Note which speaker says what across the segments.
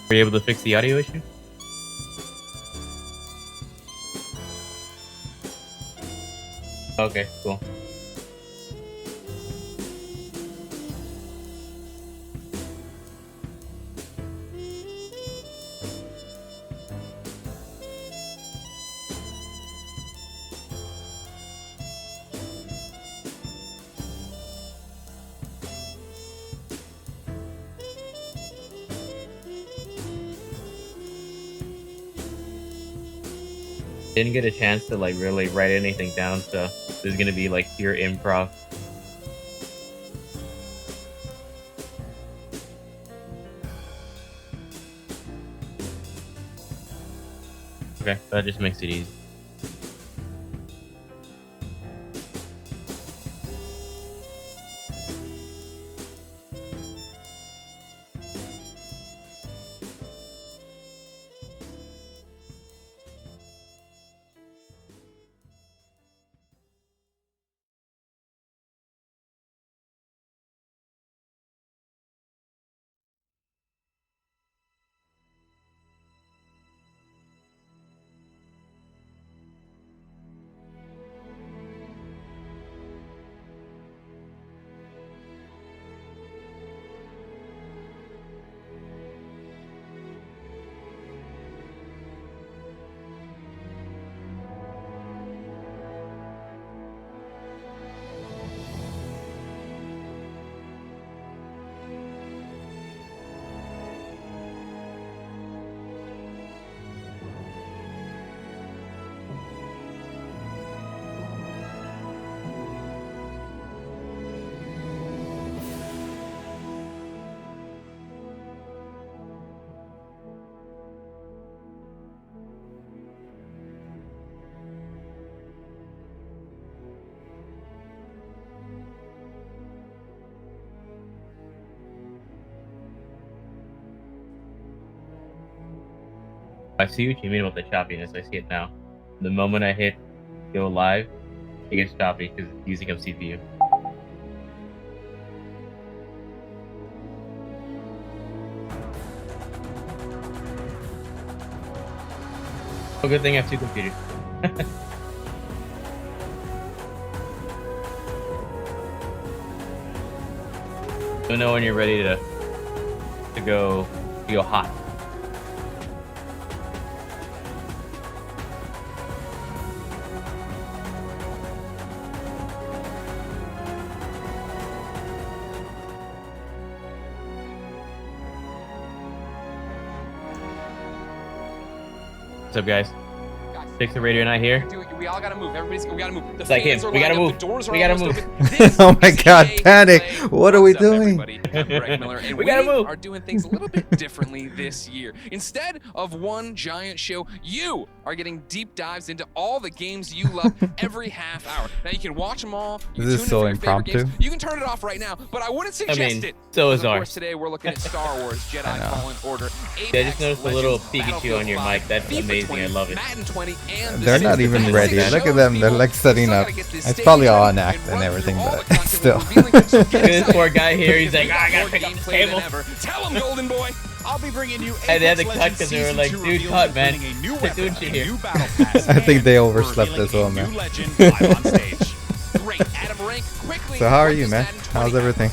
Speaker 1: Were you able to fix the audio issue? Okay, cool. Didn't get a chance to like really write anything down, so this is gonna be like pure improv. Okay, that just makes it easy. I see what you mean with the choppiness. I see it now. The moment I hit go live, it gets choppy because it's using up CPU. Oh, good thing I have two computers. You'll know when you're ready to go hot. What's up, guys? Pixel Radio Night here.
Speaker 2: We all gotta move. We gotta move. The
Speaker 1: like
Speaker 2: fans
Speaker 1: him.
Speaker 2: are
Speaker 1: We gotta
Speaker 2: lined up,
Speaker 1: move.
Speaker 2: the doors are
Speaker 1: We gotta
Speaker 2: almost
Speaker 1: move.
Speaker 2: open. This
Speaker 3: Oh my
Speaker 2: is
Speaker 3: God,
Speaker 2: EA
Speaker 3: Panic!
Speaker 2: Play.
Speaker 3: What are we
Speaker 2: What's up,
Speaker 3: doing?
Speaker 2: everybody? I'm Greg Miller, and
Speaker 1: We gotta move.
Speaker 2: are doing things a little bit differently this year. Instead of one giant show, you are getting deep dives into all the games you love every half hour. Now you can watch them all. You
Speaker 3: This is
Speaker 2: tune in
Speaker 3: so
Speaker 2: for your favorite
Speaker 3: impromptu.
Speaker 2: games. You can turn it off right now, but I wouldn't suggest it.
Speaker 1: So is
Speaker 2: Of course,
Speaker 1: ours.
Speaker 2: today we're looking at Star Wars Jedi Fallen Order.
Speaker 1: Yeah, I just noticed a little
Speaker 2: Legends,
Speaker 1: Pikachu on your mic. That's
Speaker 2: FIFA
Speaker 1: amazing.
Speaker 2: 20,
Speaker 1: I love it.
Speaker 2: Madden 20, and
Speaker 3: They're not even ready. Look at them. They're like setting up. It's probably all an act and everything, but still.
Speaker 1: This poor guy here, he's like, I gotta pick up the table.
Speaker 2: Tell him, Golden Boy.
Speaker 4: I'll be bringing you
Speaker 1: And they had to
Speaker 4: Apex
Speaker 1: cut
Speaker 4: Legends
Speaker 1: because they were
Speaker 4: Season
Speaker 1: like,
Speaker 4: 2
Speaker 1: dude,
Speaker 4: reveals,
Speaker 1: cut, man.
Speaker 4: including a new
Speaker 1: They're
Speaker 4: weapon,
Speaker 1: doing shit
Speaker 4: a
Speaker 1: here.
Speaker 4: new battle pass,
Speaker 3: I think they
Speaker 4: and
Speaker 3: overslept
Speaker 4: revealing
Speaker 3: as well,
Speaker 4: a
Speaker 3: man.
Speaker 4: new legend live on stage.
Speaker 2: Great. Adam Rank quickly.
Speaker 3: So how are you, man? How's everything?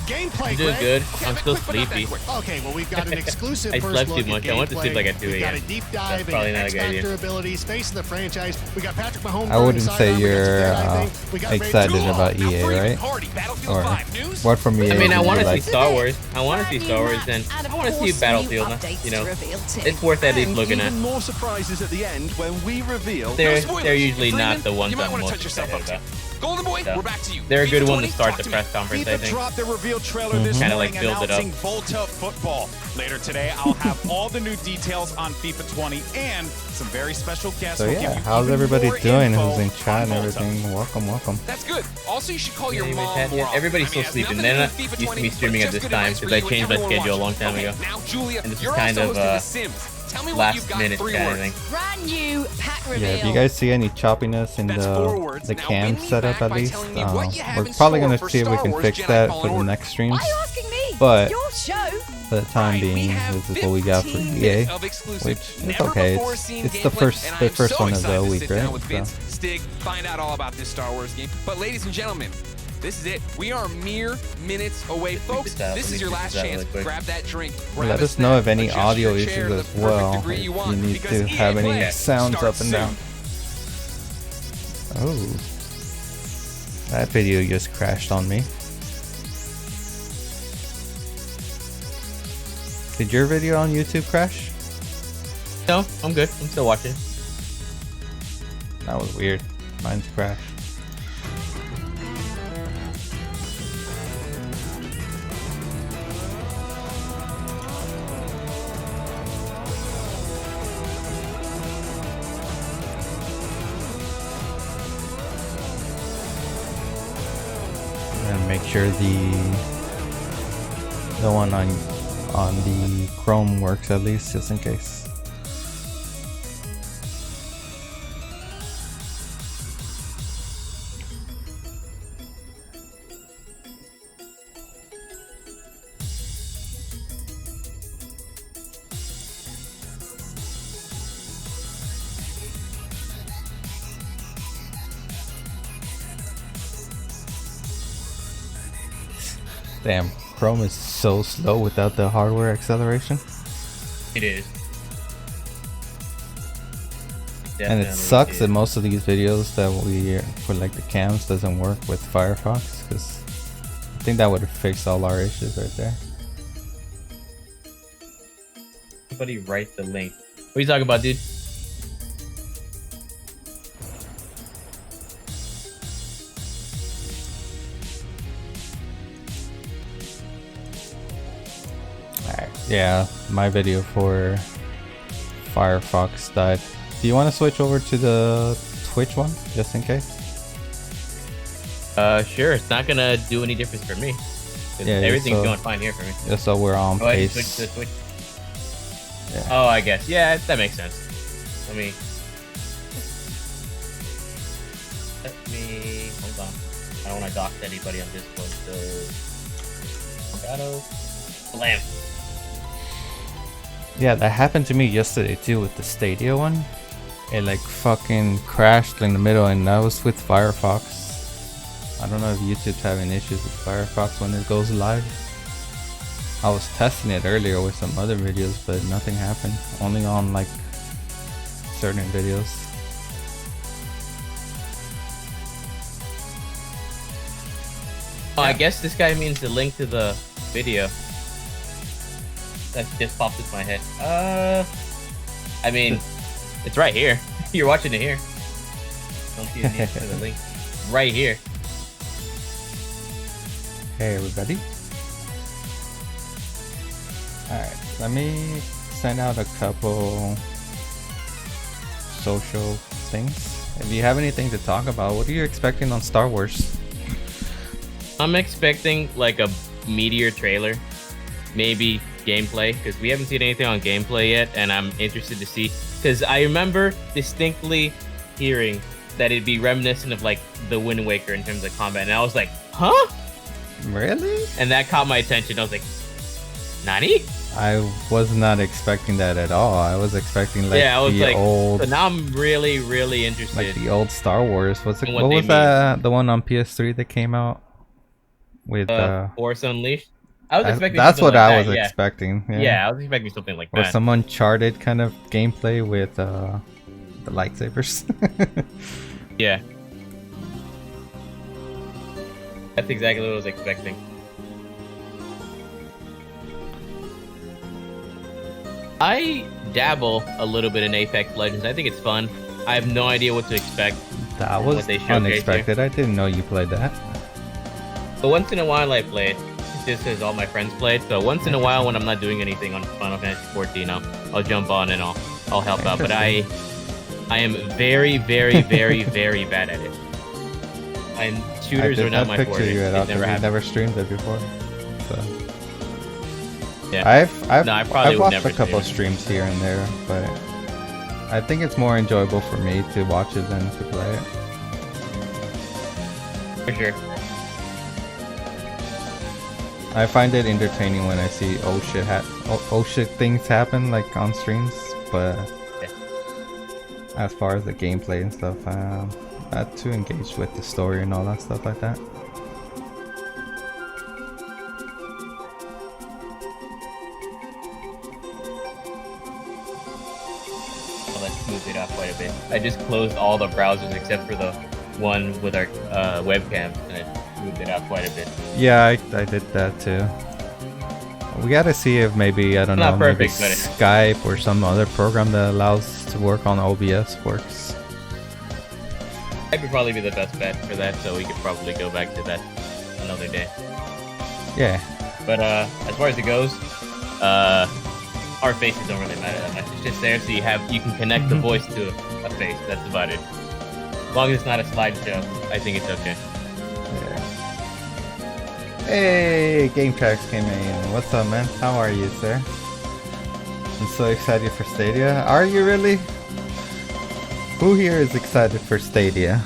Speaker 4: Gameplay,
Speaker 1: I'm doing
Speaker 4: Greg.
Speaker 1: good.
Speaker 2: Okay,
Speaker 1: I'm
Speaker 2: but
Speaker 1: still
Speaker 2: quick, but not that
Speaker 1: sleepy.
Speaker 2: quick.
Speaker 4: Okay, well, we've got an exclusive
Speaker 1: I
Speaker 4: first
Speaker 1: slept
Speaker 4: look
Speaker 1: too much.
Speaker 4: at
Speaker 1: I went to sleep
Speaker 4: gameplay.
Speaker 1: like at 2
Speaker 4: We've got
Speaker 1: a.m.
Speaker 4: a deep dive
Speaker 1: That's probably
Speaker 4: into
Speaker 1: not a good idea.
Speaker 4: X-Factor abilities, face of the franchise. We got Patrick Mahomes.
Speaker 3: I wouldn't say
Speaker 4: sidearm
Speaker 3: you're
Speaker 4: against Jedi thing. We got
Speaker 3: excited
Speaker 4: Ray
Speaker 3: about
Speaker 2: Now
Speaker 3: EA,
Speaker 2: free to
Speaker 3: right?
Speaker 2: party. Battlefield
Speaker 3: Or
Speaker 2: 5 news.
Speaker 3: what from EA?
Speaker 1: I mean, I
Speaker 3: did
Speaker 1: want
Speaker 3: you
Speaker 1: to see
Speaker 3: like?
Speaker 1: Star Wars. I want to see Star Wars, and I want to see Battlefield. You know, it's worth at least looking at.
Speaker 5: Even more surprises at the end when we reveal.
Speaker 1: They're
Speaker 2: spoilers.
Speaker 1: usually
Speaker 2: Freeman,
Speaker 1: not the ones
Speaker 2: you might
Speaker 1: I'm
Speaker 2: want to
Speaker 1: most
Speaker 2: touch yourself
Speaker 1: excited
Speaker 2: up
Speaker 1: about.
Speaker 2: too. Golden Boy,
Speaker 1: So,
Speaker 2: we're back to you.
Speaker 1: They're a
Speaker 2: FIFA
Speaker 1: good one
Speaker 2: 20,
Speaker 1: to start
Speaker 2: talk
Speaker 1: the
Speaker 2: to me.
Speaker 1: press conference, I
Speaker 5: FIFA
Speaker 1: think.
Speaker 5: dropped their reveal trailer this
Speaker 1: Kinda
Speaker 5: morning
Speaker 1: like build it up.
Speaker 5: announcing Volta Football. Later today, I'll have all the new details on FIFA 20 and some very special guests.
Speaker 3: So
Speaker 5: will give
Speaker 3: yeah,
Speaker 5: you
Speaker 3: how's
Speaker 5: even
Speaker 3: everybody
Speaker 5: more
Speaker 3: doing?
Speaker 5: info
Speaker 3: Who's in chat and
Speaker 5: on Volta.
Speaker 3: everything? Welcome.
Speaker 2: That's good. Also, you should call your
Speaker 1: Yeah,
Speaker 2: mom
Speaker 1: yeah,
Speaker 2: more often.
Speaker 1: everybody's still
Speaker 2: it has
Speaker 1: sleeping.
Speaker 2: nothing
Speaker 1: They're
Speaker 2: to do
Speaker 1: not
Speaker 2: with FIFA
Speaker 1: used to
Speaker 2: 20,
Speaker 1: be
Speaker 2: but
Speaker 1: streaming
Speaker 2: it's
Speaker 1: at
Speaker 2: just
Speaker 1: this
Speaker 2: good
Speaker 1: time
Speaker 2: advice for
Speaker 1: because I
Speaker 2: you and
Speaker 1: changed my
Speaker 2: everyone
Speaker 1: schedule a long
Speaker 2: watching.
Speaker 1: time ago.
Speaker 2: Okay, now, Julia,
Speaker 1: And this is
Speaker 2: you're
Speaker 1: kind
Speaker 2: also
Speaker 1: of,
Speaker 2: hosting The Sims. Tell me what you've
Speaker 1: Last
Speaker 2: got
Speaker 1: minute
Speaker 2: 3
Speaker 1: kind of
Speaker 2: words.
Speaker 1: thing.
Speaker 6: Brand new pack reveal.
Speaker 3: Yeah, if you guys see any choppiness in
Speaker 2: That's 4 words.
Speaker 3: the
Speaker 2: Now,
Speaker 3: cam
Speaker 2: win me
Speaker 3: setup
Speaker 2: back
Speaker 3: at
Speaker 2: by
Speaker 3: least,
Speaker 2: telling me what you have
Speaker 3: we're
Speaker 2: in
Speaker 3: probably
Speaker 2: store
Speaker 3: gonna
Speaker 2: for
Speaker 3: see if we
Speaker 2: Star
Speaker 3: can
Speaker 2: Wars
Speaker 3: fix
Speaker 2: Jedi
Speaker 3: that
Speaker 2: Fallen
Speaker 3: for the
Speaker 2: Order.
Speaker 3: next streams.
Speaker 6: Why are you asking me?
Speaker 3: But
Speaker 6: Your show.
Speaker 3: for the time being, this is what we got for EA, which is okay. It's the first one of the week, right?
Speaker 2: Stig, find out all about this Star Wars game. But ladies and gentlemen, this is it. We are mere minutes away, folks. This is your last chance. Grab that drink.
Speaker 3: Let us know of any audio issues as well. If you need to have any sounds up and down. Oh, that video just crashed on me. Did your video on YouTube crash?
Speaker 1: No, I'm good. I'm still watching.
Speaker 3: That was weird. Mine's crashed. And make sure the one on the Chrome works at least, just in case. Damn, Chrome is so slow without the hardware acceleration.
Speaker 1: It is.
Speaker 3: And it sucks that most of these videos that we for like the cams doesn't work with Firefox, because I think that would have fixed all our issues right there.
Speaker 1: Somebody write the link. What are you talking about, dude?
Speaker 3: Yeah, my video for Firefox died. Do you want to switch over to the Twitch one, just in case?
Speaker 1: Sure. It's not gonna do any difference for me. Yeah, everything's going fine here for me.
Speaker 3: Just so we're on pace.
Speaker 1: Switch to the Twitch. Yeah. Oh, I guess. Yeah, that makes sense. Let me hold on. I don't want to dox anybody on Discord. So, blam.
Speaker 3: Yeah, that happened to me yesterday too with the Stadia one. It like fucking crashed in the middle, and that was with Firefox. I don't know if YouTube's having issues with Firefox when it goes live. I was testing it earlier with some other videos, but nothing happened. Only on like certain videos.
Speaker 1: Oh, I guess this guy means the link to the video. That just popped into my head. I mean, it's right here. You're watching it here. Don't see the need for the link. Right here.
Speaker 3: Hey everybody. Alright, let me send out a couple social things. If you have anything to talk about, what are you expecting on Star Wars?
Speaker 1: I'm expecting like a meteor trailer. Maybe gameplay, because we haven't seen anything on gameplay yet, and I'm interested to see, because I remember distinctly hearing that it'd be reminiscent of like the Wind Waker in terms of combat, and I was like, huh?
Speaker 3: Really?
Speaker 1: And that caught my attention. I was like, Nani?
Speaker 3: I was not expecting that at all. I was expecting like the old.
Speaker 1: So now I'm really interested.
Speaker 3: Like the old Star Wars. What was that? The one on PS3 that came out with
Speaker 1: Force Unleashed. I was expecting.
Speaker 3: That's what
Speaker 1: I
Speaker 3: was expecting.
Speaker 1: Yeah, I was expecting something like that.
Speaker 3: Or some Uncharted kind of gameplay with the lightsabers.
Speaker 1: Yeah. That's exactly what I was expecting. I dabble a little bit in Apex Legends. I think it's fun. I have no idea what to expect.
Speaker 3: That was unexpected. Here. I didn't know you played that.
Speaker 1: But once in a while I play it. Just as all my friends played. So once in a while when I'm not doing anything on Final Fantasy 14, I'll jump on and I'll help out. But I am very very bad at it. And shooters are not my forte.
Speaker 3: I've never streamed it before. So
Speaker 1: yeah.
Speaker 3: I've watched a couple of streams here and there, but I think it's more enjoyable for me to watch it than to play it.
Speaker 1: For sure.
Speaker 3: I find it entertaining when I see oh shit things happen like on streams, but as far as the gameplay and stuff, not too engaged with the story and all that stuff like that.
Speaker 1: Let's move it up quite a bit. I just closed all the browsers except for the one with our webcam, and it moved it up quite a bit.
Speaker 3: Yeah, I did that too. We gotta see if maybe, I don't know, maybe Skype or some other program that allows to work on OBS works.
Speaker 1: Skype would probably be the best bet for that, so we could probably go back to that another day.
Speaker 3: Yeah.
Speaker 1: But as far as it goes, our faces don't really matter that much. It's just there so you can connect the voice to a face. That's about it. As long as it's not a slideshow, I think it's okay.
Speaker 3: Hey, Game Tracks came in. What's up, man? How are you, sir? I'm so excited for Stadia. Are you really? Who here is excited for Stadia?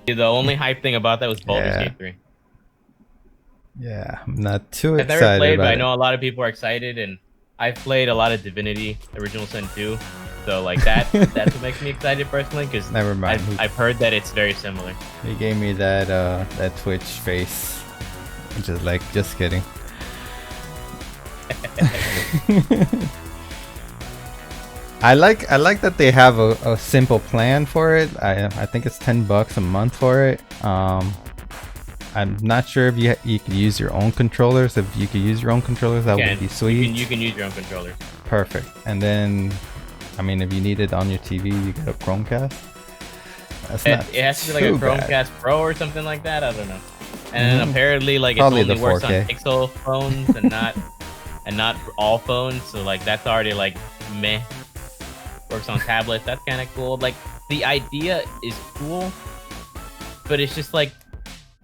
Speaker 1: The only hype thing about that was Baldur's Gate 3.
Speaker 3: Yeah, I'm not too
Speaker 1: I've
Speaker 3: excited
Speaker 1: never played, but
Speaker 3: about
Speaker 1: I know a lot of people are excited, and I've played a lot of Divinity Original Sin 2, so like that's what makes me excited personally, because
Speaker 3: Never mind.
Speaker 1: I've heard that it's very similar.
Speaker 3: He gave me that Twitch face. Just like, just kidding. I like that they have a simple plan for it. I think it's $10 a month for it. I'm not sure if you could use your own controllers. If you could use your own controllers, that would be sweet.
Speaker 1: You can use your own controllers.
Speaker 3: Perfect. And then, I mean, if you need it on your TV, you get a Chromecast.
Speaker 1: It has to be like a Chromecast Pro or something like that. I don't know. And then apparently, like it
Speaker 3: Probably
Speaker 1: only works on
Speaker 3: 4K.
Speaker 1: Pixel phones and not all phones. So like that's already like meh. Works on tablets. That's kind of cool. Like the idea is cool, but it's just like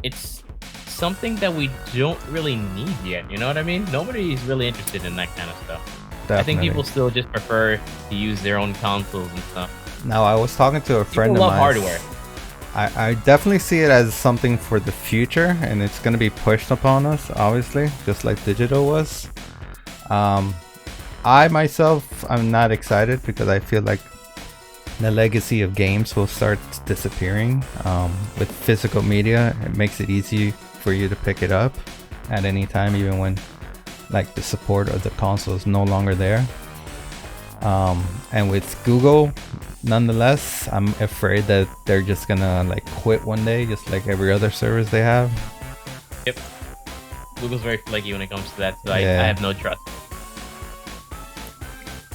Speaker 1: it's something that we don't really need yet. You know what I mean? Nobody's really interested in that kind of stuff.
Speaker 3: Definitely.
Speaker 1: I think people still just prefer to use their own consoles and stuff.
Speaker 3: Now, I was talking to a friend
Speaker 1: People
Speaker 3: of
Speaker 1: love
Speaker 3: mine.
Speaker 1: hardware.
Speaker 3: I definitely see it as something for the future, and it's going to be pushed upon us, obviously, just like digital was. I myself, I'm not excited because I feel like the legacy of games will start disappearing. With physical media, it makes it easy for you to pick it up at any time, even when like the support of the console is no longer there. And with Google, nonetheless, I'm afraid that they're just gonna like quit one day, just like every other service they have.
Speaker 1: Yep. Google's very flaky when it comes to that, so I have no trust.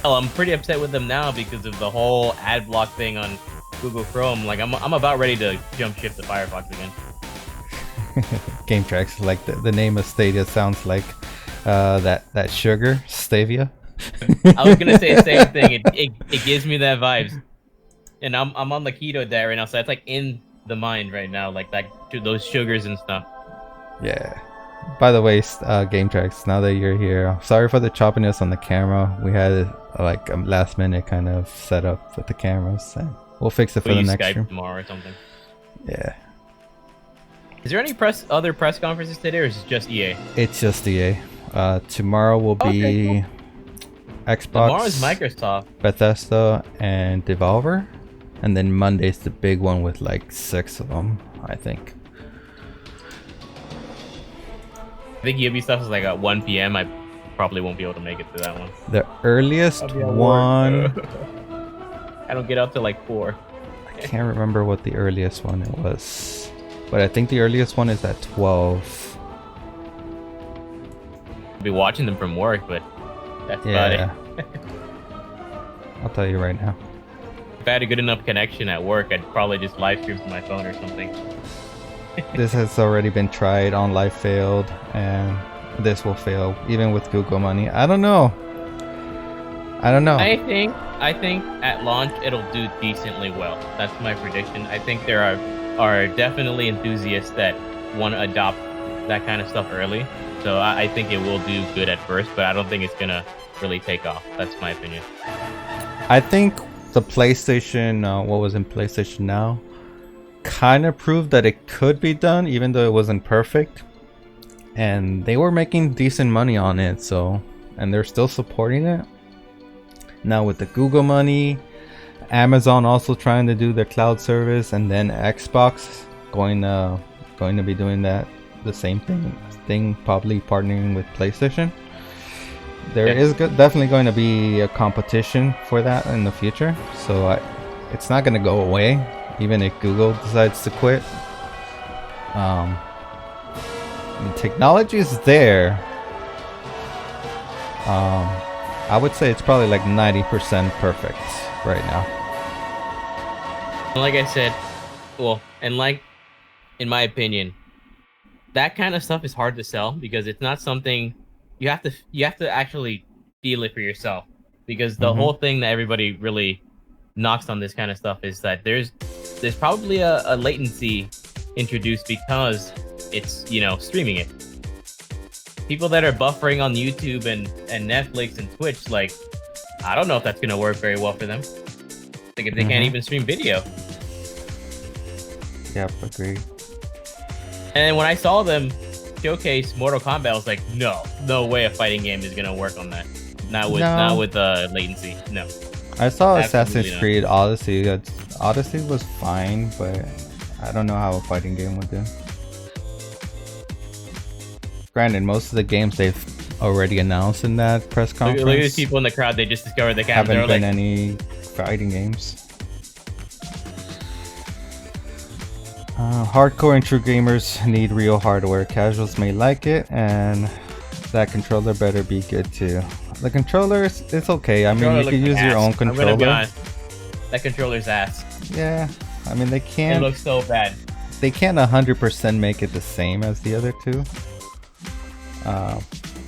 Speaker 1: Well, I'm pretty upset with them now because of the whole ad block thing on Google Chrome. Like I'm about ready to jump ship to Firefox again.
Speaker 3: Game Tracks, like the name of Stadia sounds like that sugar, stevia.
Speaker 1: I was gonna say the same thing. It gives me that vibes, and I'm on the keto diet right now, so that's like in the mind right now, like those sugars and stuff.
Speaker 3: Yeah. By the way, Game Tracks, now that you're here, sorry for the choppiness on the camera. We had like a last minute kind of setup with the cameras, and we'll fix it for the next
Speaker 1: Skype
Speaker 3: stream
Speaker 1: tomorrow or something.
Speaker 3: Yeah.
Speaker 1: Is there any other press conferences today, or is it just EA?
Speaker 3: It's just EA. Tomorrow will be Xbox.
Speaker 1: Tomorrow's Microsoft,
Speaker 3: Bethesda, and Devolver, and then Monday's the big one with like 6 of them, I think.
Speaker 1: I think Ubisoft is like at 1 p.m. I probably won't be able to make it to that one.
Speaker 3: The earliest one,
Speaker 1: I don't get out till like 4.
Speaker 3: I can't remember what the earliest one it was, but I think the earliest one is at 12.
Speaker 1: I'll be watching them from work, but that's about it.
Speaker 3: I'll tell you right now.
Speaker 1: If I had a good enough connection at work, I'd probably just live stream from my phone or something.
Speaker 3: This has already been tried on Live failed, and this will fail even with Google money. I don't know.
Speaker 1: I think at launch it'll do decently well. That's my prediction. I think there are definitely enthusiasts that want to adopt that kind of stuff early. So I think it will do good at first, but I don't think it's gonna really take off. That's my opinion.
Speaker 3: I think the PlayStation, what was in PlayStation Now, kind of proved that it could be done, even though it wasn't perfect. And they were making decent money on it, so, and they're still supporting it. Now with the Google money, Amazon also trying to do their cloud service, and then Xbox going to be doing that the same thing, probably partnering with PlayStation. There is definitely going to be a competition for that in the future, so it's not going to go away even if Google decides to quit. The technology is there. I would say it's probably like 90% perfect right now.
Speaker 1: Like I said, well, and like, in my opinion, that kind of stuff is hard to sell because it's not something you have to actually feel it for yourself. Because the whole thing that everybody really knocks on this kind of stuff is that there's probably a latency introduced because it's, you know, streaming it. People that are buffering on YouTube and Netflix and Twitch, like, I don't know if that's gonna work very well for them. Like if they can't even stream video.
Speaker 3: Yep, agreed.
Speaker 1: And then when I saw them showcase Mortal Kombat, I was like, no way a fighting game is gonna work on that. Not with latency. No.
Speaker 3: I saw
Speaker 1: Absolutely
Speaker 3: Assassin's
Speaker 1: not.
Speaker 3: Creed Odyssey. Odyssey was fine, but I don't know how a fighting game would do. Granted, most of the games they've already announced in that press conference
Speaker 1: Look at these people in the crowd. They just discovered the camera.
Speaker 3: haven't
Speaker 1: They're
Speaker 3: been
Speaker 1: like,
Speaker 3: any fighting games. Hardcore and true gamers need real hardware. Casuals may like it, and that controller better be good too. The controller, it's okay. I mean, you can use your own
Speaker 1: I'm gonna be
Speaker 3: controller.
Speaker 1: honest. That controller's ass.
Speaker 3: Yeah, I mean, they
Speaker 1: It
Speaker 3: can't.
Speaker 1: looks so bad.
Speaker 3: They can't 100% make it the same as the other two.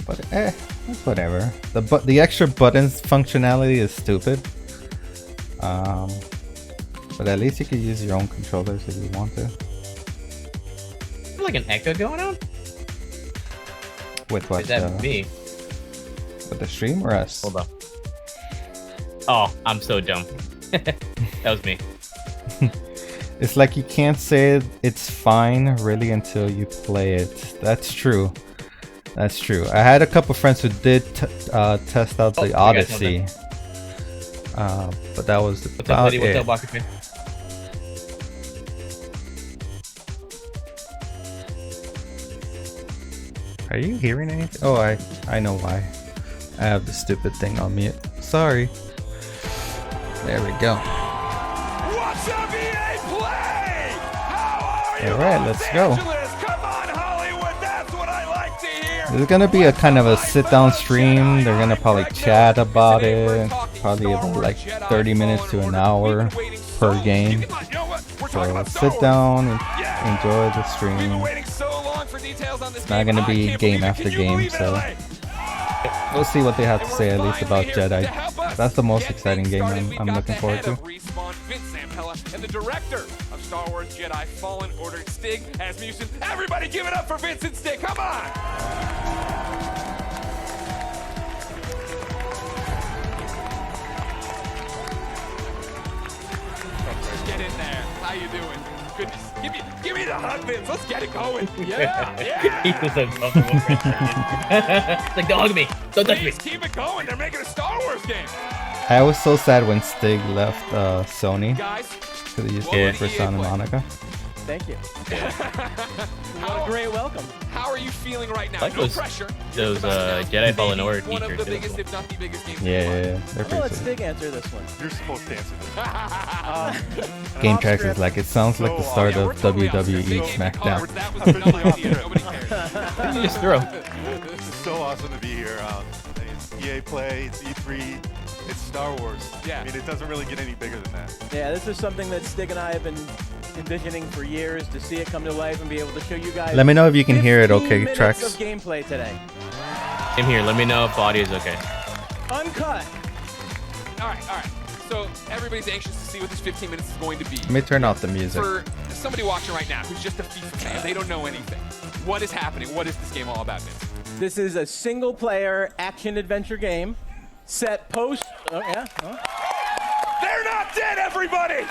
Speaker 3: But it's whatever. The extra buttons functionality is stupid. But at least you could use your own controllers if you want to.
Speaker 1: Is there like an echo going on?
Speaker 3: With what?
Speaker 1: Is that me?
Speaker 3: With the stream or us?
Speaker 1: Hold up. Oh, I'm so dumb. That was me.
Speaker 3: It's like you can't say it's fine really until you play it. That's true. That's true. I had a couple friends who did test out the Odyssey. But that was
Speaker 1: What's up,
Speaker 3: about
Speaker 1: lady? What's
Speaker 3: it.
Speaker 1: up, Walker?
Speaker 3: Are you hearing anything? Oh, I know why. I have the stupid thing on mute. Sorry. There we go.
Speaker 5: What's up, EA Play? How are you?
Speaker 3: Alright, let's go.
Speaker 5: Come on, Hollywood. That's what I like to hear.
Speaker 3: There's gonna be a kind of a sit-down stream. They're gonna probably chat about it. Probably about like 30 minutes to an hour per game. So sit down and enjoy the stream. It's not gonna be game after game, so we'll see what they have to say at least about Jedi. That's the most exciting game I'm looking forward to.
Speaker 2: And the director of Star Wars Jedi Fallen Order, Stig, as musician. Everybody give it up for Vince and Stig. Come on! Get in there. How you doing? Goodness. Give me the hug, Vince. Let's get it going. Yeah, yeah.
Speaker 1: He was uncomfortable. Like, don't hug me. Don't touch me.
Speaker 2: Please keep it going. They're making a Star Wars game.
Speaker 3: I was so sad when Stig left Sony
Speaker 2: Guys,
Speaker 3: because he used to work for Santa Monica.
Speaker 6: Thank you. What a great welcome.
Speaker 2: How are you feeling right now?
Speaker 1: Like
Speaker 2: no
Speaker 1: those-
Speaker 2: pressure.
Speaker 1: Those
Speaker 2: Just
Speaker 1: Jedi Fallen Order
Speaker 2: one of the
Speaker 1: t-shirts.
Speaker 2: biggest, if not the biggest games.
Speaker 3: Yeah,
Speaker 2: in the
Speaker 3: they're
Speaker 6: I'll
Speaker 3: pretty
Speaker 6: let
Speaker 3: sweet.
Speaker 6: Stig answer this one.
Speaker 4: You're supposed to answer this.
Speaker 3: Game
Speaker 6: Off
Speaker 3: Tracks
Speaker 6: script.
Speaker 3: is like, it sounds like the start of WWE SmackDown.
Speaker 2: That was no idea. Nobody cares.
Speaker 1: You just throw.
Speaker 7: This is so awesome to be here. It's EA Play, it's E3, it's Star Wars.
Speaker 2: Yeah.
Speaker 7: I mean, it doesn't really get any bigger than that.
Speaker 6: Yeah, this is something that Stig and I have been envisioning for years, to see it come to life and be able to show you guys.
Speaker 3: Let me know if you can hear it
Speaker 6: 15
Speaker 3: okay,
Speaker 6: minutes
Speaker 3: Tracks.
Speaker 6: of gameplay today.
Speaker 1: In here, let me know if the audio is okay.
Speaker 6: Uncut.
Speaker 2: All right. So everybody's anxious to see what this 15 minutes is going to be.
Speaker 3: Let me turn off the music.
Speaker 2: For somebody watching right now who's just a FIFA fan, they don't know anything. What is happening? What is this game all about, Vince?
Speaker 6: This is a single-player action-adventure game set post. Oh yeah. Oh.
Speaker 5: They're not dead, everybody.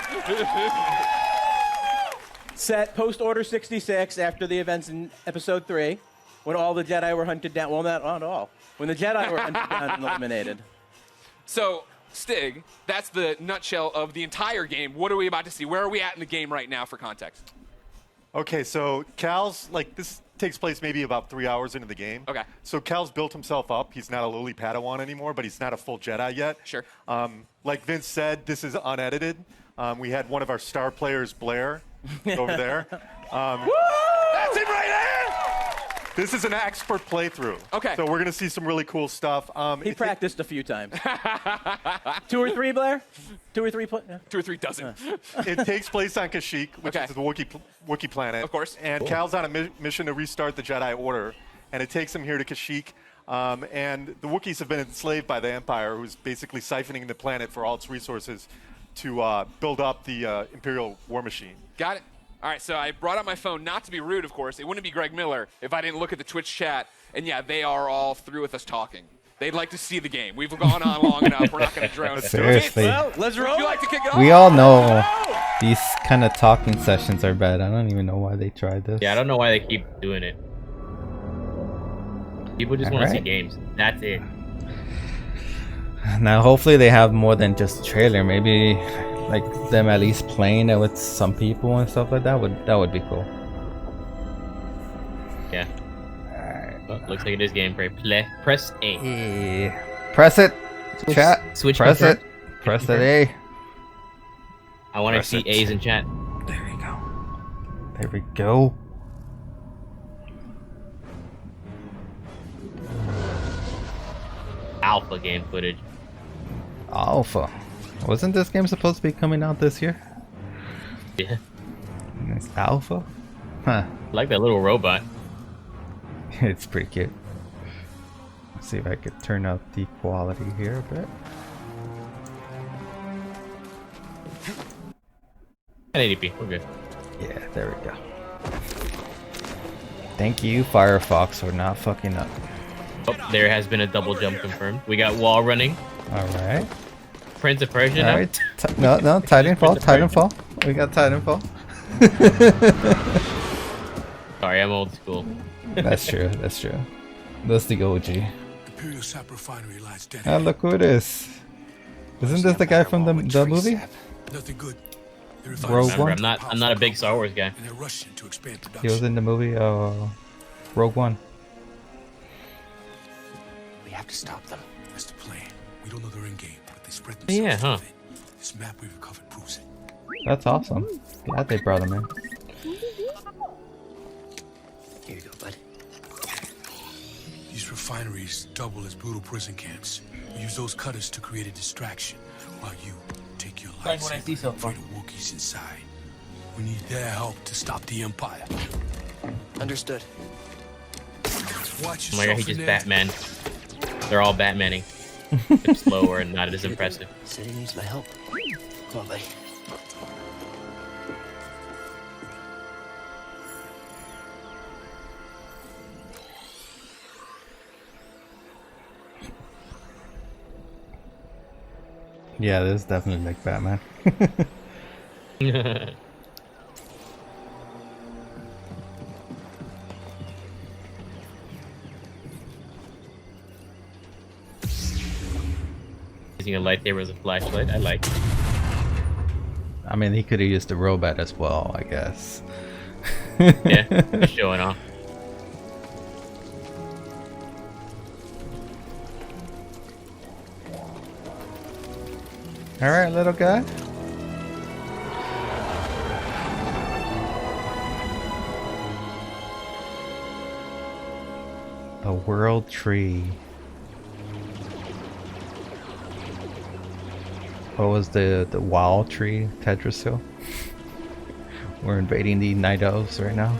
Speaker 6: set post Order 66 after the events in Episode 3, when all the Jedi were hunted down. Well, not all. When the Jedi were hunted down and eliminated.
Speaker 2: So, Stig, that's the nutshell of the entire game. What are we about to see? Where are we at in the game right now for context?
Speaker 7: Okay, so Cal's, like, this takes place maybe about 3 hours into the game.
Speaker 2: Okay.
Speaker 7: So Cal's built himself up. He's not a lowly Padawan anymore, but he's not a full Jedi yet.
Speaker 2: Sure.
Speaker 7: Like Vince said, this is unedited. We had one of our star players, Blair, over there.
Speaker 2: That's it right there!
Speaker 7: This is an expert playthrough.
Speaker 2: Okay.
Speaker 7: So we're going to see some really cool stuff.
Speaker 6: He practiced a few times. 2 or 3, Blair? 2 or 3? Yeah.
Speaker 2: 2 or 3 dozen.
Speaker 7: It takes place on Kashyyyk, which
Speaker 2: Okay.
Speaker 7: is the Wookiee planet.
Speaker 2: Of course.
Speaker 7: And Cal's on a mission to restart the Jedi Order, and it takes him here to Kashyyyk. And the Wookiees have been enslaved by the Empire, who's basically siphoning the planet for all its resources to build up the Imperial war machine.
Speaker 2: Got it. All right, so I brought up my phone, not to be rude, of course. It wouldn't be Greg Miller if I didn't look at the Twitch chat. And yeah, they are all through with us talking. They'd like to see the game. We've gone on long enough. We're not going to drone.
Speaker 3: Seriously.
Speaker 6: Well, let's roll.
Speaker 2: Would you like to kick it off?
Speaker 3: We all know these kind of talking sessions are bad. I don't even know why they tried this.
Speaker 1: Yeah, I don't know why they keep doing it. People just want to see
Speaker 3: Alright.
Speaker 1: games. That's it.
Speaker 3: Now, hopefully they have more than just trailer. Maybe like them at least playing it with some people and stuff like that. Would be cool.
Speaker 1: Yeah. Oh, looks like it is gameplay. Press A.
Speaker 3: Press it. Chat.
Speaker 1: Switch
Speaker 3: Press
Speaker 1: confirm.
Speaker 3: it. Press it. A.
Speaker 1: I want to
Speaker 3: Press
Speaker 1: see
Speaker 3: it.
Speaker 1: A's in chat.
Speaker 3: There we go. There we go.
Speaker 1: Alpha game footage.
Speaker 3: Alpha. Wasn't this game supposed to be coming out this year?
Speaker 1: Yeah.
Speaker 3: It's Alpha? Huh.
Speaker 1: I like that little robot.
Speaker 3: It's pretty cute. Let's see if I could turn up the quality here a bit.
Speaker 1: 1080p. We're good.
Speaker 3: Yeah, there we go. Thank you, Firefox, for not fucking up.
Speaker 1: Oh, there has been a double jump confirmed. We got wall running.
Speaker 3: Alright.
Speaker 1: Prince of Persia now.
Speaker 3: Alright. No, Titanfall. Titanfall. We got Titanfall.
Speaker 1: Sorry, I'm old school.
Speaker 3: That's true. That's true. That's the OG.
Speaker 8: Imperial Sap Refinery lies dead.
Speaker 3: Ah, look who it is. Isn't this the guy from the movie?
Speaker 8: Nothing good. The
Speaker 3: Rogue
Speaker 8: refinery's
Speaker 1: Remember,
Speaker 3: One?
Speaker 1: I'm not a big Star Wars guy.
Speaker 8: and they're rushing to expand
Speaker 3: He was
Speaker 8: production.
Speaker 3: in the movie Rogue One.
Speaker 8: We have to stop them. That's the plan. We don't know their end game, but they spread
Speaker 1: Yeah,
Speaker 8: themselves
Speaker 1: huh.
Speaker 8: thin. This map we recovered proves it.
Speaker 3: That's awesome. Glad they brought him in.
Speaker 8: Here you go, bud. These refineries double as brutal prison camps. We use those cutters to create a distraction while you take your life
Speaker 1: what I see so far.
Speaker 8: the Wookiees inside. We need their help to stop the Empire. Understood. Watch
Speaker 1: Oh my god,
Speaker 8: yourself
Speaker 1: he
Speaker 8: in
Speaker 1: just
Speaker 8: there.
Speaker 1: Batman. They're all Batmaning. It's slower and not as impressive.
Speaker 8: Said he needs my help. Come on, buddy.
Speaker 3: Yeah, this is definitely like Batman.
Speaker 1: Using a lightsaber as a flashlight, I like.
Speaker 3: I mean, he could have used the robot as well, I guess.
Speaker 1: Yeah, just showing off.
Speaker 3: Alright, little guy. The World Tree. What was the Wild Tree, Tetris Hill? We're invading the Night Elves right now.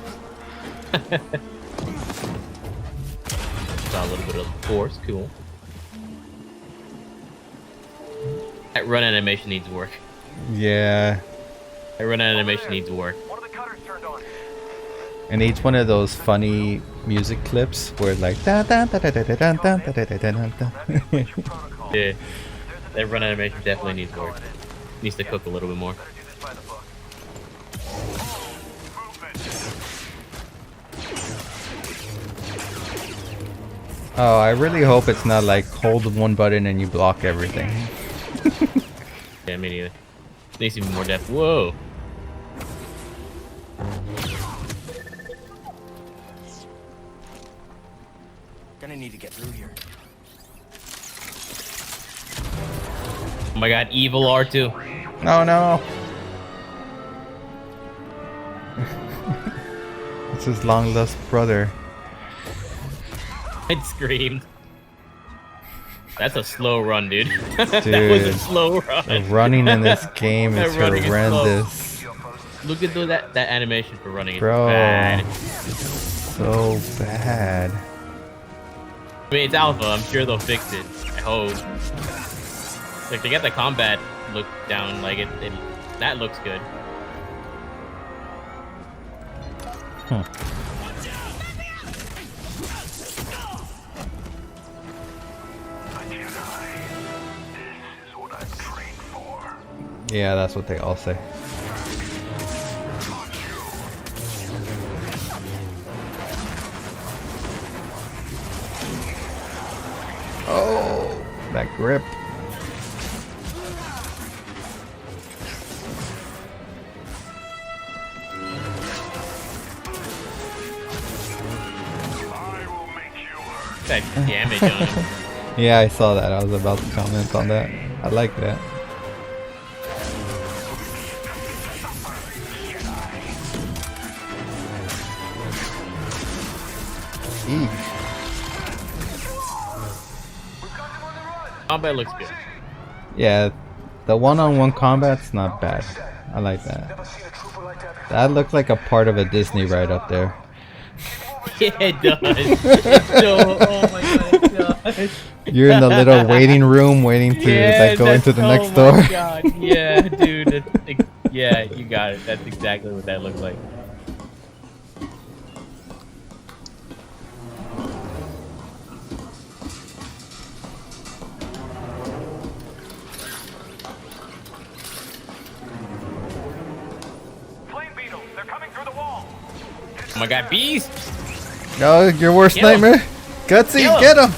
Speaker 1: Saw a little bit of force, cool. That run animation needs work.
Speaker 3: Yeah.
Speaker 1: That run animation needs work.
Speaker 3: And each one of those funny music clips where like da da da da da da da da da da da da da.
Speaker 1: Yeah. That run animation definitely needs work. Needs to cook a little bit more.
Speaker 3: Oh, I really hope it's not like hold one button and you block everything.
Speaker 1: Yeah, me neither. Needs even more depth. Whoa.
Speaker 8: Gonna need to get through here.
Speaker 1: Oh my god, evil R2.
Speaker 3: No, no. It's his long lost brother.
Speaker 1: I screamed. That's a slow run, dude. That was
Speaker 3: Dude,
Speaker 1: a slow run.
Speaker 3: The running in this game is
Speaker 1: That running is slow.
Speaker 3: horrendous.
Speaker 1: Look at that animation for running. It's
Speaker 3: Bro,
Speaker 1: bad.
Speaker 3: so bad.
Speaker 1: I mean, it's alpha. I'm sure they'll fix it. I hope. Like, they got the combat look down. Like, that looks good.
Speaker 3: Yeah, that's what they all say. Oh, that grip.
Speaker 1: That damage on him.
Speaker 3: Yeah, I saw that. I was about to comment on that. I like that.
Speaker 1: Combat looks good.
Speaker 3: Yeah, the one-on-one combat's not bad. I like that. That looked like a part of a Disney ride up there.
Speaker 1: Yeah, it does. It's so, oh my god, it does.
Speaker 3: You're in the little waiting room waiting to like go into the next door.
Speaker 1: Oh my god, yeah, dude. Yeah, you got it. That's exactly what that looks like. Oh my god, bees!
Speaker 3: No, your worst
Speaker 1: Kill him.
Speaker 3: nightmare. Gutsy,
Speaker 1: Kill him.
Speaker 3: get him!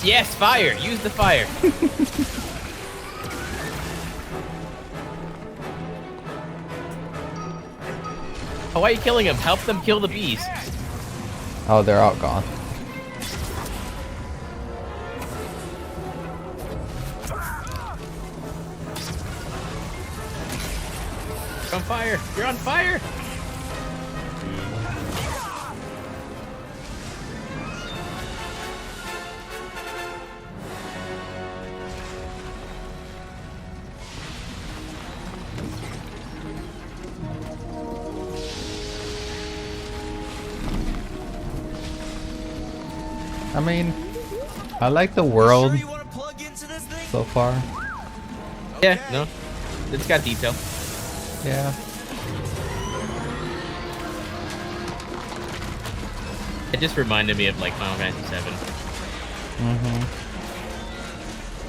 Speaker 1: Yes, fire! Use the fire! Oh, why are you killing him? Help them kill the bees.
Speaker 3: Oh, they're all gone.
Speaker 1: You're on fire! You're on fire!
Speaker 3: I mean, I like the world so far.
Speaker 1: Yeah, no. It's got detail.
Speaker 3: Yeah.
Speaker 1: It just reminded me of like Final Fantasy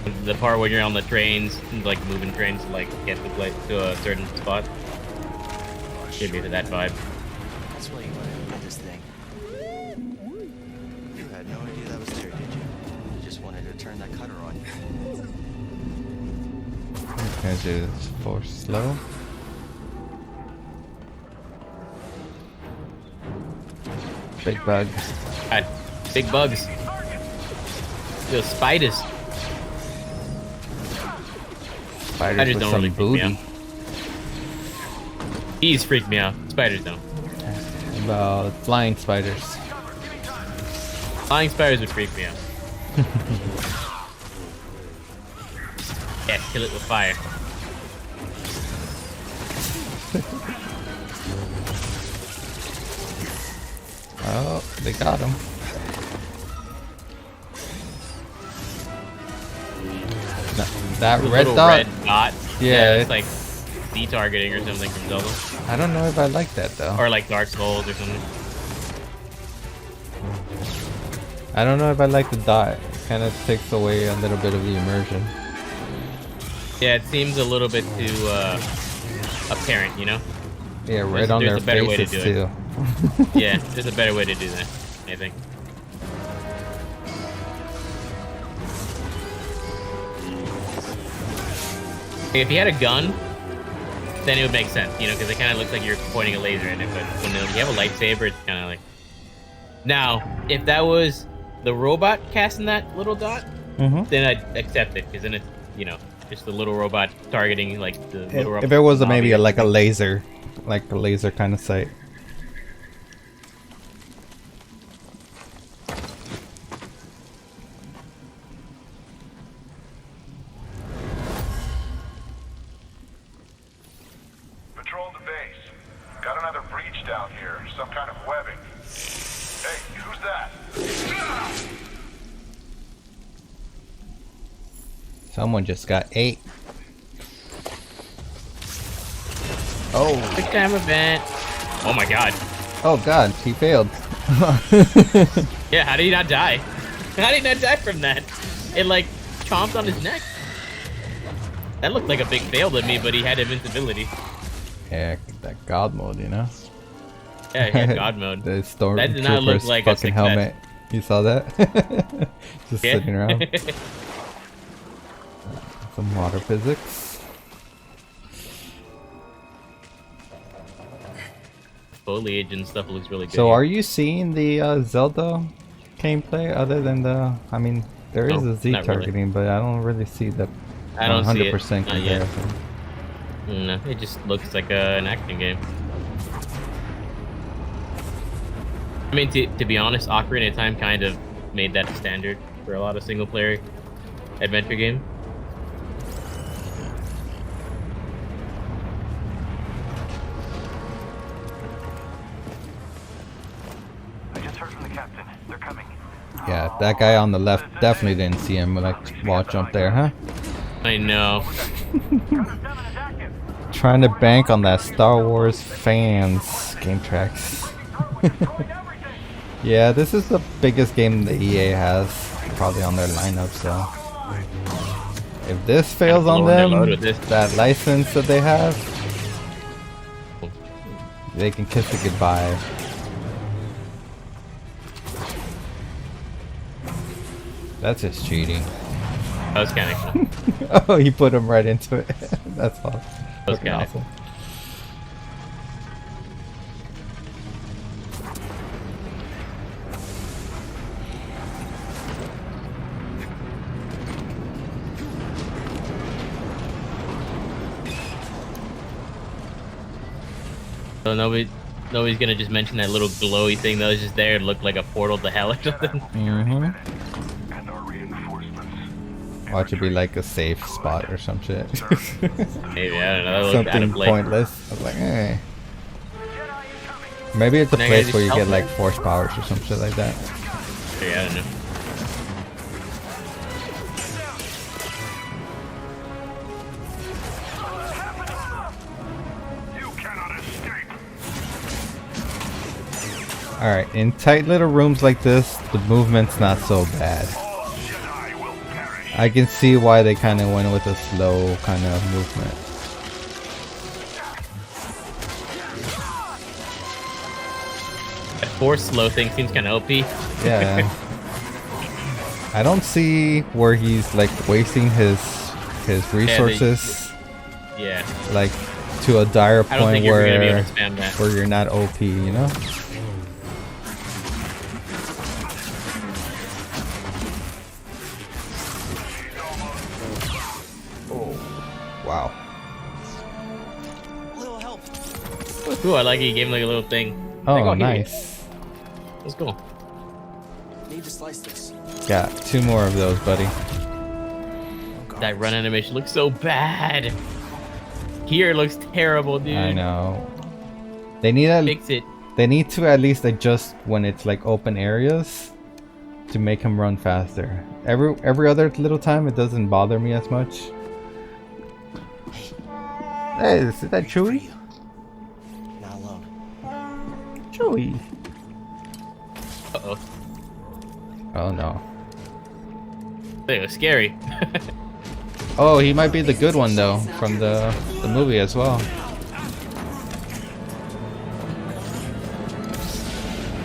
Speaker 1: VII. The part where you're on the trains, like moving trains to like get to a certain spot. Give me to that vibe.
Speaker 8: That's why you wanted to get this thing. You had no idea that was there, did you? You just wanted to turn that cutter on you.
Speaker 3: Gonna do this for slow. Big bug.
Speaker 1: God, big bugs. Those spiders.
Speaker 3: Spiders with
Speaker 1: don't
Speaker 3: some
Speaker 1: really freak me
Speaker 3: booty.
Speaker 1: out. Bees freak me out. Spiders don't.
Speaker 3: About flying spiders.
Speaker 1: Flying spiders would freak me out. Yeah, kill it with fire.
Speaker 3: Oh, they got him. That
Speaker 1: The
Speaker 3: red
Speaker 1: little
Speaker 3: dot.
Speaker 1: red dot.
Speaker 3: Yeah,
Speaker 1: it's like de-targeting or something from Zelda.
Speaker 3: I don't know if I like that though.
Speaker 1: Or like Dark Souls or something.
Speaker 3: I don't know if I like the dot. It kind of takes away a little bit of the immersion.
Speaker 1: Yeah, it seems a little bit too apparent, you know?
Speaker 3: Yeah, right on
Speaker 1: there's
Speaker 3: their
Speaker 1: a better way to
Speaker 3: faces
Speaker 1: do
Speaker 3: too.
Speaker 1: Yeah, there's a better way to do that, I think. If he had a gun, then it would make sense, you know, because it kind of looks like you're pointing a laser in it. But when you have a lightsaber, it's kind of like. Now, if that was the robot casting that little dot, then I'd accept it, because then it's, you know, just the little robot targeting like the little robot.
Speaker 3: If it was maybe a laser kind of sight.
Speaker 9: Patrol the base. Got another breach down here. Some kind of webbing. Hey, who's that?
Speaker 3: Someone just got 8. Oh.
Speaker 1: Quick time event. Oh my god.
Speaker 3: Oh god, he failed.
Speaker 1: Yeah, how did he not die? How did he not die from that? It like chomped on his neck. That looked like a big fail to me, but he had invincibility.
Speaker 3: Yeah, that god mode, you know?
Speaker 1: Yeah, he had god mode.
Speaker 3: The
Speaker 1: That did not look
Speaker 3: Stormtrooper's
Speaker 1: like a
Speaker 3: fucking
Speaker 1: success.
Speaker 3: helmet. You saw that? Just
Speaker 1: Yeah.
Speaker 3: sitting around. Some water physics.
Speaker 1: Foliage and stuff looks really good.
Speaker 3: So are you seeing the Zelda gameplay other than the... I mean, there is
Speaker 1: No,
Speaker 3: a Z
Speaker 1: not really.
Speaker 3: targeting, but I don't really see the
Speaker 1: I don't see it.
Speaker 3: 100%
Speaker 1: Not yet.
Speaker 3: comparison.
Speaker 1: No, it just looks like an action game. I mean, to be honest, Ocarina of Time kind of made that standard for a lot of single-player adventure games.
Speaker 9: I just heard from the captain. They're coming.
Speaker 3: Yeah, that guy on the left definitely didn't see him like wall jump there, huh?
Speaker 1: I know.
Speaker 3: Trying to bank on that Star Wars fans game tracks. Yeah, this is the biggest game the EA has probably on their lineup, so if this fails on
Speaker 1: blowing their load
Speaker 3: them,
Speaker 1: with this.
Speaker 3: that license that they have, they can kiss it goodbye. That's just cheating.
Speaker 1: That was kind of cool.
Speaker 3: Oh, he put him right into it. That's awesome.
Speaker 1: That was
Speaker 3: Fucking
Speaker 1: kinda
Speaker 3: awesome.
Speaker 1: So nobody's gonna just mention that little glowy thing that was just there. It looked like a portal to hell or something.
Speaker 9: And our reinforcements.
Speaker 3: Watch it be like a safe spot or some shit.
Speaker 1: Maybe, I don't know. That looked out
Speaker 3: Something
Speaker 1: of place.
Speaker 3: pointless. I was like, eh. Maybe it's a
Speaker 1: Now,
Speaker 3: place
Speaker 1: guys,
Speaker 3: where you
Speaker 1: just
Speaker 3: get
Speaker 1: help
Speaker 3: like force powers or some shit like that.
Speaker 1: Yeah, I don't know.
Speaker 9: You cannot escape.
Speaker 3: Alright, in tight little rooms like this, the movement's not so bad.
Speaker 9: All Jedi will perish.
Speaker 3: I can see why they kind of went with a slow kind of movement.
Speaker 1: That force slow thing seems kind of OP.
Speaker 3: Yeah. I don't see where he's like wasting his resources
Speaker 1: Yeah.
Speaker 3: like to a dire
Speaker 1: I don't
Speaker 3: point
Speaker 1: think you're gonna be
Speaker 3: where
Speaker 1: able to spam that.
Speaker 3: where you're not OP, you know? Wow.
Speaker 8: Little help.
Speaker 1: Ooh, I like it. He gave him like a little thing.
Speaker 3: Oh,
Speaker 1: Like, here you
Speaker 3: nice.
Speaker 1: go. Let's go.
Speaker 8: Need to slice this.
Speaker 3: Got 2 more of those, buddy.
Speaker 1: That run animation looks so bad. Here looks terrible, dude.
Speaker 3: I know. They need
Speaker 1: Fix it.
Speaker 3: they need to at least adjust when it's like open areas to make him run faster. Every other little time it doesn't bother me as much. Hey, is that Chewie?
Speaker 8: Not alone.
Speaker 3: Chewie.
Speaker 1: Uh-oh.
Speaker 3: Oh no.
Speaker 1: It was scary.
Speaker 3: Oh, he might be the good one though from the movie as well.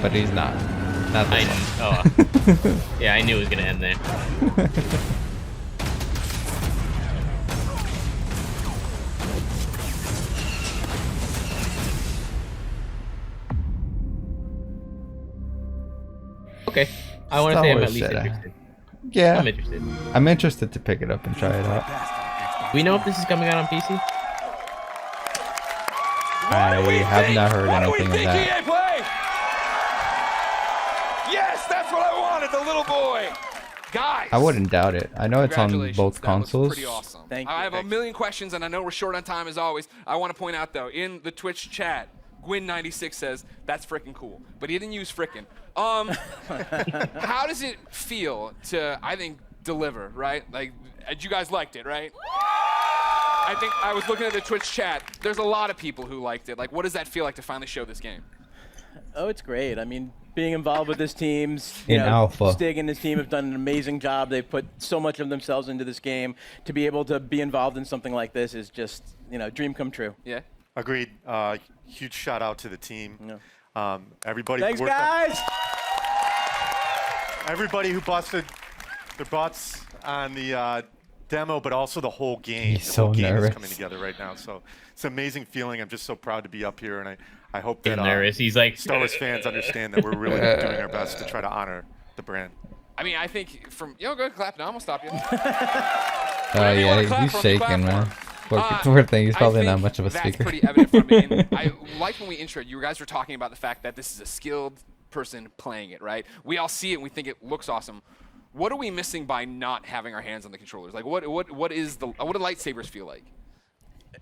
Speaker 3: But he's not. Not the one.
Speaker 1: Yeah, I knew it was gonna end there. Okay. I want to
Speaker 3: Star
Speaker 1: say I'm
Speaker 3: Wars
Speaker 1: at least
Speaker 3: Jedi.
Speaker 1: interested.
Speaker 3: Yeah,
Speaker 1: I'm interested.
Speaker 3: I'm interested to pick it up and try it out.
Speaker 1: Do we know if this is coming out on PC?
Speaker 3: I have not heard anything of that.
Speaker 2: EA Play? Yes, that's what I wanted, the little boy. Guys.
Speaker 3: I wouldn't doubt it. I know it's on
Speaker 2: Congratulations,
Speaker 3: both
Speaker 2: that looks
Speaker 3: consoles.
Speaker 2: Pretty awesome.
Speaker 6: Thank you.
Speaker 2: I have a million questions, and I know we're short on time as always. I want to point out though, in the Twitch chat, Gwyn96 says that's freaking cool, but he didn't use frickin'. How does it feel to, I think, deliver, right? Like, you guys liked it, right? I think I was looking at the Twitch chat. There's a lot of people who liked it. Like, what does that feel like to finally show this game?
Speaker 6: Oh, it's great. I mean, being involved with this team,
Speaker 3: Alpha.
Speaker 6: Stig and his team have done an amazing job. They've put so much of themselves into this game. To be able to be involved in something like this is just, dream come true.
Speaker 2: Yeah.
Speaker 7: Agreed. Huge shout out to the team.
Speaker 6: Yeah.
Speaker 7: Everybody.
Speaker 6: Thanks,
Speaker 7: who worked
Speaker 6: guys.
Speaker 7: everybody who busted their butts on the demo, but also the whole game.
Speaker 3: He's
Speaker 7: the
Speaker 3: so
Speaker 7: whole game
Speaker 3: nervous.
Speaker 7: is coming together right now. So it's an amazing feeling. I'm just so proud to be up here, and I hope
Speaker 1: He's
Speaker 7: that
Speaker 1: nervous. He's like
Speaker 7: Star Wars fans understand that we're really doing our best to try to honor the brand.
Speaker 2: I mean, I think from go ahead, clap now. I'm gonna stop you.
Speaker 3: Oh yeah, he's shaking, man. Poor thing. He's probably not much of a speaker.
Speaker 2: That's pretty evident from me. And I like when we introed you guys were talking about the fact that this is a skilled person playing it, right? We all see it and we think it looks awesome. What are we missing by not having our hands on the controllers? Like, what do lightsabers feel like?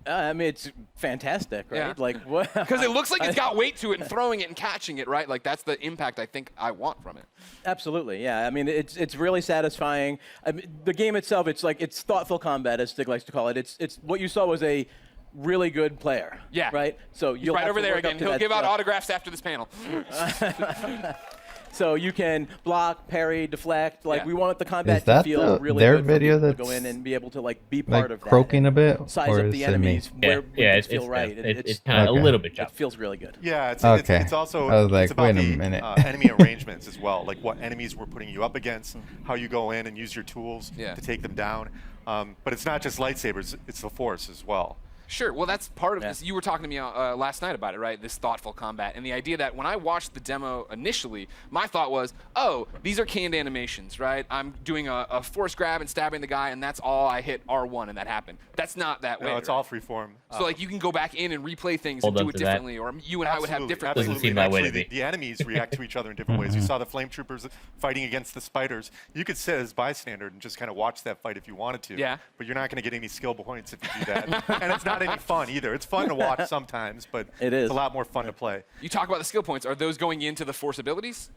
Speaker 6: I mean, it's fantastic, right?
Speaker 2: Yeah.
Speaker 6: Like what?
Speaker 2: Because it looks like it's got weight to it, and throwing it and catching it, right? Like that's the impact I think I want from it.
Speaker 6: Absolutely, yeah. I mean, it's really satisfying. I mean, the game itself, it's thoughtful combat, as Stig likes to call it. It's what you saw was a really good player.
Speaker 2: Yeah.
Speaker 6: Right. So you'll
Speaker 2: right
Speaker 6: have
Speaker 2: over
Speaker 6: to
Speaker 2: there
Speaker 6: work up
Speaker 2: again.
Speaker 6: to
Speaker 2: He'll
Speaker 6: that
Speaker 2: give out
Speaker 6: stuff.
Speaker 2: autographs after this panel.
Speaker 6: So you can block, parry, deflect. Like
Speaker 2: Yeah.
Speaker 6: we want the combat
Speaker 3: Is that
Speaker 6: to feel
Speaker 3: the-
Speaker 6: really
Speaker 3: their
Speaker 6: good.
Speaker 3: video
Speaker 6: for people to go
Speaker 3: that's,
Speaker 6: in and be able to be part
Speaker 3: Like
Speaker 6: of that.
Speaker 3: croaking a bit,
Speaker 6: Size
Speaker 3: or
Speaker 6: up
Speaker 3: is
Speaker 6: the
Speaker 3: it me?
Speaker 6: enemies where
Speaker 1: it's
Speaker 6: feel right.
Speaker 1: It's kind of
Speaker 3: Okay.
Speaker 1: a little bit choppy.
Speaker 6: It feels really good.
Speaker 7: Yeah, it's
Speaker 3: Okay.
Speaker 7: it's also
Speaker 3: I was like,
Speaker 7: it's about
Speaker 3: wait a
Speaker 7: the
Speaker 3: minute.
Speaker 7: enemy arrangements as well, like what enemies we're putting you up against, how you go in and use your tools
Speaker 2: Yeah.
Speaker 7: to take them down. But it's not just lightsabers; it's the Force as well.
Speaker 2: Sure. Well, that's part of
Speaker 6: Yeah.
Speaker 2: this. You were talking to me last night about it, right? This thoughtful combat. And the idea that when I watched the demo initially, my thought was, oh, these are canned animations, right? I'm doing a force grab and stabbing the guy, and that's all. I hit R1, and that happened. That's not that way.
Speaker 7: No, it's
Speaker 2: right?
Speaker 7: all freeform.
Speaker 2: So, like, you can go back in and replay things and
Speaker 1: Hold
Speaker 2: do
Speaker 1: on
Speaker 2: it
Speaker 1: to that.
Speaker 2: differently, or you and I would have different
Speaker 1: Doesn't
Speaker 7: absolutely.
Speaker 1: seem that way to
Speaker 7: Actually,
Speaker 1: me.
Speaker 7: the enemies react to each other in different ways. You saw the flame troopers fighting against the spiders. You could sit as bystander and just kind of watch that fight if you wanted to.
Speaker 2: Yeah.
Speaker 7: But you're not going to get any skill points if you do that. And it's not any fun either. It's fun to watch sometimes, but
Speaker 6: It is.
Speaker 7: it's a lot more fun to play.
Speaker 2: You talk about the skill points. Are those going into the force abilities?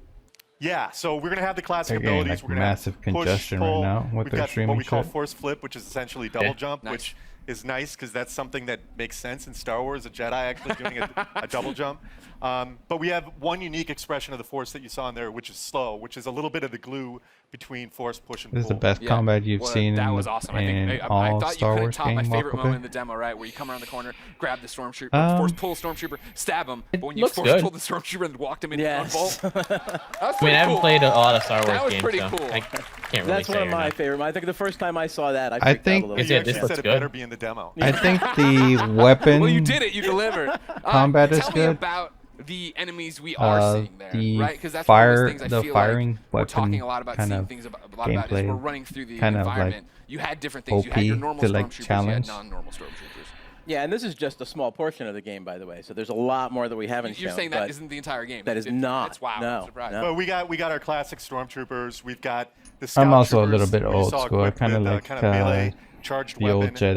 Speaker 7: Yeah, so we're going to have the classic
Speaker 3: They're getting,
Speaker 7: abilities.
Speaker 3: like,
Speaker 7: we're going to
Speaker 3: massive
Speaker 7: have push,
Speaker 3: congestion right
Speaker 7: pull.
Speaker 3: now with
Speaker 7: We've
Speaker 3: their
Speaker 7: got
Speaker 3: streaming
Speaker 7: what we call
Speaker 3: shit.
Speaker 7: force flip, which is essentially double jump,
Speaker 2: Nice.
Speaker 7: which is nice because that's something that makes sense in Star Wars, a Jedi actually doing a double jump. But we have one unique expression of the Force that you saw in there, which is slow, which is a little bit of the glue between force, push, and
Speaker 3: This is
Speaker 7: pull.
Speaker 3: the best
Speaker 2: Yeah.
Speaker 3: combat you've
Speaker 2: Well,
Speaker 3: seen
Speaker 2: that
Speaker 3: in,
Speaker 2: was awesome.
Speaker 3: in
Speaker 2: I
Speaker 3: all
Speaker 2: thought
Speaker 3: Star
Speaker 2: you couldn't
Speaker 3: Wars
Speaker 2: top my
Speaker 3: game.
Speaker 2: favorite moment in
Speaker 3: Walkabout.
Speaker 2: the demo, right? Where you come around the corner, grab the stormtrooper, force pull a stormtrooper, stab him, but when you
Speaker 1: looks
Speaker 2: force
Speaker 1: good.
Speaker 2: pulled the stormtrooper and walked him into
Speaker 6: Yes.
Speaker 2: unbolt, that was
Speaker 1: I mean,
Speaker 2: pretty
Speaker 1: I haven't
Speaker 2: cool.
Speaker 1: played a lot of Star Wars
Speaker 2: That was
Speaker 1: games,
Speaker 2: pretty
Speaker 1: so
Speaker 2: cool.
Speaker 1: I can't really
Speaker 6: That's
Speaker 1: say
Speaker 6: one of
Speaker 1: or
Speaker 6: my
Speaker 1: not.
Speaker 6: favorite. I think the first time I saw that, I
Speaker 3: I
Speaker 6: freaked
Speaker 3: think-
Speaker 6: out a
Speaker 7: You
Speaker 6: little
Speaker 1: Yeah,
Speaker 6: bit.
Speaker 1: this
Speaker 7: actually
Speaker 1: looks
Speaker 7: said it
Speaker 1: good.
Speaker 7: better be in the demo.
Speaker 3: I think the weapon
Speaker 2: Well, you did it. You delivered.
Speaker 3: Combat is
Speaker 2: tell me
Speaker 3: good.
Speaker 2: about the enemies we are seeing there,
Speaker 3: the
Speaker 2: right? Because that's one of
Speaker 3: fire-
Speaker 2: those things I
Speaker 3: the
Speaker 2: feel
Speaker 3: firing
Speaker 2: like we're talking
Speaker 3: weapon
Speaker 2: a lot about
Speaker 3: kind
Speaker 2: seeing
Speaker 3: of
Speaker 2: things about a lot about is
Speaker 3: gameplay,
Speaker 2: we're running through the
Speaker 3: kind of like
Speaker 2: environment. You had different things. You had your
Speaker 3: OP
Speaker 2: normal
Speaker 3: to, like,
Speaker 2: stormtroopers. You had
Speaker 3: challenge.
Speaker 2: non-normal stormtroopers.
Speaker 6: Yeah, and this is just a small portion of the game, by the way. So there's a lot more that we haven't
Speaker 2: You're
Speaker 6: shown.
Speaker 2: saying that
Speaker 6: but
Speaker 2: isn't the entire game?
Speaker 6: that is
Speaker 2: It-
Speaker 6: not.
Speaker 2: That's wow.
Speaker 6: No,
Speaker 2: I'm surprised.
Speaker 6: no.
Speaker 7: But we got our classic stormtroopers. We've got the scout
Speaker 3: I'm also a
Speaker 7: troopers
Speaker 3: little bit
Speaker 7: where you
Speaker 3: old
Speaker 7: saw
Speaker 3: school. I
Speaker 7: equipped
Speaker 3: kind of
Speaker 7: with,
Speaker 3: like
Speaker 7: kind of melee charged
Speaker 3: the old
Speaker 7: weapon.
Speaker 3: Jedi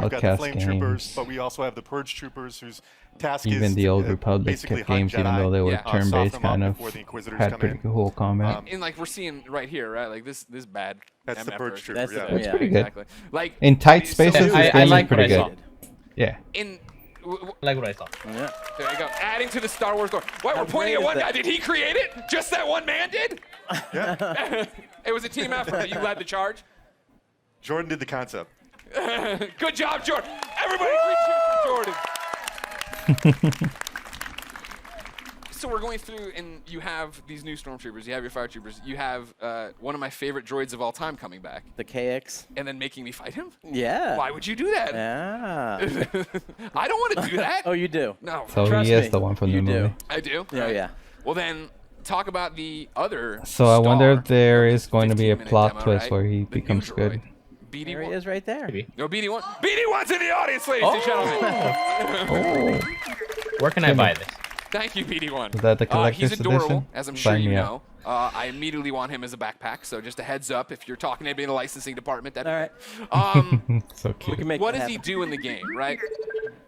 Speaker 7: We've got the
Speaker 3: Outcast
Speaker 7: flame troopers,
Speaker 3: games.
Speaker 7: but we also have the purge troopers whose task is
Speaker 3: Even the old Republic
Speaker 7: basically hunt
Speaker 3: games, even
Speaker 7: Jedi,
Speaker 3: though they were
Speaker 2: Yeah.
Speaker 3: turn-based,
Speaker 7: soften them up
Speaker 3: kind of
Speaker 7: before the Inquisitors
Speaker 3: had
Speaker 7: come
Speaker 3: pretty
Speaker 7: in.
Speaker 3: cool combat.
Speaker 2: And like we're seeing right here, right? Like this bad.
Speaker 7: That's the
Speaker 2: MF
Speaker 7: purge trooper.
Speaker 6: That's the-
Speaker 7: Yeah.
Speaker 6: That's
Speaker 2: yeah,
Speaker 3: pretty good.
Speaker 2: Exactly. Like
Speaker 3: In tight
Speaker 2: so
Speaker 3: spaces,
Speaker 1: I
Speaker 3: this game is
Speaker 1: like what
Speaker 3: pretty
Speaker 1: I saw.
Speaker 3: good. Yeah.
Speaker 2: in
Speaker 1: I like what I saw.
Speaker 6: Yeah.
Speaker 2: there you go. Adding to the Star Wars lore. Wait,
Speaker 6: How
Speaker 2: we're pointing
Speaker 6: great
Speaker 2: at
Speaker 6: is
Speaker 2: one
Speaker 6: that?
Speaker 2: guy. Did he create it? Just that one man did?
Speaker 7: Yeah.
Speaker 2: It was a team effort. You led the charge.
Speaker 7: Jordan did the concept.
Speaker 2: Good job, Jordan. Everybody, great cheers for Jordan. So we're going through, and you have these new stormtroopers. You have your fire troopers. You have one of my favorite droids of all time coming back,
Speaker 6: The KX.
Speaker 2: and then making me fight him.
Speaker 6: Yeah.
Speaker 2: Why would you do that?
Speaker 6: Yeah.
Speaker 2: I don't want to do that.
Speaker 6: Oh, you do.
Speaker 2: No.
Speaker 3: So
Speaker 6: Trust
Speaker 3: he is
Speaker 6: me,
Speaker 3: the one from the
Speaker 6: you do.
Speaker 3: movie.
Speaker 2: I do.
Speaker 6: Yeah,
Speaker 2: Right.
Speaker 6: yeah.
Speaker 2: Well then, talk about the other.
Speaker 3: So I wonder if
Speaker 2: star
Speaker 3: there
Speaker 2: of
Speaker 3: is
Speaker 2: this
Speaker 3: going to be a
Speaker 2: 15-minute
Speaker 3: plot
Speaker 2: demo,
Speaker 3: twist
Speaker 2: right?
Speaker 3: where he
Speaker 2: The
Speaker 3: becomes
Speaker 2: new
Speaker 3: good.
Speaker 2: droid.
Speaker 6: There he
Speaker 2: BD1.
Speaker 6: is right there.
Speaker 2: No, BD1. BD1's in the audience, ladies and gentlemen.
Speaker 1: Where can I buy this?
Speaker 2: Thank you, BD1.
Speaker 3: Is that the collector's
Speaker 2: He's adorable,
Speaker 3: edition?
Speaker 2: as I'm sure
Speaker 3: Sign
Speaker 2: you
Speaker 3: me
Speaker 2: know.
Speaker 3: up.
Speaker 2: I immediately want him as a backpack, so just a heads up if you're talking to anybody in the licensing department. That
Speaker 6: All right.
Speaker 3: So
Speaker 6: We
Speaker 3: cute.
Speaker 6: can make
Speaker 2: What
Speaker 6: that
Speaker 2: does he
Speaker 6: happen.
Speaker 2: do in the game, right?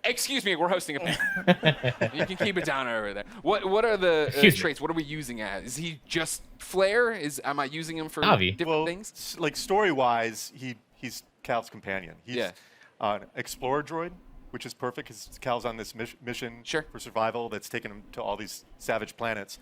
Speaker 2: Excuse me, we're hosting a panel. You can keep it down over there. What are the
Speaker 1: Excuse me.
Speaker 2: traits? What are we using as? Is he just flair? Am I using him for
Speaker 1: Navi.
Speaker 2: different things?
Speaker 7: Like story-wise, he's Cal's companion. He's
Speaker 2: Yeah.
Speaker 7: an explorer droid, which is perfect because Cal's on this mission
Speaker 2: Sure.
Speaker 7: for survival that's taken him to all these savage planets.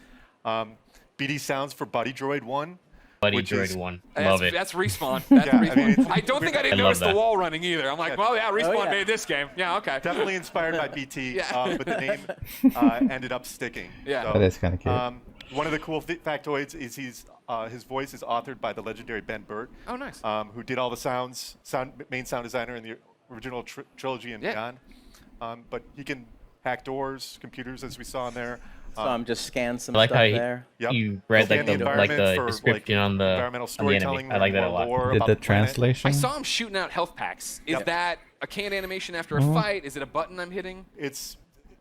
Speaker 7: BD sounds for Buddy Droid 1.
Speaker 1: Buddy
Speaker 7: which
Speaker 1: Droid
Speaker 7: is-
Speaker 1: 1.
Speaker 2: That's,
Speaker 1: Love it.
Speaker 2: That's Respawn. That's
Speaker 7: Yeah, I
Speaker 2: Respawn.
Speaker 7: mean, it's-
Speaker 2: I don't think I didn't
Speaker 1: I love
Speaker 2: notice the
Speaker 1: that.
Speaker 2: wall running either. I'm like,
Speaker 7: Yeah.
Speaker 2: well, yeah, Respawn
Speaker 6: yeah.
Speaker 2: made this game. Yeah, okay.
Speaker 7: Definitely inspired by BT,
Speaker 2: Yeah.
Speaker 7: but the name ended up sticking.
Speaker 2: Yeah.
Speaker 7: So,
Speaker 3: That is kinda cute.
Speaker 7: One of the cool factoids is his voice is authored by the legendary Ben Burt,
Speaker 2: Oh, nice.
Speaker 7: who did all the main sound designer in the original trilogy and
Speaker 2: Yeah.
Speaker 7: beyond. But he can hack doors, computers, as we saw in there.
Speaker 6: So I'm just scan some
Speaker 1: I like
Speaker 6: stuff
Speaker 1: how
Speaker 6: there.
Speaker 7: Yep.
Speaker 1: you read
Speaker 7: Scan
Speaker 1: like the
Speaker 7: for,
Speaker 1: description on the
Speaker 7: environmental
Speaker 1: on the enemy.
Speaker 7: storytelling.
Speaker 1: I like that a
Speaker 7: learn more
Speaker 1: lot.
Speaker 7: lore
Speaker 3: Did
Speaker 7: about
Speaker 3: the
Speaker 7: the planet.
Speaker 3: translation?
Speaker 2: I saw him shooting out health packs. Is
Speaker 7: Yep.
Speaker 2: that a canned animation after a fight? Is it a button I'm hitting?
Speaker 7: It's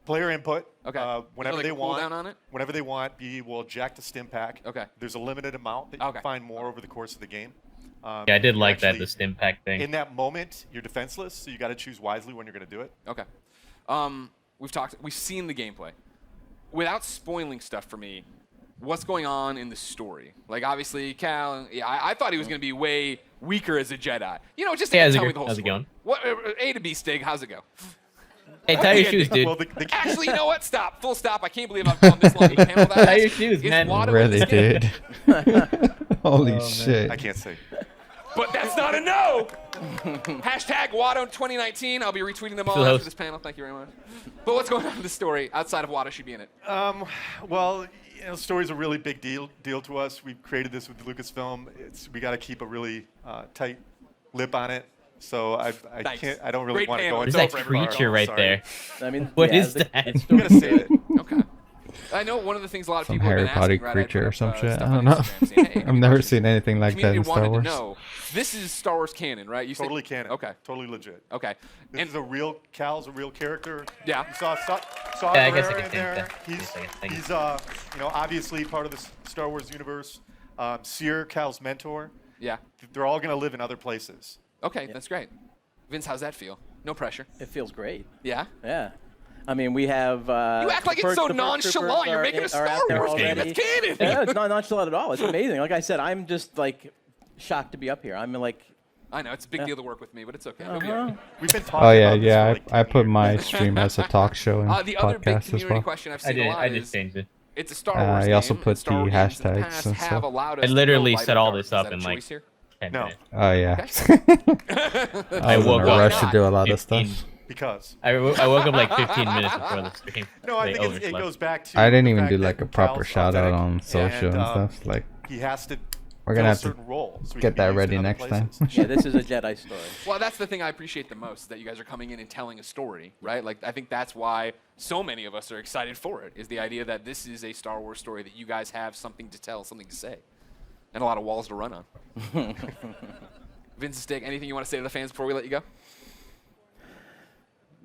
Speaker 7: player input.
Speaker 2: Okay.
Speaker 7: Whenever
Speaker 2: Is
Speaker 7: they
Speaker 2: there, like, a
Speaker 7: want.
Speaker 2: cooldown on it?
Speaker 7: Whenever they want, BD will eject a stim pack.
Speaker 2: Okay.
Speaker 7: There's a limited amount that you
Speaker 2: Okay.
Speaker 7: can find more over the course of the game.
Speaker 1: Yeah, I did like that,
Speaker 7: actually,
Speaker 1: the stim pack thing.
Speaker 7: In that moment, you're defenseless, so you got to choose wisely when you're going to do it.
Speaker 2: Okay. We've seen the gameplay. Without spoiling stuff for me, what's going on in the story? Like, obviously, Cal, I thought he was going to be way weaker as a Jedi. You know, just to
Speaker 1: Hey, how's it
Speaker 2: tell me
Speaker 1: go-
Speaker 2: the whole
Speaker 1: how's it
Speaker 2: story.
Speaker 1: going?
Speaker 2: What, A to B, Stig, how's it go?
Speaker 1: Hey, tie your shoes, dude.
Speaker 7: Well,
Speaker 2: Actually, you know what? Stop. Full stop. I can't believe I've gone this long to the panel.
Speaker 1: Tie your shoes, man.
Speaker 2: Watto in
Speaker 3: Really
Speaker 2: this game?
Speaker 3: did. Holy shit.
Speaker 7: I can't say.
Speaker 2: But that's not a no. Hashtag Watto 2019. I'll be retweeting them all
Speaker 1: Still
Speaker 2: after
Speaker 1: host.
Speaker 2: this panel. Thank you very much. But what's going on in the story outside of Watto should be in it?
Speaker 7: Well, story's a really big deal to us. We created this with Lucasfilm. We got to keep a really tight lip on it. So I
Speaker 2: Nice.
Speaker 7: can't. I don't really
Speaker 2: Great
Speaker 7: want to
Speaker 2: panel.
Speaker 7: go
Speaker 1: There's
Speaker 7: into
Speaker 1: that
Speaker 7: it very far.
Speaker 1: creature right
Speaker 7: Sorry.
Speaker 1: there.
Speaker 6: I mean,
Speaker 1: What
Speaker 6: yeah,
Speaker 1: is
Speaker 6: the-
Speaker 1: that?
Speaker 6: it's
Speaker 7: I'm gonna say it.
Speaker 2: Okay. I know one of the things a lot of
Speaker 3: Some
Speaker 2: people have
Speaker 3: Harry
Speaker 2: been
Speaker 3: Potter
Speaker 2: asking, right?
Speaker 3: creature or some shit.
Speaker 2: Stuff
Speaker 3: I
Speaker 2: on
Speaker 3: don't know.
Speaker 2: Instagram saying, hey,
Speaker 3: I've never seen anything like that
Speaker 2: community
Speaker 3: in Star
Speaker 2: wanted
Speaker 3: Wars.
Speaker 2: to know. This is Star Wars canon, right? You said-
Speaker 7: Totally canon.
Speaker 2: Okay.
Speaker 7: Totally legit.
Speaker 2: Okay.
Speaker 7: This
Speaker 2: And
Speaker 7: is a real. Cal's a real character.
Speaker 2: Yeah.
Speaker 7: You saw
Speaker 1: Yeah, I guess I
Speaker 7: Herrera
Speaker 1: can
Speaker 7: in
Speaker 1: think
Speaker 7: there.
Speaker 1: that. Wait a second, thank you.
Speaker 7: He's obviously part of the Star Wars universe. Seer, Cal's mentor.
Speaker 2: yeah.
Speaker 7: They're all gonna live in other places.
Speaker 2: Okay, that's great. Vince, how's that feel? No pressure.
Speaker 6: It feels great.
Speaker 2: Yeah.
Speaker 6: Yeah. I mean, we have.
Speaker 2: You act like it's so nonchalant. You're making a Star Wars game. It's canon.
Speaker 6: Yeah, it's not nonchalant at all. It's amazing. Like I said, I'm just like shocked to be up here. I'm like.
Speaker 2: I know it's a big deal to work with me, but it's okay. It'll be all right.
Speaker 7: We've been talking
Speaker 3: Oh yeah,
Speaker 7: about this
Speaker 3: yeah.
Speaker 7: for like
Speaker 3: I
Speaker 7: 10
Speaker 3: put
Speaker 7: years.
Speaker 3: my stream as a talk show and
Speaker 2: The other big
Speaker 3: podcast as
Speaker 2: community
Speaker 3: well.
Speaker 2: question I've
Speaker 1: I
Speaker 2: seen a
Speaker 1: did.
Speaker 2: lot
Speaker 1: I
Speaker 2: is
Speaker 1: just changed it.
Speaker 2: it's a Star Wars
Speaker 3: I
Speaker 2: game.
Speaker 3: also
Speaker 2: and
Speaker 3: put
Speaker 2: Star
Speaker 3: the
Speaker 2: Wars games in the
Speaker 3: hashtags
Speaker 2: past
Speaker 3: and
Speaker 2: have
Speaker 3: stuff.
Speaker 2: allowed us
Speaker 1: I
Speaker 2: to
Speaker 1: literally
Speaker 2: go lighter
Speaker 1: set all
Speaker 2: dark.
Speaker 1: this
Speaker 2: Is
Speaker 1: up
Speaker 2: that a
Speaker 1: in like
Speaker 2: choice here?
Speaker 1: 10
Speaker 7: No.
Speaker 1: minutes.
Speaker 3: Oh yeah.
Speaker 1: I
Speaker 3: I was in
Speaker 1: woke
Speaker 3: a
Speaker 1: up
Speaker 3: rush to
Speaker 2: not.
Speaker 3: do a lot of
Speaker 1: 15
Speaker 3: stuff.
Speaker 7: Because.
Speaker 1: I woke up like 15 minutes before the stream.
Speaker 7: No, I
Speaker 1: They
Speaker 7: think it
Speaker 1: overslept.
Speaker 7: goes back to.
Speaker 3: I didn't
Speaker 7: the
Speaker 3: even
Speaker 7: fact
Speaker 3: do
Speaker 7: that
Speaker 3: like a proper
Speaker 7: Cal's
Speaker 3: shout out
Speaker 7: authentic
Speaker 3: on social and stuff. Like
Speaker 7: he has to.
Speaker 3: we're
Speaker 7: fill
Speaker 3: gonna
Speaker 7: a
Speaker 3: have to
Speaker 7: certain role, so he
Speaker 3: get
Speaker 7: can be
Speaker 3: that
Speaker 7: used
Speaker 3: ready
Speaker 7: in other
Speaker 3: next time.
Speaker 7: places.
Speaker 6: Yeah, this is a Jedi story.
Speaker 2: Well, that's the thing I appreciate the most, that you guys are coming in and telling a story, right? Like, I think that's why so many of us are excited for it, is the idea that this is a Star Wars story, that you guys have something to tell, something to say, and a lot of walls to run on. Vince and Stick, anything you want to say to the fans before we let you go?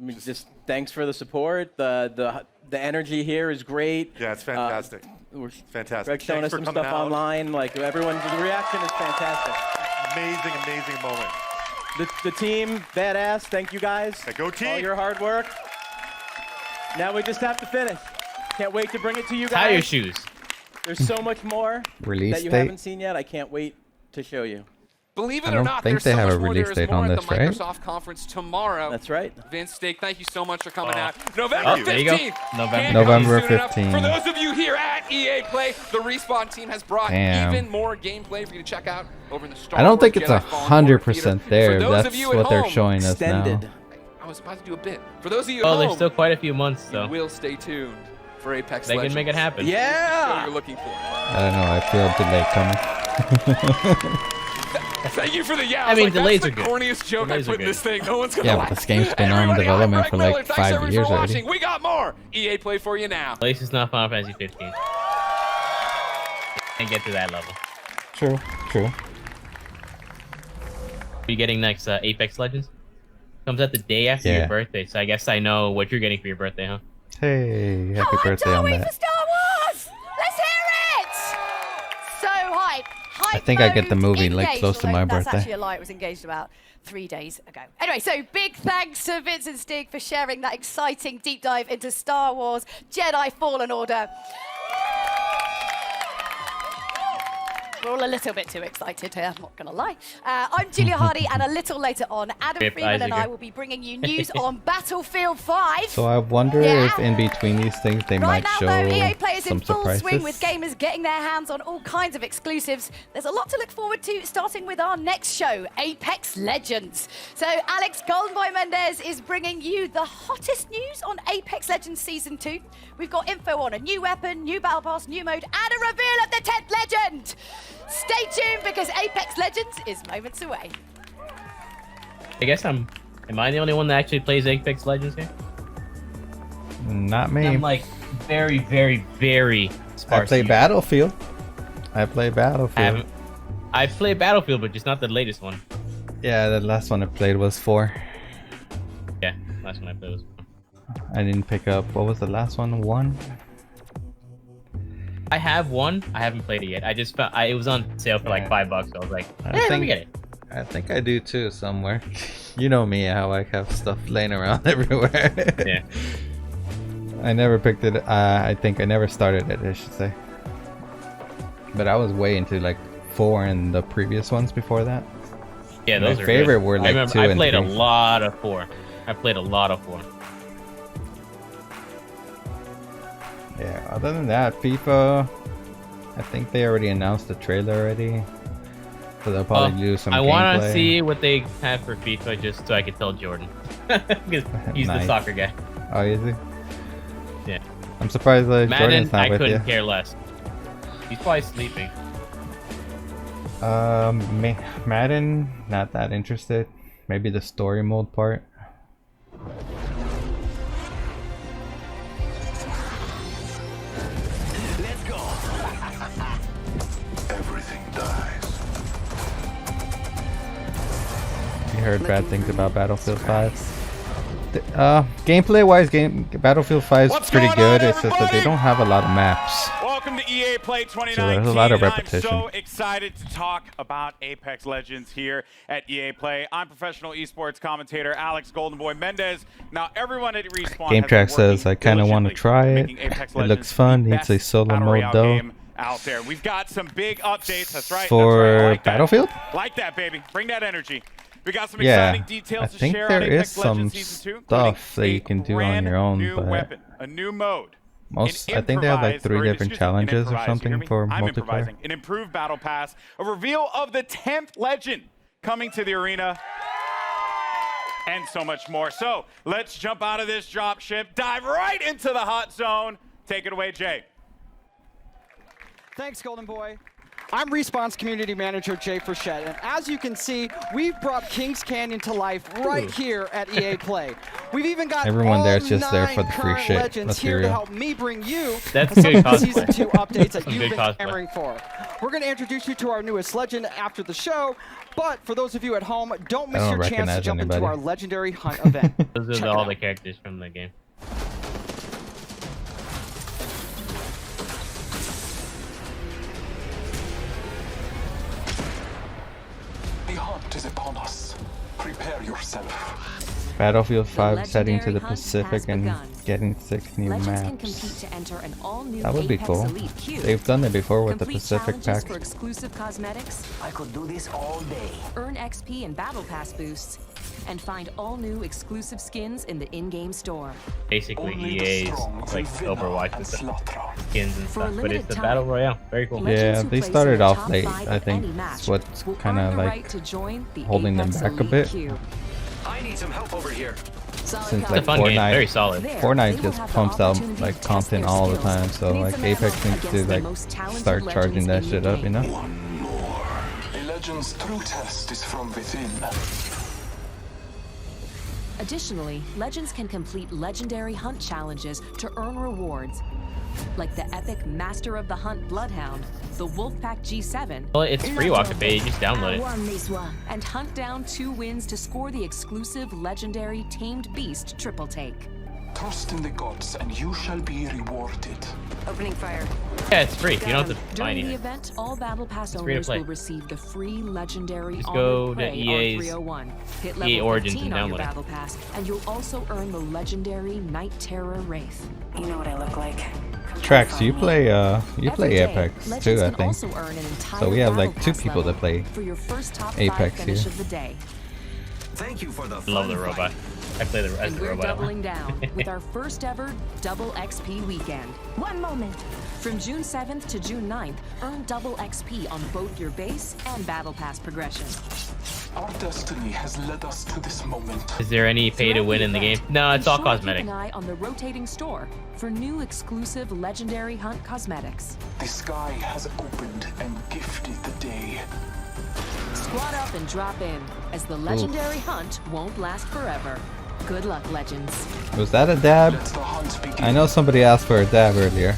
Speaker 6: I mean, just thanks for the support. The energy here is great.
Speaker 7: Yeah, it's fantastic.
Speaker 6: We're
Speaker 7: Fantastic.
Speaker 6: Greg's showing
Speaker 7: Thanks
Speaker 6: us
Speaker 7: for
Speaker 6: some
Speaker 7: coming
Speaker 6: stuff
Speaker 7: out.
Speaker 6: online. Like everyone, the reaction is fantastic.
Speaker 7: Amazing moment.
Speaker 6: The team, badass. Thank you guys.
Speaker 7: Yeah, go team.
Speaker 6: All your hard work. Now we just have to finish. Can't wait to bring it to you guys.
Speaker 1: Tie your shoes.
Speaker 6: There's so much more
Speaker 3: Release
Speaker 6: that you
Speaker 3: date?
Speaker 6: haven't seen yet. I can't wait to show you.
Speaker 2: Believe it
Speaker 3: I
Speaker 2: or
Speaker 3: don't
Speaker 2: not,
Speaker 3: think
Speaker 2: there's
Speaker 3: they
Speaker 2: so
Speaker 3: have
Speaker 2: much
Speaker 3: a
Speaker 2: more.
Speaker 3: release
Speaker 2: There is
Speaker 3: date
Speaker 2: more
Speaker 3: on
Speaker 2: at
Speaker 3: this,
Speaker 2: the
Speaker 3: right?
Speaker 2: Microsoft conference tomorrow.
Speaker 6: That's right.
Speaker 2: Vince, Steak, thank you so much for coming out. November
Speaker 1: Oh, there you go.
Speaker 2: 15th.
Speaker 1: November.
Speaker 2: Can't
Speaker 3: November
Speaker 2: come soon enough.
Speaker 3: 15th.
Speaker 2: For those of you here at EA Play, the Respawn team has brought
Speaker 3: Damn.
Speaker 2: even more gameplay for you to check out over in the Star
Speaker 3: I don't
Speaker 2: Wars
Speaker 3: think it's
Speaker 2: Jedi Fallen Order
Speaker 3: 100%
Speaker 2: theater.
Speaker 3: there.
Speaker 2: For those of
Speaker 3: That's
Speaker 2: you at
Speaker 3: what they're
Speaker 2: home,
Speaker 3: showing us
Speaker 6: Extended.
Speaker 3: now.
Speaker 2: I was about to do a bit. For those of you at
Speaker 1: Oh,
Speaker 2: home,
Speaker 1: there's still quite a few months
Speaker 2: you
Speaker 1: though.
Speaker 2: will stay tuned for Apex
Speaker 1: They
Speaker 2: Legends.
Speaker 1: can make it happen.
Speaker 2: What
Speaker 6: Yeah.
Speaker 2: you're looking for.
Speaker 3: I don't know. I feel delayed coming.
Speaker 2: Thank you for the yeah.
Speaker 1: I mean,
Speaker 2: like,
Speaker 1: delays
Speaker 2: that's
Speaker 1: are
Speaker 2: the
Speaker 1: good.
Speaker 2: corniest joke I
Speaker 1: Delays are
Speaker 2: put in
Speaker 1: good.
Speaker 2: this thing. No one's gonna
Speaker 3: Yeah,
Speaker 2: laugh.
Speaker 3: but this game's been on
Speaker 2: Everybody, I'm
Speaker 3: development
Speaker 2: Greg
Speaker 3: for like
Speaker 2: Miller. Thanks
Speaker 3: 5
Speaker 2: everybody
Speaker 3: years
Speaker 2: for
Speaker 3: already.
Speaker 2: watching. We got more EA Play for you now.
Speaker 1: Place is not Final Fantasy 15. and get to that level.
Speaker 3: True.
Speaker 1: What are you getting next? Apex Legends comes out the day after your birthday, so I guess I know what you're getting for your birthday, huh?
Speaker 3: Hey, happy birthday on that.
Speaker 10: For Star Wars! Let's hear it! So hype.
Speaker 3: I think I get the movie like
Speaker 10: Engaged,
Speaker 3: close to my
Speaker 10: although That's
Speaker 3: birthday.
Speaker 10: actually a lie. It was engaged about 3 days ago. Anyway, so big thanks to Vince and Stig for sharing that exciting deep dive into Star Wars Jedi Fallen Order. We're all a little bit too excited here, I'm not going to lie. I'm Julia Hardy, and a little later on, Adam Freeman and I will be bringing you news on Battlefield 5.
Speaker 3: So I wonder if in between these things they
Speaker 10: Right
Speaker 3: might
Speaker 10: now,
Speaker 3: show
Speaker 10: though, EA Play is in
Speaker 3: some
Speaker 10: full swing with
Speaker 3: surprises.
Speaker 10: gamers getting their hands on all kinds of exclusives. There's a lot to look forward to, starting with our next show, Apex Legends. So Alex Goldenboy Mendez is bringing you the hottest news on Apex Legends Season 2. We've got info on a new weapon, new battle pass, new mode, and a reveal of the 10th legend. Stay tuned, because Apex Legends is moments away.
Speaker 1: I guess am I the only one that actually plays Apex Legends here?
Speaker 3: Not me.
Speaker 1: I'm like very, very, very sparse.
Speaker 3: I play Battlefield. I play Battlefield.
Speaker 1: I play Battlefield, but just not the latest one.
Speaker 3: Yeah, the last one I played was 4.
Speaker 1: Yeah, last one I played was 4.
Speaker 3: I didn't pick up, what was the last one? 1?
Speaker 1: I have 1. I haven't played it yet. I just found it was on sale for like $5. So I was like, let me get it.
Speaker 3: I think I do too somewhere. You know me, how I have stuff laying around everywhere.
Speaker 1: Yeah.
Speaker 3: I never picked it. I think I never started it, I should say. But I was way into like 4 and the previous ones before that.
Speaker 1: Yeah, those
Speaker 3: My
Speaker 1: are
Speaker 3: favorite
Speaker 1: good.
Speaker 3: were like
Speaker 1: I remember
Speaker 3: 2
Speaker 1: I
Speaker 3: and
Speaker 1: played
Speaker 3: 3.
Speaker 1: a lot of 4. I played a lot of 4.
Speaker 3: Yeah, other than that, FIFA, I think they already announced the trailer already. So they'll probably do some
Speaker 1: I
Speaker 3: gameplay.
Speaker 1: want to see what they have for FIFA just so I can tell Jordan. Because he's the
Speaker 3: Nice.
Speaker 1: soccer guy.
Speaker 3: Oh, is he?
Speaker 1: Yeah.
Speaker 3: I'm surprised
Speaker 1: Madden,
Speaker 3: Jordan's not
Speaker 1: I
Speaker 3: with you.
Speaker 1: couldn't care less. He's probably sleeping.
Speaker 3: Madden, not that interested. Maybe the story mode part.
Speaker 8: Let's go. Everything dies.
Speaker 3: You heard bad things about Battlefield 5. Gameplay wise, Battlefield 5 is pretty good. It's just that they don't have a lot of maps.
Speaker 5: Welcome to EA Play 2019.
Speaker 3: So there's a lot of
Speaker 5: and
Speaker 3: repetition.
Speaker 5: I'm so excited to talk about Apex Legends here at EA Play. I'm professional esports commentator Alex Goldenboy Mendez. Now, everyone at Respawn
Speaker 3: Game
Speaker 5: has
Speaker 3: Track
Speaker 5: been
Speaker 3: says,
Speaker 5: working
Speaker 3: I kind of want to
Speaker 5: diligently
Speaker 3: try it.
Speaker 5: making Apex
Speaker 3: It
Speaker 5: Legends
Speaker 3: looks fun.
Speaker 5: the
Speaker 3: Needs a
Speaker 5: best
Speaker 3: solo
Speaker 5: battle
Speaker 3: mode
Speaker 5: royale
Speaker 3: though.
Speaker 5: game out there. We've got some big updates. That's right.
Speaker 3: For
Speaker 5: that's right. I like that.
Speaker 3: Battlefield?
Speaker 5: Like that, baby. Bring that energy. We got some
Speaker 3: Yeah,
Speaker 5: exciting details
Speaker 3: I
Speaker 5: to
Speaker 3: think
Speaker 5: share
Speaker 3: there
Speaker 5: on
Speaker 3: is
Speaker 5: Apex
Speaker 3: some
Speaker 5: Legends Season 2,
Speaker 3: stuff that
Speaker 5: including
Speaker 3: you can
Speaker 5: a
Speaker 3: do on your own,
Speaker 5: brand new
Speaker 3: but
Speaker 5: weapon, a new mode.
Speaker 3: I think they have like 3 different challenges or something for
Speaker 5: I'm
Speaker 3: multiplayer.
Speaker 5: improvising. An improved battle pass, a reveal of the 10th legend coming to the arena, and so much more. So let's jump out of this drop ship, dive right into the hot zone. Take it away, Jay.
Speaker 11: Thanks, Golden Boy. I'm Respawn's community manager, Jay Frechette, and as you can see, we've brought Kings Canyon to life right here at EA Play. We've even got
Speaker 3: Everyone there's
Speaker 11: all
Speaker 3: just there
Speaker 11: 9
Speaker 3: for the free
Speaker 11: current
Speaker 3: shit.
Speaker 11: legends
Speaker 3: Let's be
Speaker 11: here to
Speaker 3: real.
Speaker 11: help me bring you
Speaker 1: That's
Speaker 11: some
Speaker 1: good
Speaker 11: of the
Speaker 1: cosplay.
Speaker 11: Season 2 updates that
Speaker 1: Some
Speaker 11: you've
Speaker 1: good
Speaker 11: been
Speaker 1: cosplay.
Speaker 11: clamoring for. We're going to introduce you to our newest legend after the show, but for those of you at home, don't miss
Speaker 3: I don't
Speaker 11: your chance to
Speaker 3: recognize
Speaker 11: jump into
Speaker 3: anybody.
Speaker 11: our legendary hunt event.
Speaker 1: Those
Speaker 11: Check
Speaker 1: are
Speaker 11: it
Speaker 1: all
Speaker 11: out.
Speaker 1: the characters from the game.
Speaker 8: The hunt is upon us. Prepare yourself.
Speaker 3: Battlefield 5
Speaker 12: The
Speaker 3: is heading to the
Speaker 12: legendary hunt
Speaker 3: Pacific
Speaker 12: has
Speaker 3: and
Speaker 12: begun.
Speaker 3: getting 6 new
Speaker 12: Legends can compete
Speaker 3: maps.
Speaker 12: to enter an all-new
Speaker 3: That would be
Speaker 12: Apex
Speaker 3: cool.
Speaker 12: Elite queue.
Speaker 3: They've done it before with the
Speaker 12: Complete
Speaker 3: Pacific
Speaker 12: challenges
Speaker 3: pack.
Speaker 12: for exclusive cosmetics,
Speaker 8: I could do this all day.
Speaker 12: earn XP and battle pass boosts, and find all new exclusive skins in the in-game store.
Speaker 1: Basically
Speaker 8: Only the
Speaker 1: EA's
Speaker 8: strong
Speaker 1: like
Speaker 8: will
Speaker 1: Overwatch
Speaker 8: and
Speaker 1: and stuff,
Speaker 8: slaughter.
Speaker 1: skins and
Speaker 12: For a
Speaker 1: stuff. But
Speaker 12: limited
Speaker 1: it's a
Speaker 12: time,
Speaker 1: battle royale. Very cool.
Speaker 12: Legends
Speaker 3: Yeah,
Speaker 12: who
Speaker 3: they
Speaker 12: place in
Speaker 3: started
Speaker 12: the
Speaker 3: off
Speaker 12: top
Speaker 3: late.
Speaker 12: 5
Speaker 3: I
Speaker 12: of
Speaker 3: think
Speaker 12: any
Speaker 3: that's
Speaker 12: match
Speaker 3: what's
Speaker 12: will
Speaker 3: kind
Speaker 12: earn
Speaker 3: of
Speaker 12: the
Speaker 3: like
Speaker 12: right to join the
Speaker 3: holding them
Speaker 12: Apex
Speaker 3: back a
Speaker 12: Elite
Speaker 3: bit.
Speaker 12: queue.
Speaker 8: I need some help over here.
Speaker 3: Since
Speaker 1: It's a
Speaker 3: like
Speaker 1: fun game. Very
Speaker 3: Fortnite,
Speaker 1: solid.
Speaker 12: There,
Speaker 3: Fortnite
Speaker 12: they will
Speaker 3: just
Speaker 12: have the
Speaker 3: pumps out
Speaker 12: opportunity
Speaker 3: like
Speaker 12: to test
Speaker 3: content
Speaker 12: their
Speaker 3: all the
Speaker 12: skills.
Speaker 3: time. So
Speaker 12: Need
Speaker 3: like
Speaker 12: some
Speaker 3: Apex
Speaker 12: help
Speaker 3: needs to
Speaker 12: against the
Speaker 3: like
Speaker 12: most talented
Speaker 3: start charging that
Speaker 12: legends in
Speaker 3: shit
Speaker 12: the
Speaker 3: up, you know?
Speaker 8: One more. A legend's true test is from within.
Speaker 12: Additionally, Legends can complete legendary hunt challenges to earn rewards. like the epic Master of the Hunt Bloodhound, the Wolfpack G7.
Speaker 1: Well, it's free walk to pay. You just download it.
Speaker 12: Won this one. And hunt down 2 wins to score the exclusive legendary Tamed Beast triple take.
Speaker 8: Trust in the gods, and you shall be rewarded.
Speaker 12: Opening fire.
Speaker 1: Yeah, it's free. You don't have to buy
Speaker 12: During the
Speaker 1: anything.
Speaker 12: event, all Battle Pass
Speaker 1: It's free to
Speaker 12: owners
Speaker 1: play.
Speaker 12: will receive the free legendary
Speaker 1: Just go to
Speaker 12: Armored Prey
Speaker 1: EA's
Speaker 12: R301. Hit
Speaker 1: EA
Speaker 12: level
Speaker 1: Origins
Speaker 12: 15
Speaker 1: and
Speaker 12: on your
Speaker 1: download it.
Speaker 12: Battle Pass, and you'll also earn the legendary Night Terror Wraith. You know what I look like.
Speaker 3: Trax, you play
Speaker 12: Every day,
Speaker 3: Apex
Speaker 12: Legends
Speaker 3: too, I
Speaker 12: can
Speaker 3: think.
Speaker 12: also earn an entire
Speaker 3: So we have
Speaker 12: Battle
Speaker 3: like 2
Speaker 12: Pass
Speaker 3: people that
Speaker 12: level
Speaker 3: play
Speaker 12: for your first top 5
Speaker 3: Apex
Speaker 12: finish
Speaker 3: here.
Speaker 12: of the day.
Speaker 8: Thank you for the
Speaker 1: Love the robot. I play the as
Speaker 12: And
Speaker 1: the
Speaker 12: we're
Speaker 1: robot.
Speaker 12: doubling down with our first ever double XP weekend. One moment. From June 7th to June 9th, earn double XP on both your base and Battle Pass progression.
Speaker 8: Our destiny has led us to this moment.
Speaker 1: Is there any pay to win in the game? No, it's all
Speaker 12: Be sure to
Speaker 1: cosmetic.
Speaker 12: Keep an eye on the rotating store for new exclusive legendary hunt cosmetics.
Speaker 8: The sky has opened and gifted the day.
Speaker 12: Squad up and drop in, as the legendary hunt won't last forever. Good luck, Legends.
Speaker 3: Was that a dab?
Speaker 8: Let the hunt begin.
Speaker 3: I know somebody asked for a dab earlier.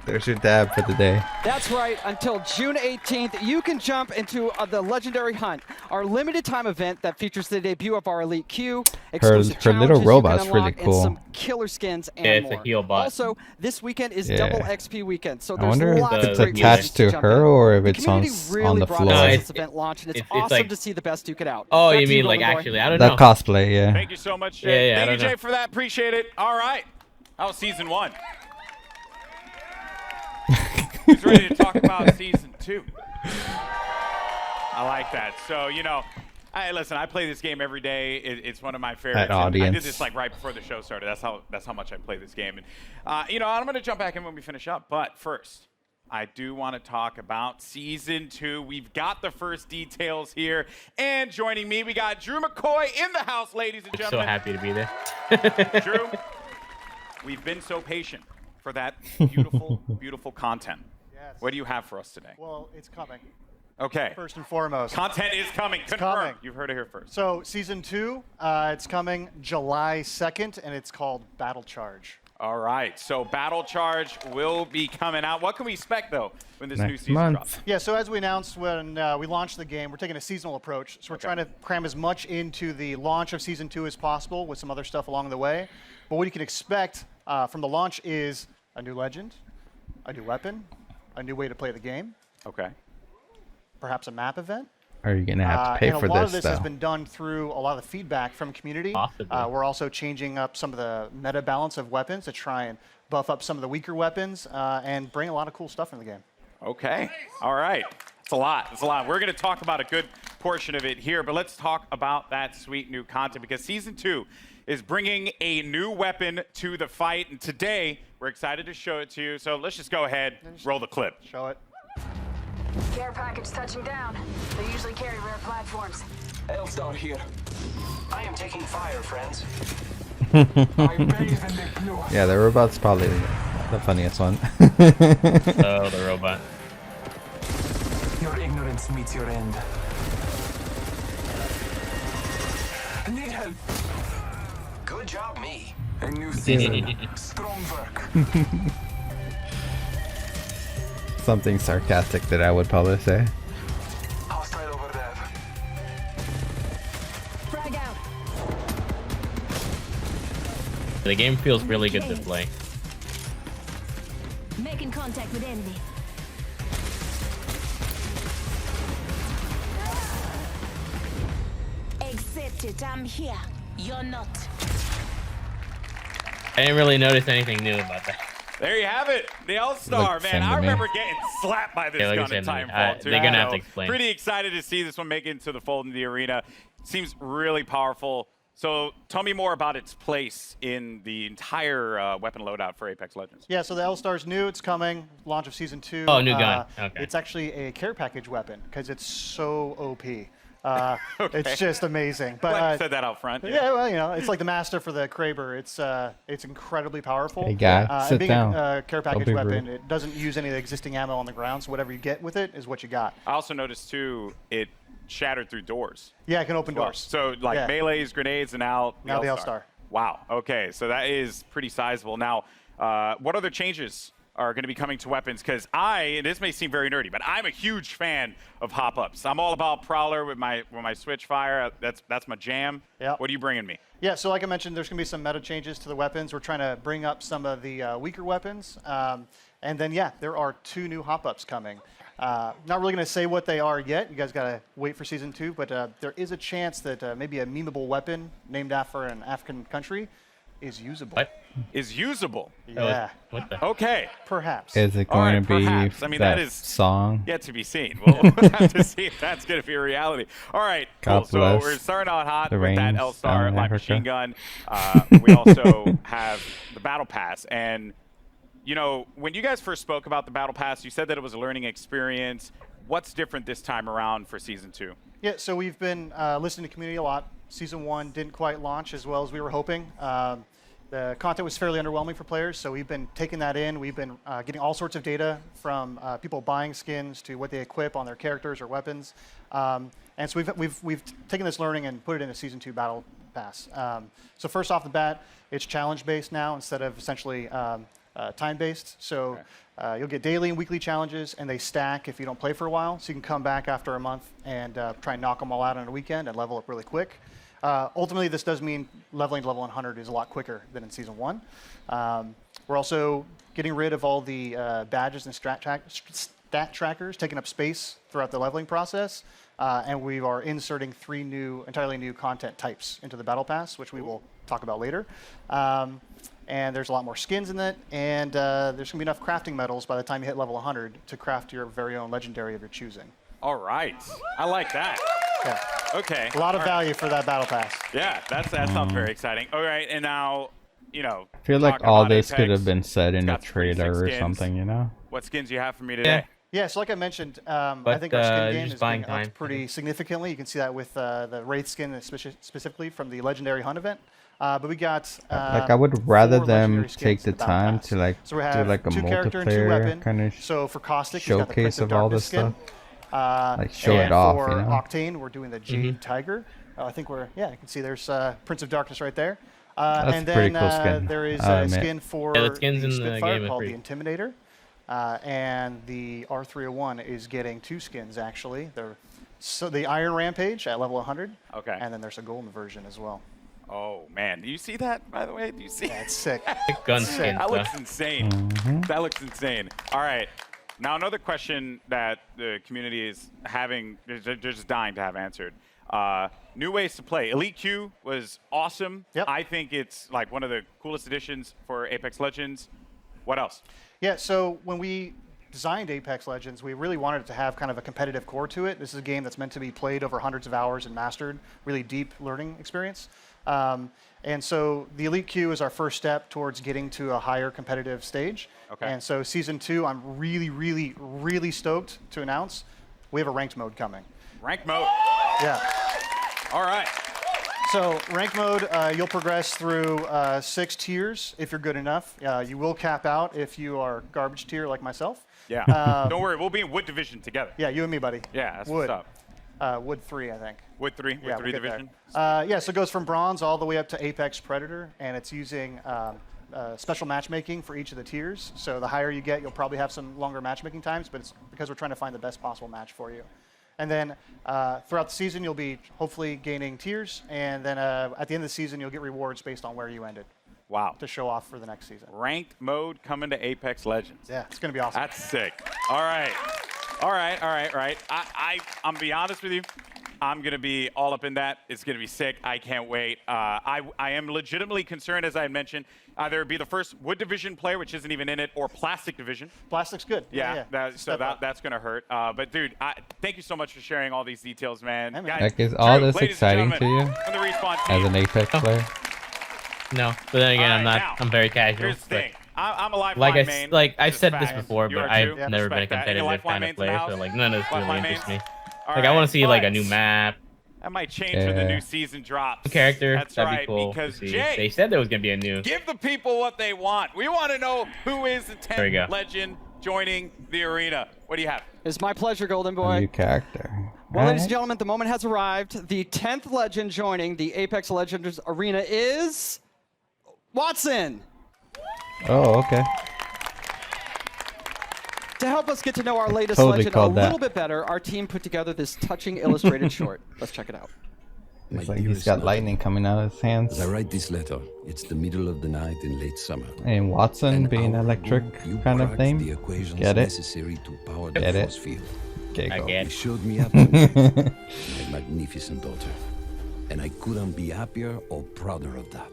Speaker 3: There's your dab for the day.
Speaker 11: That's right. Until June 18th, you can jump into the Legendary Hunt, our limited time event that features the debut of our Elite Q, exclusive
Speaker 3: her little
Speaker 11: challenges you
Speaker 3: robot's
Speaker 11: can
Speaker 3: really
Speaker 11: unlock,
Speaker 3: cool.
Speaker 11: and some killer skins and
Speaker 1: Yeah, it's
Speaker 11: more.
Speaker 1: a heal bot.
Speaker 11: Also, this weekend is
Speaker 3: Yeah.
Speaker 11: double XP weekend, so
Speaker 3: I
Speaker 11: there's
Speaker 3: wonder
Speaker 11: lots
Speaker 3: if
Speaker 11: of
Speaker 3: it's
Speaker 11: great
Speaker 3: attached
Speaker 11: reasons
Speaker 3: to
Speaker 11: jump
Speaker 3: her
Speaker 11: in.
Speaker 3: or if
Speaker 11: The
Speaker 3: it's
Speaker 11: community
Speaker 3: on
Speaker 11: really
Speaker 3: the
Speaker 11: brought
Speaker 3: floor.
Speaker 11: us
Speaker 1: No,
Speaker 11: this event launch, and it's
Speaker 1: it's
Speaker 11: awesome
Speaker 1: like-
Speaker 11: to see the best duke it out.
Speaker 1: Oh,
Speaker 11: Back
Speaker 1: you
Speaker 11: to
Speaker 1: mean like
Speaker 11: Golden Boy.
Speaker 1: actually? I don't
Speaker 3: That
Speaker 1: know.
Speaker 3: cosplay, yeah.
Speaker 5: Thank you so much,
Speaker 1: Yeah, yeah, I
Speaker 5: Thank you,
Speaker 1: don't know.
Speaker 5: Jay, for that. Appreciate it. All right. That was season 1. Who's ready to talk about season 2? I like that. So, you know, listen, I play this game every day. It's one of my favorites.
Speaker 3: That
Speaker 5: And I
Speaker 3: audience.
Speaker 5: did this like right before the show started. That's how much I play this game. And you know, I'm going to jump back in when we finish up. But first, I do want to talk about season 2. We've got the first details here. And joining me, we got Drew McCoy in the house, ladies and
Speaker 1: I'm so
Speaker 5: gentlemen.
Speaker 1: happy to be there.
Speaker 5: Drew, we've been so patient for that beautiful, beautiful content.
Speaker 4: Yes.
Speaker 5: What do you have for us today?
Speaker 4: Well, it's coming.
Speaker 5: Okay.
Speaker 4: First and foremost.
Speaker 5: Content is coming. Confirmed.
Speaker 4: coming.
Speaker 5: You've heard it here first.
Speaker 4: So season 2, it's coming July 2nd, and it's called Battle Charge.
Speaker 5: All right. So Battle Charge will be coming out. What can we expect, though, when this new
Speaker 3: Next
Speaker 5: season
Speaker 3: month.
Speaker 5: drops?
Speaker 4: Yeah, so as we announced when we launched the game, we're taking a seasonal approach. So we're trying to cram as much into the launch of season 2 as possible with some other stuff along the way. But what you can expect from the launch is a new legend, a new weapon, a new way to play the game,
Speaker 5: Okay.
Speaker 4: perhaps a map event.
Speaker 3: Are you gonna have to pay
Speaker 4: and
Speaker 3: for
Speaker 4: a lot
Speaker 3: this
Speaker 4: of this
Speaker 3: though?
Speaker 4: has been done through a lot of the feedback from community.
Speaker 1: Possibly.
Speaker 4: We're also changing up some of the meta balance of weapons to try and buff up some of the weaker weapons and bring a lot of cool stuff in the game.
Speaker 5: Okay. All right. It's a lot. It's a lot. We're going to talk about a good portion of it here, but let's talk about that sweet new content because season 2 is bringing a new weapon to the fight, and today we're excited to show it to you. So let's just go ahead, roll the clip.
Speaker 4: Show it.
Speaker 13: Care package touching down. They usually carry rare platforms.
Speaker 8: Elstar here. I am taking fire, friends.
Speaker 3: Yeah, the robot's probably the funniest one.
Speaker 1: Oh, the robot.
Speaker 8: Your ignorance meets your end. Need help. Good job, me. A new season. Strong work.
Speaker 3: Something sarcastic that I would probably say.
Speaker 8: Hostile over there.
Speaker 13: Frag out.
Speaker 1: The game feels really good to play.
Speaker 13: Making contact with enemy. Accept it. I'm here. You're not.
Speaker 1: I didn't really notice anything new about that.
Speaker 5: There you have it. The All-Star,
Speaker 3: Look the
Speaker 5: man.
Speaker 3: same to
Speaker 5: I
Speaker 3: me.
Speaker 5: remember getting slapped by this
Speaker 1: Yeah, look
Speaker 5: gun
Speaker 1: the
Speaker 5: in
Speaker 1: same to me.
Speaker 5: Titanfall, too.
Speaker 1: They're gonna have
Speaker 5: So
Speaker 1: to explain.
Speaker 5: Pretty excited to see this one make it into the fold in the arena. Seems really powerful. So tell me more about its place in the entire weapon loadout for Apex Legends.
Speaker 4: Yeah, so the L-Star's new. It's coming. Launch of season 2.
Speaker 1: Oh, new gun. Okay.
Speaker 4: It's actually a care package weapon because it's so OP. It's just amazing. But
Speaker 5: Glad you said that out front.
Speaker 4: yeah, well, you know, it's like the master for the Kraber. It's incredibly powerful.
Speaker 3: Hey, guy,
Speaker 4: and
Speaker 3: sit
Speaker 4: being
Speaker 3: down.
Speaker 4: a care
Speaker 3: Don't
Speaker 4: package
Speaker 3: be
Speaker 4: weapon,
Speaker 3: rude.
Speaker 4: it doesn't use any of the existing ammo on the ground, so whatever you get with it is what you got.
Speaker 5: I also noticed, too, it shattered through doors.
Speaker 4: Yeah, it can open doors.
Speaker 5: So, like,
Speaker 4: Yeah.
Speaker 5: melees, grenades, and now
Speaker 4: Now the L-Star.
Speaker 5: Wow. Okay, so that is pretty sizable. Now, What other changes are going to be coming to weapons? Because this may seem very nerdy, but I'm a huge fan of hop-ups. I'm all about Prowler with my switch fire. That's my jam.
Speaker 4: Yep.
Speaker 5: What are you bringing me?
Speaker 4: Yeah, so like I mentioned, there's going to be some meta changes to the weapons. We're trying to bring up some of the weaker weapons. And then, yeah, there are 2 new hop-ups coming. Not really going to say what they are yet. You guys got to wait for Season 2. But there is a chance that maybe a memeable weapon named after an African country is usable.
Speaker 1: What?
Speaker 5: Is usable?
Speaker 4: Yeah.
Speaker 1: What the?
Speaker 5: Okay.
Speaker 4: Perhaps.
Speaker 3: Is it
Speaker 5: All right,
Speaker 3: going to be
Speaker 5: perhaps. I mean,
Speaker 3: that
Speaker 5: that is
Speaker 3: song?
Speaker 5: yet to be seen. We'll have to see if that's going to be a reality. All right, cool.
Speaker 3: God
Speaker 5: So
Speaker 3: bless
Speaker 5: we're starting out hot
Speaker 3: the
Speaker 5: with that
Speaker 3: rains
Speaker 5: L-Star
Speaker 3: down in
Speaker 5: light
Speaker 3: Africa.
Speaker 5: machine gun. We also have the Battle Pass. And, you know, when you guys first spoke about the Battle Pass, you said that it was a learning experience. What's different this time around for Season 2?
Speaker 4: Yeah, so we've been listening to community a lot. Season 1 didn't quite launch as well as we were hoping. The content was fairly underwhelming for players, so we've been taking that in. We've been getting all sorts of data from people buying skins to what they equip on their characters or weapons. And so we've taken this learning and put it in a Season 2 Battle Pass. So first off the bat, it's challenge-based now instead of essentially time-based. So you'll get daily and weekly challenges, and they stack if you don't play for a while. So you can come back after a month and try and knock them all out on a weekend and level up really quick. Ultimately, this does mean leveling to level 100 is a lot quicker than in Season 1. We're also getting rid of all the badges and stat trackers, taking up space throughout the leveling process. And we are inserting 3 entirely new content types into the Battle Pass, which we will talk about later. And there's a lot more skins in it, and there's going to be enough crafting metals by the time you hit level 100 to craft your very own legendary of your choosing.
Speaker 5: All right. I like that.
Speaker 4: Yeah.
Speaker 5: Okay.
Speaker 4: A lot of value for that Battle Pass.
Speaker 5: Yeah, that sounds very exciting. All right, and now, you know,
Speaker 3: I feel like
Speaker 5: talking
Speaker 3: all
Speaker 5: about
Speaker 3: this could
Speaker 5: Apex,
Speaker 3: have been said in a
Speaker 5: got 36
Speaker 3: trailer or
Speaker 5: skins.
Speaker 3: something, you know?
Speaker 5: What skins do you have for me today?
Speaker 4: Yeah, so like I mentioned, I
Speaker 1: But,
Speaker 4: think our skin game
Speaker 1: just
Speaker 4: is
Speaker 1: buying
Speaker 4: being upped
Speaker 1: time.
Speaker 4: pretty significantly. You can see that with the Wraith skin specifically from the Legendary Hunt event. But we got
Speaker 3: Like, I would rather
Speaker 4: 4
Speaker 3: them
Speaker 4: legendary
Speaker 3: take
Speaker 4: skins
Speaker 3: the
Speaker 4: in Battle
Speaker 3: time
Speaker 4: Pass.
Speaker 3: to like
Speaker 4: So we
Speaker 3: do
Speaker 4: have
Speaker 3: like a
Speaker 4: 2 character and 2
Speaker 3: multiplayer
Speaker 4: weapon.
Speaker 3: kind of
Speaker 4: So for Caustic, he's got the
Speaker 3: showcase
Speaker 4: Prince of
Speaker 3: of all
Speaker 4: Darkness
Speaker 3: this
Speaker 4: skin.
Speaker 3: stuff. Like, show
Speaker 4: and
Speaker 3: it off,
Speaker 4: for
Speaker 3: you know?
Speaker 4: Octane, we're doing the Jade Tiger. I think you can see there's Prince of Darkness right there.
Speaker 3: That's
Speaker 4: and
Speaker 3: a pretty
Speaker 4: then
Speaker 3: cool skin,
Speaker 4: there is
Speaker 3: I'll
Speaker 4: a
Speaker 3: admit.
Speaker 4: skin for
Speaker 1: Yeah, the skins in the
Speaker 4: Spitfire
Speaker 1: game are
Speaker 4: called
Speaker 1: pretty-
Speaker 4: the Intimidator. And the R301 is getting 2 skins, actually. So the Iron Rampage at level 100.
Speaker 5: Okay.
Speaker 4: And then there's a golden version as well.
Speaker 5: Oh, man. Do you see that, by the way? Do you see
Speaker 4: Yeah, it's sick.
Speaker 1: Gun skin.
Speaker 5: That looks insane. That looks insane. All right. Now, another question that the community is having, they're just dying to have answered. New ways to play. Elite Q was awesome.
Speaker 4: Yep.
Speaker 5: I think it's like one of the coolest additions for Apex Legends. What else?
Speaker 4: Yeah, so when we designed Apex Legends, we really wanted it to have kind of a competitive core to it. This is a game that's meant to be played over hundreds of hours and mastered, really deep learning experience. And so the Elite Queue is our first step towards getting to a higher competitive stage.
Speaker 5: Okay.
Speaker 4: And so Season 2, I'm really, really, really stoked to announce we have a ranked mode coming.
Speaker 5: Rank mode.
Speaker 4: Yeah.
Speaker 5: All right.
Speaker 4: So rank mode, you'll progress through 6 tiers if you're good enough. You will cap out if you are garbage tier like myself.
Speaker 5: Yeah. Don't worry. We'll be in Wood Division together.
Speaker 4: Yeah, you and me, buddy.
Speaker 5: Yeah, that's
Speaker 4: Wood.
Speaker 5: what's up.
Speaker 4: Wood 3, I think.
Speaker 5: Wood 3? Wood
Speaker 4: Yeah,
Speaker 5: 3
Speaker 4: we'll get
Speaker 5: Division?
Speaker 4: there. Yeah, so it goes from Bronze all the way up to Apex Predator, and it's using special matchmaking for each of the tiers. So the higher you get, you'll probably have some longer matchmaking times, but it's because we're trying to find the best possible match for you. And then throughout the season, you'll be hopefully gaining tiers, and then at the end of the season, you'll get rewards based on where you ended.
Speaker 5: Wow.
Speaker 4: To show off for the next season.
Speaker 5: Ranked mode coming to Apex Legends.
Speaker 4: Yeah, it's going to be awesome.
Speaker 5: That's sick. All right. All right. I'm going to be honest with you. I'm going to be all up in that. It's going to be sick. I can't wait. I am legitimately concerned, as I had mentioned, either be the first Wood Division player, which isn't even in it, or Plastic Division.
Speaker 4: Plastic's good.
Speaker 5: Yeah, that's going to hurt. But, dude, thank you so much for sharing all these details, man.
Speaker 4: Hey, man.
Speaker 5: Guys,
Speaker 3: Like, is all
Speaker 5: Drew,
Speaker 3: this
Speaker 5: ladies
Speaker 3: exciting
Speaker 5: and
Speaker 3: to you
Speaker 5: gentlemen, from the Respawn
Speaker 3: as
Speaker 5: team.
Speaker 3: an Apex player?
Speaker 1: No, but then again,
Speaker 5: All
Speaker 1: I'm
Speaker 5: right,
Speaker 1: not.
Speaker 5: now,
Speaker 1: I'm very casual.
Speaker 5: Here's the
Speaker 1: but
Speaker 5: thing. I'm a Lifeline
Speaker 1: like
Speaker 5: main.
Speaker 1: I've
Speaker 5: Just
Speaker 1: said this
Speaker 5: facts.
Speaker 1: before,
Speaker 5: You
Speaker 1: but
Speaker 5: are
Speaker 1: I've
Speaker 5: too.
Speaker 1: never been a
Speaker 5: Respect that. Any
Speaker 1: competitive
Speaker 5: Lifeline
Speaker 1: kind of
Speaker 5: mains in the
Speaker 1: player,
Speaker 5: house?
Speaker 1: so like none of this really
Speaker 5: Lifeline
Speaker 1: interests
Speaker 5: mains?
Speaker 1: me.
Speaker 5: All
Speaker 1: Like I want
Speaker 5: right,
Speaker 1: to see like a
Speaker 5: but
Speaker 1: new map,
Speaker 5: that might change when the new season drops.
Speaker 1: character.
Speaker 5: That's
Speaker 1: That'd
Speaker 5: right,
Speaker 1: be cool. to
Speaker 5: because
Speaker 1: see.
Speaker 5: Jay,
Speaker 1: They said there was gonna be a new.
Speaker 5: give the people what they want. We want to know who is the
Speaker 1: There we
Speaker 5: 10th
Speaker 1: go.
Speaker 5: legend joining the arena. What do you have?
Speaker 11: It's my pleasure, Golden
Speaker 3: A
Speaker 11: Boy.
Speaker 3: new character.
Speaker 11: Well, ladies and
Speaker 3: Alright.
Speaker 11: gentlemen, the moment has arrived. The 10th legend joining the Apex Legends arena is Watson.
Speaker 3: Oh, okay.
Speaker 11: To help us get to know our latest
Speaker 3: Totally
Speaker 11: legend a
Speaker 3: called that.
Speaker 11: little bit better, our team put together this touching illustrated short. Let's check it out.
Speaker 3: It's like he's got lightning coming out of his hands.
Speaker 8: As I write this letter, it's the middle of the night in late summer.
Speaker 3: And Watson
Speaker 8: An
Speaker 3: being
Speaker 8: hour
Speaker 3: electric
Speaker 8: ago, you
Speaker 3: kind of
Speaker 8: cracked
Speaker 3: name.
Speaker 8: the equations
Speaker 3: Get it?
Speaker 8: necessary to power the
Speaker 3: Get it?
Speaker 8: force field.
Speaker 3: Okay,
Speaker 1: I
Speaker 3: go.
Speaker 1: get
Speaker 8: You
Speaker 1: it.
Speaker 8: showed me up tonight, my magnificent daughter, and I couldn't be happier or prouder of that.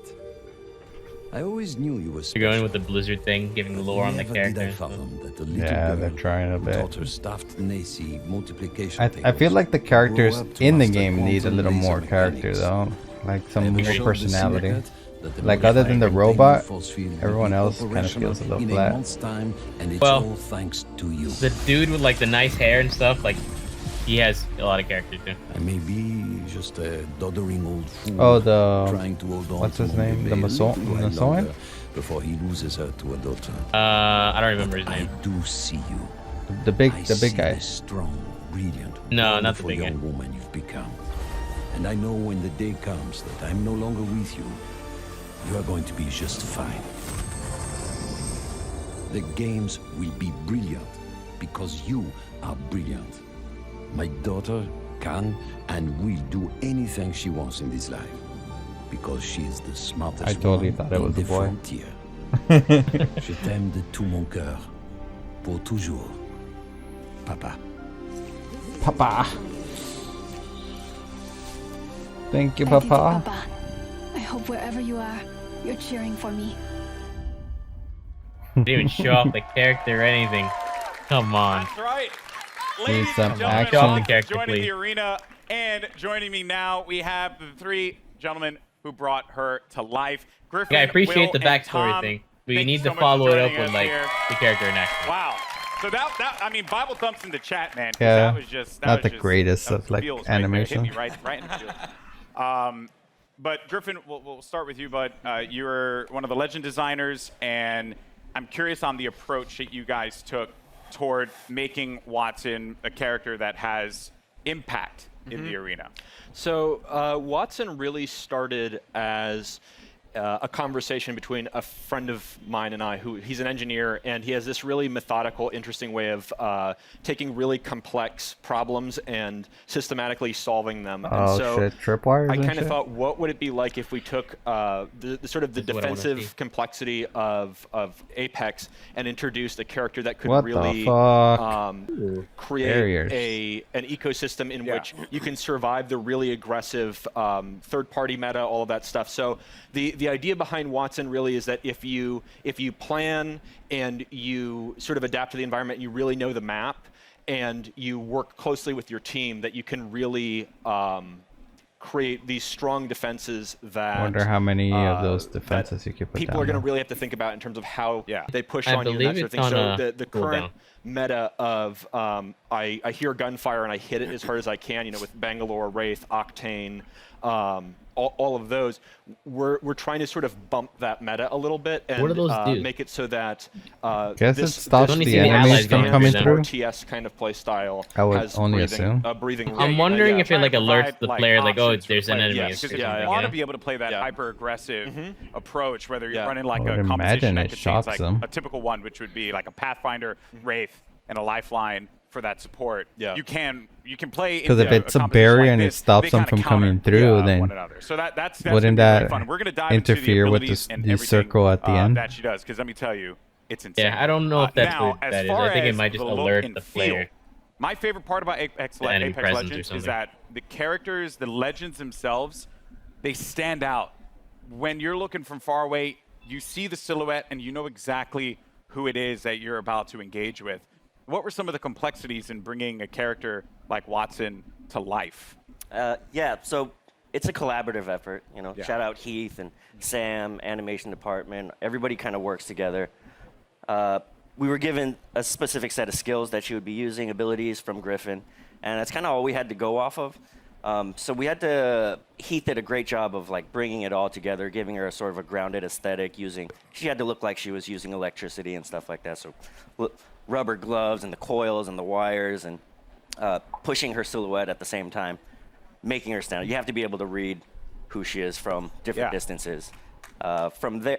Speaker 8: I always knew you were special.
Speaker 1: You're going with the Blizzard thing, giving lore on the
Speaker 8: Never did I
Speaker 1: character.
Speaker 8: fathom that the little
Speaker 3: Yeah,
Speaker 8: girl
Speaker 3: they're trying a
Speaker 8: who
Speaker 3: bit.
Speaker 8: taught her staffed Nazi multiplication
Speaker 3: I feel like the characters
Speaker 8: grew up to
Speaker 3: in the
Speaker 8: master
Speaker 3: game need a
Speaker 8: quantum
Speaker 3: little
Speaker 8: laser
Speaker 3: more character
Speaker 8: mechanics.
Speaker 3: though. Like some
Speaker 8: I
Speaker 3: more
Speaker 8: showed the
Speaker 3: personality.
Speaker 8: syndicate that the
Speaker 3: Like other than the
Speaker 8: modifier
Speaker 3: robot,
Speaker 8: containing force field would
Speaker 3: everyone
Speaker 8: be
Speaker 3: else kind of
Speaker 8: operational
Speaker 3: feels a little
Speaker 8: in
Speaker 3: flat.
Speaker 8: month's time, and it's
Speaker 1: Well,
Speaker 8: all thanks to you.
Speaker 1: The dude with like the nice hair and stuff, like he has a lot of character too.
Speaker 8: I may be just a doddering old fool
Speaker 3: Oh, the
Speaker 8: trying to hold on
Speaker 3: what's
Speaker 8: to
Speaker 3: his name? The
Speaker 8: Monteville
Speaker 3: Mason?
Speaker 8: a while
Speaker 3: Mason?
Speaker 8: longer before he loses her to a daughter.
Speaker 1: I don't remember his name.
Speaker 8: I do see you.
Speaker 3: The big
Speaker 8: I
Speaker 3: the big
Speaker 8: see
Speaker 3: guy.
Speaker 8: the strong, brilliant,
Speaker 1: No, not the
Speaker 8: wonderful
Speaker 1: big guy.
Speaker 8: young woman you've become. And I know when the day comes that I'm no longer with you, you are going to be just fine. The games will be brilliant because you are brilliant. My daughter can and will do anything she wants in this life because she is the smartest
Speaker 3: I totally
Speaker 8: woman
Speaker 3: thought it
Speaker 8: in
Speaker 3: was
Speaker 8: the
Speaker 3: a boy.
Speaker 8: frontier. Je t'aime de tout mon cœur, pour toujours, Papa.
Speaker 3: Papa. Thank you,
Speaker 14: Thank you,
Speaker 3: Papa.
Speaker 14: Papa. I hope wherever you are, you're cheering for me.
Speaker 1: Didn't even show off the character or anything. Come on.
Speaker 5: That's right.
Speaker 3: Need
Speaker 5: Ladies
Speaker 3: some
Speaker 5: and gentlemen,
Speaker 3: action.
Speaker 1: Show off the character,
Speaker 5: joining
Speaker 1: please.
Speaker 5: the arena and joining me now, we have the three gentlemen who brought her to life. Griffin,
Speaker 1: Yeah, I appreciate
Speaker 5: Will,
Speaker 1: the
Speaker 5: and
Speaker 1: backstory
Speaker 5: Tom,
Speaker 1: thing. We
Speaker 5: thank
Speaker 1: need
Speaker 5: you
Speaker 1: to
Speaker 5: so much for
Speaker 1: follow it up
Speaker 5: joining
Speaker 1: with
Speaker 5: us
Speaker 1: like
Speaker 5: here.
Speaker 1: the character in action.
Speaker 5: Wow. So that I mean, Bible thumps in the chat, man. 'cause
Speaker 3: Yeah,
Speaker 5: that was just that
Speaker 3: not
Speaker 5: was
Speaker 3: the
Speaker 5: just,
Speaker 3: greatest
Speaker 5: that
Speaker 3: of, like,
Speaker 5: feels right there.
Speaker 3: animation.
Speaker 5: Hit me right in the feels. But Griffin, we'll start with you. But you're one of the legend designers, and I'm curious on the approach that you guys took toward making Watson a character that has impact in the arena.
Speaker 15: So Watson really started as a conversation between a friend of mine and I, who he's an engineer, and he has this really methodical, interesting way of taking really complex problems and systematically solving them.
Speaker 3: Oh,
Speaker 15: and so
Speaker 3: shit, tripwires
Speaker 15: I
Speaker 3: and
Speaker 15: kind of
Speaker 3: shit?
Speaker 15: thought, what would it be like if we took the sort of the
Speaker 1: This is what I wanna see.
Speaker 15: defensive complexity of Apex and introduced a character that could
Speaker 3: What the
Speaker 15: really
Speaker 3: fuck?
Speaker 15: create
Speaker 3: Barriers.
Speaker 15: an ecosystem in which you can survive the really aggressive third-party meta, all of that stuff. So the idea behind Watson really is that if you plan and you sort of adapt to the environment, and you really know the map, and you work closely with your team, that you can really create these strong defenses that
Speaker 3: I wonder how many of those defenses you could put
Speaker 15: people
Speaker 3: down
Speaker 15: are going to
Speaker 3: now.
Speaker 15: really have to think about in terms of how they push
Speaker 1: I
Speaker 15: on you and
Speaker 1: believe
Speaker 15: that sort of
Speaker 1: it's
Speaker 15: thing.
Speaker 1: on
Speaker 15: So
Speaker 1: a
Speaker 15: the
Speaker 1: cooldown.
Speaker 15: current meta of I hear gunfire and I hit it as hard as I can, with Bangalore, Wraith, Octane, all of those, we're trying to sort of bump that meta a little bit and
Speaker 1: What do those do?
Speaker 15: make it so that
Speaker 3: Guess it stops
Speaker 1: Only
Speaker 3: the
Speaker 1: see the
Speaker 3: enemies
Speaker 1: allies
Speaker 3: from
Speaker 1: going
Speaker 3: coming
Speaker 1: through them.
Speaker 3: through.
Speaker 15: RTS kind of play style
Speaker 3: I would
Speaker 15: has
Speaker 3: only
Speaker 15: breathing,
Speaker 3: assume.
Speaker 15: breathing.
Speaker 1: I'm wondering if it
Speaker 5: trying
Speaker 1: like
Speaker 5: to
Speaker 1: alerts
Speaker 5: provide,
Speaker 1: the
Speaker 5: like,
Speaker 1: player like, oh,
Speaker 5: options for
Speaker 1: there's an
Speaker 5: players.
Speaker 1: enemy.
Speaker 5: Yes,
Speaker 1: or
Speaker 5: because
Speaker 1: something,
Speaker 5: if you
Speaker 1: you
Speaker 5: want
Speaker 1: know?
Speaker 5: to be able to play that hyper aggressive approach, whether you're
Speaker 15: Yeah.
Speaker 5: running like
Speaker 3: I
Speaker 5: a
Speaker 3: would
Speaker 5: composition
Speaker 3: imagine
Speaker 5: that
Speaker 3: it
Speaker 5: contains
Speaker 3: shocks
Speaker 5: like
Speaker 3: them.
Speaker 5: a typical one, which would be like a Pathfinder, Wraith, and a Lifeline for that support.
Speaker 15: Yeah.
Speaker 5: You can play
Speaker 3: Because if
Speaker 5: into
Speaker 3: it's a
Speaker 5: composition
Speaker 3: barrier
Speaker 5: like
Speaker 3: and it
Speaker 5: this,
Speaker 3: stops
Speaker 5: they
Speaker 3: them
Speaker 5: kinda
Speaker 3: from
Speaker 5: counter,
Speaker 3: coming through, then
Speaker 5: one another. So that's
Speaker 3: wouldn't
Speaker 5: gonna be really
Speaker 3: that
Speaker 5: fun. We're gonna dive into the
Speaker 3: interfere with
Speaker 5: abilities and
Speaker 3: the
Speaker 5: everything,
Speaker 3: circle at the end?
Speaker 5: that she does, because let me tell you, it's insane.
Speaker 1: Yeah, I don't know if that's
Speaker 5: now,
Speaker 1: what
Speaker 5: as
Speaker 1: that is.
Speaker 5: far
Speaker 1: I think it
Speaker 5: as
Speaker 1: might just
Speaker 5: the look
Speaker 1: alert
Speaker 5: and
Speaker 1: the
Speaker 5: feel,
Speaker 1: player.
Speaker 5: my favorite part about Apex
Speaker 1: The enemy presence or
Speaker 5: Legends is
Speaker 1: something.
Speaker 5: that the characters, the legends themselves, they stand out. When you're looking from far away, you see the silhouette and you know exactly who it is that you're about to engage with. What were some of the complexities in bringing a character like Watson to life?
Speaker 16: Yeah, so it's a collaborative effort.
Speaker 5: Yeah.
Speaker 16: Shout out Heath and Sam, animation department. Everybody kind of works together. We were given a specific set of skills that she would be using, abilities from Griffin, and that's kind of all we had to go off of. So we had to, Heath did a great job of like bringing it all together, giving her a sort of a grounded aesthetic she had to look like she was using electricity and stuff like that. So rubber gloves and the coils and the wires and pushing her silhouette at the same time, making her stand out. You have to be able to read who she is from different distances. From there,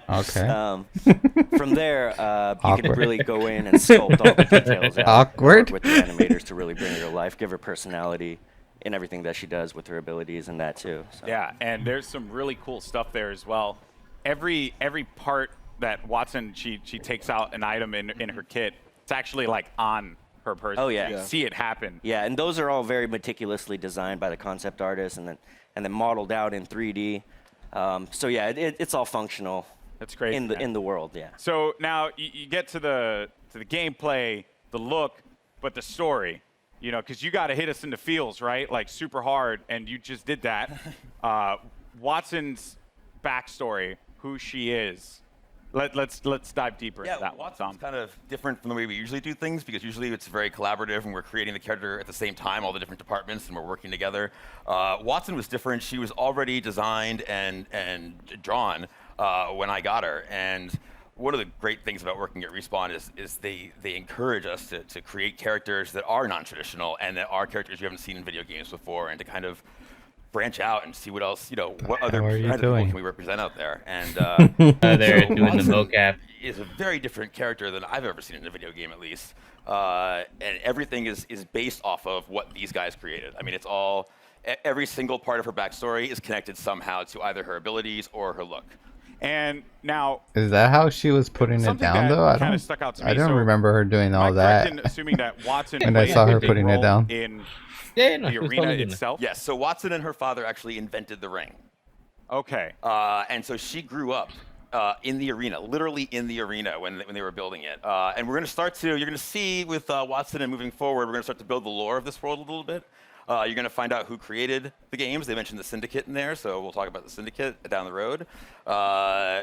Speaker 3: Okay.
Speaker 16: From there, you can really go in and sculpt all the details out.
Speaker 3: Awkward.
Speaker 16: Work with the animators to really bring her to life, give her personality in everything that she does with her abilities and that too. So.
Speaker 5: Yeah, and there's some really cool stuff there as well. Every part that Watson she takes out an item in her kit, it's actually like on her person.
Speaker 16: Oh yeah.
Speaker 5: You see it happen.
Speaker 16: Yeah, and those are all very meticulously designed by the concept artist and then modeled out in 3D. So yeah, it's all functional.
Speaker 5: That's great
Speaker 16: in the world. Yeah.
Speaker 5: So now you get to the gameplay, the look, but the story. You know, because you got to hit us in the feels, right? Like super hard, and you just did that. Watson's backstory, who she is. Let's dive deeper into that one.
Speaker 17: Watson's kind of different from the way we usually do things because usually it's very collaborative and we're creating the character at the same time, all the different departments, and we're working together. Watson was different. She was already designed and drawn when I got her. And one of the great things about working at Respawn is they encourage us to create characters that are non-traditional and that are characters you haven't seen in video games before, and to kind of branch out and see what else, what other kind of people can we represent out there. And
Speaker 1: they're doing the mocap.
Speaker 17: Is a very different character than I've ever seen in a video game, at least. And everything is based off of what these guys created. I mean, it's all, every single part of her backstory is connected somehow to either her abilities or her look.
Speaker 5: And now,
Speaker 3: is that how she was putting it down, though? I don't.
Speaker 5: Stuck out to me.
Speaker 3: I don't
Speaker 5: So
Speaker 3: remember her doing all that.
Speaker 5: Assuming that Watson
Speaker 3: when I saw her putting it down.
Speaker 5: In
Speaker 1: the
Speaker 5: arena itself.
Speaker 17: Yes. So Watson and her father actually invented the ring.
Speaker 5: Okay.
Speaker 17: And so she grew up in the arena, literally in the arena when they were building it. And we're going to start to, you're going to see with Watson and moving forward, we're going to start to build the lore of this world a little bit. You're going to find out who created the games. They mentioned the Syndicate in there, so we'll talk about the Syndicate down the road.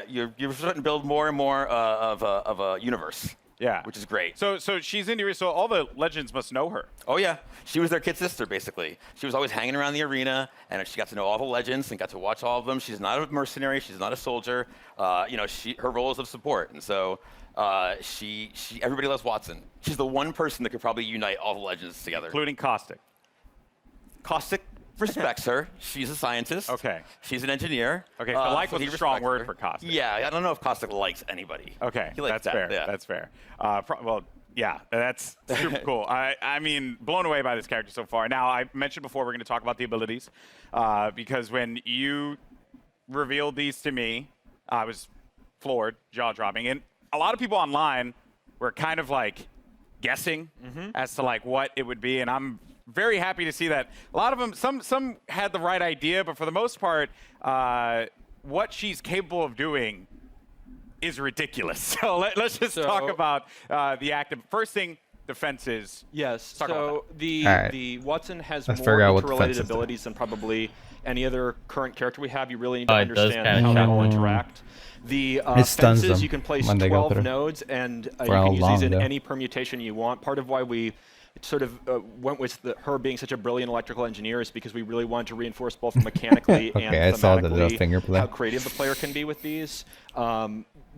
Speaker 17: You're starting to build more and more of a universe.
Speaker 5: Yeah.
Speaker 17: Which is great.
Speaker 5: So she's in the arena, so all the legends must know her.
Speaker 17: Oh, yeah. She was their kid sister, basically. She was always hanging around the arena, and she got to know all the legends and got to watch all of them. She's not a mercenary. She's not a soldier. Her role is of support. And so everybody loves Watson. She's the one person that could probably unite all the legends together.
Speaker 5: Including Caustic.
Speaker 17: Caustic respects her. She's a scientist.
Speaker 5: Okay.
Speaker 17: She's an engineer.
Speaker 5: Okay, so like was a strong word for Caustic.
Speaker 17: Yeah, I don't know if Caustic likes anybody.
Speaker 5: Okay,
Speaker 17: He likes
Speaker 5: that's
Speaker 17: that.
Speaker 5: fair.
Speaker 17: Yeah.
Speaker 5: That's fair. Well, yeah, that's super cool. I mean, blown away by this character so far. Now, I mentioned before we're going to talk about the abilities because when you revealed these to me, I was floored, jaw-dropping. And a lot of people online were kind of like guessing as to like what it would be, and I'm very happy to see that a lot of them, some had the right idea, but for the most part, what she's capable of doing is ridiculous. So let's just talk about the active. First thing, defenses.
Speaker 15: Yes. So the Watson has
Speaker 3: Let's
Speaker 15: more
Speaker 3: figure out what
Speaker 15: interrelated
Speaker 3: defenses do.
Speaker 15: abilities than probably any other current character we have. You really need to
Speaker 1: it does
Speaker 15: understand how
Speaker 1: have
Speaker 15: that will
Speaker 3: that.
Speaker 15: interact. The
Speaker 3: It stuns
Speaker 15: fences,
Speaker 3: them
Speaker 15: you can place
Speaker 3: when they go
Speaker 15: 12
Speaker 3: through.
Speaker 15: nodes, and you
Speaker 3: For how
Speaker 15: can use
Speaker 3: long,
Speaker 15: these in
Speaker 3: though?
Speaker 15: any permutation you want. Part of why we sort of went with her being such a brilliant electrical engineer is because we really wanted to reinforce both mechanically
Speaker 3: Okay,
Speaker 15: and
Speaker 3: I saw the little
Speaker 15: thematically
Speaker 3: finger play.
Speaker 15: how creative the player can be with these.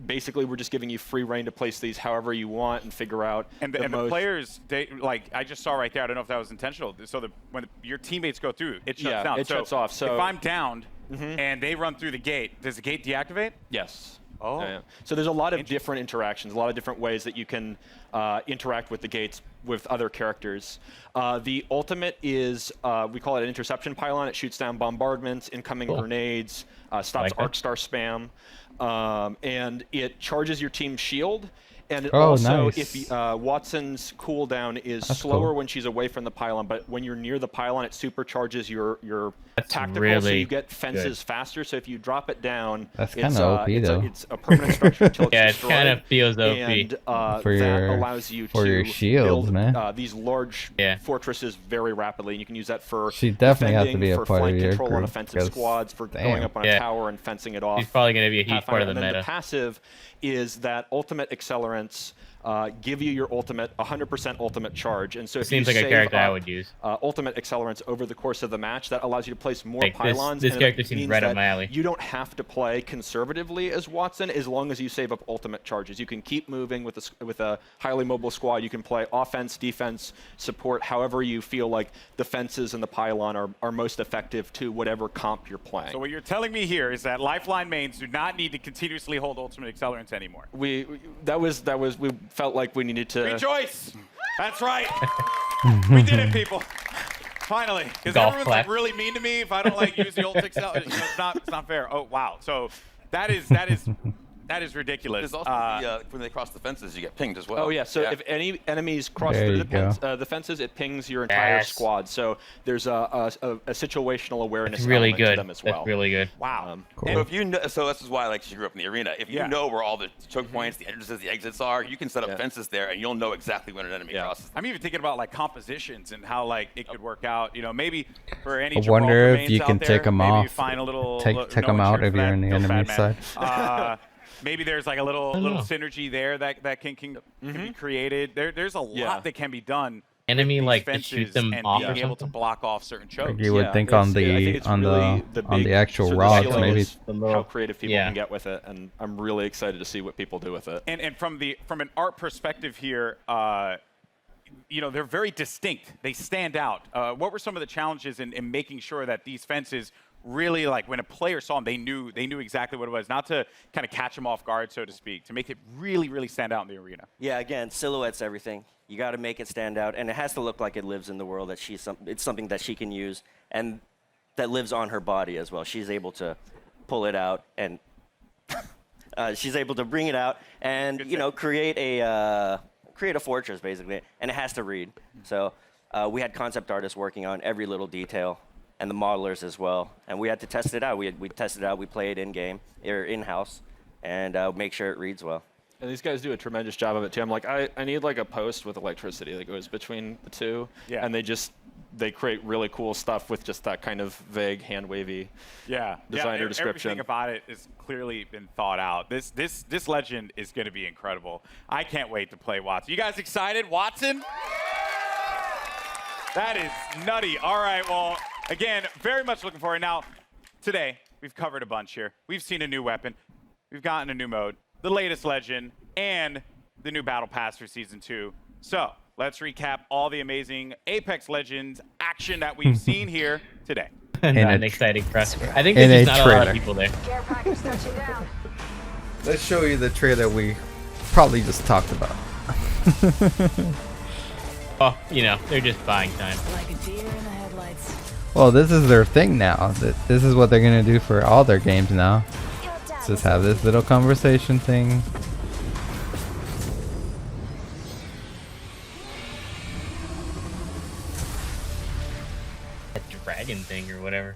Speaker 15: Basically, we're just giving you free reign to place these however you want and figure out
Speaker 5: And the players, I just saw right there. I don't know if that was intentional. So when your teammates go through, it shuts down.
Speaker 15: It shuts off. So
Speaker 5: if I'm downed and they run through the gate, does the gate deactivate?
Speaker 15: Yes.
Speaker 5: Oh.
Speaker 15: Yeah. So there's a lot of different interactions, a lot of different ways that you can interact with the gates with other characters. The ultimate is, we call it an interception pylon. It shoots down bombardments, incoming grenades, stops arc star spam, and it charges your team's shield. And it also,
Speaker 3: nice.
Speaker 15: if Watson's cooldown is
Speaker 3: That's
Speaker 15: slower
Speaker 3: cool.
Speaker 15: when she's away from the pylon, but when you're near the pylon, it supercharges your tactical, so
Speaker 1: really
Speaker 15: you get fences
Speaker 1: good.
Speaker 15: faster. So if you drop it down,
Speaker 3: That's
Speaker 15: it's,
Speaker 3: kinda OP,
Speaker 15: it's,
Speaker 3: though.
Speaker 15: it's a permanent structure until it's
Speaker 1: Yeah, it
Speaker 15: destroyed.
Speaker 1: kind of feels OP.
Speaker 15: And
Speaker 3: For
Speaker 15: that
Speaker 3: your-
Speaker 15: allows you
Speaker 3: for
Speaker 15: to
Speaker 3: your shields,
Speaker 15: build
Speaker 3: man.
Speaker 15: These large fortresses very rapidly, and you can use that for
Speaker 3: She definitely has to
Speaker 15: defending,
Speaker 3: be a
Speaker 15: for
Speaker 3: part of
Speaker 15: flank
Speaker 3: your
Speaker 15: control on
Speaker 3: group,
Speaker 15: offensive
Speaker 3: because
Speaker 15: squads, for
Speaker 3: damn.
Speaker 15: going up on a
Speaker 1: Yeah.
Speaker 15: tower and fencing it off.
Speaker 1: She's probably going to be a huge part
Speaker 15: Pathfinder.
Speaker 1: of the
Speaker 15: And then
Speaker 1: meta.
Speaker 15: the passive is that ultimate accelerants. give you your ultimate 100% ultimate charge. And so if
Speaker 1: Seems
Speaker 15: you
Speaker 1: like a
Speaker 15: save
Speaker 1: character I
Speaker 15: up,
Speaker 1: would use.
Speaker 15: Ultimate accelerants over the course of the match, that allows you to place more
Speaker 1: Like,
Speaker 15: pylons.
Speaker 1: this
Speaker 15: and
Speaker 1: character
Speaker 15: it
Speaker 1: seems
Speaker 15: means
Speaker 1: right up
Speaker 15: that
Speaker 1: my alley.
Speaker 15: You don't have to play conservatively as Watson as long as you save up ultimate charges. You can keep moving with a highly mobile squad. You can play offense, defense, support, however you feel like the fences and the pylon are most effective to whatever comp you're playing.
Speaker 5: So what you're telling me here is that Lifeline mains do not need to continuously hold ultimate accelerants anymore.
Speaker 15: We felt like we needed to
Speaker 5: rejoice. That's right. We did it, people. Finally, because everyone's like really mean to me if I don't like use the ult accelerant. It's not fair. Oh wow. So that is ridiculous.
Speaker 17: There's also when they cross the fences, you get pinged as well.
Speaker 15: Oh yeah. So if any enemies cross
Speaker 3: There
Speaker 15: through
Speaker 3: you
Speaker 15: the fences, it pings your entire squad. So there's a situational awareness
Speaker 1: That's really
Speaker 15: element to
Speaker 1: good.
Speaker 15: them as well.
Speaker 1: That's really good.
Speaker 5: Wow.
Speaker 17: So if you know, so this is why like she grew up in the arena. If you know where all the choke points, the entrances, the exits are, you can set up fences there, and you'll know exactly when an enemy crosses.
Speaker 5: I'm even thinking about like compositions and how like it could work out. You know, maybe for any.
Speaker 3: I wonder if you can
Speaker 5: out
Speaker 3: take
Speaker 5: there,
Speaker 3: them
Speaker 5: maybe
Speaker 3: off.
Speaker 5: Find a little,
Speaker 3: take them out if you're in the enemy side.
Speaker 5: Maybe there's like a little synergy there that can be created. There's a lot that can be done.
Speaker 1: Enemy like to shoot them
Speaker 5: and
Speaker 1: off
Speaker 5: being
Speaker 1: or
Speaker 5: able to
Speaker 1: something?
Speaker 5: block off certain chokes.
Speaker 3: Like you would think on the actual rods, maybe.
Speaker 15: How creative people can get with it, and I'm really excited to see what people do with it.
Speaker 5: And from an art perspective here, you know, they're very distinct. They stand out. What were some of the challenges in making sure that these fences really, like, when a player saw them, they knew exactly what it was, not to kind of catch them off guard, so to speak, to make it really, really stand out in the arena?
Speaker 16: Yeah, again, silhouette's everything. You got to make it stand out, and it has to look like it lives in the world, that it's something that she can use, and that lives on her body as well. She's able to pull it out, and she's able to bring it out, and create a fortress basically, and it has to read. So we had concept artists working on every little detail, and the modelers as well, and we had to test it out. We tested it out. We play it in game or in house, and make sure it reads well.
Speaker 15: And these guys do a tremendous job of it too. I'm like, I need like a post with electricity that goes between the two, and they create really cool stuff with just that kind of vague, hand wavy designer description.
Speaker 5: Everything about it has clearly been thought out. This legend is going to be incredible. I can't wait to play Watson. You guys excited, Watson? That is nutty. All right, well, again, very much looking forward. Now, today we've covered a bunch here. We've seen a new weapon. We've gotten a new mode, the latest legend, and the new battle pass for season 2. So let's recap all the amazing Apex Legends action that we've seen here today.
Speaker 1: Not an exciting press. I think there's just not a lot of people there.
Speaker 13: Care package touching down.
Speaker 3: Let's show you the trailer we probably just talked about.
Speaker 1: Oh, they're just buying time.
Speaker 12: Like a deer in the headlights.
Speaker 3: Well, this is their thing now. This is what they're gonna do for all their games now. Just have this little conversation thing.
Speaker 1: That dragon thing or whatever.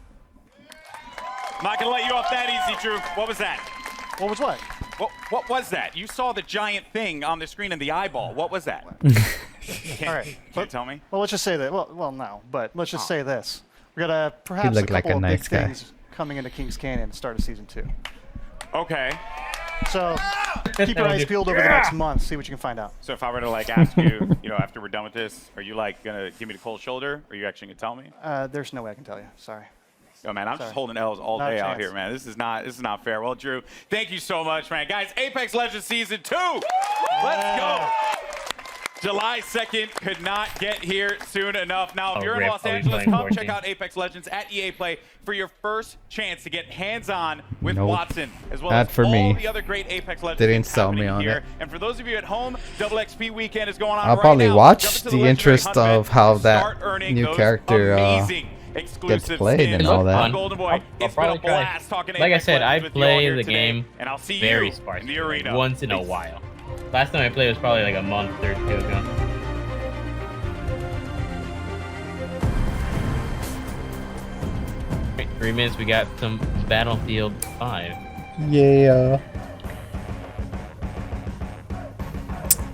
Speaker 5: I'm not going to let you off that easy, Drew. What was that?
Speaker 4: What was what?
Speaker 5: What was that? You saw the giant thing on the screen in the eyeball. What was that?
Speaker 4: All right.
Speaker 5: Can't tell me?
Speaker 4: Well, let's just say that. Well, no, but let's just say this. We got perhaps a
Speaker 3: looked
Speaker 4: couple
Speaker 3: like a
Speaker 4: of
Speaker 3: nice
Speaker 4: big
Speaker 3: guy.
Speaker 4: things coming into Kings Canyon at the start of season 2.
Speaker 5: Okay.
Speaker 4: So keep your eyes peeled over the next month. See what you can find out.
Speaker 5: So if I were to like ask you, after we're done with this, are you like gonna give me the cold shoulder? Or are you actually gonna tell me?
Speaker 4: There's no way I can tell you. Sorry.
Speaker 5: Oh man, I'm just holding L's all
Speaker 4: Not a
Speaker 5: day out
Speaker 4: chance.
Speaker 5: here, man. This is not fair. Well, Drew, thank you so much, man. Guys, Apex Legends Season 2. Let's go. July 2nd could not get here soon enough. Now, if you're in Los Angeles, come check out Apex Legends at EA Play for your first chance to get hands-on with Watson, as well as all the other great Apex Legends.
Speaker 3: They didn't sell me
Speaker 5: happening
Speaker 3: on
Speaker 5: here.
Speaker 3: it.
Speaker 5: And for those of you at home, Double XP weekend is going on
Speaker 3: I'll
Speaker 5: right
Speaker 3: probably
Speaker 5: now.
Speaker 3: watch
Speaker 5: Jump into
Speaker 3: the
Speaker 5: Legendary
Speaker 3: interest
Speaker 5: Hunt
Speaker 3: of
Speaker 5: Event,
Speaker 3: how
Speaker 5: start
Speaker 3: that
Speaker 5: earning
Speaker 3: new
Speaker 5: those
Speaker 3: character
Speaker 5: amazing
Speaker 3: gets
Speaker 5: exclusive
Speaker 3: played and
Speaker 5: skins.
Speaker 3: all that.
Speaker 5: I'm Golden Boy.
Speaker 1: I'll
Speaker 5: It's been a
Speaker 1: probably try.
Speaker 5: blast talking
Speaker 1: Like I
Speaker 5: Apex
Speaker 1: said, I
Speaker 5: Legends with you all
Speaker 1: play
Speaker 5: here
Speaker 1: the
Speaker 5: today,
Speaker 1: game
Speaker 5: and I'll see
Speaker 1: very
Speaker 5: you
Speaker 1: sparsely,
Speaker 5: in the arena.
Speaker 1: like once in a while. Last time I played was probably like a month or 2 ago. 3 minutes, we got some Battlefield 5.
Speaker 3: Yeah.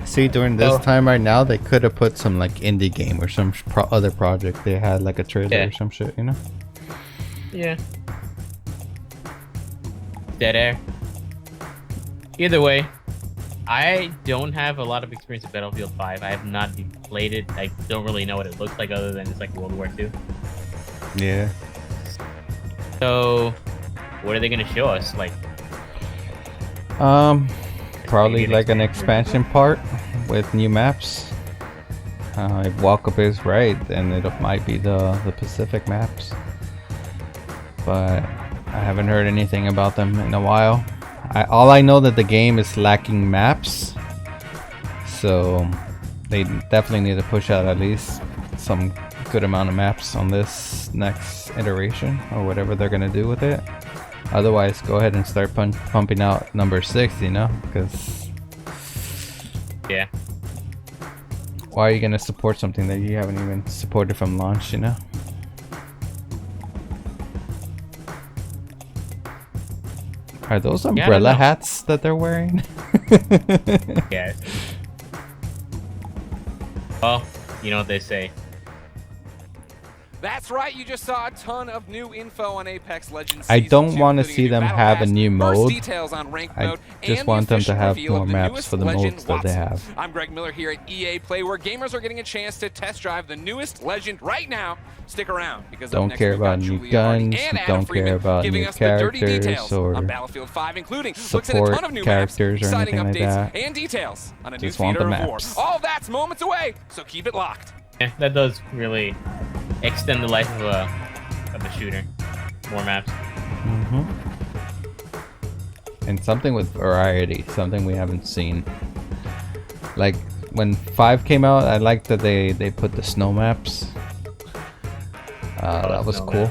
Speaker 3: See, during this time right now, they could have put some like indie game or some other project. They had like a trailer or some shit,
Speaker 1: Yeah. Dead air. Either way, I don't have a lot of experience with Battlefield 5. I have not played it. I don't really know what it looks like other than it's like World War II.
Speaker 3: Yeah.
Speaker 1: So, what are they gonna show us? Like,
Speaker 3: probably like an expansion part with new maps. If Walkup is right, then it might be the Pacific maps. But I haven't heard anything about them in a while. All I know that the game is lacking maps, so they definitely need to push out at least some good amount of maps on this next iteration or whatever they're gonna do with it. Otherwise, go ahead and start pumping out number 6, you know, because
Speaker 1: yeah,
Speaker 3: why are you gonna support something that you haven't even supported from launch, you know? Are those umbrella hats that they're wearing?
Speaker 1: yeah. Well, you know what they say.
Speaker 2: That's right, you just saw a ton of new info on Apex Legends
Speaker 3: I
Speaker 2: Season
Speaker 3: don't
Speaker 2: 2,
Speaker 3: want to
Speaker 2: including
Speaker 3: see
Speaker 2: new
Speaker 3: them
Speaker 2: battle
Speaker 3: have a
Speaker 2: pass,
Speaker 3: new
Speaker 2: first
Speaker 3: mode.
Speaker 2: details on ranked
Speaker 3: I
Speaker 2: mode,
Speaker 3: just
Speaker 2: and
Speaker 3: want
Speaker 2: the
Speaker 3: them to
Speaker 2: official
Speaker 3: have
Speaker 2: reveal
Speaker 3: more
Speaker 2: of the
Speaker 3: maps
Speaker 2: newest
Speaker 3: for the
Speaker 2: Legend,
Speaker 3: modes that they
Speaker 2: Watson.
Speaker 3: have.
Speaker 2: I'm Greg Miller here at EA Play, where gamers are getting a chance to test drive the newest Legend right now. Stick around, because up
Speaker 3: Don't
Speaker 2: next
Speaker 3: care
Speaker 2: we've got
Speaker 3: about new
Speaker 2: Julia Hardy
Speaker 3: guns,
Speaker 2: and Adam
Speaker 3: don't
Speaker 2: Freeman
Speaker 3: care about
Speaker 2: giving
Speaker 3: new
Speaker 2: us the dirty
Speaker 3: characters
Speaker 2: details
Speaker 3: or
Speaker 2: on Battlefield 5, including looks at a
Speaker 3: support
Speaker 2: ton of new maps,
Speaker 3: characters or
Speaker 2: exciting
Speaker 3: anything
Speaker 2: updates,
Speaker 3: like that.
Speaker 2: and details on a
Speaker 3: Just
Speaker 2: new
Speaker 3: want
Speaker 2: theater
Speaker 3: the
Speaker 2: of war.
Speaker 3: maps.
Speaker 2: All that's moments away, so keep it locked.
Speaker 1: Yeah, that does really extend the life of a shooter. More maps.
Speaker 3: And something with variety, something we haven't seen. Like when 5 came out, I liked that they put the snow maps. That was cool.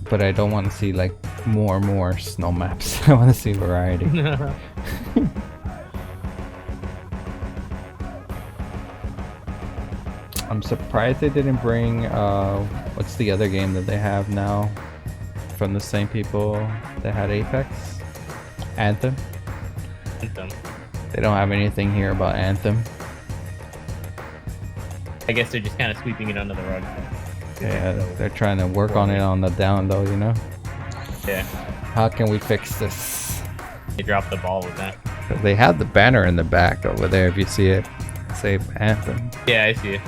Speaker 3: But I don't want to see like more snow maps. I want to see variety. I'm surprised they didn't bring what's the other game that they have now from the same people that had Apex? Anthem. They don't have anything here about Anthem.
Speaker 1: I guess they're just kind of sweeping it under the rug.
Speaker 3: Yeah, they're trying to work on it on the down low, you know?
Speaker 1: Yeah.
Speaker 3: How can we fix this?
Speaker 1: They dropped the ball with that.
Speaker 3: They have the banner in the back over there if you see it. Say Anthem.
Speaker 1: Yeah, I see it.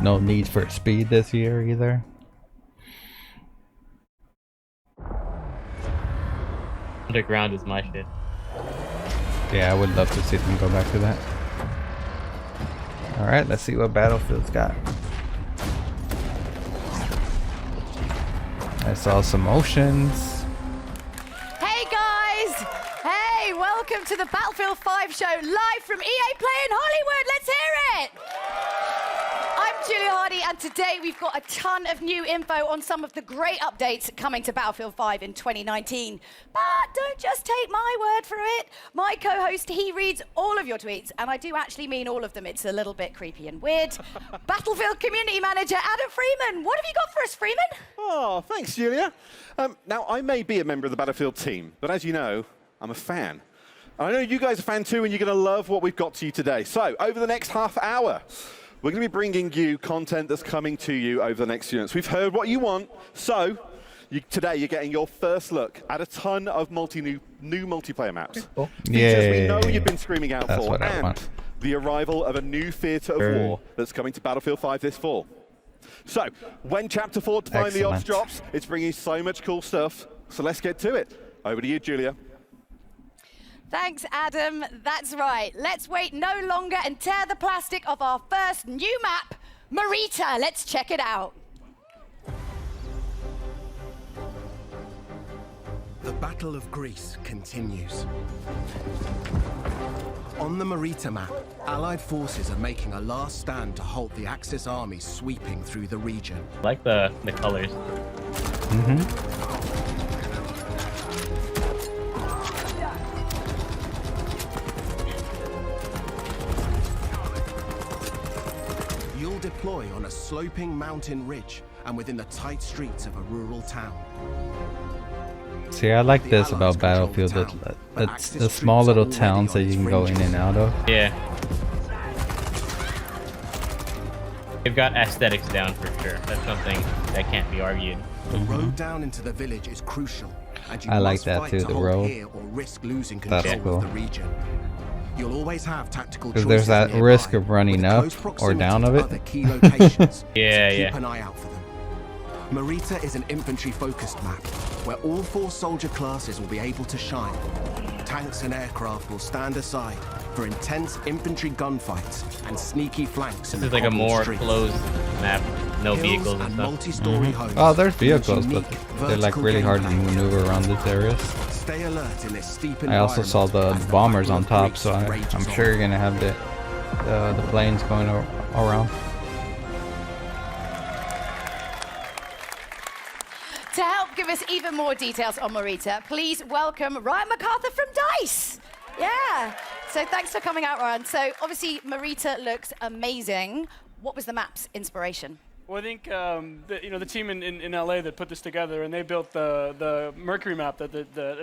Speaker 3: No Need for Speed this year either.
Speaker 1: Underground is my shit.
Speaker 3: Yeah, I would love to see them go back to that. Alright, let's see what Battlefield's got. I saw some motions.
Speaker 10: Hey guys! Hey, welcome to the Battlefield 5 show live from EA Play in Hollywood. Let's hear it! I'm Julia Hardy, and today we've got a ton of new info on some of the great updates coming to Battlefield 5 in 2019. But don't just take my word for it. My co-host, he reads all of your tweets, and I do actually mean all of them. It's a little bit creepy and weird. Battlefield Community Manager Adam Freeman, what have you got for us, Freeman?
Speaker 18: Oh, thanks, Julia. Now, I may be a member of the Battlefield team, but as you know, I'm a fan. And I know you guys are a fan too, and you're going to love what we've got to you today. So, over the next half hour, we're going to be bringing you content that's coming to you over the next few months. We've heard what you want, so today you're getting your first look at a ton of new multiplayer maps.
Speaker 3: Cool.
Speaker 18: Features we know you've been screaming out
Speaker 3: That's
Speaker 18: for,
Speaker 3: what I
Speaker 18: and
Speaker 3: want.
Speaker 18: the arrival of a new theatre of war that's coming to Battlefield 5 this fall. So, when Chapter 4 finally ops drops, it's bringing so much cool stuff. So let's get to it. Over to you, Julia.
Speaker 10: Thanks, Adam. That's right. Let's wait no longer and tear the plastic off our first new map, Marita. Let's check it out.
Speaker 19: The Battle of Greece continues. On the Marita map, Allied forces are making a last stand to halt the Axis army sweeping through the region.
Speaker 1: I like the colors.
Speaker 19: You'll deploy on a sloping mountain ridge and within the tight streets of a rural town.
Speaker 3: See, I like this about Battlefield. It's the small little towns that you can go in and out of.
Speaker 1: Yeah. They've got aesthetics down for sure. That's something that can't be argued.
Speaker 19: The road down into the village is crucial, and you
Speaker 3: I like
Speaker 19: must
Speaker 3: that
Speaker 19: fight
Speaker 3: too,
Speaker 19: to
Speaker 3: the
Speaker 19: hold
Speaker 3: road.
Speaker 19: here or risk losing
Speaker 3: That's
Speaker 19: control of
Speaker 3: cool.
Speaker 19: the region. You'll always have tactical
Speaker 3: Because
Speaker 19: choices
Speaker 3: there's that
Speaker 19: nearby,
Speaker 3: risk of running
Speaker 19: with
Speaker 3: up
Speaker 19: close
Speaker 3: or
Speaker 19: proximity
Speaker 3: down
Speaker 19: to
Speaker 3: of it.
Speaker 19: other key locations,
Speaker 1: Yeah,
Speaker 19: so
Speaker 1: yeah.
Speaker 19: keep an eye out for them. Marita is an infantry-focused map, where all 4 soldier classes will be able to shine. Tanks and aircraft will stand aside for intense infantry gunfights and sneaky flanks in
Speaker 1: This
Speaker 19: the
Speaker 1: is like a
Speaker 19: cobbled
Speaker 1: more
Speaker 19: streets.
Speaker 1: closed map. No
Speaker 19: Hills
Speaker 1: vehicles and
Speaker 19: and
Speaker 1: stuff.
Speaker 19: multi-story homes
Speaker 3: Oh, there's
Speaker 19: create
Speaker 3: vehicles, but
Speaker 19: unique
Speaker 3: they're like
Speaker 19: vertical
Speaker 3: really hard to
Speaker 19: gameplay.
Speaker 3: maneuver around these areas.
Speaker 19: Stay alert in this steep
Speaker 3: I also saw the
Speaker 19: environment as
Speaker 3: bombers
Speaker 19: Battle
Speaker 3: on
Speaker 19: of
Speaker 3: top,
Speaker 19: Greece
Speaker 3: so I'm
Speaker 19: rages
Speaker 3: sure
Speaker 19: on.
Speaker 3: you're gonna have the planes going around.
Speaker 10: To help give us even more details on Marita, please welcome Ryan MacArthur from DICE. Yeah. So thanks for coming out, Ryan. So obviously Marita looks amazing. What was the map's inspiration?
Speaker 20: Well, I think the team in LA that put this together, and they built the Mercury map that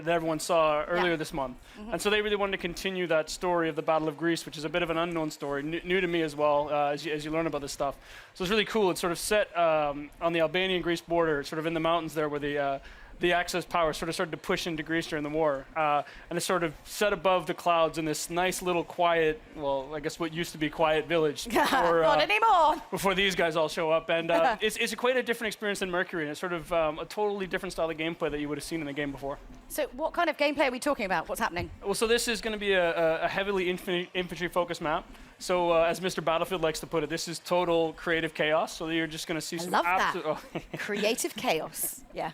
Speaker 20: everyone saw earlier this month. And so they really wanted to continue that story of the Battle of Greece, which is a bit of an unknown story, new to me as well, as you learn about this stuff. So it's really cool. It's sort of set on the Albanian-Greece border, sort of in the mountains there, where the Axis power sort of started to push into Greece during the war. And it's sort of set above the clouds in this nice little quiet, well, I guess what used to be quiet village. Before,
Speaker 10: Not anymore.
Speaker 20: Before these guys all show up. And it's quite a different experience than Mercury. And it's sort of a totally different style of gameplay that you would have seen in the game before.
Speaker 10: So what kind of gameplay are we talking about? What's happening?
Speaker 20: Well, so this is going to be a heavily infantry-focused map. So as Mr. Battlefield likes to put it, this is total creative chaos. So you're just going to see some
Speaker 10: love that.
Speaker 20: absolute...
Speaker 10: Creative chaos. Yeah.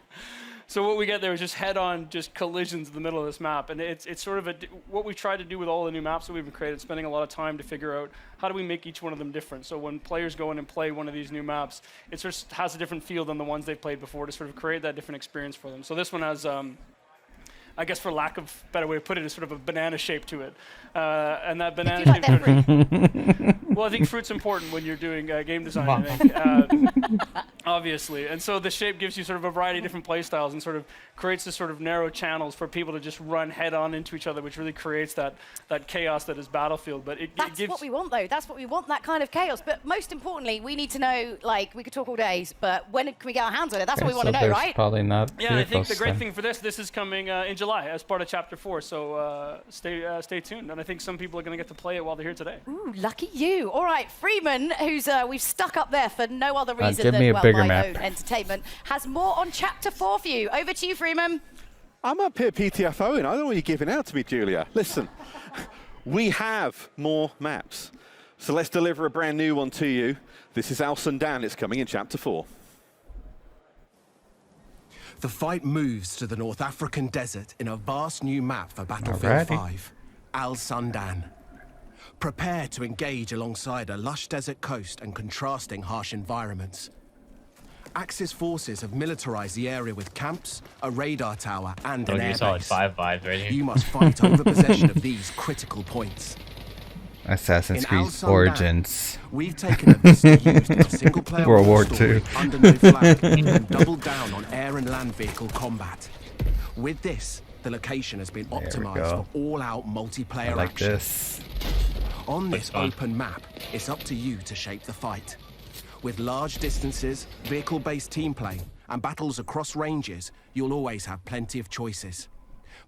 Speaker 20: So what we get there is just head-on, just collisions in the middle of this map, and it's sort of what we've tried to do with all the new maps that we've created, spending a lot of time to figure out how do we make each one of them different. So when players go in and play one of these new maps, it sort of has a different feel than the ones they've played before to sort of create that different experience for them. So this one has, I guess for lack of a better way to put it, is sort of a banana shape to it, and that banana shape. Well, I think fruit's important when you're doing game design, I think, obviously. And so the shape gives you sort of a variety of different play styles and sort of creates this sort of narrow channels for people to just run head on into each other, which really creates that chaos that is Battlefield. But
Speaker 10: That's what we want, though. That's what we want, that kind of chaos. But most importantly, we need to know, like, we could talk all day, but when can we get our hands on it? That's what we want to know, right?
Speaker 3: Probably not.
Speaker 20: Yeah, and I think the great thing for this is coming in July as part of Chapter 4. So stay tuned. And I think some people are going to get to play it while they're here today.
Speaker 10: Ooh, lucky you. All right, Freeman, who's we've stuck up there for no other reason
Speaker 3: give
Speaker 10: than
Speaker 3: me a bigger
Speaker 10: my
Speaker 3: map.
Speaker 10: own entertainment, has more on Chapter 4 for you. Over to you, Freeman.
Speaker 18: I'm up here PTFOing. I don't know what you're giving out to me, Julia. Listen, we have more maps. So let's deliver a brand new one to you. This is Al Sundan. It's coming in Chapter 4.
Speaker 19: The fight moves to the North African desert in a vast new map for Battlefield
Speaker 3: Alrighty.
Speaker 19: 5, Al Sundan. Prepare to engage alongside a lush desert coast and contrasting harsh environments. Axis forces have militarized the area with camps, a radar tower, and an
Speaker 1: You saw like
Speaker 19: airbase.
Speaker 1: 5 vibes right here.
Speaker 19: You must fight over possession of these critical points.
Speaker 3: Assassin's
Speaker 19: In
Speaker 3: Creed
Speaker 19: Al Sundan,
Speaker 3: Origins.
Speaker 19: We've taken a vista used in a single-player
Speaker 3: World War
Speaker 19: story
Speaker 3: II.
Speaker 19: under no flag and doubled down on air and land vehicle combat. With this, the location has been optimized
Speaker 3: go.
Speaker 19: for all-out multiplayer
Speaker 3: I like
Speaker 19: action.
Speaker 3: this.
Speaker 19: On
Speaker 1: Looks
Speaker 19: this
Speaker 1: fun.
Speaker 19: open map, it's up to you to shape the fight. With large distances, vehicle-based team play, and battles across ranges, you'll always have plenty of choices.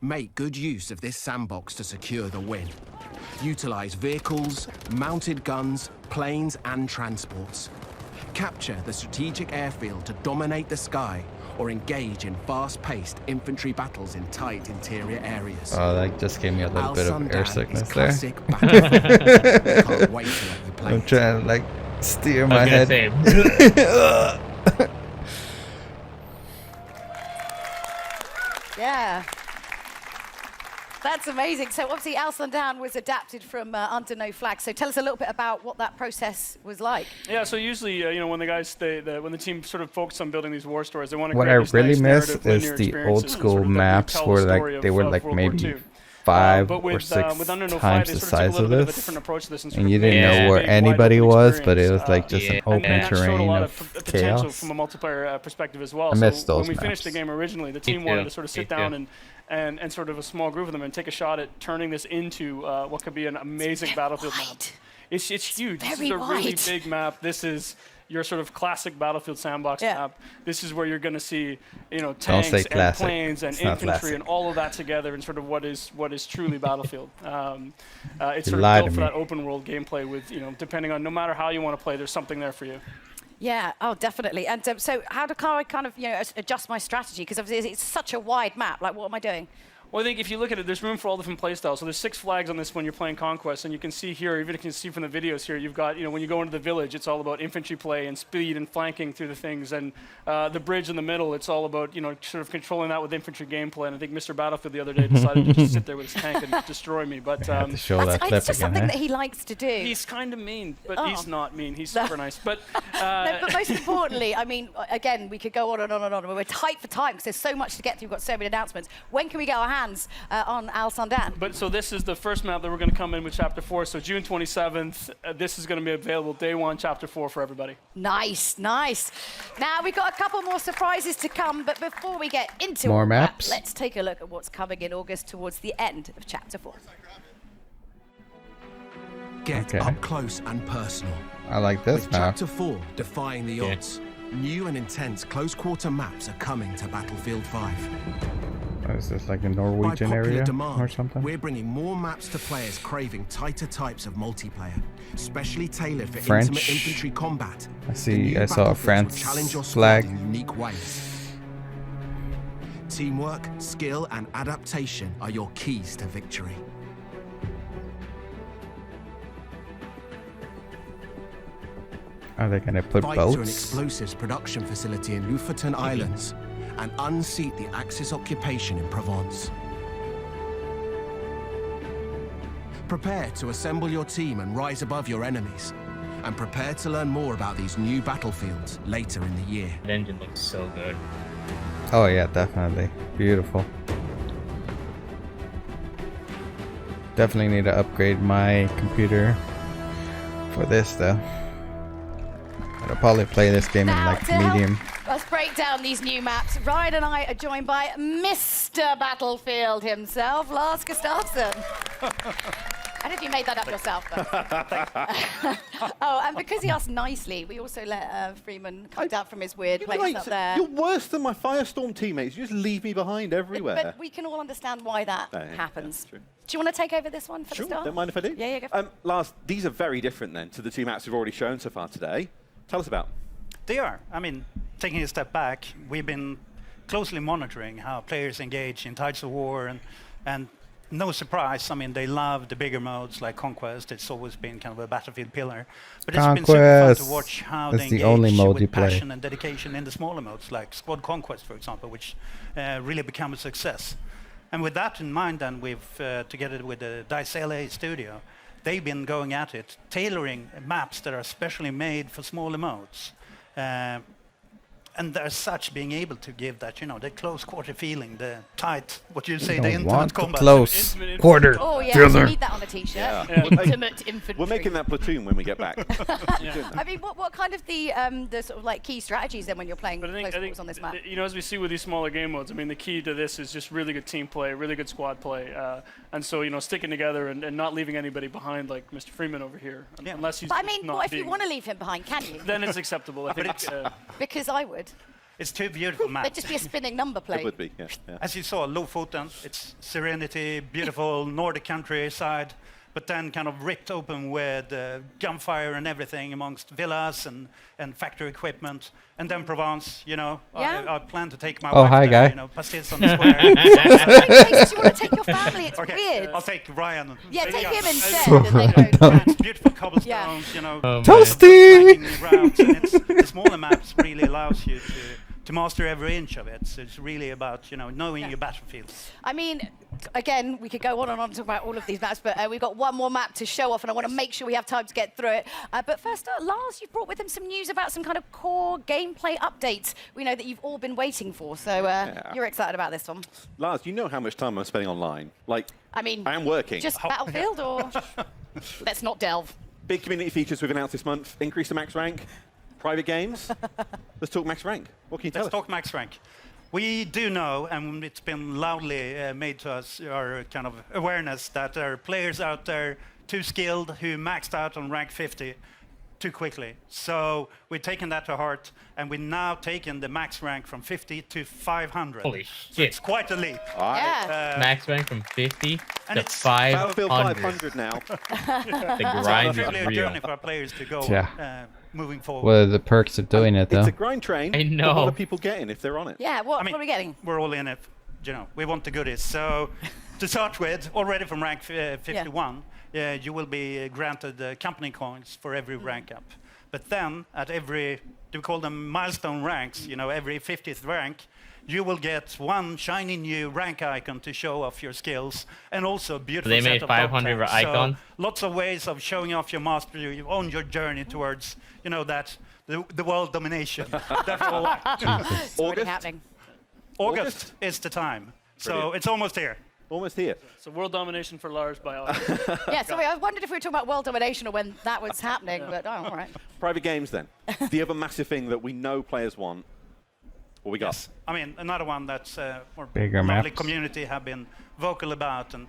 Speaker 19: Make good use of this sandbox to secure the win. Utilize vehicles, mounted guns, planes, and transports. Capture the strategic airfield to dominate the sky, or engage in fast-paced infantry battles in tight interior areas.
Speaker 3: Oh, that just gave me a little
Speaker 19: Al
Speaker 3: bit of air
Speaker 19: Sundan is
Speaker 3: sickness there.
Speaker 19: classic Battlefield. Can't wait to let you play
Speaker 3: I'm
Speaker 19: it.
Speaker 3: trying to like steer
Speaker 1: I
Speaker 3: my
Speaker 1: was gonna
Speaker 3: head.
Speaker 1: say.
Speaker 10: Yeah. That's amazing. So obviously Al Sundan was adapted from Under No Flag. So tell us a little bit about what that process was like.
Speaker 20: Yeah, so usually, when the guys when the team sort of focus on building these war stories, they want to
Speaker 3: What
Speaker 20: create
Speaker 3: I
Speaker 20: these
Speaker 3: really
Speaker 20: nice
Speaker 3: miss
Speaker 20: narrative,
Speaker 3: is
Speaker 20: linear
Speaker 3: the
Speaker 20: experiences
Speaker 3: old
Speaker 20: and
Speaker 3: school
Speaker 20: sort of that
Speaker 3: maps
Speaker 20: retell
Speaker 3: where
Speaker 20: the
Speaker 3: like
Speaker 20: story
Speaker 3: they
Speaker 20: of
Speaker 3: were
Speaker 20: World
Speaker 3: like
Speaker 20: War
Speaker 3: maybe
Speaker 20: II.
Speaker 3: 5
Speaker 20: but with,
Speaker 3: or 6
Speaker 20: with Under No Fly,
Speaker 3: times
Speaker 20: they
Speaker 3: the
Speaker 20: sort of took a
Speaker 3: size
Speaker 20: little
Speaker 3: of
Speaker 20: bit of a
Speaker 3: this,
Speaker 20: different approach to this and sort
Speaker 3: and
Speaker 20: of
Speaker 3: you
Speaker 20: made
Speaker 3: didn't
Speaker 20: it
Speaker 3: know
Speaker 20: a
Speaker 3: where
Speaker 20: big, wide
Speaker 3: anybody
Speaker 20: open
Speaker 3: was, but it
Speaker 20: experience.
Speaker 3: was like just an open
Speaker 20: and that showed a
Speaker 3: terrain
Speaker 20: lot
Speaker 3: of
Speaker 20: potential
Speaker 3: chaos.
Speaker 20: from a multiplayer perspective as well.
Speaker 3: I miss
Speaker 20: So when
Speaker 3: those
Speaker 20: we finished the
Speaker 3: maps.
Speaker 20: game originally, the team wanted to sort of sit down and sort of a small group of them and take a shot at turning this into what could be an amazing Battlefield map. It's huge. This is a really big map. This is your sort of classic Battlefield sandbox map. This is where you're going to see, tanks and planes and infantry and all of that together in sort of what is truly Battlefield. It's sort of built for that open world gameplay with, depending on no matter how you want to play, there's something there for you.
Speaker 10: Yeah, oh, definitely. And so how do I kind of, adjust my strategy? Because obviously it's such a wide map. Like, what am I doing?
Speaker 20: Well, I think if you look at it, there's room for all different playstyles. So there's 6 flags on this when you're playing Conquest, and you can see here, even if you can see from the videos here, you've got, when you go into the village, it's all about infantry play and speed and flanking through the things. And the bridge in the middle, it's all about, sort of controlling that with infantry gameplay. And I think Mr. Battlefield the other day decided to just sit there with his tank and destroy me. But
Speaker 10: it's just something that he likes to do.
Speaker 20: He's kind of mean, but he's not mean. He's super nice. But
Speaker 10: no, but most importantly, I mean, again, we could go on and on and on. We're tight for time because there's so much to get through. We've got so many announcements. When can we get our hands on Al Sandan?
Speaker 20: But so this is the first map that we're going to come in with Chapter 4. So June 27th, this is going to be available day 1, Chapter 4 for everybody.
Speaker 10: Nice, nice. Now we've got a couple more surprises to come, but before we get into
Speaker 3: more
Speaker 10: all
Speaker 3: maps,
Speaker 10: that, let's take a look at what's coming in August towards the end of Chapter 4.
Speaker 19: Get up close and personal.
Speaker 3: I like this
Speaker 19: With
Speaker 3: map.
Speaker 19: Chapter 4, Defying the Odds. New and intense close-quarter maps are coming to Battlefield 5.
Speaker 3: Is this like a Norwegian
Speaker 19: By popular
Speaker 3: area
Speaker 19: demand,
Speaker 3: or something?
Speaker 19: we're bringing more maps to players craving tighter types of multiplayer, specially tailored for
Speaker 3: French.
Speaker 19: intimate infantry combat.
Speaker 3: I saw a France
Speaker 19: Challenge your squad
Speaker 3: flag.
Speaker 19: in unique ways. Teamwork, skill, and adaptation are your keys to victory.
Speaker 3: Are they gonna put
Speaker 19: Fight to an
Speaker 3: boats?
Speaker 19: explosives production facility in Lofoten Islands and unseat the Axis occupation in Provence. Prepare to assemble your team and rise above your enemies. And prepare to learn more about these new battlefields later in the year.
Speaker 1: That engine looks so good.
Speaker 3: Oh yeah, definitely. Beautiful. Definitely need to upgrade my computer for this though. I'll probably play this game in like medium.
Speaker 10: Let's break down these new maps. Ryan and I are joined by Mr. Battlefield himself, Lars Gustafsson. I don't know if you made that up yourself. Oh, and because he asked nicely, we also let Freeman come down from his weird place up there.
Speaker 18: You're worse than my Firestorm teammates. You just leave me behind everywhere.
Speaker 10: But we can all understand why that happens. Do you want to take over this one for the start?
Speaker 18: Don't mind if I do.
Speaker 10: Yeah, go for it.
Speaker 18: Lars, these are very different then to the two maps we've already shown so far today. Tell us about them.
Speaker 21: They are. I mean, taking a step back, we've been closely monitoring how players engage in Tides of War, and no surprise, I mean, they love the bigger modes like Conquest. It's always been kind of a Battlefield pillar. But it's been super fun to watch how they engage with passion and dedication in the smaller modes like Squad Conquest, for example, which really become a success. And with that in mind, then we've, together with the DICE LA studio, they've been going at it, tailoring maps that are specially made for smaller modes. And as such, being able to give that, the close quarter feeling, the tight, what you say, the intimate combat.
Speaker 3: Close quarter.
Speaker 10: Oh yeah, you need that on a t-shirt.
Speaker 18: Yeah.
Speaker 10: Intimate infantry.
Speaker 18: We're making that platoon when we get back.
Speaker 10: I mean, what kind of the sort of like key strategies then when you're playing close quarters on this map?
Speaker 20: As we see with these smaller game modes, I mean, the key to this is just really good team play, really good squad play, and so sticking together and not leaving anybody behind, like Mr. Freeman over here, unless he's.
Speaker 10: But I mean,
Speaker 20: not
Speaker 10: what if you want to leave him behind? Can you?
Speaker 20: Then it's acceptable. I think.
Speaker 10: Because I would.
Speaker 21: It's two beautiful maps.
Speaker 10: It'd just be a spinning number plate.
Speaker 18: It would be, yeah.
Speaker 21: As you saw, Lofoten, it's serenity, beautiful Nordic countryside, but then kind of ripped open with gunfire and everything amongst villas and factory equipment. And then Provence, I plan to take my wife
Speaker 3: hi,
Speaker 21: there,
Speaker 3: guy.
Speaker 21: pastilles on the square.
Speaker 10: You want to take your family? It's weird.
Speaker 21: I'll take Ryan.
Speaker 10: Yeah, take him instead.
Speaker 21: Beautiful cobblestones,
Speaker 3: Toasty!
Speaker 21: routes, and the smaller maps really allows you to master every inch of it. So it's really about, knowing your battlefield.
Speaker 10: I mean, again, we could go on and on to talk about all of these maps, but we've got one more map to show off, and I want to make sure we have time to get through it. But first, Lars, you've brought with him some news about some kind of core gameplay updates we know that you've all been waiting for. So you're excited about this one.
Speaker 18: Lars, you know how much time I'm spending online.
Speaker 10: I mean,
Speaker 18: I am working.
Speaker 10: Just Battlefield, or let's not delve.
Speaker 18: Big community features we've announced this month. Increase the max rank. Private games. Let's talk max rank. What can you tell us?
Speaker 21: Let's talk max rank. We do know, and it's been loudly made to us, our kind of awareness, that there are players out there too skilled who maxed out on rank 50 too quickly. So we've taken that to heart, and we've now taken the max rank from 50 to 500.
Speaker 1: Holy
Speaker 21: so
Speaker 1: shit.
Speaker 21: it's quite a leap.
Speaker 10: Yeah.
Speaker 1: Max rank from 50 to
Speaker 18: Battlefield
Speaker 1: 500.
Speaker 18: 500 now.
Speaker 1: The grind
Speaker 21: It's
Speaker 1: is
Speaker 21: really a
Speaker 1: real.
Speaker 21: journey for our players to go moving forward.
Speaker 3: What are the perks of doing it, though?
Speaker 18: It's a grind train.
Speaker 1: I know.
Speaker 18: But what are people getting if they're on it?
Speaker 10: Yeah, what are we getting?
Speaker 21: We're all in it. We want the goodies. So to start with, already from rank 51, you will be granted company coins for every rank up. But then at every, we call them milestone ranks, every 50th rank, you will get one shiny new rank icon to show off your skills, and also a beautiful
Speaker 1: They made
Speaker 21: set of
Speaker 1: 500
Speaker 21: dog tags.
Speaker 1: icon?
Speaker 21: So lots of ways of showing off your mastery on your journey towards, the world domination. That's all.
Speaker 10: It's already happening.
Speaker 21: August is the time. So
Speaker 18: Brilliant.
Speaker 21: it's almost here.
Speaker 18: Almost here.
Speaker 20: So world domination for Lars by August.
Speaker 10: Yeah, sorry, I wondered if we were talking about world domination or when that was happening, but all right.
Speaker 18: Private games, then. The other massive thing that we know players want. What we got?
Speaker 21: Yes. I mean, another one that's more
Speaker 3: Bigger
Speaker 21: lovely
Speaker 3: maps.
Speaker 21: community have been vocal about. And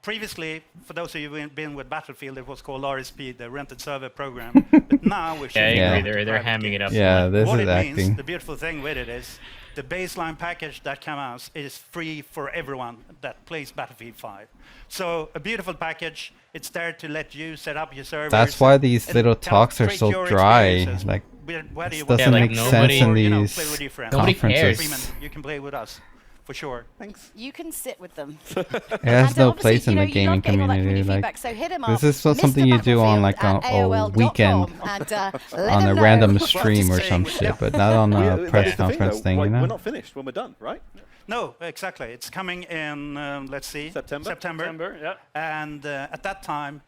Speaker 21: previously, for those of you who've been with Battlefield, it was called RSP, the rented server program. But now we're shifting
Speaker 1: I
Speaker 21: to
Speaker 1: agree. They're
Speaker 21: private
Speaker 1: hamming it up.
Speaker 21: games.
Speaker 3: Yeah, this
Speaker 21: What
Speaker 3: is
Speaker 21: it means,
Speaker 3: acting.
Speaker 21: the beautiful thing with it is the baseline package that comes out is free for everyone that plays Battlefield 5. So a beautiful package. It's there to let you set up your servers.
Speaker 3: That's why these
Speaker 21: and
Speaker 3: little
Speaker 21: kind of
Speaker 3: talks are
Speaker 21: create
Speaker 3: so
Speaker 21: your
Speaker 3: dry.
Speaker 21: experiences.
Speaker 3: Like,
Speaker 21: Whether
Speaker 3: this
Speaker 21: you want
Speaker 3: doesn't
Speaker 21: to
Speaker 3: make
Speaker 21: play
Speaker 3: sense in
Speaker 21: or,
Speaker 3: these
Speaker 21: play with your friends.
Speaker 3: conferences.
Speaker 21: Freeman, you can play with us, for sure. Thanks.
Speaker 10: You can sit with them.
Speaker 3: It has no
Speaker 10: obviously,
Speaker 3: place in the
Speaker 10: you love
Speaker 3: gaming
Speaker 10: getting all that
Speaker 3: community.
Speaker 10: feedback,
Speaker 3: Like,
Speaker 10: so hit him
Speaker 3: this
Speaker 10: up,
Speaker 3: is something you do on like a
Speaker 10: Battlefield@AOL.com
Speaker 3: weekend,
Speaker 10: and,
Speaker 3: on
Speaker 10: him
Speaker 3: a
Speaker 10: know.
Speaker 3: random stream or some shit, but not on a
Speaker 18: That
Speaker 3: press
Speaker 18: is the thing,
Speaker 3: conference
Speaker 18: though.
Speaker 3: thing, you
Speaker 18: We're
Speaker 3: know?
Speaker 18: not finished when we're done, right?
Speaker 21: No, exactly. It's coming in, let's see,
Speaker 18: September.
Speaker 20: September, yeah.
Speaker 21: And at that time,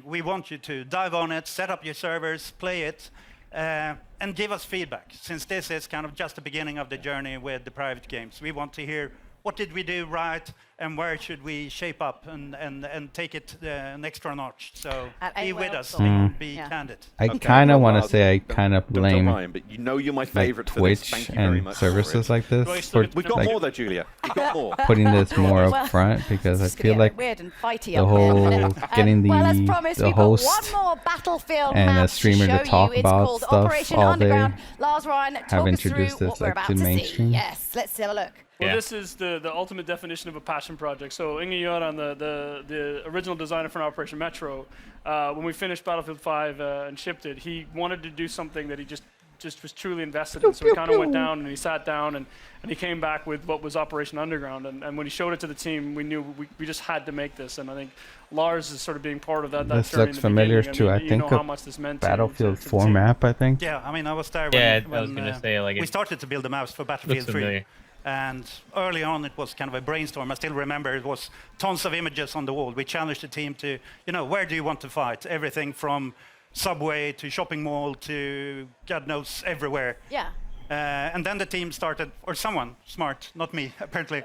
Speaker 21: we want you to dive on it, set up your servers, play it, and give us feedback. Since this is kind of just the beginning of the journey with the private games, we want to hear what did we do right and where should we shape up and take it an extra notch. So be with us, be candid.
Speaker 3: I kind of want to say I kind of
Speaker 18: Don't
Speaker 3: blame
Speaker 18: Ryan, but you know you're my
Speaker 3: like
Speaker 18: favorite for this.
Speaker 3: Twitch
Speaker 18: Thank you very
Speaker 3: and
Speaker 18: much
Speaker 3: services
Speaker 18: for it.
Speaker 3: like this for
Speaker 18: We've got
Speaker 3: like,
Speaker 18: more though, Julia. We've got more.
Speaker 3: putting this more up
Speaker 10: Well,
Speaker 3: front because I
Speaker 10: It's
Speaker 3: feel
Speaker 10: gonna
Speaker 3: like
Speaker 10: get weird and fighty
Speaker 3: the
Speaker 10: up here in a
Speaker 3: whole
Speaker 10: minute.
Speaker 3: getting
Speaker 10: well, as promised,
Speaker 3: the
Speaker 10: we've
Speaker 3: host
Speaker 10: got one more Battlefield
Speaker 3: and a
Speaker 10: map
Speaker 3: streamer
Speaker 10: to
Speaker 3: to
Speaker 10: show
Speaker 3: talk
Speaker 10: you. It's
Speaker 3: about
Speaker 10: called
Speaker 3: stuff
Speaker 10: Operation
Speaker 3: all day
Speaker 10: Underground. Lars Ryan,
Speaker 3: have
Speaker 10: talk us
Speaker 3: introduced
Speaker 10: through
Speaker 3: this
Speaker 10: what we're
Speaker 3: like
Speaker 10: about
Speaker 3: to
Speaker 10: to see.
Speaker 3: mainstream.
Speaker 10: Yes, let's have a look.
Speaker 20: Well,
Speaker 1: Yeah.
Speaker 20: this is the ultimate definition of a passion project. So Inge Göran, the original designer for Operation Metro, when we finished Battlefield 5 and shipped it, he wanted to do something that he just was truly invested in. So he kind of went down and he sat down and he came back with what was Operation Underground. And when he showed it to the team, we knew we just had to make this. And I think Lars is sort of being part of that.
Speaker 3: This
Speaker 20: journey
Speaker 3: looks
Speaker 20: in the
Speaker 3: familiar
Speaker 20: beginning.
Speaker 3: to, I
Speaker 20: you
Speaker 3: think,
Speaker 20: know how
Speaker 3: a
Speaker 20: much this meant
Speaker 3: Battlefield
Speaker 20: to the
Speaker 3: 4
Speaker 20: team.
Speaker 3: map, I think.
Speaker 21: Yeah, I was there
Speaker 1: Yeah,
Speaker 21: when,
Speaker 1: I was gonna say, like,
Speaker 21: we
Speaker 1: it
Speaker 21: started to build the maps for Battlefield 3.
Speaker 1: familiar.
Speaker 21: And early on, it was kind of a brainstorm. I still remember it was tons of images on the wall. We challenged the team to, where do you want to fight? Everything from subway to shopping mall to God knows everywhere.
Speaker 10: Yeah.
Speaker 21: And then the team started, or someone smart, not me, apparently,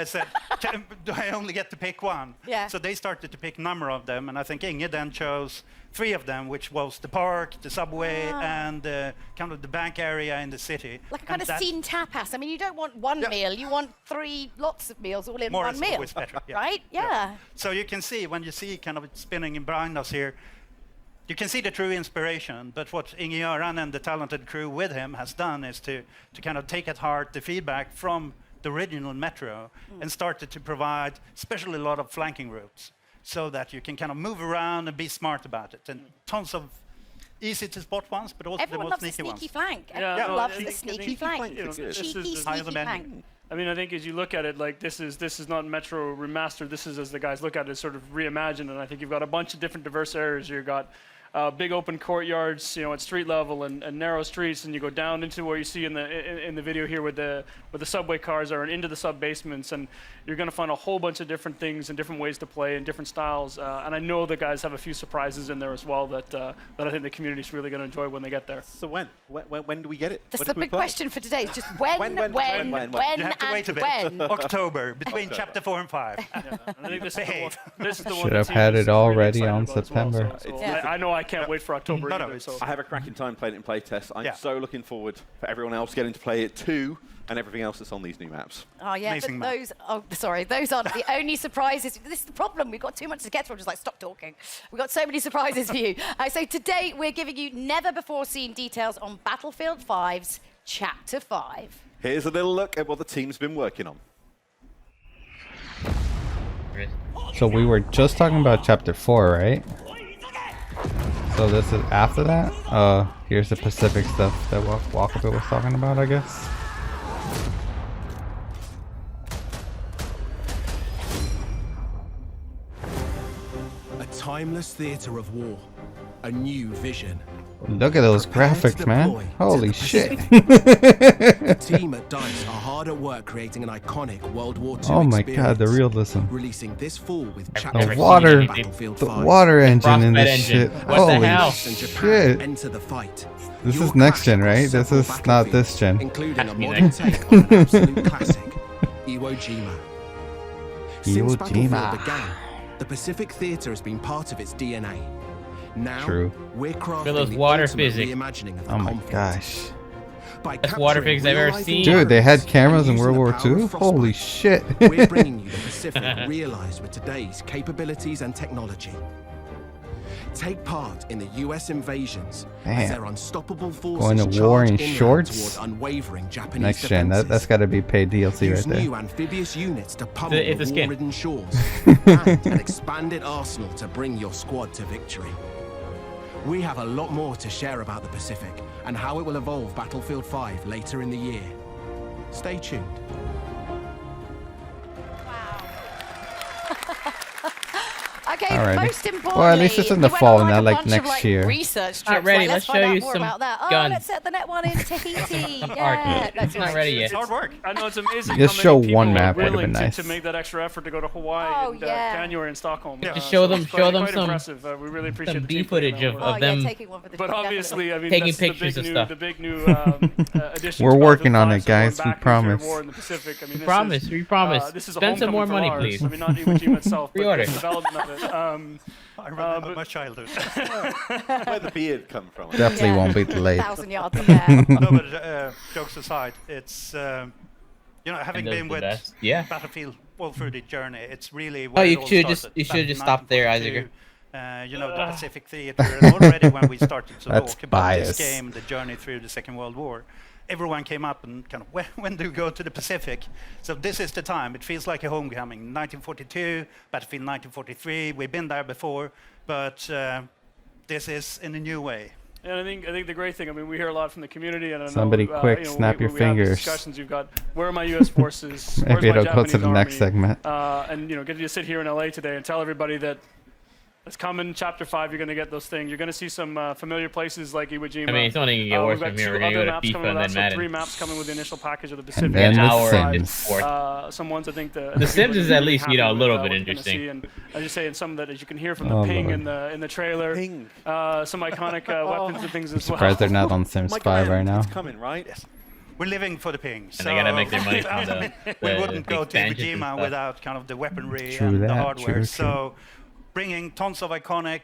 Speaker 21: said, do I only get to pick one?
Speaker 10: Yeah.
Speaker 21: So they started to pick a number of them, and I think Inge then chose 3 of them, which was the park, the subway, and kind of the bank area in the city.
Speaker 10: Like a kind of scene tapas. I mean, you don't want one meal, you want 3 lots of meals all in
Speaker 21: More
Speaker 10: one
Speaker 21: is
Speaker 10: meal.
Speaker 21: always better, yeah.
Speaker 10: Right? Yeah.
Speaker 21: So you can see, when you see kind of it spinning in behind us here, you can see the true inspiration, but what Inge Göran and the talented crew with him has done is to kind of take at heart the feedback from the original Metro and started to provide especially a lot of flanking routes so that you can kind of move around and be smart about it. And tons of easy to spot ones, but also
Speaker 10: Everyone
Speaker 21: the
Speaker 10: loves
Speaker 21: most
Speaker 10: a
Speaker 21: sneaky
Speaker 10: sneaky
Speaker 21: ones.
Speaker 10: flank.
Speaker 20: Yeah,
Speaker 10: Everyone
Speaker 20: no,
Speaker 10: loves
Speaker 20: I
Speaker 10: the
Speaker 20: think-
Speaker 10: sneaky flank.
Speaker 20: you know, this
Speaker 10: Cheeky,
Speaker 20: is
Speaker 21: high on the
Speaker 10: sneaky
Speaker 21: menu.
Speaker 10: flank.
Speaker 20: I mean, I think as you look at it, like this is not Metro remastered. This is, as the guys look at it, sort of reimagined. And I think you've got a bunch of different diverse areas. You've got big open courtyards, at street level and narrow streets, and you go down into where you see in the video here where the subway cars are and into the sub basements, and you're going to find a whole bunch of different things and different ways to play and different styles. And I know the guys have a few surprises in there as well that I think the community's really going to enjoy when they get there.
Speaker 18: So when do we get it?
Speaker 10: That's the big question for today. It's just when,
Speaker 21: You have to wait a bit.
Speaker 10: when.
Speaker 21: October, between chapter 4 and 5.
Speaker 20: I think this is the one.
Speaker 3: Should have
Speaker 20: that
Speaker 3: had
Speaker 20: seems
Speaker 3: it all
Speaker 20: really
Speaker 3: ready
Speaker 20: excited
Speaker 3: on
Speaker 20: about as well,
Speaker 3: September.
Speaker 20: so I know I can't wait for October either. So.
Speaker 18: I have a cracking time playing it in playtest. I'm so looking forward for everyone else getting to play it too, and everything else that's on these new maps.
Speaker 10: Oh yeah,
Speaker 21: Amazing
Speaker 10: but those aren't the only surprises. This is the problem. We've got too much to get through. Just like stop talking. We've got so many surprises for you. So today we're giving you never before seen details on Battlefield 5's Chapter 5.
Speaker 18: Here's a little look at what the team's been working on.
Speaker 3: So we were just talking about Chapter 4, right? So this is after that? Here's the Pacific stuff that Walkabout was talking about, I guess.
Speaker 19: A timeless theater of war. A new vision.
Speaker 3: Look at those graphics, man. Holy shit.
Speaker 19: The team at DICE are hard at work creating an iconic World War II
Speaker 3: Oh my god, the realism.
Speaker 19: Releasing this fall with
Speaker 3: The
Speaker 19: Chapter
Speaker 3: water,
Speaker 19: 5 Battlefield
Speaker 3: the
Speaker 19: 5.
Speaker 3: water engine in this
Speaker 19: engine.
Speaker 3: shit.
Speaker 19: What the
Speaker 3: Holy
Speaker 19: hell?
Speaker 3: shit.
Speaker 19: Enter the fight.
Speaker 3: This is next gen, right? This is not this gen.
Speaker 19: Including a modern take on an absolute classic, Iwo Jima. Since
Speaker 3: Iwo
Speaker 19: Battlefield
Speaker 3: Jima.
Speaker 19: began, the Pacific Theater has been part of its DNA. Now,
Speaker 3: True.
Speaker 19: we're crafting
Speaker 1: Feel those
Speaker 19: the
Speaker 1: water
Speaker 19: ultimate
Speaker 1: physics.
Speaker 19: reimagining of the
Speaker 3: Oh my
Speaker 19: conflict.
Speaker 3: gosh.
Speaker 19: By
Speaker 1: Best water
Speaker 19: capturing
Speaker 1: physics I've ever
Speaker 19: real-life
Speaker 1: seen.
Speaker 3: Dude, they had cameras in
Speaker 19: using
Speaker 3: World
Speaker 19: the
Speaker 3: War
Speaker 19: power
Speaker 3: II?
Speaker 19: of Frostbite,
Speaker 3: Holy shit.
Speaker 19: We're bringing you the Pacific realized with today's capabilities and technology. Take part in the US invasions as
Speaker 3: Damn.
Speaker 19: their unstoppable forces
Speaker 3: Going to war
Speaker 19: charge
Speaker 3: in
Speaker 19: inland
Speaker 3: shorts?
Speaker 19: toward unwavering Japanese
Speaker 3: Next gen. That's got to be paid DLC
Speaker 19: Use
Speaker 3: right
Speaker 19: new
Speaker 3: there.
Speaker 19: amphibious units to pummel
Speaker 1: It's a
Speaker 19: the
Speaker 1: skin.
Speaker 19: war-ridden shores and an expanded arsenal to bring your squad to victory. We have a lot more to share about the Pacific and how it will evolve Battlefield 5 later in the year. Stay tuned.
Speaker 10: Okay,
Speaker 3: Alrighty.
Speaker 10: most importantly,
Speaker 3: Well, at least it's in the
Speaker 10: we went
Speaker 3: fall,
Speaker 10: on,
Speaker 3: not
Speaker 10: a
Speaker 3: like
Speaker 10: bunch
Speaker 3: next
Speaker 10: of,
Speaker 3: year.
Speaker 10: Research
Speaker 1: Not
Speaker 10: trips,
Speaker 1: ready.
Speaker 10: Let's
Speaker 1: Let's
Speaker 10: find
Speaker 1: show
Speaker 10: out
Speaker 1: you
Speaker 10: more
Speaker 1: some
Speaker 10: about that. Oh,
Speaker 1: guns.
Speaker 10: let's set the net one in Tahiti.
Speaker 1: Some
Speaker 10: Yeah,
Speaker 1: art.
Speaker 10: that's
Speaker 1: It's not ready yet.
Speaker 20: It's hard work. I know it's amazing.
Speaker 3: Just
Speaker 20: how
Speaker 3: show
Speaker 20: many people
Speaker 3: one
Speaker 20: are
Speaker 3: map would've
Speaker 20: willing
Speaker 3: been nice.
Speaker 20: to make that extra effort to go to Hawaii in January in Stockholm.
Speaker 1: Just show them,
Speaker 20: it's
Speaker 1: show them
Speaker 20: quite
Speaker 1: some,
Speaker 20: impressive. We really appreciate
Speaker 1: some
Speaker 20: the
Speaker 1: B
Speaker 20: team putting
Speaker 1: footage
Speaker 20: that
Speaker 1: of
Speaker 20: work.
Speaker 1: them
Speaker 10: taking one for the
Speaker 20: But
Speaker 10: team,
Speaker 20: obviously, I mean,
Speaker 1: taking
Speaker 20: that's
Speaker 1: pictures
Speaker 20: the
Speaker 1: of
Speaker 20: big
Speaker 1: stuff.
Speaker 20: the big new addition.
Speaker 3: We're
Speaker 20: to
Speaker 3: working on
Speaker 20: Battlefield
Speaker 3: it, guys.
Speaker 20: 5, so
Speaker 3: We
Speaker 20: going back nuclear
Speaker 3: promise.
Speaker 20: war in the Pacific. I mean,
Speaker 1: We promise. We promise.
Speaker 20: This is a
Speaker 1: Spend some more
Speaker 20: homecoming
Speaker 1: money,
Speaker 20: from ours.
Speaker 1: please.
Speaker 20: I mean, not Iwo Jima itself, but
Speaker 1: Pre-order.
Speaker 20: the development of it.
Speaker 21: I remember my childhood.
Speaker 18: Where the beard come from?
Speaker 3: Definitely won't be delayed.
Speaker 10: 1,000 yards in there.
Speaker 21: No, but jokes aside, it's having
Speaker 1: those
Speaker 21: been
Speaker 1: the
Speaker 21: with
Speaker 1: best. Yeah.
Speaker 21: Battlefield all through the journey, it's really
Speaker 1: Oh,
Speaker 21: where
Speaker 1: you
Speaker 21: it all
Speaker 1: should just
Speaker 21: started,
Speaker 1: you
Speaker 21: back
Speaker 1: should
Speaker 21: in
Speaker 1: just stop there,
Speaker 21: 1942.
Speaker 1: Isaac.
Speaker 21: The Pacific Theater, and already when we started to
Speaker 3: That's
Speaker 21: talk about
Speaker 3: bias.
Speaker 21: this game, the journey through the Second World War, everyone came up and kind of, when do you go to the Pacific? So this is the time. It feels like a homecoming. 1942, Battlefield 1943. We've been there before, but this is in a new way.
Speaker 20: And I think the great thing, I mean, we hear a lot from the community, and I know,
Speaker 3: Somebody quick, snap your
Speaker 20: we have these
Speaker 3: fingers.
Speaker 20: discussions. You've got where are my U.S. forces?
Speaker 3: Maybe
Speaker 20: Where's my
Speaker 3: it'll go to
Speaker 20: Japanese
Speaker 3: the next
Speaker 20: army?
Speaker 3: segment.
Speaker 20: And get to sit here in LA today and tell everybody that it's coming. Chapter 5, you're going to get those things. You're going to see some familiar places like Iwo Jima.
Speaker 1: I mean, it's only gonna get worse
Speaker 20: We've got
Speaker 1: from here.
Speaker 20: 2
Speaker 1: We're gonna
Speaker 20: other
Speaker 1: go to
Speaker 20: maps
Speaker 1: FIFA
Speaker 20: coming
Speaker 1: and
Speaker 20: with
Speaker 1: then
Speaker 20: that, so
Speaker 1: Madden.
Speaker 20: 3 maps coming with the initial package of the Pacific.
Speaker 3: then The
Speaker 1: Tower
Speaker 3: Sims.
Speaker 1: and Sport.
Speaker 20: Some ones I think
Speaker 1: The Sims is at least,
Speaker 20: happy
Speaker 1: a
Speaker 20: with,
Speaker 1: little
Speaker 20: what
Speaker 1: bit
Speaker 20: you're gonna
Speaker 1: interesting.
Speaker 20: see. And I just say, in some that, as you can hear from the
Speaker 3: Oh,
Speaker 20: ping
Speaker 3: Lord.
Speaker 20: in the trailer, some iconic weapons and things as well.
Speaker 3: Surprised they're not on Sims 5 right now.
Speaker 18: It's coming, right?
Speaker 21: Yes. We're living for the ping.
Speaker 1: And they gotta make their money from
Speaker 21: we
Speaker 1: the
Speaker 21: wouldn't go to Iwo
Speaker 1: expansions and
Speaker 21: Jima
Speaker 1: stuff.
Speaker 21: without kind of the weaponry
Speaker 3: True
Speaker 21: and the
Speaker 3: that,
Speaker 21: hardware.
Speaker 3: true,
Speaker 21: So bringing tons of iconic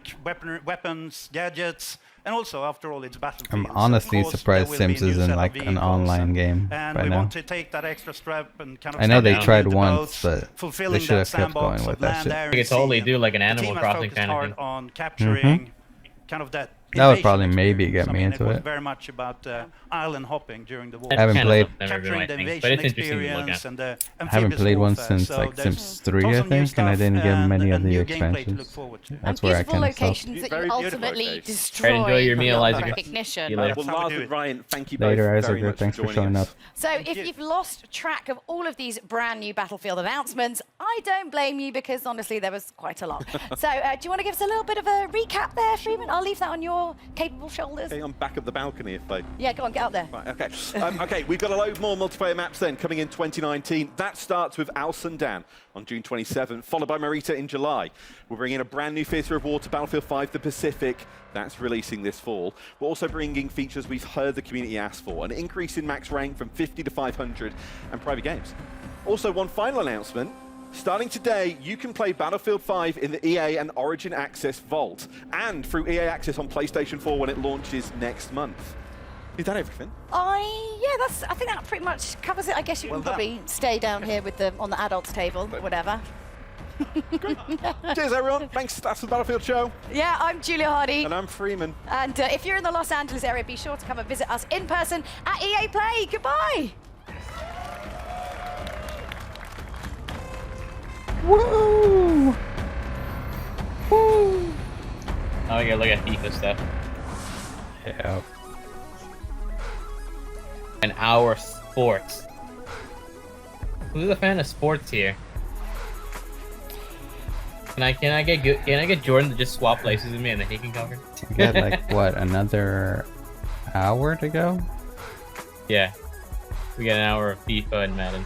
Speaker 21: weapons, gadgets, and also, after all, it's Battlefield.
Speaker 3: I'm
Speaker 21: So of
Speaker 3: honestly
Speaker 21: course,
Speaker 3: surprised
Speaker 21: there will be
Speaker 3: Sims
Speaker 21: new
Speaker 3: isn't
Speaker 21: set of
Speaker 3: like an
Speaker 21: vehicles
Speaker 3: online game
Speaker 21: and
Speaker 3: by
Speaker 21: we
Speaker 3: now.
Speaker 21: want to take that extra step and kind of
Speaker 3: I know they
Speaker 21: step
Speaker 3: tried
Speaker 21: into the
Speaker 3: once,
Speaker 21: boats,
Speaker 3: but they
Speaker 21: fulfilling
Speaker 3: should
Speaker 21: that
Speaker 3: have kept going
Speaker 21: sandbox
Speaker 3: with
Speaker 21: of
Speaker 3: that
Speaker 21: land,
Speaker 3: shit.
Speaker 21: air,
Speaker 1: We could
Speaker 21: and sea,
Speaker 1: totally
Speaker 21: and
Speaker 1: do like an
Speaker 21: the
Speaker 1: Animal
Speaker 21: team has
Speaker 1: Crossing
Speaker 21: focused
Speaker 1: kind of
Speaker 21: hard
Speaker 1: thing.
Speaker 21: on capturing kind of that
Speaker 3: That would
Speaker 21: invasion
Speaker 3: probably maybe
Speaker 21: experience.
Speaker 3: get
Speaker 21: I
Speaker 3: me
Speaker 21: mean,
Speaker 3: into
Speaker 21: it was
Speaker 3: it.
Speaker 21: very much about island hopping during the war.
Speaker 3: I haven't played.
Speaker 21: Capturing the invasion experience and the
Speaker 3: I haven't played one
Speaker 21: warfare.
Speaker 3: since
Speaker 21: So
Speaker 3: like
Speaker 21: there's
Speaker 3: Sims 3,
Speaker 21: tons
Speaker 3: I
Speaker 21: of new
Speaker 3: think, and I
Speaker 21: stuff
Speaker 3: didn't get many of
Speaker 21: and
Speaker 3: the
Speaker 21: new gameplay to look
Speaker 3: expansions.
Speaker 21: forward to.
Speaker 3: That's where I
Speaker 10: Beautiful
Speaker 3: can stop.
Speaker 10: locations that you ultimately destroy
Speaker 1: Enjoy your meal,
Speaker 10: beyond
Speaker 1: Isaac.
Speaker 10: recognition.
Speaker 18: Well, Lars and Ryan, thank you both
Speaker 3: Later,
Speaker 18: very
Speaker 3: Isaac.
Speaker 18: much
Speaker 3: Thanks for
Speaker 18: joining
Speaker 3: showing
Speaker 18: us.
Speaker 3: up.
Speaker 10: So if you've lost track of all of these brand new Battlefield announcements, I don't blame you because honestly there was quite a lot. So do you want to give us a little bit of a recap there, Freeman? I'll leave that on your capable shoulders.
Speaker 18: Okay, I'm back at the balcony if they...
Speaker 10: Yeah, go on, get out there.
Speaker 18: Right, okay. Okay, we've got a load more multiplayer maps then coming in 2019. That starts with Al Sundan on June 27th, followed by Marita in July. We're bringing a brand new Theatre of War to Battlefield 5 The Pacific. That's releasing this fall. We're also bringing features we've heard the community ask for, an increase in max rank from 50 to 500, and private games. Also, one final announcement. Starting today, you can play Battlefield 5 in the EA and Origin Access Vault, and through EA Access on PlayStation 4 when it launches next month. Is that everything?
Speaker 10: I think that pretty much covers it. I guess you can probably stay down here with the on the adults table, whatever.
Speaker 18: Cheers, everyone. Thanks. That's the Battlefield show.
Speaker 10: Yeah, I'm Julia Hardy.
Speaker 18: And I'm Freeman.
Speaker 10: And if you're in the Los Angeles area, be sure to come and visit us in person at EA Play. Goodbye.
Speaker 3: Woo! Woo!
Speaker 1: Oh, yeah, look at FIFA stuff.
Speaker 3: Yeah.
Speaker 1: An hour of sports. Who's a fan of sports here? Can I get Jordan to just swap places with me and then he can cover?
Speaker 3: We got like what, another hour to go?
Speaker 1: Yeah. We got an hour of FIFA and Madden.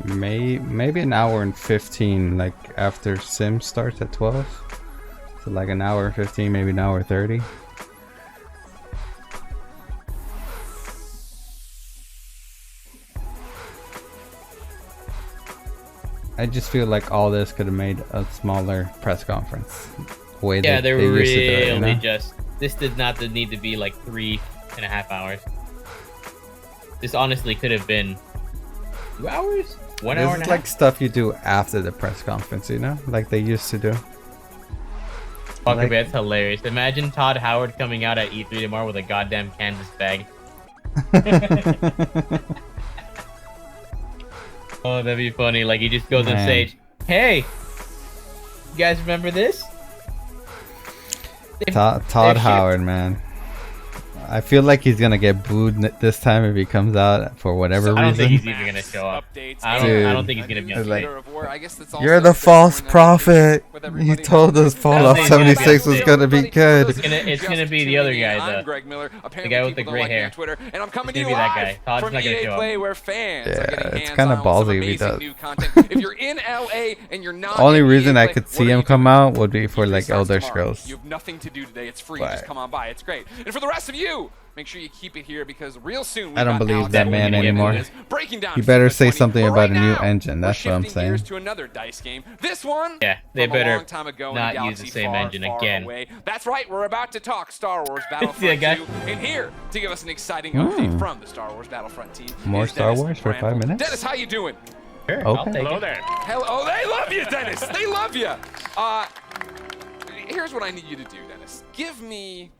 Speaker 3: Maybe an hour and 15, like after Sim starts at 12. So like an hour and 15, maybe an hour 30. I just feel like all this could have made a smaller press conference. The way
Speaker 1: Yeah,
Speaker 3: that
Speaker 1: they
Speaker 3: used to do it, you
Speaker 1: really
Speaker 3: know?
Speaker 1: just. This did not need to be like 3.5 hours. This honestly could have been 2 hours? 1 hour
Speaker 3: This
Speaker 1: and
Speaker 3: is
Speaker 1: a
Speaker 3: like
Speaker 1: half?
Speaker 3: stuff you do after the press conference, you know? Like they used to do.
Speaker 1: Fuck,
Speaker 3: Like-
Speaker 1: that's hilarious. Imagine Todd Howard coming out at E3 tomorrow with a goddamn canvas bag. Oh, that'd be funny. Like, he just goes on
Speaker 3: Man.
Speaker 1: stage. Hey! You guys remember this?
Speaker 3: Todd
Speaker 1: they've
Speaker 3: Howard, man. I feel like he's gonna get booed this time if he comes out for whatever
Speaker 1: I don't think
Speaker 3: reason.
Speaker 1: he's even gonna show up.
Speaker 2: Updates.
Speaker 1: I don't think he's gonna be on
Speaker 3: Like,
Speaker 1: stage.
Speaker 2: I guess that's
Speaker 3: you're
Speaker 2: also
Speaker 3: the
Speaker 2: a
Speaker 3: false
Speaker 2: point
Speaker 3: prophet.
Speaker 2: with
Speaker 3: You
Speaker 2: everybody.
Speaker 3: told us Fallout 76 was gonna be good.
Speaker 1: It's gonna be the other guy,
Speaker 2: I'm
Speaker 1: the
Speaker 2: Greg Miller.
Speaker 1: guy
Speaker 2: Apparently
Speaker 1: with the
Speaker 2: people
Speaker 1: gray
Speaker 2: don't like me
Speaker 1: hair.
Speaker 2: on Twitter, and I'm coming
Speaker 1: It's
Speaker 2: to you
Speaker 1: gonna be that
Speaker 2: live
Speaker 1: guy. Todd's
Speaker 2: from
Speaker 1: not gonna
Speaker 2: EA
Speaker 1: show up.
Speaker 2: Play, where fans are
Speaker 3: Yeah,
Speaker 2: getting
Speaker 3: it's
Speaker 2: hands
Speaker 3: kinda
Speaker 2: on with some
Speaker 3: ballsy if he
Speaker 2: amazing
Speaker 3: does.
Speaker 2: new content. If you're in LA and you're not,
Speaker 3: Only
Speaker 2: in
Speaker 3: reason
Speaker 2: EA
Speaker 3: I
Speaker 2: Play,
Speaker 3: could
Speaker 2: what
Speaker 3: see
Speaker 2: are
Speaker 3: him
Speaker 2: you
Speaker 3: come
Speaker 2: doing?
Speaker 3: out would be for like
Speaker 2: Starts
Speaker 3: Elder
Speaker 2: tomorrow.
Speaker 3: Scrolls.
Speaker 2: You have nothing to do today. It's free.
Speaker 3: But-
Speaker 2: Just come on by. It's great. And for the rest of you, make sure you keep it here because real soon
Speaker 3: I don't
Speaker 2: got
Speaker 3: believe
Speaker 2: Alex
Speaker 3: that
Speaker 2: Goldman
Speaker 3: man
Speaker 2: doing
Speaker 3: anymore.
Speaker 2: this, breaking down
Speaker 3: You better
Speaker 2: FIFA
Speaker 3: say
Speaker 2: 20.
Speaker 3: something
Speaker 2: But
Speaker 3: about
Speaker 2: right
Speaker 3: a new
Speaker 2: now,
Speaker 3: engine. That's
Speaker 2: we're
Speaker 3: what I'm
Speaker 2: shifting gears
Speaker 3: saying.
Speaker 2: to another dice game. This one,
Speaker 1: Yeah, they
Speaker 2: from a
Speaker 1: better
Speaker 2: long time ago in a
Speaker 1: not use
Speaker 2: galaxy
Speaker 1: the same
Speaker 2: far,
Speaker 1: engine
Speaker 2: far
Speaker 1: again.
Speaker 2: away. That's right. We're about to talk Star Wars
Speaker 1: See that
Speaker 2: Battlefront
Speaker 1: guy?
Speaker 2: 2, and here to give us an exciting update from the Star Wars Battlefront team.
Speaker 3: More
Speaker 2: is
Speaker 3: Star
Speaker 2: Dennis
Speaker 3: Wars for
Speaker 2: Bramble.
Speaker 3: 5 minutes?
Speaker 2: Dennis, how you doing?
Speaker 1: Sure,
Speaker 3: Okay.
Speaker 1: I'll take
Speaker 5: Hello
Speaker 1: it.
Speaker 5: there.
Speaker 2: Hell, oh, they love you, Dennis. They love you. Here's what I need you to do, Dennis. Give me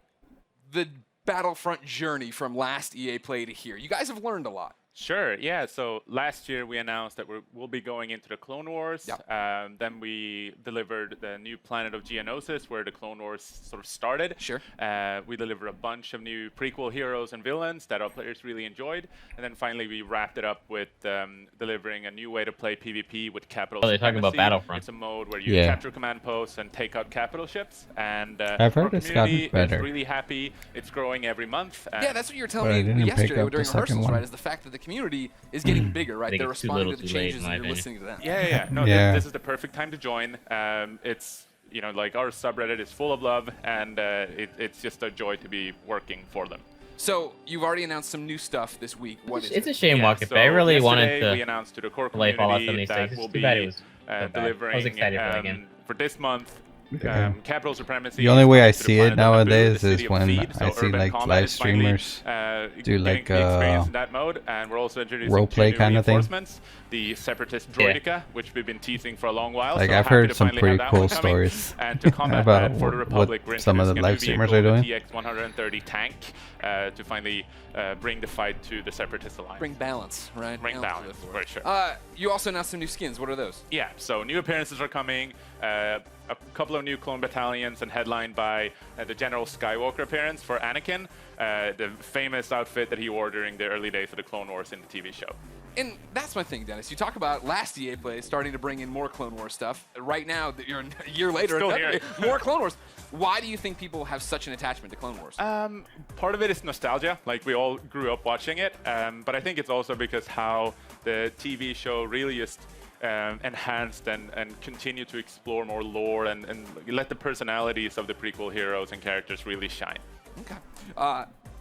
Speaker 2: the Battlefront journey from last EA Play to here. You guys have learned a lot.
Speaker 5: Sure, yeah. So last year we announced that we'll be going into the Clone Wars.
Speaker 2: Yep.
Speaker 5: Then we delivered the new planet of Geonosis, where the Clone Wars sort of started.
Speaker 2: Sure.
Speaker 5: We delivered a bunch of new prequel heroes and villains that our players really enjoyed. And then finally we wrapped it up with delivering a new way to play PvP with capital
Speaker 1: Oh, they're talking about
Speaker 5: supremacy.
Speaker 1: Battlefront.
Speaker 5: It's a mode where you
Speaker 3: Yeah.
Speaker 5: capture command posts and take out capital ships. And
Speaker 3: I've heard
Speaker 5: our
Speaker 3: it's gotten
Speaker 5: community
Speaker 3: better.
Speaker 5: is really happy. It's growing every month.
Speaker 2: Yeah, that's what you were
Speaker 3: But
Speaker 2: telling
Speaker 3: I
Speaker 2: me
Speaker 3: didn't pick
Speaker 2: yesterday
Speaker 3: up the
Speaker 2: during
Speaker 3: second
Speaker 2: rehearsals,
Speaker 3: one.
Speaker 2: right? Is the fact that the community is getting bigger, right?
Speaker 1: think
Speaker 2: They're
Speaker 1: it's too
Speaker 2: responding to
Speaker 1: little
Speaker 2: the
Speaker 1: too late,
Speaker 2: changes
Speaker 1: in my
Speaker 2: and you're
Speaker 1: opinion.
Speaker 2: listening to them.
Speaker 5: Yeah. No,
Speaker 3: Yeah.
Speaker 5: This is the perfect time to join. It's, you know, like our subreddit is full of love, and it's just a joy to be working for them.
Speaker 2: So you've already announced some new stuff this week. What is
Speaker 1: It's a
Speaker 2: it?
Speaker 1: shame,
Speaker 5: Yeah,
Speaker 1: Walker.
Speaker 5: so
Speaker 1: I really wanted
Speaker 5: yesterday
Speaker 1: to
Speaker 5: we announced to the core
Speaker 1: play Fallout
Speaker 5: community
Speaker 1: 76.
Speaker 5: that we'll
Speaker 1: It's too bad it
Speaker 5: be
Speaker 1: was so bad. I was
Speaker 5: delivering
Speaker 1: excited for that game.
Speaker 5: for this month capital supremacy.
Speaker 3: The only way I
Speaker 5: to the
Speaker 3: see
Speaker 5: planet
Speaker 3: it
Speaker 5: of Naboo, the
Speaker 3: nowadays
Speaker 5: city
Speaker 3: is
Speaker 5: of
Speaker 3: when
Speaker 5: Theed. So
Speaker 3: I see
Speaker 5: urban
Speaker 3: like
Speaker 5: combat
Speaker 3: live
Speaker 5: is finally,
Speaker 3: streamers
Speaker 5: getting
Speaker 3: do like
Speaker 5: the experience in that mode, and we're also introducing
Speaker 3: role play
Speaker 5: two new
Speaker 3: kind of thing.
Speaker 5: reinforcements. The Separatist Droideka, which we've been teasing for a long while.
Speaker 3: Like
Speaker 5: so
Speaker 3: I've
Speaker 5: happy
Speaker 3: heard
Speaker 5: to
Speaker 3: some
Speaker 5: finally
Speaker 3: pretty
Speaker 5: have that
Speaker 3: cool
Speaker 5: one coming.
Speaker 3: stories
Speaker 5: And to combat
Speaker 3: about
Speaker 5: that for the Republic,
Speaker 3: what some of the live streamers are doing.
Speaker 5: The TX-130 tank to finally bring the fight to the Separatist alliance.
Speaker 2: Bring balance, right?
Speaker 5: Bring balance, for sure.
Speaker 2: You also announced some new skins. What are those?
Speaker 5: Yeah, so new appearances are coming. A couple of new clone battalions, and headlined by the General Skywalker appearance for Anakin, the famous outfit that he wore during the early days of the Clone Wars in the TV show.
Speaker 2: And that's my thing, Dennis. You talk about last EA Play starting to bring in more Clone Wars stuff. Right now, that you're a year later,
Speaker 5: Still here.
Speaker 2: more Clone Wars. Why do you think people have such an attachment to Clone Wars?
Speaker 5: Part of it is nostalgia, like we all grew up watching it, but I think it's also because how the TV show really just enhanced and continue to explore more lore and let the personalities of the prequel heroes and characters really shine.
Speaker 2: Okay.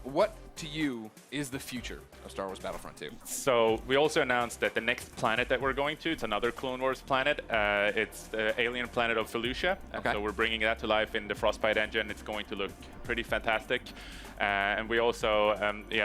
Speaker 2: What to you is the future of Star Wars Battlefront 2?
Speaker 5: So we also announced that the next planet that we're going to, it's another Clone Wars planet. It's the alien planet of Felucia. Okay. So we're bringing that to life in the Frostbite engine. It's going to look pretty fantastic. And we also,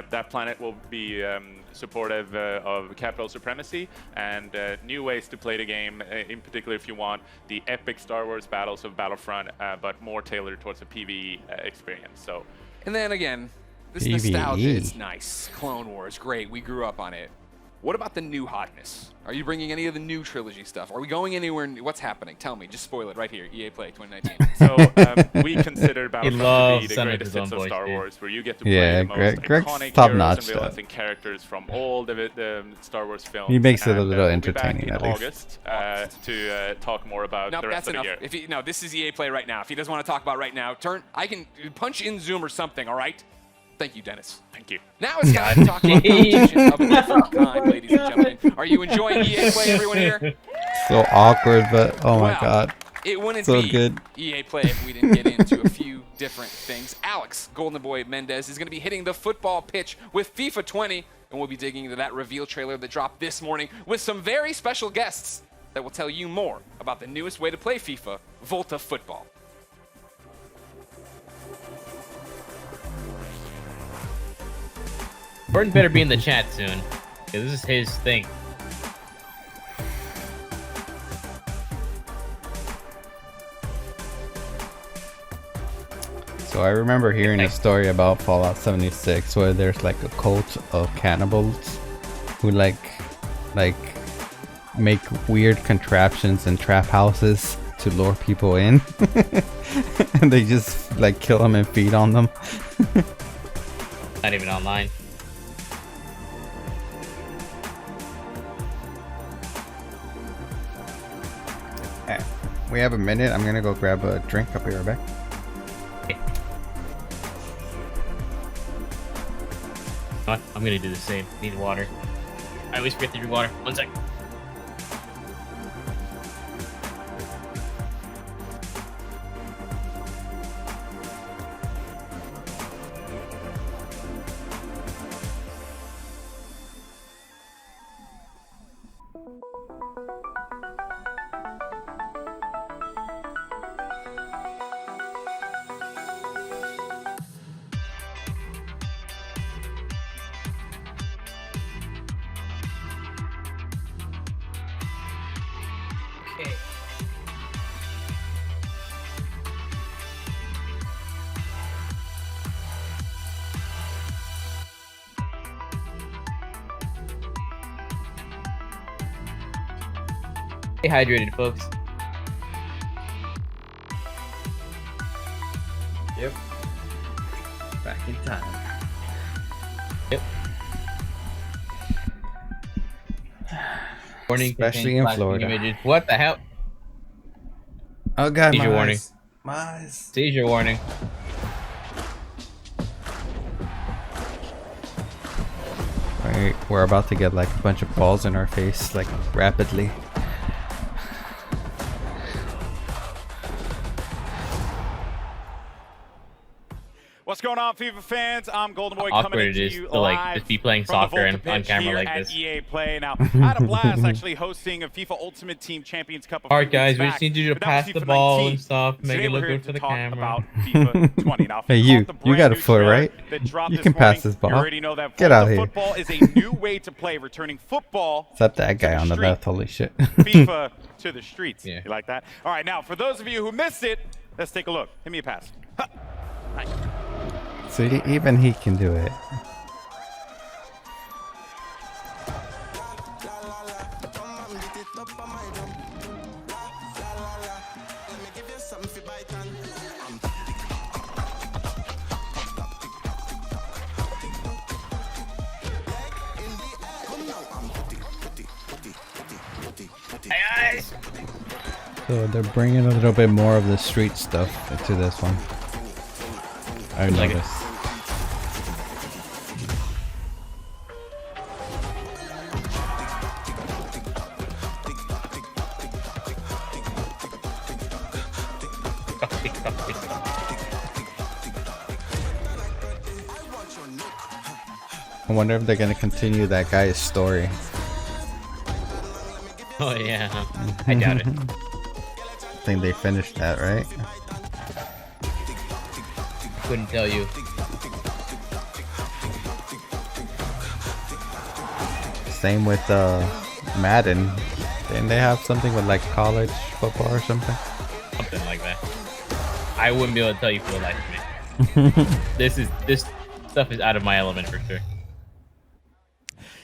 Speaker 5: that planet will be supportive of capital supremacy and new ways to play the game, in particular if you want the epic Star Wars battles of Battlefront, but more tailored towards a PvE experience. So.
Speaker 2: And then again, this
Speaker 3: PvE.
Speaker 2: nostalgia, it's nice. Clone Wars, great. We grew up on it. What about the new hotness? Are you bringing any of the new trilogy stuff? Are we going anywhere? What's happening? Tell me. Just spoil it right here. EA Play 2019.
Speaker 5: So we consider Battlefront to be the greatest hits of Star Wars, where you get to play the most iconic heroes and villains and characters from all the Star Wars films.
Speaker 3: He makes it a little
Speaker 5: we'll
Speaker 3: entertaining
Speaker 5: be back
Speaker 3: at
Speaker 5: in
Speaker 3: least.
Speaker 5: August to talk more about the rest of the year.
Speaker 2: No, this is EA Play right now. If he doesn't want to talk about right now, I can punch in Zoom or something, all right? Thank you, Dennis.
Speaker 5: Thank you.
Speaker 2: Now it's time to talk about competition of a different kind, ladies and gentlemen. Are you enjoying EA Play, everyone here?
Speaker 3: So awkward, but oh my god.
Speaker 2: It wouldn't
Speaker 3: so
Speaker 2: be
Speaker 3: good.
Speaker 2: EA Play if we didn't get into a few different things. Alex, Golden Boy Mendez, is going to be hitting the football pitch with FIFA 20, and we'll be digging into that reveal trailer that dropped this morning with some very special guests that will tell you more about the newest way to play FIFA, Volta Football.
Speaker 1: Gordon better be in the chat soon, because this is his thing.
Speaker 3: So I remember hearing a story about Fallout 76 where there's like a cult of cannibals who like make weird contraptions and trap houses to lure people in. And they just like kill them and feed on them.
Speaker 1: Not even online.
Speaker 3: We have a minute. I'm gonna go grab a drink. I'll be right back.
Speaker 1: I'm gonna do the same. Need water. I always forget to drink water. 1 sec. Stay hydrated, folks.
Speaker 3: Yep. Back in time.
Speaker 1: Yep. Warning,
Speaker 3: especially in Florida.
Speaker 1: Images. What the hell?
Speaker 3: Oh god,
Speaker 1: Seizure
Speaker 3: my
Speaker 1: warning.
Speaker 3: eyes. My eyes.
Speaker 1: Seizure warning.
Speaker 3: We're about to get like a bunch of balls in our face, like rapidly.
Speaker 5: What's going on, FIFA fans? I'm Golden Boy
Speaker 1: Awkward
Speaker 5: coming
Speaker 1: it
Speaker 5: into
Speaker 1: is
Speaker 5: you
Speaker 1: to like
Speaker 5: live
Speaker 1: just be playing
Speaker 5: from the
Speaker 1: soccer and
Speaker 5: Volta
Speaker 1: on
Speaker 5: pitch
Speaker 1: camera
Speaker 5: here
Speaker 1: like
Speaker 5: at
Speaker 1: this.
Speaker 5: EA Play. Now, I had a blast actually hosting a FIFA Ultimate Team Champions Cup.
Speaker 1: Alright guys, we just need you to pass the ball and stuff, make it look good for the camera.
Speaker 5: FIFA 20. Now,
Speaker 3: Hey, you got a foot, right? You can pass this ball.
Speaker 5: You already know that
Speaker 3: Get out of here.
Speaker 5: football is a new way to play, returning football
Speaker 3: Except that guy on the left. Holy shit.
Speaker 5: FIFA to the streets.
Speaker 1: Yeah.
Speaker 5: You like that? All right, now for those of you who missed it, let's take a look. Give me a pass. Huh. Nice.
Speaker 3: So even he can do it. So they're bringing a little bit more of the street stuff into this one. I noticed. I wonder if they're gonna continue that guy's story.
Speaker 1: Oh yeah, I doubt it.
Speaker 3: I think they finished that, right?
Speaker 1: Couldn't tell you.
Speaker 3: Same with Madden. Didn't they have something with like college football or something?
Speaker 1: Something like that. I wouldn't be able to tell you for the life of me. This stuff is out of my element for sure.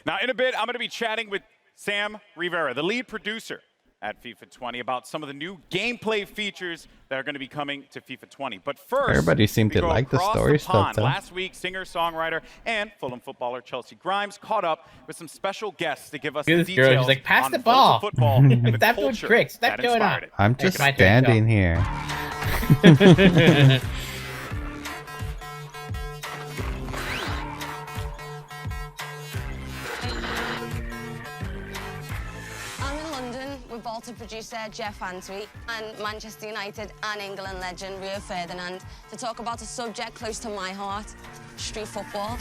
Speaker 5: Now, in a bit, I'm going to be chatting with Sam Rivera, the lead producer at FIFA 20, about some of the new gameplay features that are going to be coming to FIFA 20. But first,
Speaker 3: Everybody seemed to like the story stuff, though.
Speaker 5: Last week, singer-songwriter and Fulham footballer Chelsea Grimes caught up with some special guests to give us
Speaker 1: Look at
Speaker 5: the
Speaker 1: this girl,
Speaker 5: details
Speaker 1: she's like, pass
Speaker 5: on
Speaker 1: the ball.
Speaker 5: football and the
Speaker 1: Stop doing
Speaker 5: culture
Speaker 1: tricks. Stop
Speaker 5: that
Speaker 1: going
Speaker 5: inspired
Speaker 1: on.
Speaker 5: it.
Speaker 3: I'm just
Speaker 1: my turn,
Speaker 3: standing
Speaker 1: go.
Speaker 3: here.
Speaker 9: I'm in London with Volta producer Jeff Antwi and Manchester United and England legend Rio Ferdinand to talk about a subject close to my heart, street football.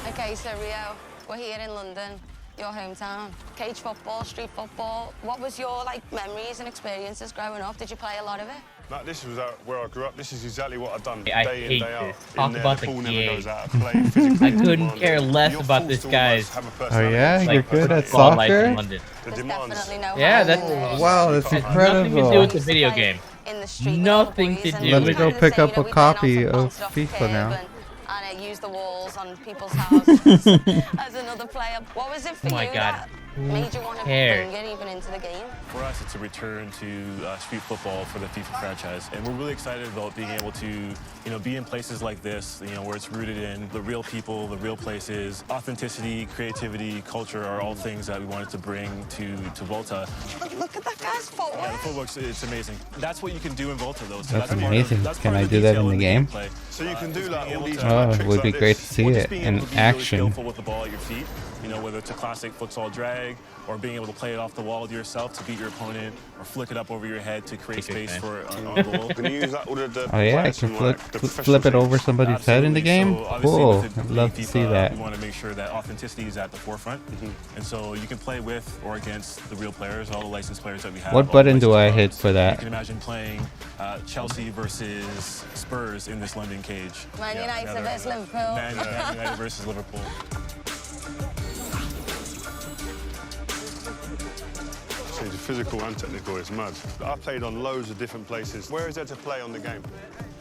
Speaker 9: Okay, so Rio, we're here in London, your hometown. Cage football, street football. What was your memories and experiences growing up? Did you play a lot of it?
Speaker 22: No, this was where I grew up. This is exactly what I've done
Speaker 1: I
Speaker 22: day in,
Speaker 1: hate
Speaker 22: day out.
Speaker 1: this. Talk about the
Speaker 22: ball never
Speaker 1: game.
Speaker 22: goes out of play. Physically
Speaker 1: I couldn't
Speaker 22: demanding.
Speaker 1: care less
Speaker 22: You're
Speaker 1: about
Speaker 22: forced
Speaker 1: this
Speaker 22: to
Speaker 1: guy's.
Speaker 22: almost have a
Speaker 3: Oh yeah,
Speaker 22: personality.
Speaker 3: you're good at
Speaker 1: football life in
Speaker 3: soccer?
Speaker 1: London.
Speaker 22: The demands.
Speaker 9: Yeah,
Speaker 1: that's
Speaker 3: Wow, that's
Speaker 1: nothing to do with
Speaker 3: incredible.
Speaker 1: the video game. Nothing to do.
Speaker 3: Let me
Speaker 1: with
Speaker 3: go
Speaker 1: it.
Speaker 3: pick up a copy of FIFA now.
Speaker 9: And use the walls on people's houses as another player. What was it for
Speaker 1: Oh my
Speaker 9: you
Speaker 1: God.
Speaker 9: that made you want to
Speaker 1: cares?
Speaker 9: bring it even into the game?
Speaker 22: For us, it's a return to street football for the FIFA franchise, and we're really excited about being able to, be in places like this, where it's rooted in the real people, the real places. Authenticity, creativity, culture are all things that we wanted to bring to Volta.
Speaker 9: Look at that guy's footwork.
Speaker 22: Yeah, the footwork's it's amazing. That's what you can do in Volta, though. So
Speaker 3: That's
Speaker 22: part of-
Speaker 3: amazing.
Speaker 22: that's
Speaker 3: Can
Speaker 22: part
Speaker 3: I
Speaker 22: of the
Speaker 3: do that
Speaker 22: detail
Speaker 3: in the game?
Speaker 22: gameplay. So you can do like all these
Speaker 3: Oh, it
Speaker 22: tricks
Speaker 3: would be
Speaker 22: like
Speaker 3: great
Speaker 22: this,
Speaker 3: to see
Speaker 22: or just
Speaker 3: it
Speaker 22: being
Speaker 3: in
Speaker 22: able to be really
Speaker 3: action.
Speaker 22: skillful with the ball at your feet. Whether it's a classic futsal drag or being able to play it off the wall to yourself to beat your opponent or flick it up over your head to create space for an on goal.
Speaker 3: Oh yeah, I can flip it over somebody's head in the game?
Speaker 22: So obviously
Speaker 3: Cool.
Speaker 22: with it
Speaker 3: I'd
Speaker 22: being
Speaker 3: love to see
Speaker 22: FIFA,
Speaker 3: that.
Speaker 22: We want to make sure that authenticity is at the forefront. And so you can play with or against the real players, all the licensed players that we have.
Speaker 3: What
Speaker 22: all the
Speaker 3: button do
Speaker 22: licensed
Speaker 3: I hit
Speaker 22: clubs.
Speaker 3: for that?
Speaker 22: You can imagine playing Chelsea versus Spurs in this London cage.
Speaker 9: Man United
Speaker 22: together.
Speaker 9: versus Liverpool.
Speaker 22: Man United versus Liverpool. It's physical and technical, it's mad. I've played on loads of different places. Where is there to play on the game?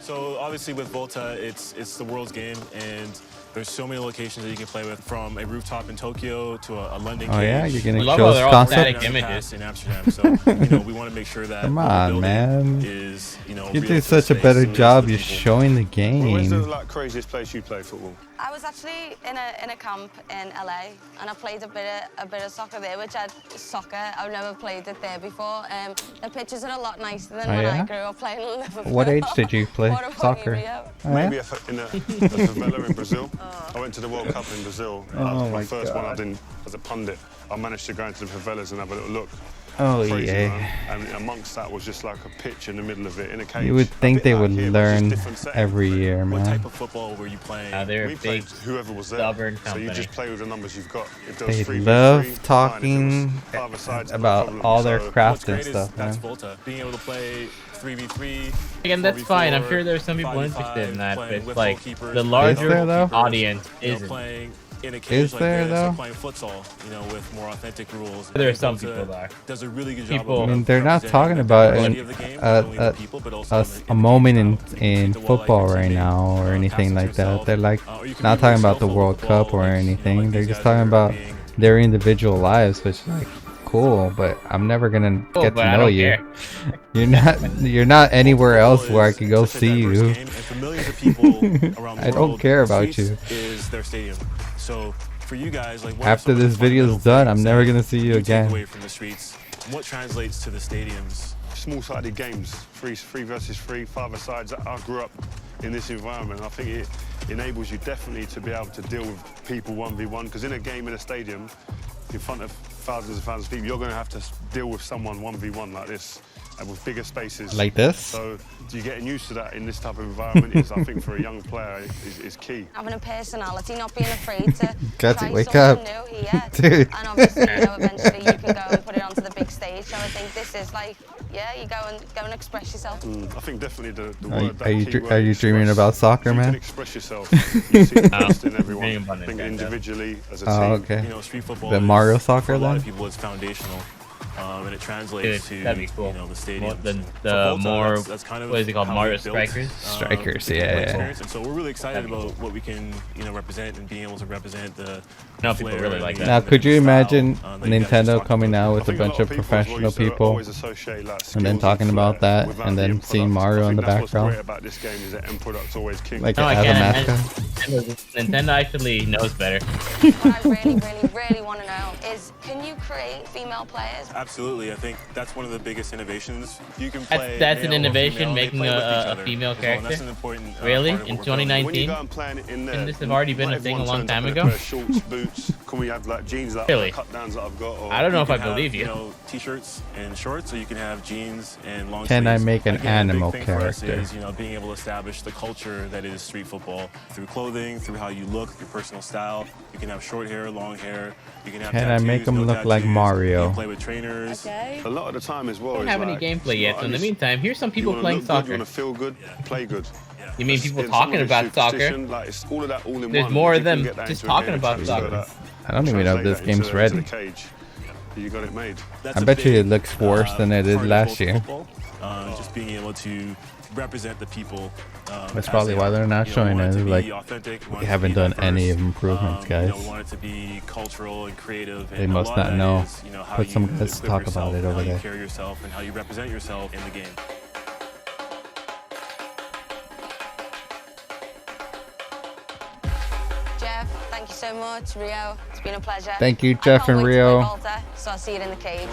Speaker 22: So obviously with Volta, it's the world's game, and there's so many locations that you can play with, from a rooftop in Tokyo to a London
Speaker 3: Oh
Speaker 22: cage.
Speaker 3: yeah, you're gonna
Speaker 1: Love
Speaker 3: show
Speaker 1: how
Speaker 3: us
Speaker 1: they're all
Speaker 3: concept?
Speaker 1: static images.
Speaker 22: In Amsterdam, so we want to make sure that
Speaker 3: Come
Speaker 22: what we're
Speaker 3: on,
Speaker 22: building
Speaker 3: man.
Speaker 22: is
Speaker 3: You
Speaker 22: real
Speaker 3: do
Speaker 22: for the
Speaker 3: such a
Speaker 22: space
Speaker 3: better
Speaker 22: and real
Speaker 3: job
Speaker 22: for the
Speaker 3: just
Speaker 22: people.
Speaker 3: showing the
Speaker 22: Where's the
Speaker 3: game.
Speaker 22: craziest place you play football?
Speaker 9: I was actually in a camp in LA, and I played a bit of soccer there, which I've never played it there before. The pitches are a lot nicer than
Speaker 3: Oh,
Speaker 9: when
Speaker 3: yeah?
Speaker 9: I grew up playing in Liverpool.
Speaker 3: What age did you play
Speaker 9: What about
Speaker 3: soccer?
Speaker 9: you, Rio?
Speaker 3: Oh, yeah?
Speaker 22: Maybe in a favela in Brazil. I went to the World Cup in Brazil.
Speaker 3: Oh
Speaker 22: That was
Speaker 3: my
Speaker 22: my first one I
Speaker 3: God.
Speaker 22: did as a pundit. I managed to go into the favelas and have a little look.
Speaker 3: Oh,
Speaker 6: crazy,
Speaker 3: EA.
Speaker 6: man. And amongst that was just like a pitch in the middle of it in a cage.
Speaker 3: You would
Speaker 6: A
Speaker 3: think
Speaker 6: bit
Speaker 3: they
Speaker 6: like
Speaker 3: would
Speaker 6: here, but just
Speaker 3: learn
Speaker 6: different setting.
Speaker 3: every year,
Speaker 22: What
Speaker 3: man.
Speaker 22: type of football were you playing?
Speaker 1: They're
Speaker 6: We
Speaker 1: a
Speaker 6: played
Speaker 1: big,
Speaker 6: whoever was there.
Speaker 1: stubborn
Speaker 6: So you
Speaker 1: company.
Speaker 6: just play with the numbers you've got. If there was
Speaker 3: They
Speaker 6: 3v3,
Speaker 3: love
Speaker 6: fine. If
Speaker 3: talking
Speaker 6: it was 5 sides, no
Speaker 3: about
Speaker 6: problem.
Speaker 3: all their
Speaker 6: So
Speaker 3: craft and
Speaker 22: What's great
Speaker 3: stuff,
Speaker 22: is that's
Speaker 3: man.
Speaker 22: Volta. Being able to play 3v3.
Speaker 1: Again, that's
Speaker 22: 4v4,
Speaker 1: fine. I'm sure there's some people
Speaker 22: 5v5,
Speaker 1: interested in that,
Speaker 22: playing
Speaker 1: but
Speaker 22: with
Speaker 1: like
Speaker 22: goalkeepers,
Speaker 1: the
Speaker 22: playing
Speaker 1: larger
Speaker 3: there, though?
Speaker 1: audience
Speaker 22: you know,
Speaker 1: isn't.
Speaker 22: playing in a cage
Speaker 3: Is
Speaker 22: like
Speaker 3: there,
Speaker 22: this,
Speaker 3: though?
Speaker 22: or playing futsal, you know, with more authentic rules.
Speaker 1: There
Speaker 22: I
Speaker 1: are
Speaker 22: think
Speaker 1: some
Speaker 22: Volta
Speaker 1: people there.
Speaker 22: does a really good
Speaker 1: People-
Speaker 22: job
Speaker 3: I
Speaker 22: of
Speaker 3: mean, they're not
Speaker 22: representing
Speaker 3: talking
Speaker 22: the
Speaker 3: about
Speaker 22: quality of the game, not only the people, but also
Speaker 3: a moment in football right now or anything like that. They're like not talking about the World Cup or anything. They're just talking about their individual lives, which is like cool. But I'm never gonna
Speaker 1: Cool,
Speaker 3: get
Speaker 1: but
Speaker 3: to
Speaker 1: I
Speaker 3: know
Speaker 1: don't
Speaker 3: you.
Speaker 1: care.
Speaker 3: You're not anywhere else where I could go
Speaker 22: such a
Speaker 3: see
Speaker 22: diverse
Speaker 3: you.
Speaker 22: game, and for millions of people around the
Speaker 3: I don't
Speaker 22: world,
Speaker 3: care
Speaker 22: the
Speaker 3: about
Speaker 22: streets
Speaker 3: you.
Speaker 22: is their stadium. So for you guys, like, what are
Speaker 3: After
Speaker 22: some of the
Speaker 3: this video's
Speaker 22: fundamental
Speaker 3: done, I'm
Speaker 22: things
Speaker 3: never
Speaker 22: that
Speaker 3: gonna see you
Speaker 22: take
Speaker 3: again.
Speaker 22: away from the streets? What translates to the stadiums?
Speaker 6: Small-sided games, three versus three, 5 sides. I grew up in this environment. I think it enables you definitely to be able to deal with people 1v1. Because in a game in a stadium, in front of thousands and thousands of people, you're going to have to deal with someone 1v1 like this, and with bigger spaces.
Speaker 3: Like this?
Speaker 6: So you getting used to that in this type of environment is, I think, for a young player, is key.
Speaker 9: Having a personality, not being afraid to
Speaker 3: Gutsy,
Speaker 9: try
Speaker 3: wake
Speaker 9: something
Speaker 3: up.
Speaker 9: new here.
Speaker 3: Dude.
Speaker 9: And obviously, you know, eventually you can go and put it onto the big stage. So I think this is like, yeah, you go and express yourself.
Speaker 6: I think definitely the
Speaker 3: Are you,
Speaker 6: word, that
Speaker 3: are you,
Speaker 6: key
Speaker 3: dr-
Speaker 6: word
Speaker 3: are you
Speaker 6: is
Speaker 3: dreaming
Speaker 6: express.
Speaker 3: about soccer,
Speaker 6: You can
Speaker 3: man?
Speaker 6: express yourself. You see the best in everyone.
Speaker 1: Dreaming about
Speaker 6: I think
Speaker 1: Nintendo.
Speaker 6: individually, as a
Speaker 3: Oh,
Speaker 6: team.
Speaker 3: okay.
Speaker 22: You know, street football
Speaker 3: The
Speaker 22: is,
Speaker 3: Mario
Speaker 22: for
Speaker 3: soccer
Speaker 22: a lot
Speaker 3: then?
Speaker 22: of people, it's foundational. And it translates
Speaker 1: Dude,
Speaker 22: to
Speaker 1: that'd be cool.
Speaker 22: you know, the stadiums.
Speaker 1: More than
Speaker 22: And
Speaker 1: the
Speaker 22: for Volta,
Speaker 1: more-
Speaker 22: that's kind of
Speaker 1: what is it called,
Speaker 22: how
Speaker 1: Mario
Speaker 22: we built,
Speaker 1: Strikers?
Speaker 3: Strikers,
Speaker 22: the
Speaker 3: yeah.
Speaker 22: gameplay experience. And so we're really excited
Speaker 1: That'd be
Speaker 22: about what we can, you know, represent and being able to represent the
Speaker 1: No, people
Speaker 22: flair
Speaker 1: really
Speaker 22: and
Speaker 1: like
Speaker 22: the-
Speaker 1: that.
Speaker 3: Now,
Speaker 22: and
Speaker 3: could
Speaker 22: the
Speaker 3: you
Speaker 22: style,
Speaker 3: imagine
Speaker 22: that you guys just
Speaker 3: Nintendo
Speaker 22: talked
Speaker 3: coming
Speaker 22: about.
Speaker 3: out
Speaker 6: I
Speaker 3: with a
Speaker 6: think
Speaker 3: bunch
Speaker 6: lot
Speaker 3: of
Speaker 6: people as well
Speaker 3: professional
Speaker 6: used to
Speaker 3: people
Speaker 6: always associate, like,
Speaker 3: and then
Speaker 6: skills
Speaker 3: talking
Speaker 6: and
Speaker 3: about
Speaker 6: flair
Speaker 3: that
Speaker 6: without
Speaker 3: and
Speaker 6: the
Speaker 3: then
Speaker 6: end
Speaker 3: seeing
Speaker 6: product.
Speaker 3: Mario
Speaker 6: I
Speaker 3: in
Speaker 6: think
Speaker 3: the
Speaker 6: that's what's
Speaker 3: background?
Speaker 6: great about this game is that end product's always king.
Speaker 3: Like
Speaker 1: No, I
Speaker 3: as a
Speaker 1: can't
Speaker 3: mascot?
Speaker 1: imagine. Nintendo actually knows better.
Speaker 9: What I really want to know is, can you create female players?
Speaker 22: Absolutely, I think that's one of the biggest innovations. You can
Speaker 1: That's-
Speaker 22: play
Speaker 1: that's an
Speaker 22: male or
Speaker 1: innovation,
Speaker 22: female, they
Speaker 1: making
Speaker 22: play with each
Speaker 1: a
Speaker 22: other
Speaker 1: female
Speaker 22: as well, and
Speaker 1: character?
Speaker 22: That's an important
Speaker 1: Really?
Speaker 22: part of
Speaker 1: In
Speaker 22: what we're building.
Speaker 1: 2019?
Speaker 6: When you go and play in there,
Speaker 1: Shouldn't this have already been
Speaker 6: not
Speaker 1: a thing a
Speaker 6: everyone
Speaker 1: long
Speaker 6: turns up
Speaker 1: time
Speaker 6: in a
Speaker 1: ago?
Speaker 6: pair of shorts, boots. Can we have like jeans like
Speaker 1: Really?
Speaker 6: cut downs that I've got? Or
Speaker 1: I don't know if I
Speaker 22: can have,
Speaker 1: believe you.
Speaker 22: know, t-shirts and shorts, or you can have jeans and long
Speaker 3: Can I
Speaker 22: sleeves.
Speaker 3: make an
Speaker 22: Again, the big
Speaker 3: animal
Speaker 22: thing for us
Speaker 3: character?
Speaker 22: is, you know, being able to establish the culture that is street football through clothing, through how you look, your personal style. You can have short hair, long hair. You can have
Speaker 3: Can I
Speaker 22: tattoos,
Speaker 3: make 'em
Speaker 22: no
Speaker 3: look like
Speaker 22: tattoos.
Speaker 3: Mario?
Speaker 22: You can play with trainers.
Speaker 9: Okay.
Speaker 6: A lot of the time as well.
Speaker 1: I don't
Speaker 6: is
Speaker 1: have any
Speaker 6: like,
Speaker 1: gameplay yet, so in the
Speaker 6: not only-
Speaker 1: meantime, here's some
Speaker 6: you
Speaker 1: people
Speaker 6: wanna
Speaker 1: playing
Speaker 6: look good,
Speaker 1: soccer.
Speaker 6: You want to feel good, play good.
Speaker 1: You mean people
Speaker 6: In
Speaker 1: talking
Speaker 6: some
Speaker 1: about
Speaker 6: ways,
Speaker 1: soccer?
Speaker 6: superstition, Like it's all of that all in
Speaker 1: There's
Speaker 6: one.
Speaker 1: more
Speaker 6: If
Speaker 1: of
Speaker 6: you can
Speaker 1: them
Speaker 6: get that
Speaker 1: just
Speaker 6: into a
Speaker 1: talking
Speaker 6: game,
Speaker 1: about
Speaker 6: transfer
Speaker 1: soccer.
Speaker 6: that,
Speaker 3: I don't even know if
Speaker 6: translate
Speaker 3: this
Speaker 6: that
Speaker 3: game's
Speaker 6: into
Speaker 3: ready.
Speaker 6: the cage. You got it made.
Speaker 22: That's
Speaker 3: I
Speaker 22: a
Speaker 3: bet you
Speaker 22: big,
Speaker 3: it looks worse than it did
Speaker 22: part of
Speaker 3: last
Speaker 22: Volta
Speaker 3: year.
Speaker 22: football. Just being able to represent the people.
Speaker 3: That's
Speaker 22: as
Speaker 3: probably
Speaker 22: they
Speaker 3: why
Speaker 22: are.
Speaker 3: they're not
Speaker 22: You know,
Speaker 3: showing
Speaker 22: we want
Speaker 3: it.
Speaker 22: to be
Speaker 3: Like,
Speaker 22: authentic, we
Speaker 3: we
Speaker 22: want it to
Speaker 3: haven't
Speaker 22: be
Speaker 3: done
Speaker 22: diverse.
Speaker 3: any improvements,
Speaker 22: You know,
Speaker 3: guys.
Speaker 22: we want it to be cultural and creative.
Speaker 3: They
Speaker 22: and a
Speaker 3: must
Speaker 22: lot of
Speaker 3: not
Speaker 22: that
Speaker 3: know.
Speaker 22: is, you know, how
Speaker 3: Put some
Speaker 22: you
Speaker 3: guys to
Speaker 22: equip
Speaker 3: talk
Speaker 22: yourself
Speaker 3: about it
Speaker 22: and
Speaker 3: over
Speaker 22: how
Speaker 3: there.
Speaker 22: you carry yourself and how you represent yourself in the game.
Speaker 9: Jeff, thank you so much. Rio, it's been a pleasure.
Speaker 3: Thank you,
Speaker 9: I
Speaker 3: Jeff
Speaker 9: can't
Speaker 3: and
Speaker 9: wait to play
Speaker 3: Rio.
Speaker 9: Volta, so I'll see you in the cage.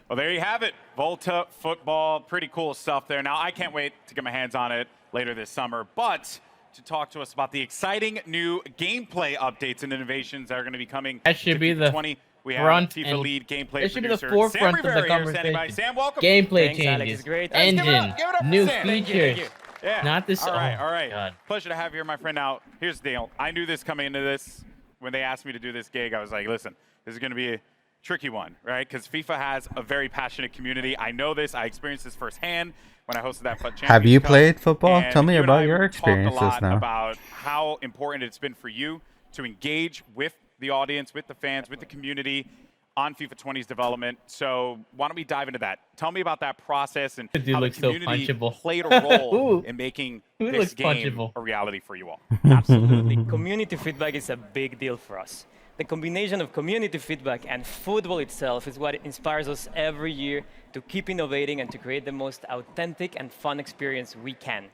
Speaker 5: Well, there you have it. Volta football, pretty cool stuff there. Now, I can't wait to get my hands on it later this summer, but to talk to us about the exciting new gameplay updates and innovations that are going to be coming
Speaker 1: That should
Speaker 5: to
Speaker 1: be
Speaker 5: FIFA
Speaker 1: the
Speaker 5: 20. We have
Speaker 1: front
Speaker 5: FIFA
Speaker 1: and-
Speaker 5: lead gameplay
Speaker 1: that should be the
Speaker 5: producer
Speaker 1: forefront
Speaker 5: Sam
Speaker 1: of the
Speaker 5: Rivera here standing by.
Speaker 1: conversation.
Speaker 5: Sam, welcome.
Speaker 1: Gameplay
Speaker 7: Thanks, Alex.
Speaker 1: changes,
Speaker 7: It's great.
Speaker 5: Let's give it up.
Speaker 1: engine,
Speaker 5: Give it up for
Speaker 1: new
Speaker 5: Sam.
Speaker 1: features.
Speaker 5: Yeah.
Speaker 1: Not this.
Speaker 5: All right,
Speaker 1: oh,
Speaker 5: all right.
Speaker 1: God.
Speaker 5: Pleasure to have you here, my friend. Now, here's the deal. I knew this coming into this. When they asked me to do this gig, I was like, listen, this is going to be a tricky one, right? Because FIFA has a very passionate community. I know this. I experienced this firsthand when I hosted that FUT Champions
Speaker 3: Have you
Speaker 5: Cup.
Speaker 3: played football?
Speaker 5: And
Speaker 3: Tell me
Speaker 5: you and
Speaker 3: about
Speaker 5: I
Speaker 3: your
Speaker 5: talked
Speaker 3: experiences
Speaker 5: a lot
Speaker 3: now.
Speaker 5: about how important it's been for you to engage with the audience, with the fans, with the community on FIFA 20's development. So why don't we dive into that? Tell me about that process and
Speaker 1: That dude
Speaker 5: how the
Speaker 1: looks so
Speaker 5: community
Speaker 1: punchable.
Speaker 5: played a role
Speaker 1: Ooh.
Speaker 5: in making
Speaker 1: Who
Speaker 5: this
Speaker 1: looks
Speaker 5: game
Speaker 1: punchable?
Speaker 5: a reality for you all.
Speaker 7: Absolutely. Community feedback is a big deal for us. The combination of community feedback and football itself is what inspires us every year to keep innovating and to create the most authentic and fun experience we can.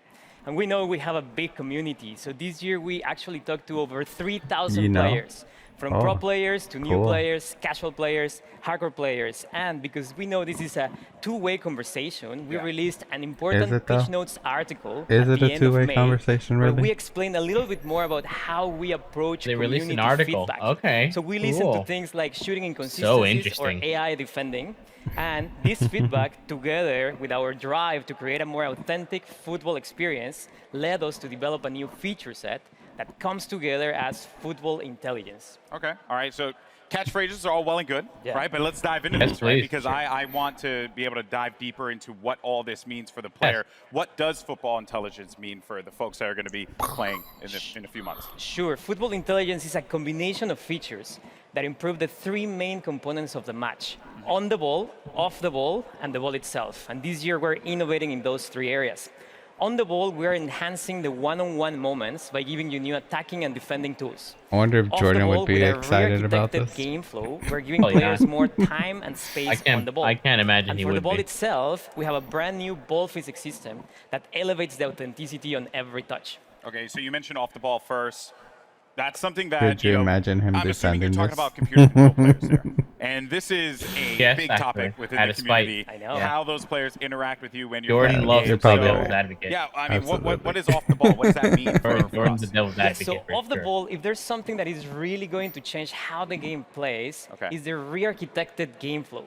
Speaker 7: And we know we have a big community, so this year we actually talked to over 3,000
Speaker 3: You know.
Speaker 7: players. from pro
Speaker 3: Oh,
Speaker 7: players to new
Speaker 3: cool.
Speaker 7: players, casual players, hardcore players. And because we know this is a two-way conversation, we released an important
Speaker 3: it
Speaker 7: pitch
Speaker 3: though?
Speaker 7: notes article
Speaker 3: Is
Speaker 7: at
Speaker 3: it
Speaker 7: the
Speaker 3: a
Speaker 7: end of
Speaker 3: two-way
Speaker 7: May,
Speaker 3: conversation,
Speaker 7: where
Speaker 3: really?
Speaker 7: we explain a little bit more about how we approach
Speaker 1: They released an
Speaker 7: community
Speaker 1: article.
Speaker 7: feedback.
Speaker 1: Okay,
Speaker 7: So we listen to
Speaker 1: cool.
Speaker 7: things like shooting
Speaker 1: So
Speaker 7: inconsistencies or
Speaker 1: interesting.
Speaker 7: AI defending. And this feedback, together with our drive to create a more authentic football experience, led us to develop a new feature set that comes together as football intelligence.
Speaker 5: Okay. All right. So catchphrases are all well and good,
Speaker 7: Yeah.
Speaker 5: right? But let's dive into
Speaker 1: Yes,
Speaker 5: this, right?
Speaker 1: please.
Speaker 5: Because
Speaker 1: Sure.
Speaker 5: I want to be able to dive deeper into what all this means for the player. What does football intelligence mean for the folks that are going to be playing in a few months?
Speaker 7: Sure, football intelligence is a combination of features that improve the three main components of the match: on the ball, off the ball, and the ball itself. And this year we're innovating in those three areas. On the ball, we're enhancing the one-on-one moments by giving you new attacking and defending tools.
Speaker 3: I wonder if
Speaker 7: Off
Speaker 3: Jordan
Speaker 7: the ball,
Speaker 3: would be
Speaker 7: with a
Speaker 3: excited about
Speaker 7: re-architected
Speaker 3: this.
Speaker 7: game flow, we're giving
Speaker 1: Probably
Speaker 7: players
Speaker 1: not.
Speaker 7: more time and space on the ball.
Speaker 1: I can't imagine
Speaker 7: And
Speaker 1: he
Speaker 7: for the
Speaker 1: would
Speaker 7: ball
Speaker 1: be.
Speaker 7: itself, we have a brand new ball physics system that elevates the authenticity on every touch.
Speaker 5: Okay. So you mentioned off the ball first. That's something that
Speaker 3: Could you
Speaker 5: know,
Speaker 3: imagine him
Speaker 5: I'm assuming you're
Speaker 3: defending
Speaker 5: talking
Speaker 3: this?
Speaker 5: about computer control players there. And this is a
Speaker 1: Yes,
Speaker 5: big
Speaker 1: actually.
Speaker 5: topic within
Speaker 1: Had
Speaker 5: the
Speaker 1: a spike.
Speaker 5: community.
Speaker 7: I know.
Speaker 5: How those players interact with you when you're
Speaker 1: Jordan
Speaker 5: playing
Speaker 1: loves
Speaker 5: games.
Speaker 3: You're probably
Speaker 1: devil's
Speaker 3: right.
Speaker 1: advocate.
Speaker 5: Yeah, I mean, what
Speaker 3: Absolutely.
Speaker 5: is off the ball? What does that mean for
Speaker 1: Jordan's
Speaker 5: us?
Speaker 1: the devil's
Speaker 7: Yeah,
Speaker 1: advocate.
Speaker 7: so
Speaker 1: for
Speaker 7: off the
Speaker 1: sure.
Speaker 7: ball, if there's something that is really going to change how the game plays, is the re-architected game flow.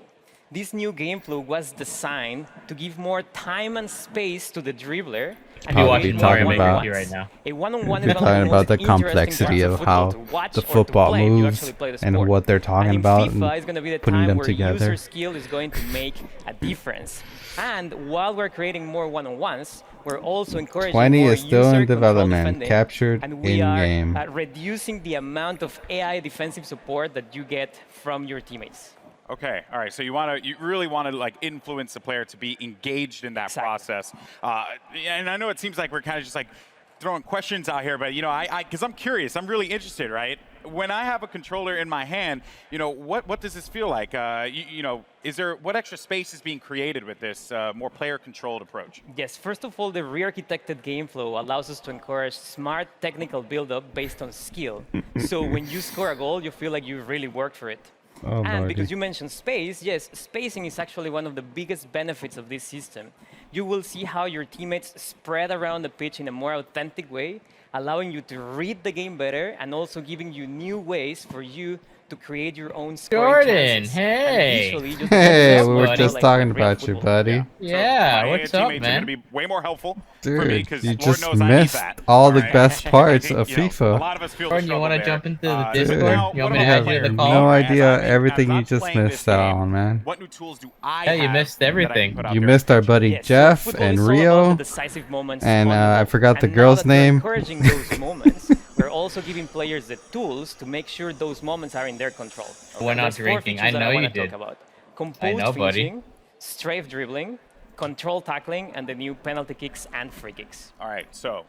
Speaker 7: This new game flow was designed to give more time and space to the dribbler. And
Speaker 3: I'll
Speaker 7: create
Speaker 3: be
Speaker 7: more
Speaker 3: talking about-
Speaker 7: one-on-ones.
Speaker 1: right now.
Speaker 7: A one-on-one is
Speaker 3: You're
Speaker 7: one of
Speaker 3: talking
Speaker 7: the
Speaker 3: about
Speaker 7: most
Speaker 3: the
Speaker 7: interesting
Speaker 3: complexity
Speaker 7: parts
Speaker 3: of
Speaker 7: football
Speaker 3: how
Speaker 7: to watch
Speaker 3: the
Speaker 7: or to
Speaker 3: football
Speaker 7: play if you
Speaker 3: moves
Speaker 7: actually play the
Speaker 3: and
Speaker 7: sport.
Speaker 3: what they're talking
Speaker 7: And in
Speaker 3: about
Speaker 7: FIFA
Speaker 3: and
Speaker 7: is going to be the
Speaker 3: putting
Speaker 7: time
Speaker 3: them
Speaker 7: where
Speaker 3: together.
Speaker 7: user skill is going to make a difference. And while we're creating more one-on-ones, we're also encouraging
Speaker 3: 20
Speaker 7: more
Speaker 3: is still
Speaker 7: user
Speaker 3: in
Speaker 7: control
Speaker 3: development,
Speaker 7: defending,
Speaker 3: captured
Speaker 7: and we are
Speaker 3: in-game.
Speaker 7: Reducing the amount of AI defensive support that you get from your teammates.
Speaker 5: Okay, all right. So you really want to like influence the player to be engaged in that process. And I know it seems like we're kind of just like throwing questions out here, but because I'm curious, I'm really interested, right? When I have a controller in my hand, what does this feel like? What extra space is being created with this more player-controlled approach?
Speaker 7: Yes, first of all, the re-architected game flow allows us to encourage smart technical build-up based on skill. So when you score a goal, you feel like you really worked for it.
Speaker 3: Oh,
Speaker 7: And
Speaker 3: Lordy.
Speaker 7: because you mentioned space, yes, spacing is actually one of the biggest benefits of this system. You will see how your teammates spread around the pitch in a more authentic way, allowing you to read the game better and also giving you new ways for you to create your own scoring
Speaker 1: Jordan,
Speaker 7: chances.
Speaker 1: hey.
Speaker 7: And visually, just
Speaker 3: Hey,
Speaker 7: focus
Speaker 3: we
Speaker 7: on
Speaker 3: were
Speaker 7: what
Speaker 3: just
Speaker 7: like
Speaker 3: talking
Speaker 7: real
Speaker 3: about you,
Speaker 7: football.
Speaker 3: buddy.
Speaker 1: Yeah,
Speaker 5: My
Speaker 1: what's up,
Speaker 5: teammates are
Speaker 1: man?
Speaker 5: going to be way more helpful for me
Speaker 3: Dude,
Speaker 5: because
Speaker 3: you
Speaker 5: Lord
Speaker 3: just
Speaker 5: knows I need
Speaker 3: missed
Speaker 5: that.
Speaker 3: all the
Speaker 5: right?
Speaker 3: best
Speaker 5: I
Speaker 3: parts
Speaker 5: think,
Speaker 3: of
Speaker 5: a
Speaker 3: FIFA.
Speaker 5: lot of us feel the
Speaker 1: Jordan, you
Speaker 5: struggle
Speaker 1: want to
Speaker 5: there.
Speaker 1: jump into the
Speaker 5: Now,
Speaker 1: Discord? You want me
Speaker 5: what
Speaker 1: to
Speaker 5: about
Speaker 1: add
Speaker 5: player
Speaker 1: you to the
Speaker 5: control?
Speaker 1: call?
Speaker 3: No
Speaker 5: As
Speaker 3: idea
Speaker 5: I'm
Speaker 3: everything you
Speaker 5: not
Speaker 3: just
Speaker 5: playing this
Speaker 3: missed out
Speaker 5: game,
Speaker 3: on, man.
Speaker 5: What new tools do I
Speaker 1: Yeah, you
Speaker 5: have
Speaker 1: missed
Speaker 5: that I can
Speaker 1: everything.
Speaker 5: put out
Speaker 3: You
Speaker 5: there?
Speaker 3: missed our buddy
Speaker 7: Yes, so
Speaker 3: Jeff
Speaker 7: football
Speaker 3: and
Speaker 7: is all about
Speaker 3: Rio,
Speaker 7: the decisive moments
Speaker 3: and
Speaker 7: on the
Speaker 3: I
Speaker 7: ball.
Speaker 3: forgot the
Speaker 7: And now
Speaker 3: girl's
Speaker 7: that we're
Speaker 3: name.
Speaker 7: encouraging those moments, we're also giving players the tools to make sure those moments are in their control.
Speaker 1: We're not
Speaker 7: There's four
Speaker 1: drinking.
Speaker 7: features
Speaker 1: I
Speaker 7: that
Speaker 1: know you
Speaker 7: wanna
Speaker 1: did.
Speaker 7: talk about.
Speaker 1: I
Speaker 7: Composed
Speaker 1: know, buddy.
Speaker 7: finishing, strafe dribbling, control tackling, and the new penalty kicks and free kicks.
Speaker 5: All right, so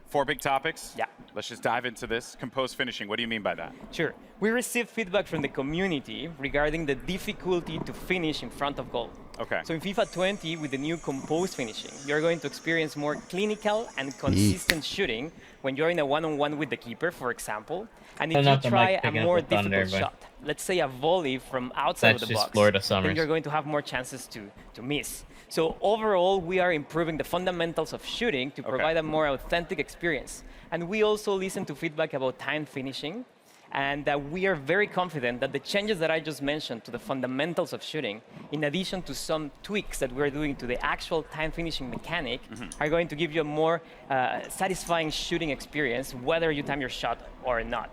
Speaker 5: 4 big topics.
Speaker 7: Yeah.
Speaker 5: Let's just dive into this. Composed finishing. What do you mean by that?
Speaker 7: Sure. We received feedback from the community regarding the difficulty to finish in front of goal.
Speaker 5: Okay.
Speaker 7: So in FIFA 20, with the new composed finishing, you're going to experience more clinical and consistent shooting when you're in a one-on-one with the keeper, for example. And if
Speaker 1: Turn
Speaker 7: you
Speaker 1: off the
Speaker 7: try
Speaker 1: mic,
Speaker 7: a
Speaker 1: picking up
Speaker 7: more
Speaker 1: the thunder,
Speaker 7: difficult
Speaker 1: but-
Speaker 7: shot, let's say a volley from outside
Speaker 1: That's
Speaker 7: of the
Speaker 1: just
Speaker 7: box,
Speaker 1: Florida
Speaker 7: then
Speaker 1: summers.
Speaker 7: you're going to have more chances to miss. So overall, we are improving the fundamentals of shooting to provide a more authentic experience. And we also listen to feedback about time finishing. And we are very confident that the changes that I just mentioned to the fundamentals of shooting, in addition to some tweaks that we're doing to the actual time finishing mechanic, are going to give you a more satisfying shooting experience, whether you time your shot or not.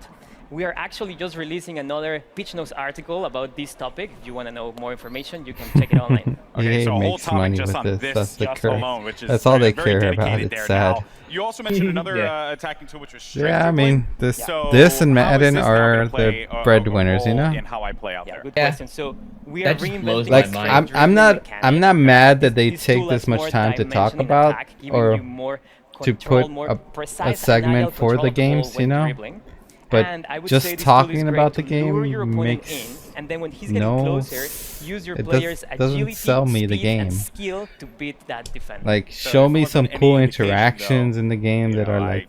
Speaker 7: We are actually just releasing another Pitch Notes article about this topic. If you want to know more information, you can check it online.
Speaker 5: Okay,
Speaker 3: EA
Speaker 5: so a whole
Speaker 3: makes
Speaker 5: topic
Speaker 3: money
Speaker 5: just
Speaker 3: with
Speaker 5: on
Speaker 3: this.
Speaker 5: this
Speaker 3: That's the
Speaker 5: just
Speaker 3: curse.
Speaker 5: alone, which is
Speaker 3: That's all they
Speaker 5: very
Speaker 3: care about.
Speaker 5: dedicated
Speaker 3: It's
Speaker 5: there.
Speaker 3: sad.
Speaker 5: Now, you also mentioned another
Speaker 1: Yeah.
Speaker 5: attacking tool, which was strafe
Speaker 3: Yeah, I mean,
Speaker 5: dribbling.
Speaker 3: this
Speaker 5: So
Speaker 3: this and
Speaker 5: how is
Speaker 3: Madden
Speaker 5: this now
Speaker 3: are
Speaker 5: gonna play
Speaker 3: the
Speaker 5: a
Speaker 3: breadwinners, you
Speaker 5: role
Speaker 3: know.
Speaker 5: in how I play out
Speaker 7: Yeah,
Speaker 5: there?
Speaker 7: good
Speaker 1: Yeah.
Speaker 7: question. So we
Speaker 1: That
Speaker 7: are
Speaker 1: just blows
Speaker 7: reinventing
Speaker 1: my
Speaker 3: Like
Speaker 1: mind.
Speaker 3: I'm
Speaker 7: dribbling
Speaker 3: not
Speaker 7: mechanic.
Speaker 3: mad
Speaker 7: Because
Speaker 3: that they
Speaker 7: this
Speaker 3: take
Speaker 7: tool
Speaker 3: this
Speaker 7: has
Speaker 3: much
Speaker 7: more
Speaker 3: time to talk
Speaker 7: dimension in
Speaker 3: about
Speaker 7: attack, giving
Speaker 3: or
Speaker 7: you more
Speaker 3: to
Speaker 7: control,
Speaker 3: put
Speaker 7: more
Speaker 3: a
Speaker 7: precise and
Speaker 3: segment
Speaker 7: agile
Speaker 3: for
Speaker 7: control
Speaker 3: the
Speaker 7: of the ball
Speaker 3: games,
Speaker 7: when
Speaker 3: you know.
Speaker 7: dribbling.
Speaker 3: But
Speaker 7: And I would
Speaker 3: just
Speaker 7: say this tool is
Speaker 3: talking
Speaker 7: great
Speaker 3: about the
Speaker 7: to lure your
Speaker 3: game
Speaker 7: opponent
Speaker 3: makes
Speaker 7: in, and then when he's getting
Speaker 3: no
Speaker 7: closer,
Speaker 3: s-
Speaker 7: use your
Speaker 3: it
Speaker 7: players'
Speaker 3: doesn't
Speaker 7: agility,
Speaker 3: sell me the
Speaker 7: speed, and
Speaker 3: game.
Speaker 7: skill to beat that defender.
Speaker 3: Like,
Speaker 5: So
Speaker 3: show
Speaker 5: if it
Speaker 3: me
Speaker 5: wasn't
Speaker 3: some
Speaker 5: any
Speaker 3: cool
Speaker 5: indication,
Speaker 3: interactions
Speaker 5: though,
Speaker 3: in the game
Speaker 5: you
Speaker 3: that
Speaker 5: know,
Speaker 3: are
Speaker 5: I
Speaker 3: like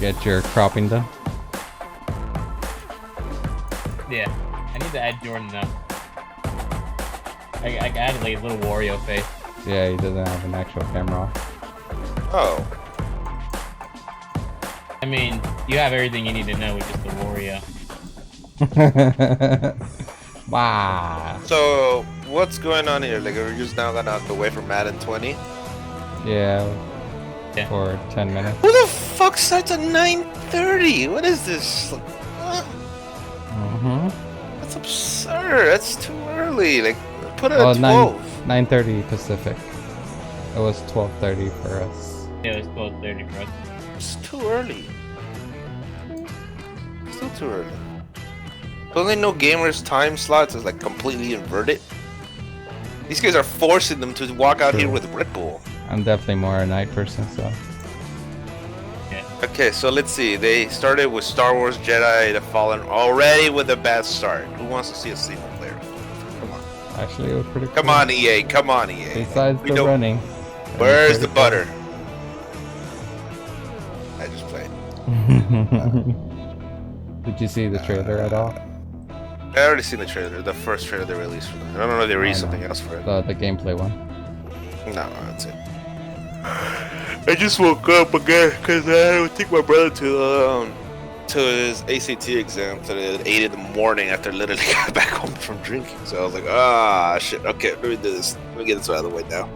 Speaker 3: Get your cropping done.
Speaker 1: Yeah. I need need to add Jordan though. I added like a little Wario face.
Speaker 3: Yeah, he doesn't have an actual camera.
Speaker 11: Oh.
Speaker 1: I mean, you have everything you need to know with just the Wario.
Speaker 3: Wow.
Speaker 11: So what's going on here? Like, are we just now gonna go away from Madden 20?
Speaker 3: Yeah. For 10 minutes.
Speaker 11: Who the fuck starts at 9:30? What is this? That's absurd. That's too early. Like, put it at 12.
Speaker 3: 9:30 Pacific. It was 12:30 for us.
Speaker 1: Yeah, it was 12:30 for us.
Speaker 11: It's too early. Still too early. Don't they know gamers' time slots is like completely inverted? These guys are forcing them to walk out here with Red Bull.
Speaker 3: I'm definitely more a night person, so.
Speaker 11: Okay, so let's see. They started with Star Wars Jedi The Fallen already with a bad start. Who wants to see a single player? Come on.
Speaker 3: Actually, it was pretty cool.
Speaker 11: Come on, EA. Come on, EA.
Speaker 3: Besides
Speaker 11: We
Speaker 3: the
Speaker 11: don't-
Speaker 3: running.
Speaker 11: Where's the butter? I just played.
Speaker 3: Did you see the trailer at all?
Speaker 11: I already seen the trailer. The first trailer they released for them. I don't know if they released something else for it.
Speaker 3: The gameplay one.
Speaker 11: No, that's it. I just woke up again because I had to take my brother to his ACT exam today at 8 in the morning after literally got back home from drinking. So I was like, ah, shit. Okay, let me do this. Let me get this out of the way now.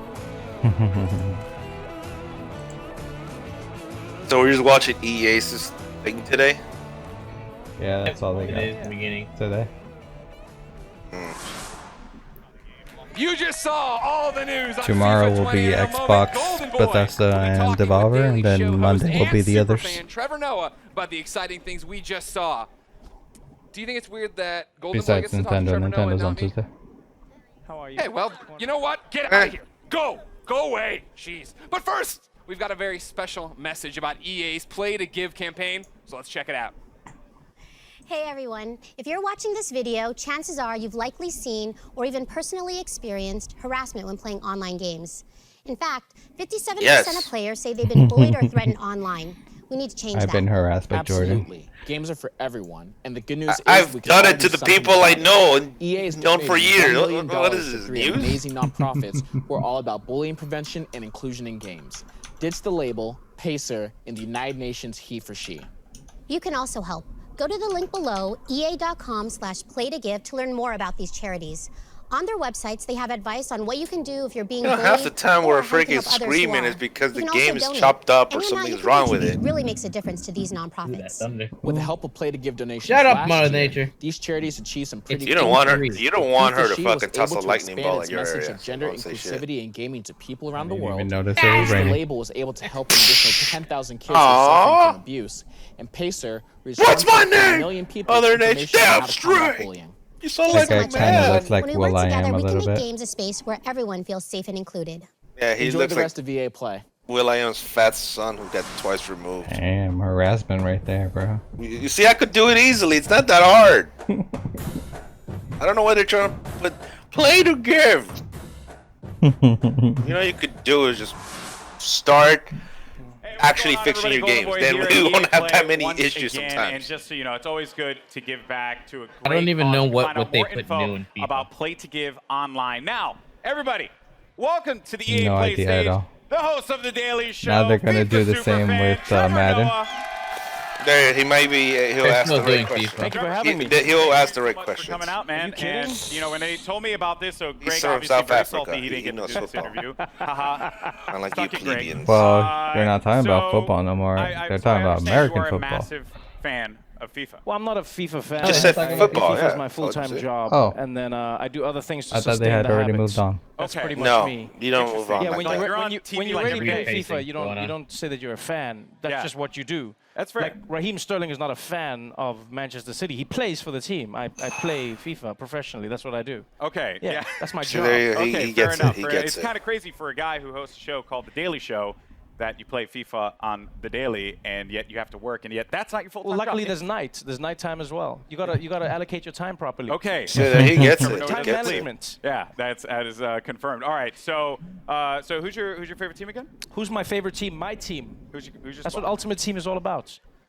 Speaker 11: So we're just watching EA's thing today.
Speaker 3: Yeah, that's all they got.
Speaker 1: It is the beginning.
Speaker 3: Today.
Speaker 2: You just saw all the news on
Speaker 3: Tomorrow
Speaker 2: FIFA
Speaker 3: will
Speaker 2: 20
Speaker 3: be
Speaker 2: in a
Speaker 3: Xbox,
Speaker 2: moment. Golden Boy
Speaker 3: Bethesda, and Devolver, and then Monday will be the others.
Speaker 2: Superfan Trevor Noah about the exciting things we just saw. Do you think it's weird that Golden Boy
Speaker 3: Besides
Speaker 2: gets to talk to
Speaker 3: Nintendo,
Speaker 2: Trevor Noah
Speaker 3: Nintendo's
Speaker 2: and
Speaker 3: on
Speaker 2: not me?
Speaker 3: Tuesday.
Speaker 2: How are you? Hey, well, you know what? Get out of here. Go away. Jeez. But first, we've got a very special message about EA's Play to Give campaign. So let's check it out.
Speaker 14: Hey everyone, if you're watching this video, chances are you've likely seen or even personally experienced harassment when playing online games. In fact, 57% of players say they've been bullied or threatened online. We need to change that.
Speaker 3: I've been harassed by Jordan.
Speaker 23: Absolutely. Games are for everyone, and the good news is
Speaker 11: I've
Speaker 23: we can
Speaker 11: done
Speaker 23: all
Speaker 11: it
Speaker 23: do
Speaker 11: to the
Speaker 23: something
Speaker 11: people I
Speaker 23: about it.
Speaker 11: know and
Speaker 23: EA is
Speaker 11: known for
Speaker 23: donating
Speaker 11: years.
Speaker 23: $1 million
Speaker 11: What is
Speaker 23: to
Speaker 11: this,
Speaker 23: 3
Speaker 11: news?
Speaker 23: amazing nonprofits who are all about bullying prevention and inclusion in games. Ditch the label, Pacer, in the United Nations He for She.
Speaker 14: You can also help. Go to the link below, ea.com/playtogive to learn more about these charities. On their websites, they have advice on what you can do if you're being bullied.
Speaker 11: Half the time we're
Speaker 14: or how to
Speaker 11: freaking
Speaker 14: help others who
Speaker 11: screaming
Speaker 14: are.
Speaker 11: is because
Speaker 14: You
Speaker 11: the
Speaker 14: can also
Speaker 11: game is
Speaker 14: donate.
Speaker 11: chopped up or
Speaker 14: Any amount
Speaker 11: something's
Speaker 14: you
Speaker 11: wrong with
Speaker 14: contribute
Speaker 11: it.
Speaker 14: really makes a difference to these nonprofits.
Speaker 23: With the help of Play to Give donations
Speaker 1: Shut up,
Speaker 23: last
Speaker 1: Mother
Speaker 23: year,
Speaker 1: Nature.
Speaker 23: these charities achieved some pretty
Speaker 11: You don't want her.
Speaker 23: things.
Speaker 11: You don't want her to
Speaker 23: He for She was
Speaker 11: fucking toss a
Speaker 23: able to
Speaker 11: lightning
Speaker 23: expand
Speaker 11: ball
Speaker 23: its
Speaker 11: at your
Speaker 23: message
Speaker 11: area.
Speaker 23: of gender
Speaker 11: Don't say shit.
Speaker 23: inclusivity and gaming to people around the
Speaker 3: Didn't
Speaker 23: world.
Speaker 3: even notice it was
Speaker 23: The
Speaker 3: raining.
Speaker 23: label was able to help an additional 10,000 kids who are
Speaker 11: Aww.
Speaker 23: suffering from abuse. And Pacer
Speaker 11: What's my name?
Speaker 23: 1 million people
Speaker 11: Mother
Speaker 23: information
Speaker 11: Nature.
Speaker 23: on how
Speaker 11: Damn
Speaker 23: to combat
Speaker 11: straight.
Speaker 23: bullying.
Speaker 11: You sound
Speaker 3: That
Speaker 11: like
Speaker 3: guy
Speaker 11: a
Speaker 3: kind of
Speaker 11: man.
Speaker 3: looks like
Speaker 14: When we
Speaker 3: Will
Speaker 14: work
Speaker 3: I
Speaker 14: together,
Speaker 3: Am a
Speaker 14: we can
Speaker 3: little
Speaker 14: make
Speaker 3: bit.
Speaker 14: games a space where everyone feels safe and included.
Speaker 11: Yeah, he
Speaker 23: Enjoy
Speaker 11: looks
Speaker 23: the
Speaker 11: like
Speaker 23: rest of EA Play.
Speaker 11: Will.i.am's fat son who got twice removed.
Speaker 3: Damn, harassment right there, bro.
Speaker 11: You see, I could do it easily. It's not that hard. I don't know why they're trying to put Play to Give. You know what you could do is just start actually fixing your games. Then we won't have that many issues
Speaker 5: And
Speaker 11: sometimes.
Speaker 5: just so you know, it's always good to give back to a great
Speaker 1: I don't even
Speaker 5: cause.
Speaker 1: know
Speaker 5: You can
Speaker 1: what
Speaker 5: find out
Speaker 1: they
Speaker 5: more
Speaker 1: put
Speaker 5: info
Speaker 1: new in FIFA.
Speaker 5: about Play to Give online. Now, everybody, welcome to the EA
Speaker 3: No
Speaker 5: Play
Speaker 3: idea
Speaker 5: stage.
Speaker 3: at all.
Speaker 5: The host of the Daily Show.
Speaker 3: Now they're gonna
Speaker 5: FIFA
Speaker 3: do the
Speaker 5: superfan,
Speaker 3: same with
Speaker 5: Trevor
Speaker 3: Madden.
Speaker 5: Noah.
Speaker 11: There, he might be. He'll
Speaker 1: They're
Speaker 11: ask the
Speaker 1: still
Speaker 11: right
Speaker 1: doing
Speaker 11: questions.
Speaker 1: FIFA.
Speaker 5: Thank you for having me.
Speaker 11: He'll ask the right
Speaker 5: For
Speaker 11: questions.
Speaker 5: coming out, man. And you know, when they told me about this, so Greg
Speaker 11: from
Speaker 5: obviously
Speaker 11: South
Speaker 5: very
Speaker 11: Africa.
Speaker 5: salty he didn't
Speaker 11: He
Speaker 5: get to
Speaker 11: knows
Speaker 5: do this
Speaker 11: football.
Speaker 5: interview. Haha.
Speaker 11: Unlike you
Speaker 5: Suck it, Greg.
Speaker 11: plebeians.
Speaker 3: Well, they're not talking about
Speaker 5: so
Speaker 3: football no more.
Speaker 5: I
Speaker 3: They're
Speaker 5: so
Speaker 3: talking
Speaker 5: I
Speaker 3: about
Speaker 5: understand
Speaker 3: American
Speaker 5: you are a
Speaker 3: football.
Speaker 5: massive fan of FIFA.
Speaker 24: Well, I'm not a FIFA fan.
Speaker 11: Just said football,
Speaker 24: FIFA
Speaker 11: yeah.
Speaker 24: is my full-time job,
Speaker 3: Oh.
Speaker 24: and then I do other things to
Speaker 3: I thought
Speaker 24: sustain
Speaker 3: they had
Speaker 24: the
Speaker 3: already
Speaker 24: habits.
Speaker 3: moved on.
Speaker 24: That's
Speaker 5: Okay.
Speaker 24: pretty much
Speaker 11: No,
Speaker 24: me.
Speaker 11: you don't move on.
Speaker 24: Yeah,
Speaker 11: like
Speaker 24: when
Speaker 11: that.
Speaker 24: you
Speaker 5: You're on
Speaker 24: when you
Speaker 5: TV
Speaker 24: when you
Speaker 5: like
Speaker 24: really
Speaker 5: every
Speaker 24: play
Speaker 5: day.
Speaker 24: FIFA, you
Speaker 1: Going on.
Speaker 24: don't say that you're a fan. That's
Speaker 5: Yeah.
Speaker 24: just what you do.
Speaker 5: That's fair.
Speaker 24: Like Raheem Sterling is not a fan of Manchester City. He plays for the team. I play FIFA professionally. That's what I do.
Speaker 5: Okay.
Speaker 24: Yeah, that's my
Speaker 11: So
Speaker 24: job.
Speaker 11: there you-
Speaker 5: Okay,
Speaker 11: he
Speaker 5: fair
Speaker 11: gets
Speaker 5: enough.
Speaker 11: it. He
Speaker 5: fair-
Speaker 11: gets
Speaker 5: it's
Speaker 11: it.
Speaker 5: kind of crazy for a guy who hosts a show called The Daily Show that you play FIFA on The Daily, and yet you have to work, and yet that's not your full-time
Speaker 24: Well, luckily
Speaker 5: job.
Speaker 24: there's night. There's nighttime as well. You gotta allocate your time properly.
Speaker 5: Okay.
Speaker 11: So there he gets
Speaker 5: Trevor
Speaker 11: it.
Speaker 5: Noah
Speaker 24: Time
Speaker 11: He
Speaker 5: doesn't
Speaker 11: gets
Speaker 5: sleep.
Speaker 11: it.
Speaker 24: management.
Speaker 5: Yeah, that is confirmed. All right, so who's your favorite team again?
Speaker 24: Who's my favorite team? My team.
Speaker 5: Who's your
Speaker 24: That's what
Speaker 5: spot?
Speaker 24: Ultimate Team is all about.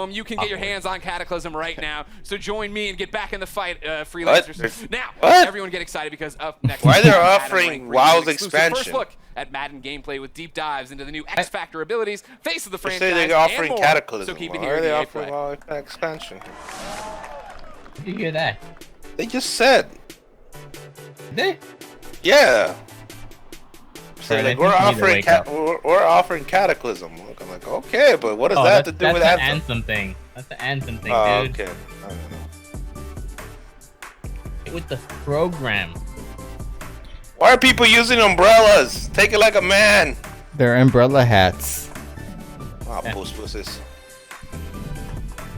Speaker 2: home, you can get your hands on Cataclysm right now. So join me and get back in the fight, freelancers. Now, everyone get excited because up next.
Speaker 11: Why they're offering WoW's expansion?
Speaker 2: First look at Madden gameplay with deep dives into the new X Factor abilities, face of the franchise,
Speaker 11: They say they're offering
Speaker 2: and more.
Speaker 11: Cataclysm.
Speaker 2: So keep it
Speaker 11: Why
Speaker 2: here.
Speaker 11: are they offering WoW expansion?
Speaker 1: Did you hear that?
Speaker 11: They just said.
Speaker 1: They?
Speaker 11: Yeah. So
Speaker 1: Right,
Speaker 11: like
Speaker 1: I think
Speaker 11: we're offering Cataclysm. Look, I'm like, okay, but what does that have to do with
Speaker 1: That's
Speaker 11: Anthem?
Speaker 1: the Anthem thing. That's the Anthem thing,
Speaker 11: Oh,
Speaker 1: dude.
Speaker 11: okay. I don't know.
Speaker 1: With the program.
Speaker 11: Why are people using umbrellas? Take it like a man.
Speaker 3: They're umbrella hats.
Speaker 11: Ah, puss pusses.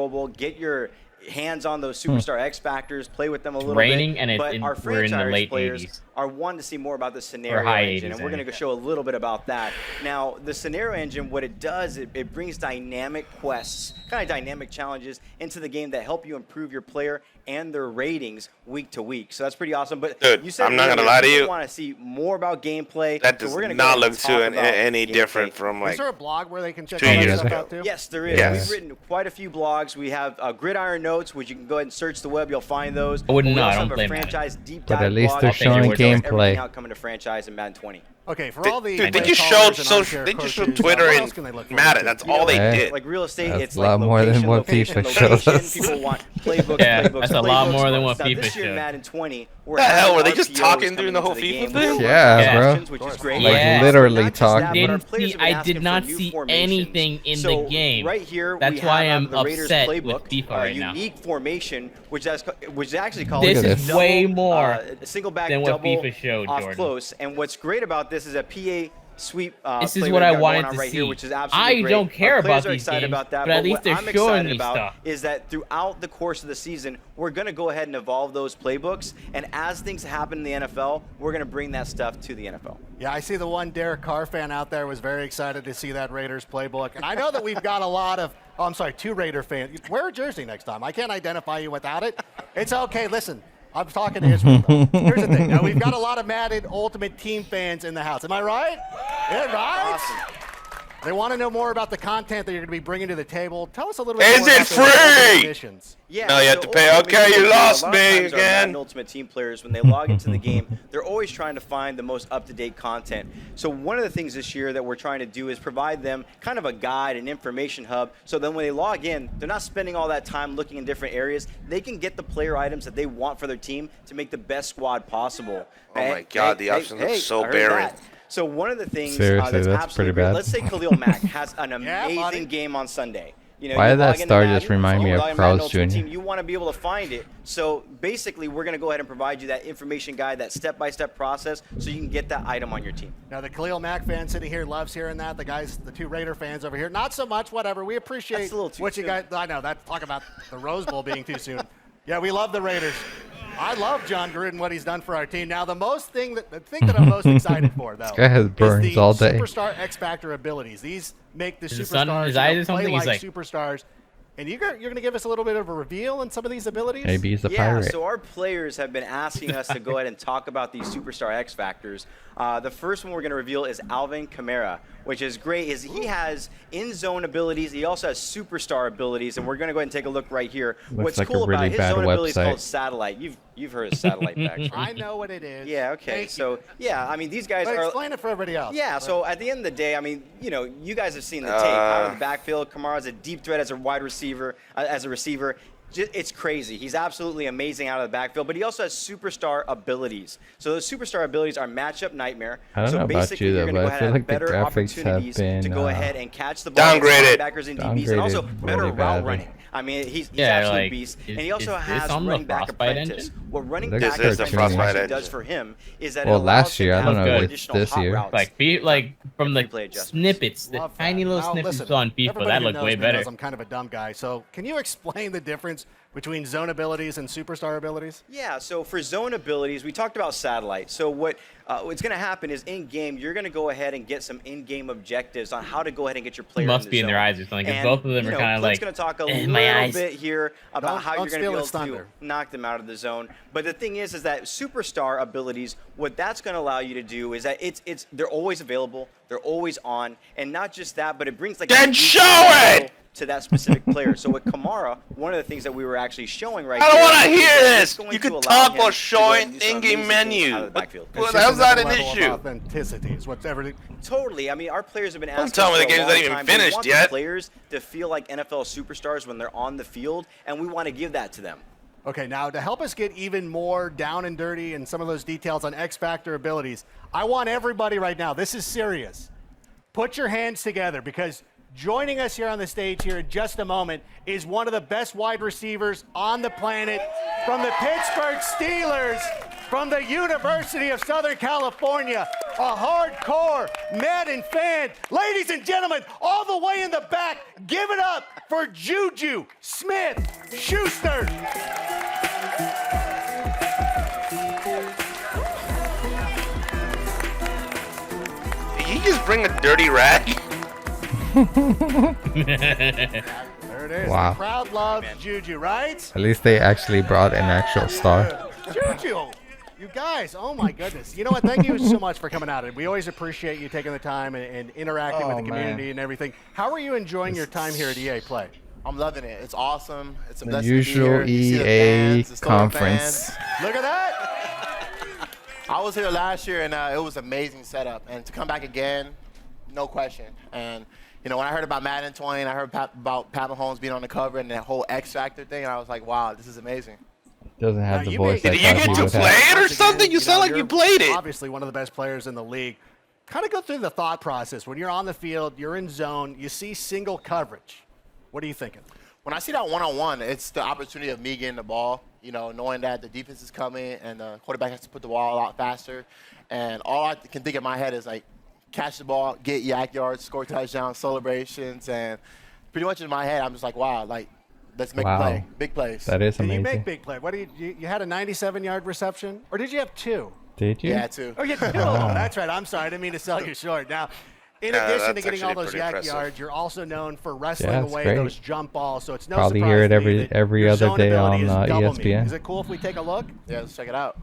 Speaker 17: Pro Bowl, get your hands on those superstar X factors, play with them a little
Speaker 1: raining,
Speaker 17: bit.
Speaker 1: And
Speaker 17: but our
Speaker 1: we're in the
Speaker 17: franchise
Speaker 1: late
Speaker 17: players
Speaker 1: 80s.
Speaker 17: are wanting to see more about the scenario
Speaker 1: high
Speaker 17: engine,
Speaker 1: 80s,
Speaker 17: and we're going to show a little bit about that. Now, the scenario engine, what it does, it brings dynamic quests, kind of dynamic challenges into the game that help you improve your player and their ratings week to week. So that's pretty awesome. But
Speaker 11: Dude,
Speaker 17: you said
Speaker 11: I'm not gonna lie to you.
Speaker 17: want to see more about gameplay.
Speaker 11: That does not look any different from like.
Speaker 15: Is there a blog where they can check
Speaker 11: 2
Speaker 15: all that
Speaker 11: years
Speaker 15: stuff
Speaker 11: ago.
Speaker 15: out too?
Speaker 17: Yes, there is.
Speaker 11: Yes.
Speaker 17: We've written quite a few blogs. We have Gridiron Notes, which you can go ahead and search the web. You'll find those.
Speaker 1: I wouldn't
Speaker 17: We
Speaker 1: know. I
Speaker 17: also
Speaker 1: don't
Speaker 17: have
Speaker 1: play
Speaker 17: a
Speaker 1: Madden.
Speaker 17: franchise deep
Speaker 3: But
Speaker 17: dive
Speaker 3: at least
Speaker 17: blog
Speaker 3: they're
Speaker 17: that
Speaker 3: showing
Speaker 17: covers everything
Speaker 3: gameplay.
Speaker 17: out coming to franchise in Madden 20.
Speaker 15: Okay, for all the
Speaker 11: Dude, they
Speaker 15: play
Speaker 11: just
Speaker 15: callers
Speaker 11: showed
Speaker 15: and
Speaker 11: social.
Speaker 15: armchair
Speaker 11: They just showed
Speaker 15: coaches,
Speaker 11: Twitter
Speaker 15: what
Speaker 11: and
Speaker 15: else can they look forward
Speaker 11: Madden.
Speaker 15: to?
Speaker 11: That's all they did.
Speaker 17: Like real estate,
Speaker 3: That's
Speaker 17: it's
Speaker 3: a lot
Speaker 17: like
Speaker 3: more than
Speaker 17: location,
Speaker 3: what
Speaker 17: location,
Speaker 3: FIFA shows
Speaker 17: location.
Speaker 3: us.
Speaker 17: People want playbooks,
Speaker 1: Yeah,
Speaker 17: playbooks,
Speaker 1: that's a lot
Speaker 17: playbooks.
Speaker 1: more than what
Speaker 17: Now,
Speaker 1: FIFA
Speaker 17: this year in
Speaker 1: showed.
Speaker 17: Madden 20, we're
Speaker 11: The hell,
Speaker 17: having
Speaker 11: were they just
Speaker 17: RPOs
Speaker 11: talking during
Speaker 17: coming
Speaker 11: the whole
Speaker 17: into the
Speaker 11: FIFA
Speaker 17: game
Speaker 11: thing?
Speaker 17: with
Speaker 3: Yeah, bro.
Speaker 17: options, which is great.
Speaker 3: Like
Speaker 1: Yeah.
Speaker 3: literally
Speaker 17: Not just that,
Speaker 3: talking.
Speaker 17: but our players have been
Speaker 1: I
Speaker 17: asking
Speaker 1: did
Speaker 17: for
Speaker 1: not
Speaker 17: new
Speaker 1: see
Speaker 17: formations.
Speaker 1: anything in
Speaker 17: So,
Speaker 1: the game.
Speaker 17: Right here,
Speaker 1: That's
Speaker 17: we
Speaker 1: why
Speaker 17: have
Speaker 1: I'm
Speaker 17: the Raiders
Speaker 1: upset
Speaker 17: playbook,
Speaker 1: with FIFA right now.
Speaker 17: unique formation, which is actually called
Speaker 1: This
Speaker 3: Look at
Speaker 1: is
Speaker 3: this.
Speaker 1: way more
Speaker 17: single back
Speaker 1: than what
Speaker 17: double
Speaker 1: FIFA showed,
Speaker 17: off
Speaker 1: Jordan.
Speaker 17: close. And what's great about this is a PA sweep.
Speaker 1: This
Speaker 17: play
Speaker 1: is
Speaker 17: we've
Speaker 1: what I
Speaker 17: got going
Speaker 1: wanted
Speaker 17: on
Speaker 1: to
Speaker 17: right
Speaker 1: see.
Speaker 17: here, which is absolutely
Speaker 1: I
Speaker 17: great.
Speaker 1: don't care
Speaker 17: Our players
Speaker 1: about
Speaker 17: are
Speaker 1: these
Speaker 17: excited
Speaker 1: games,
Speaker 17: about that,
Speaker 1: but at least
Speaker 17: what
Speaker 1: they're
Speaker 17: I'm
Speaker 1: showing
Speaker 17: excited
Speaker 1: me
Speaker 17: about
Speaker 1: stuff.
Speaker 17: is that throughout the course of the season, we're going to go ahead and evolve those playbooks. And as things happen in the NFL, we're going to bring that stuff to the NFL.
Speaker 15: Yeah, I see the one Derek Carr fan out there was very excited to see that Raiders playbook. And I know that we've got a lot of, two Raider fans. Wear a jersey next time. I can't identify you without it. It's okay. Listen, I'm talking to Israel, though. Here's the thing. Now, we've got a lot of Madden Ultimate Team fans in the house. Am I right? Yeah, right?
Speaker 17: Awesome.
Speaker 15: They want to know more about the content that you're going to be bringing to the table. Tell us a little bit
Speaker 11: Is
Speaker 15: more
Speaker 11: it
Speaker 15: about those
Speaker 11: free?
Speaker 15: missions.
Speaker 17: Yeah,
Speaker 11: No, you have
Speaker 17: so
Speaker 11: to pay.
Speaker 17: Ultimate
Speaker 11: Okay,
Speaker 17: Team
Speaker 11: you
Speaker 17: players,
Speaker 11: lost
Speaker 17: a lot of
Speaker 11: me
Speaker 17: times our Madden
Speaker 11: again.
Speaker 17: Ultimate Team players, when they log into the game, they're always trying to find the most up-to-date content. So one of the things this year that we're trying to do is provide them kind of a guide, an information hub, so then when they log in, they're not spending all that time looking in different areas. They can get the player items that they want for their team to make the best squad possible.
Speaker 11: Oh my God, the options look so
Speaker 17: I heard
Speaker 11: barren.
Speaker 17: that. So one of the things
Speaker 3: Seriously,
Speaker 17: that's
Speaker 3: that's
Speaker 17: absolutely
Speaker 3: pretty
Speaker 17: great,
Speaker 3: bad.
Speaker 17: let's say Khalil Mack has an
Speaker 15: Yeah, buddy.
Speaker 17: amazing game on Sunday. You know,
Speaker 3: Why
Speaker 17: you
Speaker 3: did that
Speaker 17: log into
Speaker 3: star
Speaker 17: Madden,
Speaker 3: just remind me
Speaker 17: you
Speaker 3: of
Speaker 17: log in Madden
Speaker 3: Carl's
Speaker 17: Ultimate
Speaker 3: Jr.?
Speaker 17: Team, you want to be able to find it. So basically, we're going to go ahead and provide you that information guide, that step-by-step process, so you can get that item on your team.
Speaker 15: Now, the Khalil Mack fan sitting here loves hearing that. The two Raider fans over here, not so much, whatever. We appreciate
Speaker 17: That's a little too
Speaker 15: what you
Speaker 17: soon.
Speaker 15: guys, I know, that's talk about the Rose Bowl being too soon. Yeah, we love the Raiders. I love John Gruden, what he's done for our team. Now, the thing that I'm most excited for, though,
Speaker 3: This guy has burns
Speaker 15: is the
Speaker 3: all day.
Speaker 15: Superstar X Factor abilities. These make the
Speaker 1: Is the sun in
Speaker 15: superstars
Speaker 1: his eyes or
Speaker 15: play
Speaker 1: something?
Speaker 15: like
Speaker 1: He's like-
Speaker 15: superstars. And you're going to give us a little bit of a reveal on some of these abilities?
Speaker 3: Maybe he's a
Speaker 17: Yeah,
Speaker 3: pirate.
Speaker 17: so our players have been asking us to go ahead and talk about these superstar X factors. The first one we're going to reveal is Alvin Kamara, which is great. He has in-zone abilities. He also has superstar abilities, and we're going to go ahead and take a look right here.
Speaker 3: Looks
Speaker 17: What's
Speaker 3: like a
Speaker 17: cool
Speaker 3: really
Speaker 17: about his
Speaker 3: bad
Speaker 17: zone ability is
Speaker 3: website.
Speaker 17: called Satellite. You've heard of Satellite back.
Speaker 15: I know what it is.
Speaker 17: Yeah, okay.
Speaker 15: Thank
Speaker 17: So,
Speaker 15: you.
Speaker 17: yeah, I mean, these guys
Speaker 15: But
Speaker 17: are...
Speaker 15: explain it for everybody else.
Speaker 17: Yeah, so at the end of the day, I mean, you guys have seen the tape. Out of the backfield, Kamara's a deep threat as a wide receiver, as a receiver. It's crazy. He's absolutely amazing out of the backfield, but he also has superstar abilities. So those superstar abilities are matchup nightmare.
Speaker 3: I don't
Speaker 17: so
Speaker 3: know about
Speaker 17: basically,
Speaker 3: you,
Speaker 17: you're
Speaker 3: though,
Speaker 17: going to
Speaker 3: but I
Speaker 17: go ahead
Speaker 3: feel
Speaker 17: and have
Speaker 3: like the
Speaker 17: better
Speaker 3: graphics have
Speaker 17: opportunities
Speaker 3: been
Speaker 17: to go ahead and catch the ball
Speaker 11: downgraded.
Speaker 17: against linebackers and DBs, and also
Speaker 3: Downgraded
Speaker 17: better
Speaker 3: really
Speaker 17: route
Speaker 3: badly.
Speaker 17: running. I mean, he's
Speaker 1: Yeah,
Speaker 17: absolute
Speaker 1: like,
Speaker 17: beast,
Speaker 1: is-
Speaker 17: and he also
Speaker 1: is
Speaker 17: has
Speaker 1: this on the
Speaker 17: running back
Speaker 1: Frostbite
Speaker 17: apprentice.
Speaker 1: engine?
Speaker 17: What running
Speaker 3: Looks
Speaker 17: back
Speaker 3: cartoony.
Speaker 17: apprentice
Speaker 11: Frostbite
Speaker 17: actually
Speaker 11: engine.
Speaker 17: does for him is that
Speaker 3: Well,
Speaker 17: it allows
Speaker 3: last
Speaker 17: him
Speaker 3: year,
Speaker 17: to
Speaker 3: I don't
Speaker 17: have
Speaker 3: know what
Speaker 17: additional
Speaker 3: this
Speaker 17: hot
Speaker 3: year.
Speaker 17: routes.
Speaker 1: Like from the
Speaker 17: Replay adjustments.
Speaker 1: snippets, the
Speaker 15: Love
Speaker 1: tiny
Speaker 15: that.
Speaker 1: little
Speaker 15: Now,
Speaker 1: snippets
Speaker 15: listen,
Speaker 1: on FIFA,
Speaker 15: everybody
Speaker 1: that
Speaker 15: who
Speaker 1: looked
Speaker 15: knows
Speaker 1: way
Speaker 15: me
Speaker 1: better.
Speaker 15: knows I'm kind of a dumb guy. So can you explain the difference between zone abilities and superstar abilities?
Speaker 17: Yeah, so for zone abilities, we talked about satellite. So what's going to happen is in-game, you're going to go ahead and get some in-game objectives on how to go ahead and get your player
Speaker 1: Must
Speaker 17: in the
Speaker 1: be in their
Speaker 17: zone.
Speaker 1: eyes or something, 'cause
Speaker 17: And,
Speaker 1: both of them are kinda
Speaker 17: Clint's
Speaker 1: like,
Speaker 17: going to talk a
Speaker 1: my
Speaker 17: little
Speaker 1: eyes.
Speaker 17: bit here about how
Speaker 15: Don't
Speaker 17: you're going to be
Speaker 15: steal
Speaker 17: able
Speaker 15: his
Speaker 17: to
Speaker 15: thunder.
Speaker 17: knock them out of the zone. But the thing is that superstar abilities, what that's going to allow you to do is that they're always available, they're always on, and not just that, but it brings like
Speaker 11: Then
Speaker 17: a
Speaker 11: show
Speaker 17: feel
Speaker 11: it!
Speaker 17: to that specific player. So with Kamara, one of the things that we were actually showing right
Speaker 11: I don't
Speaker 17: here
Speaker 11: want to
Speaker 17: is
Speaker 11: hear
Speaker 17: it's
Speaker 11: this.
Speaker 17: going
Speaker 11: You
Speaker 17: to
Speaker 11: could
Speaker 17: allow
Speaker 11: talk
Speaker 17: him
Speaker 11: while
Speaker 17: to go ahead
Speaker 11: showing
Speaker 17: and do some
Speaker 11: in-game
Speaker 17: amazing things out
Speaker 11: menu.
Speaker 17: of the backfield.
Speaker 11: Well,
Speaker 15: It's
Speaker 11: how's
Speaker 15: just
Speaker 11: that
Speaker 15: another
Speaker 11: an
Speaker 15: level of
Speaker 11: issue?
Speaker 15: authenticity is what's everything.
Speaker 17: Totally. I mean, our players have been asking
Speaker 11: tell me
Speaker 17: for
Speaker 11: the
Speaker 17: a
Speaker 11: game's
Speaker 17: long
Speaker 11: not even
Speaker 17: time. We
Speaker 11: finished
Speaker 17: want
Speaker 11: yet.
Speaker 17: the players to feel like NFL superstars when they're on the field, and we want to give that to them.
Speaker 15: Okay, now to help us get even more down and dirty and some of those details on X Factor abilities, I want everybody right now, this is serious. Put your hands together because joining us here on the stage here in just a moment is one of the best wide receivers on the planet from the Pittsburgh Steelers. from the University of Southern California, a hardcore Madden fan. Ladies and gentlemen, all the way in the back, give it up for Juju Smith-Schuster.
Speaker 12: Did he just bring a dirty rag?
Speaker 15: There it is.
Speaker 3: Wow.
Speaker 15: The crowd loves Juju, right?
Speaker 3: At least they actually brought an actual star.
Speaker 15: Juju, you guys, oh my goodness. You know what? Thank you so much for coming out. We always appreciate you taking the time and interacting with the community and everything. How are you enjoying your time here at EA Play?
Speaker 18: I'm loving it. It's awesome. It's a
Speaker 3: The
Speaker 18: blessing
Speaker 3: usual
Speaker 18: to be here. You see the
Speaker 3: EA
Speaker 18: fans, the Stolen
Speaker 3: conference.
Speaker 18: fans.
Speaker 15: Look at that.
Speaker 18: I was here last year, and it was amazing setup. And to come back again, no question. And, you know, when I heard about Madden 20 and I heard about Pat Mahomes being on the cover and that whole X Factor thing, I was like, wow, this is amazing.
Speaker 3: Doesn't have the voice.
Speaker 18: Did
Speaker 3: I
Speaker 18: you
Speaker 3: thought
Speaker 18: get
Speaker 3: he
Speaker 18: to
Speaker 3: would
Speaker 18: play
Speaker 3: have.
Speaker 18: it or something? You sound like you played it.
Speaker 15: Obviously one of the best players in the league. Kind of go through the thought process. When you're on the field, you're in zone, you see single coverage. What are you thinking?
Speaker 18: When I see that one-on-one, it's the opportunity of me getting the ball, you know, knowing that the defense is coming and the quarterback has to put the ball a lot faster. And all I can think in my head is, like, catch the ball, get yak yards, score touchdowns, celebrations. And pretty much in my head, I'm just like, wow, like, let's make a play. Big plays.
Speaker 3: That is
Speaker 15: And you
Speaker 3: amazing.
Speaker 15: make big play. What do you had a 97-yard reception? Or did you have two?
Speaker 3: Did you?
Speaker 18: Yeah, two.
Speaker 15: Oh, you had two. Oh, that's right. I'm sorry. I didn't mean to sell you short. Now, in addition to
Speaker 12: that's
Speaker 15: getting all
Speaker 12: actually
Speaker 15: those
Speaker 12: pretty
Speaker 15: yak
Speaker 12: impressive.
Speaker 15: yards, you're also known for wrestling
Speaker 3: Yeah, it's
Speaker 15: away
Speaker 3: great.
Speaker 15: those jump balls. So it's no
Speaker 3: Probably
Speaker 15: surprise
Speaker 3: hear it
Speaker 15: to me that
Speaker 3: every
Speaker 15: your
Speaker 3: other
Speaker 15: zone
Speaker 3: day
Speaker 15: ability
Speaker 3: on
Speaker 15: is double me.
Speaker 3: ESPN.
Speaker 15: Is it cool if we take a look?
Speaker 18: Yeah, let's check it out.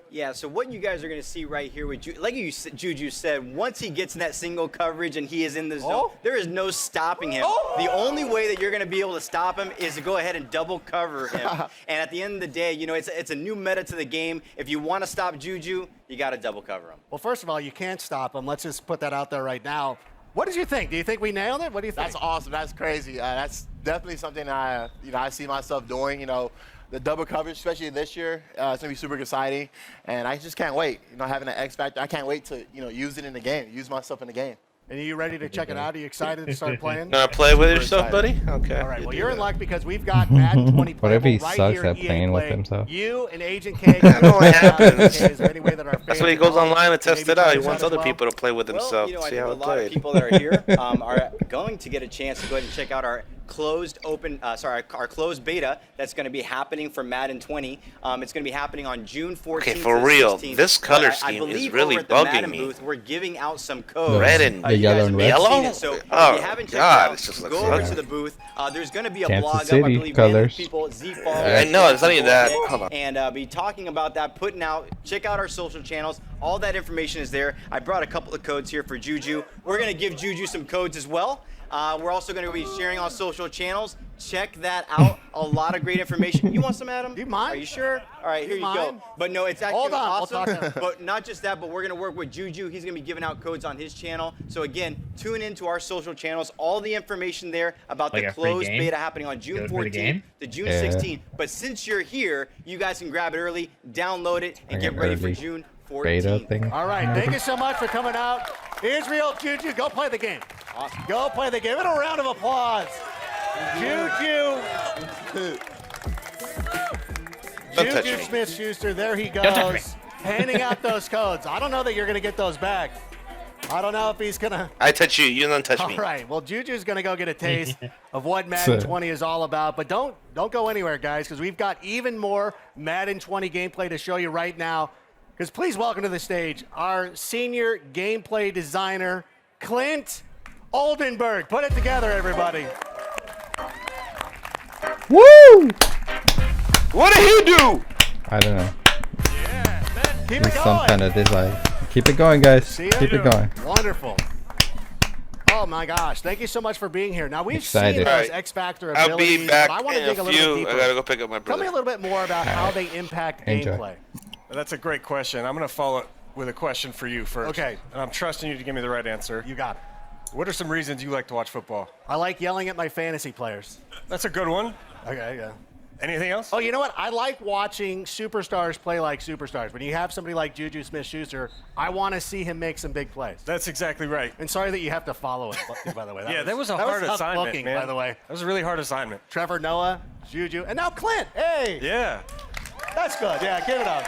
Speaker 17: Yeah, so what you guys are going to see right here with like Juju said, once he gets in that single coverage and he is in the zone, there is no stopping him. The only way that you're going to be able to stop him is to go ahead and double cover him. And at the end of the day, you know, it's a new meta to the game. If you want to stop Juju, you got to double cover him.
Speaker 15: Well, first of all, you can't stop him. Let's just put that out there right now. What did you think? Do you think we nailed it? What do you think?
Speaker 18: That's awesome. That's crazy. That's definitely something I see myself doing. You know, the double coverage, especially this year, it's gonna be super exciting, and I just can't wait. You know, having an X Factor, I can't wait to use it in the game, use myself in the game.
Speaker 15: And are you ready to check it out? Are you excited to start playing?
Speaker 12: Gonna play with
Speaker 18: Super
Speaker 12: yourself, buddy?
Speaker 18: excited.
Speaker 12: Okay.
Speaker 15: All right. Well, you're in luck because we've got Madden 20
Speaker 3: What if he
Speaker 15: playable right
Speaker 3: sucks
Speaker 15: here
Speaker 3: at
Speaker 15: EA
Speaker 3: playing with
Speaker 15: Play.
Speaker 3: himself?
Speaker 15: You and Agent K.
Speaker 12: I know what happens.
Speaker 15: Is there any way that our
Speaker 12: That's why he goes online and tests it out. He wants other people to play with
Speaker 17: Well,
Speaker 12: himself,
Speaker 17: you know, I
Speaker 12: see
Speaker 17: think
Speaker 12: how
Speaker 17: a
Speaker 12: it
Speaker 17: lot of
Speaker 12: played.
Speaker 17: people that are here are going to get a chance to go ahead and check out our closed beta that's going to be happening for Madden 20. It's going to be happening on June 14th.
Speaker 12: Okay, for
Speaker 17: to
Speaker 12: real,
Speaker 17: 16th.
Speaker 12: this color
Speaker 17: But I
Speaker 12: scheme is
Speaker 17: believe
Speaker 12: really
Speaker 17: over at the
Speaker 12: bugging
Speaker 17: Madden
Speaker 12: me.
Speaker 17: booth, we're giving out some codes.
Speaker 12: Red and
Speaker 3: The yellow and red.
Speaker 12: yellow?
Speaker 17: So
Speaker 12: Oh,
Speaker 17: if you haven't checked
Speaker 12: God,
Speaker 17: it out,
Speaker 12: it just looks
Speaker 17: go over
Speaker 12: like
Speaker 17: to the booth. There's going to be a
Speaker 3: Kansas
Speaker 17: blog up, I
Speaker 3: City
Speaker 17: believe,
Speaker 3: colors.
Speaker 17: people, Z-Fall.
Speaker 12: I know, it's not even that. Hold on.
Speaker 17: And be talking about that, putting out, check out our social channels. All that information is there. I brought a couple of codes here for Juju. We're going to give Juju some codes as well. We're also going to be sharing on social channels. Check that out. A lot of great information. You want some, Adam?
Speaker 15: Do you mind?
Speaker 17: Are you sure? All right, here you go. But no, it's actually
Speaker 15: Hold on, we'll
Speaker 17: awesome.
Speaker 15: talk to him.
Speaker 17: But not just that, but we're going to work with Juju. He's going to be giving out codes on his channel. So again, tune into our social channels. All the information there about
Speaker 1: Like
Speaker 17: the
Speaker 1: a free
Speaker 17: closed
Speaker 1: game?
Speaker 17: beta happening on June
Speaker 1: Code for the
Speaker 17: 14th
Speaker 1: game?
Speaker 17: to June
Speaker 3: Yeah.
Speaker 17: 16th. But since you're here, you guys can grab it early, download it, and
Speaker 3: Like
Speaker 17: get
Speaker 3: an
Speaker 17: ready for
Speaker 3: early
Speaker 17: June 14th.
Speaker 3: Beta thing.
Speaker 15: All right. Thank you so much for coming out. Israel, Juju, go play the game.
Speaker 17: Awesome.
Speaker 15: Go play the game. And a round of applause. Juju.
Speaker 12: Don't touch
Speaker 15: Juju
Speaker 12: me.
Speaker 15: Smith-Schuster, there he
Speaker 1: touch me.
Speaker 15: goes, handing out those codes. I don't know that you're going to get those back. I don't know if he's going to.
Speaker 12: I touch you, you don't touch
Speaker 15: All
Speaker 12: me.
Speaker 15: right. Well, Juju's going to go get a taste of what Madden 20 is all about. But don't go anywhere, guys, because we've got even more Madden 20 gameplay to show you right now. Because please welcome to the stage our senior gameplay designer, Clint Oldenburg. Put it together, everybody.
Speaker 3: Woo!
Speaker 12: What did he do?
Speaker 3: I don't know.
Speaker 15: Keep
Speaker 3: There's
Speaker 15: it
Speaker 3: some
Speaker 15: going.
Speaker 3: kind of design. Keep it going, guys.
Speaker 15: See ya.
Speaker 3: Keep it going.
Speaker 15: Wonderful. Oh my gosh! Thank you so much for being here. Now we've
Speaker 3: Excited.
Speaker 15: seen those
Speaker 12: Alright.
Speaker 15: X Factor
Speaker 12: I'll
Speaker 15: abilities,
Speaker 12: be back
Speaker 15: but I want to
Speaker 12: in
Speaker 15: dig a
Speaker 12: a
Speaker 15: little bit
Speaker 12: few.
Speaker 15: deeper.
Speaker 12: I gotta go pick up my
Speaker 15: Tell me
Speaker 12: brother.
Speaker 15: a little bit more about how they impact
Speaker 3: Enjoy.
Speaker 15: gameplay.
Speaker 19: That's a great question. I'm going to follow it with a question for you first.
Speaker 15: Okay.
Speaker 19: And I'm trusting you to give me the right answer.
Speaker 15: You got it.
Speaker 19: What are some reasons you like to watch football?
Speaker 15: I like yelling at my fantasy players.
Speaker 19: That's a good one.
Speaker 15: Okay, yeah.
Speaker 19: Anything else?
Speaker 15: Oh, you know what? I like watching superstars play like superstars. When you have somebody like Juju Smith-Schuster, I want to see him make some big plays.
Speaker 19: That's exactly right.
Speaker 15: And sorry that you have to follow it, by the way.
Speaker 19: That was a hard
Speaker 15: tough
Speaker 19: assignment,
Speaker 15: booking,
Speaker 19: man.
Speaker 15: by the way.
Speaker 19: That was a really hard assignment.
Speaker 15: Trevor Noah, Juju, and now Clint. Hey!
Speaker 19: Yeah.
Speaker 15: That's good. Yeah, give it up.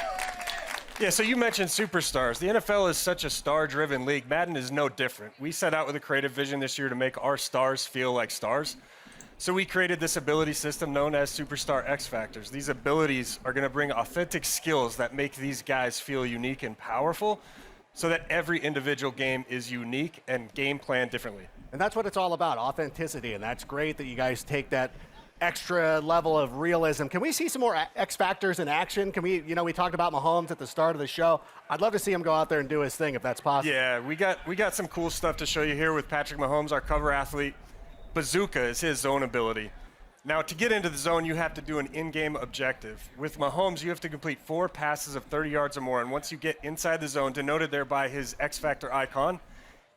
Speaker 19: Yeah, so you mentioned superstars. The NFL is such a star-driven league. Madden is no different. We set out with a creative vision this year to make our stars feel like stars. So we created this ability system known as Superstar X Factors. These abilities are going to bring authentic skills that make these guys feel unique and powerful so that every individual game is unique and game planned differently.
Speaker 15: And that's what it's all about, authenticity. And that's great that you guys take that extra level of realism. Can we see some more X Factors in action? Can we, we talked about Mahomes at the start of the show. I'd love to see him go out there and do his thing if that's possible.
Speaker 19: Yeah, we got some cool stuff to show you here with Patrick Mahomes, our cover athlete. Bazooka is his zone ability. Now, to get into the zone, you have to do an in-game objective. With Mahomes, you have to complete 4 passes of 30 yards or more, and once you get inside the zone, denoted there by his X Factor icon,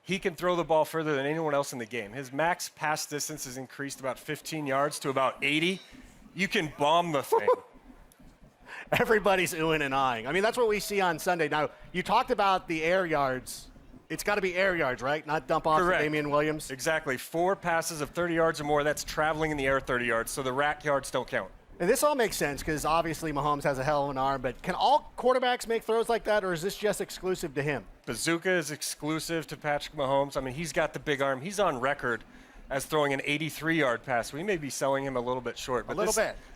Speaker 19: he can throw the ball further than anyone else in the game. His max pass distance is increased about 15 yards to about 80. You can bomb the thing.
Speaker 15: Everybody's oohing and eyeing. I mean, that's what we see on Sunday. Now, you talked about the air yards. It's got to be air yards, right? Not dump off to Damian Williams?
Speaker 19: Exactly. 4 passes of 30 yards or more. That's traveling in the air 30 yards, so the rack yards don't count.
Speaker 15: And this all makes sense because obviously Mahomes has a hell of an arm, but can all quarterbacks make throws like that, or is this just exclusive to him?
Speaker 19: Bazooka is exclusive to Patrick Mahomes. I mean, he's got the big arm. He's on record as throwing an 83-yard pass. We may be selling him a little bit short. But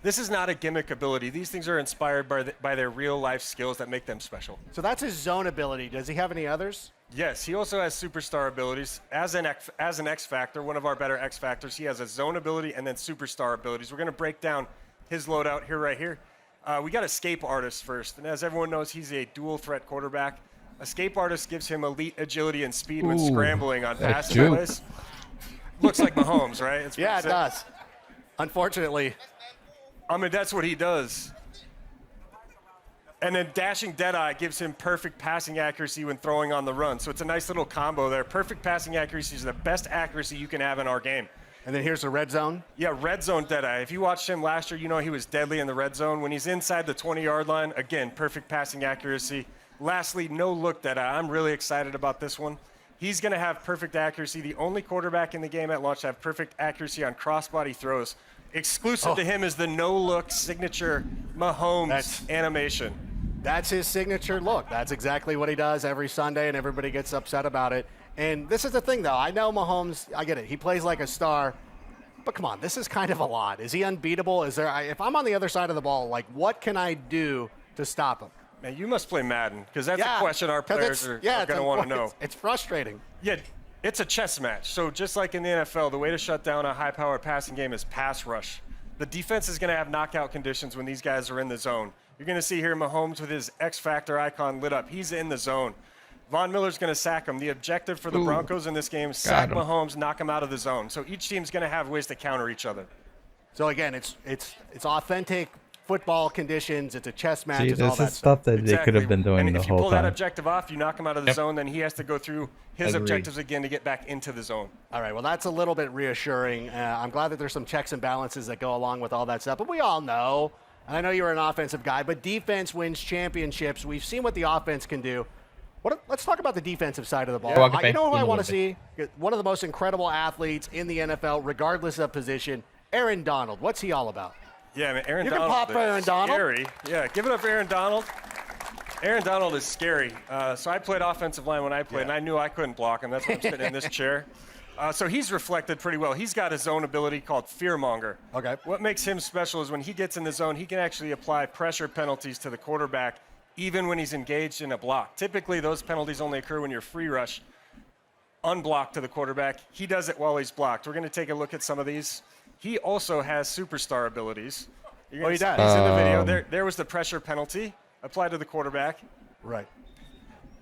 Speaker 19: this is not a gimmick ability. These things are inspired by their real-life skills that make them special.
Speaker 15: So that's his zone ability. Does he have any others?
Speaker 19: Yes, he also has superstar abilities. As an X Factor, one of our better X Factors, he has a zone ability and then superstar abilities. We're going to break down his loadout right here. We got Escape Artist first. And as everyone knows, he's a dual-threat quarterback. Escape Artist gives him elite agility and speed when scrambling on passing plays. Looks like Mahomes, right? It
Speaker 15: does. Unfortunately.
Speaker 19: I mean, that's what he does. And then Dashing Deadeye gives him perfect passing accuracy when throwing on the run. So it's a nice little combo there. Perfect passing accuracy is the best accuracy you can have in our game.
Speaker 15: And then here's the red zone?
Speaker 19: Yeah, red zone Deadeye. If you watched him last year, you know he was deadly in the red zone. When he's inside the 20-yard line, again, perfect passing accuracy. Lastly, no look Deadeye. I'm really excited about this one. He's going to have perfect accuracy. The only quarterback in the game at launch to have perfect accuracy on crossbody throws. Exclusive to him is the no-look signature Mahomes animation.
Speaker 15: That's his signature look. That's exactly what he does every Sunday, and everybody gets upset about it. And this is the thing, though. I know Mahomes, I get it. He plays like a star. But come on, this is kind of a lot. Is he unbeatable? If I'm on the other side of the ball, like, what can I do to stop him?
Speaker 19: Man, you must play Madden, because that's a question our players are going to want to know.
Speaker 15: It's frustrating.
Speaker 19: Yeah, it's a chess match. So just like in the NFL, the way to shut down a high-powered passing game is pass rush. The defense is going to have knockout conditions when these guys are in the zone. You're going to see here Mahomes with his X Factor icon lit up. He's in the zone. Von Miller's going to sack him. The objective for the Broncos in this game is sack Mahomes, knock him out of the zone. So each team's going to have ways to counter each other.
Speaker 15: So again, it's authentic football conditions. It's a chess match.
Speaker 3: See,
Speaker 15: it's all
Speaker 3: this
Speaker 15: that
Speaker 3: is stuff that they could have been doing
Speaker 19: and
Speaker 3: the
Speaker 19: if you
Speaker 3: whole
Speaker 19: pull that
Speaker 3: time.
Speaker 19: objective off, you knock him out of the zone, then he has to go through his
Speaker 3: Agreed.
Speaker 19: objectives again to get back into the zone.
Speaker 15: All right, well, that's a little bit reassuring. I'm glad that there's some checks and balances that go along with all that stuff. But we all know, and I know you're an offensive guy, but defense wins championships. We've seen what the offense can do. Let's talk about the defensive side of the ball. You know who I want to see? One of the most incredible athletes in the NFL, regardless of position, Aaron Donald. What's he all about?
Speaker 19: Yeah, man, Aaron
Speaker 15: You
Speaker 19: Donald
Speaker 15: can pop
Speaker 19: is
Speaker 15: Aaron Donald.
Speaker 19: Scary. Yeah, give it up for Aaron Donald. Aaron Donald is scary. So I played offensive line when I played, and I knew I couldn't block him. That's why I'm sitting in this chair. So he's reflected pretty well. He's got his own ability called Fearmonger.
Speaker 15: Okay.
Speaker 19: What makes him special is when he gets in the zone, he can actually apply pressure penalties to the quarterback even when he's engaged in a block. Typically, those penalties only occur when you're free rush, unblocked to the quarterback. He does it while he's blocked. We're going to take a look at some of these. He also has superstar abilities.
Speaker 15: He does.
Speaker 19: He's in the video. There was the pressure penalty applied to the quarterback.
Speaker 15: Right.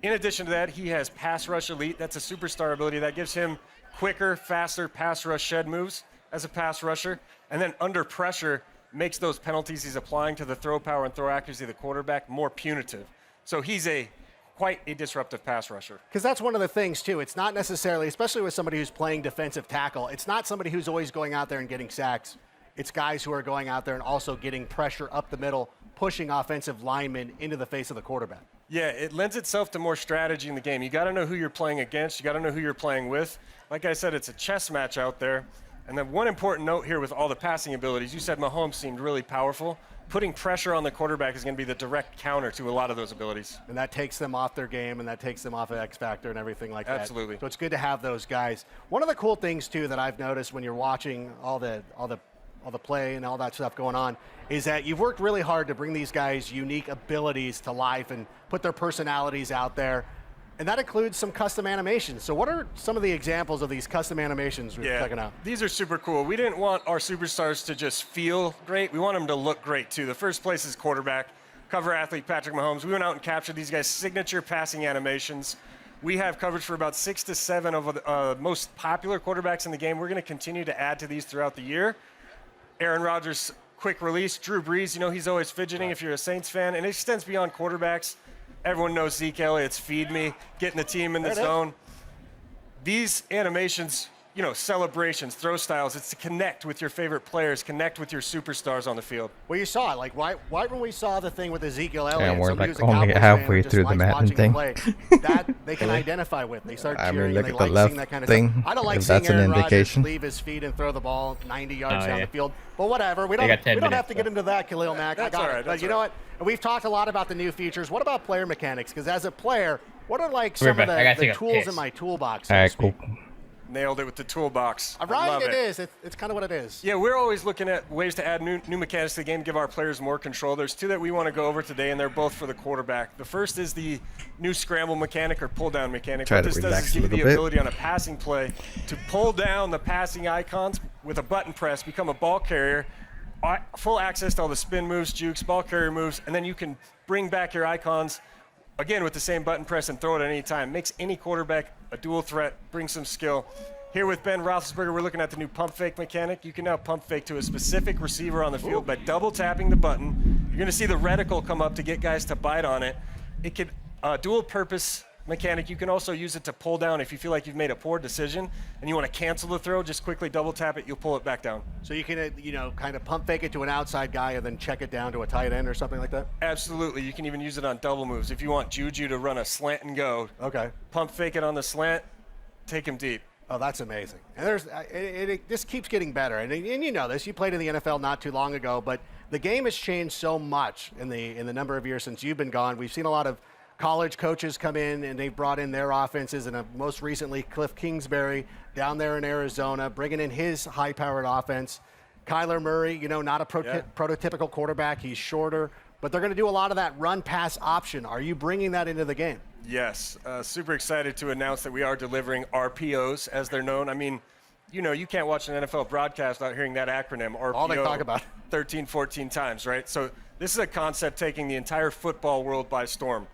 Speaker 19: In addition to that, he has pass rush elite. That's a superstar ability that gives him quicker, faster pass rush shed moves as a pass rusher. And then under pressure, makes those penalties he's applying to the throw power and throw accuracy of the quarterback more punitive. So he's quite a disruptive pass rusher.
Speaker 15: Because that's one of the things, too. It's not necessarily, especially with somebody who's playing defensive tackle, it's not somebody who's always going out there and getting sacks. It's guys who are going out there and also getting pressure up the middle, pushing offensive linemen into the face of the quarterback.
Speaker 19: Yeah, it lends itself to more strategy in the game. You got to know who you're playing against. You got to know who you're playing with. Like I said, it's a chess match out there. And then one important note here with all the passing abilities, you said Mahomes seemed really powerful. Putting pressure on the quarterback is going to be the direct counter to a lot of those abilities.
Speaker 15: And that takes them off their game, and that takes them off of X Factor and everything like that.
Speaker 19: Absolutely.
Speaker 15: So it's good to have those guys. One of the cool things too that I've noticed when you're watching all the play and all that stuff going on is that you've worked really hard to bring these guys' unique abilities to life and put their personalities out there. And that includes some custom animations. So what are some of the examples of these custom animations we're checking out?
Speaker 19: These are super cool. We didn't want our superstars to just feel great. We want them to look great, too. The first place is quarterback, cover athlete Patrick Mahomes. We went out and captured these guys' signature passing animations. We have coverage for about 6 to 7 of the most popular quarterbacks in the game. We're going to continue to add to these throughout the year. Aaron Rodgers, quick release. Drew Brees, he's always fidgeting if you're a Saints fan. And it extends beyond quarterbacks. Everyone knows Zeke Elliott's feed me, getting the team in the zone. These animations, celebrations, throw styles, it's to connect with your favorite players, connect with your superstars on the field.
Speaker 15: Well, you saw it. Like, right when we saw the thing with Ezekiel Elliott,
Speaker 3: And we're
Speaker 15: somebody
Speaker 3: like
Speaker 15: who's a
Speaker 3: only
Speaker 15: Cowboys
Speaker 3: halfway
Speaker 15: fan
Speaker 3: through
Speaker 15: just
Speaker 3: the
Speaker 15: likes
Speaker 3: Madden
Speaker 15: watching
Speaker 3: thing.
Speaker 15: play, that they can identify with. They start cheering
Speaker 3: look
Speaker 15: and
Speaker 3: at
Speaker 15: they
Speaker 3: the
Speaker 15: like seeing
Speaker 3: left
Speaker 15: that kind of
Speaker 3: thing,
Speaker 15: stuff. I don't like
Speaker 3: if
Speaker 15: seeing
Speaker 3: that's an
Speaker 15: Aaron Rodgers
Speaker 3: indication.
Speaker 15: leave his feet and throw the ball 90 yards down
Speaker 1: yeah.
Speaker 15: the field. But whatever. We
Speaker 1: They
Speaker 15: don't
Speaker 1: got 10
Speaker 15: have
Speaker 1: minutes,
Speaker 15: to get into that, Khalil Mack.
Speaker 19: That's
Speaker 15: I got
Speaker 19: all right,
Speaker 15: it. But
Speaker 19: that's
Speaker 15: you
Speaker 19: all
Speaker 15: know
Speaker 19: right.
Speaker 15: what? We've talked a lot about the new features. What about player mechanics? Because as a player, what are like
Speaker 1: We're
Speaker 15: some of
Speaker 1: back. I gotta
Speaker 15: the
Speaker 1: take a
Speaker 15: tools
Speaker 1: piss.
Speaker 15: in my toolbox?
Speaker 3: All
Speaker 15: So to
Speaker 3: right,
Speaker 15: speak?
Speaker 3: cool.
Speaker 19: Nailed it with the toolbox. I
Speaker 15: Right,
Speaker 19: love
Speaker 15: it is. It's kind of what it is.
Speaker 19: Yeah, we're always looking at ways to add new mechanics to the game, give our players more control. There's 2 that we want to go over today, and they're both for the quarterback. The first is the new scramble mechanic or pull-down mechanic.
Speaker 3: Try
Speaker 19: What
Speaker 3: to
Speaker 19: this does
Speaker 3: relax
Speaker 19: is
Speaker 3: a
Speaker 19: give you the
Speaker 3: little bit.
Speaker 19: ability on a passing play to pull down the passing icons with a button press, become a ball carrier, full access to all the spin moves, jukes, ball carrier moves, and then you can bring back your icons again with the same button press and throw it at any time. Makes any quarterback a dual threat, brings some skill. Here with Ben Roethlisberger, we're looking at the new pump fake mechanic. You can now pump fake to a specific receiver on the field by double tapping the button. You're going to see the reticle come up to get guys to bite on it. It could dual purpose mechanic. You can also use it to pull down if you feel like you've made a poor decision and you want to cancel the throw. Just quickly double tap it. You'll pull it back down.
Speaker 15: So you can, kind of pump fake it to an outside guy and then check it down to a tight end or something like that?
Speaker 19: Absolutely. You can even use it on double moves. If you want Juju to run a slant and go,
Speaker 15: Okay.
Speaker 19: pump fake it on the slant, take him deep.
Speaker 15: Oh, that's amazing. And it just keeps getting better. And you know this. You played in the NFL not too long ago, but the game has changed so much in the number of years since you've been gone. We've seen a lot of college coaches come in, and they've brought in their offenses. And most recently, Cliff Kingsbury down there in Arizona, bringing in his high-powered offense. Kyler Murray, not a prototypical quarterback. He's shorter. But they're going to do a lot of that run-pass option. Are you bringing that into the game?
Speaker 19: Yes, super excited to announce that we are delivering RPOs, as they're known. I mean, you can't watch an NFL broadcast without hearing that acronym, RPO.
Speaker 15: All they talk about.
Speaker 19: 13, 14 times, right? So this is a concept taking the entire football world by storm.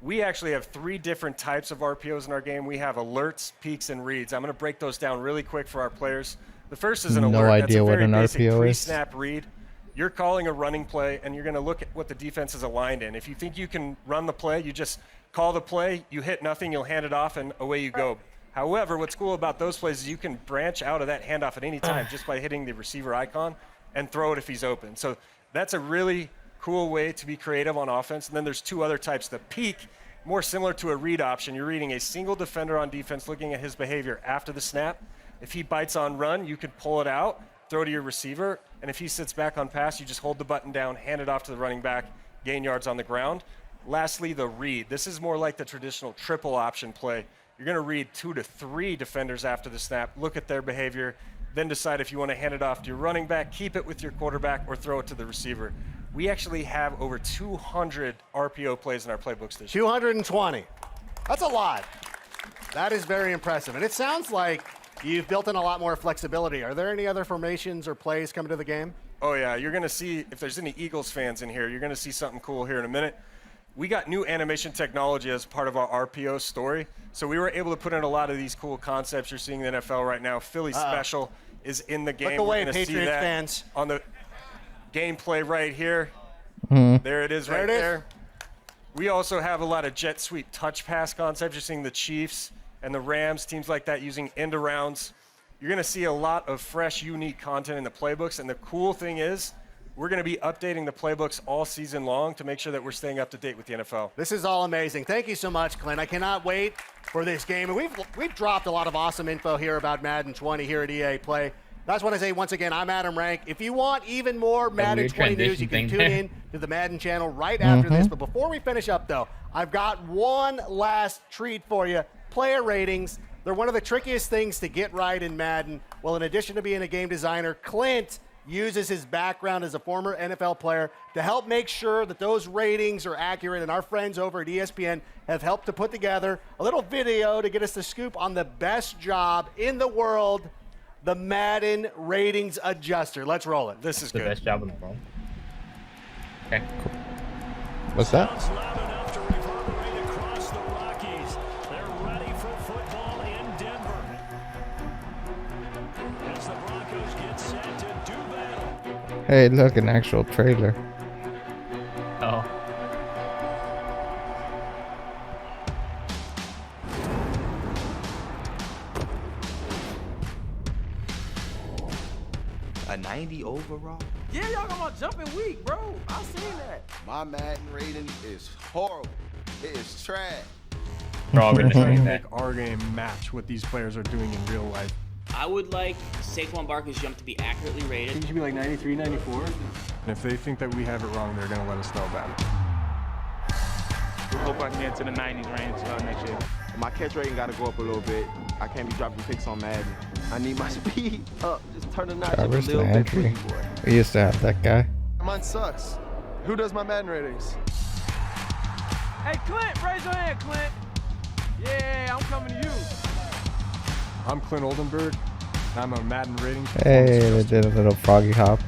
Speaker 19: We actually have 3 different types of RPOs in our game. We have alerts, peaks, and reads. I'm going to break those down really quick for our players. The first is an alert.
Speaker 3: No idea
Speaker 19: That's a
Speaker 3: what
Speaker 19: very
Speaker 3: an
Speaker 19: basic
Speaker 3: RPO is.
Speaker 19: pre-snap read. You're calling a running play, and you're going to look at what the defense is aligned in. If you think you can run the play, you just call the play, you hit nothing, you'll hand it off, and away you go. However, what's cool about those plays is you can branch out of that handoff at any time just by hitting the receiver icon and throw it if he's open. So that's a really cool way to be creative on offense. And then there's 2 other types. The peak, more similar to a read option. You're reading a single defender on defense, looking at his behavior after the snap. If he bites on run, you can pull it out, throw to your receiver, and if he sits back on pass, you just hold the button down, hand it off to the running back, gain yards on the ground. Lastly, the read. This is more like the traditional triple option play. You're going to read 2 to 3 defenders after the snap, look at their behavior, then decide if you want to hand it off to your running back, keep it with your quarterback, or throw it to the receiver. We actually have over 200 RPO plays in our playbooks this year.
Speaker 15: 220. That's a lot. That is very impressive. And it sounds like you've built in a lot more flexibility. Are there any other formations or plays coming to the game?
Speaker 19: Oh, yeah. You're going to see, if there's any Eagles fans in here, you're going to see something cool here in a minute. We got new animation technology as part of our RPO story. So we were able to put in a lot of these cool concepts you're seeing in the NFL right now. Philly Special is in the game.
Speaker 15: Look away,
Speaker 19: We're gonna see
Speaker 15: Patriots
Speaker 19: that
Speaker 15: fans.
Speaker 19: on the gameplay right here. There it is right there. We also have a lot of jet sweep touch pass concepts. You're seeing the Chiefs and the Rams, teams like that using end arounds. You're going to see a lot of fresh, unique content in the playbooks. And the cool thing is, we're going to be updating the playbooks all season long to make sure that we're staying up to date with the NFL.
Speaker 15: This is all amazing. Thank you so much, Clint. I cannot wait for this game. And we've dropped a lot of awesome info here about Madden 20 here at EA Play. That's when I say, once again, I'm Adam Rank. If you want even more Madden 20 news, you can tune in to the Madden channel right after this. But before we finish up, though, I've got one last treat for you. Player ratings. They're one of the trickiest things to get right in Madden. Well, in addition to being a game designer, Clint uses his background as a former NFL player to help make sure that those ratings are accurate. And our friends over at ESPN have helped to put together a little video to get us the scoop on the best job in the world, the Madden Ratings Adjuster. Let's roll it.
Speaker 19: This is
Speaker 1: the best job in the world. Okay.
Speaker 3: Cool. What's that? Hey, look, an actual trailer.
Speaker 1: Oh.
Speaker 6: A 90 overall?
Speaker 10: Yeah, y'all got my jumping weak, bro. I seen that.
Speaker 6: My Madden rating is horrible. It is trash.
Speaker 1: We're all going to
Speaker 19: trying
Speaker 1: say
Speaker 19: to
Speaker 1: that.
Speaker 19: make our game match what these players are doing in real life.
Speaker 20: I would like Saquon Barkley's jump to be accurately rated.
Speaker 19: It should be like 93, 94. And if they think that we have it wrong, they're going to let us know about it.
Speaker 10: We hope I can get to the 90s range next year.
Speaker 6: My catch rating got to go up a little bit. I can't be dropping picks on Madden. I need my speed up. Just turn the notch up a
Speaker 3: Travis
Speaker 6: little bit,
Speaker 3: Landry.
Speaker 6: please, boy.
Speaker 3: We used to have that guy.
Speaker 6: Mine sucks. Who does my Madden ratings?
Speaker 10: Hey, Clint, raise your hand, Clint. Yeah, I'm coming to you.
Speaker 19: I'm Clint Oldenburg. I'm a Madden rating.
Speaker 3: Hey, they did a little froggy hop.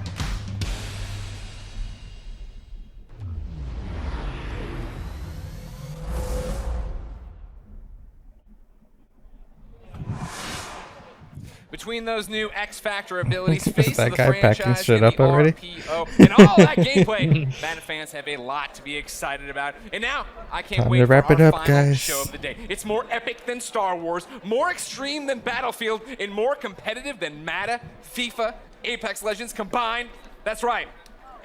Speaker 2: Between those new X Factor abilities,
Speaker 3: Is
Speaker 2: face
Speaker 3: that
Speaker 2: of the
Speaker 3: guy packing
Speaker 2: franchise,
Speaker 3: shit
Speaker 2: and
Speaker 3: up
Speaker 2: the
Speaker 3: already?
Speaker 2: RPO, and all that gameplay, Madden fans have a lot to be excited about. And now, I can't
Speaker 3: Time
Speaker 2: wait
Speaker 3: to
Speaker 2: for
Speaker 3: wrap
Speaker 2: our
Speaker 3: it up,
Speaker 2: final
Speaker 3: guys.
Speaker 2: show of the day. It's more epic than Star Wars, more extreme than Battlefield, and more competitive than Madden, FIFA, Apex Legends combined. That's right.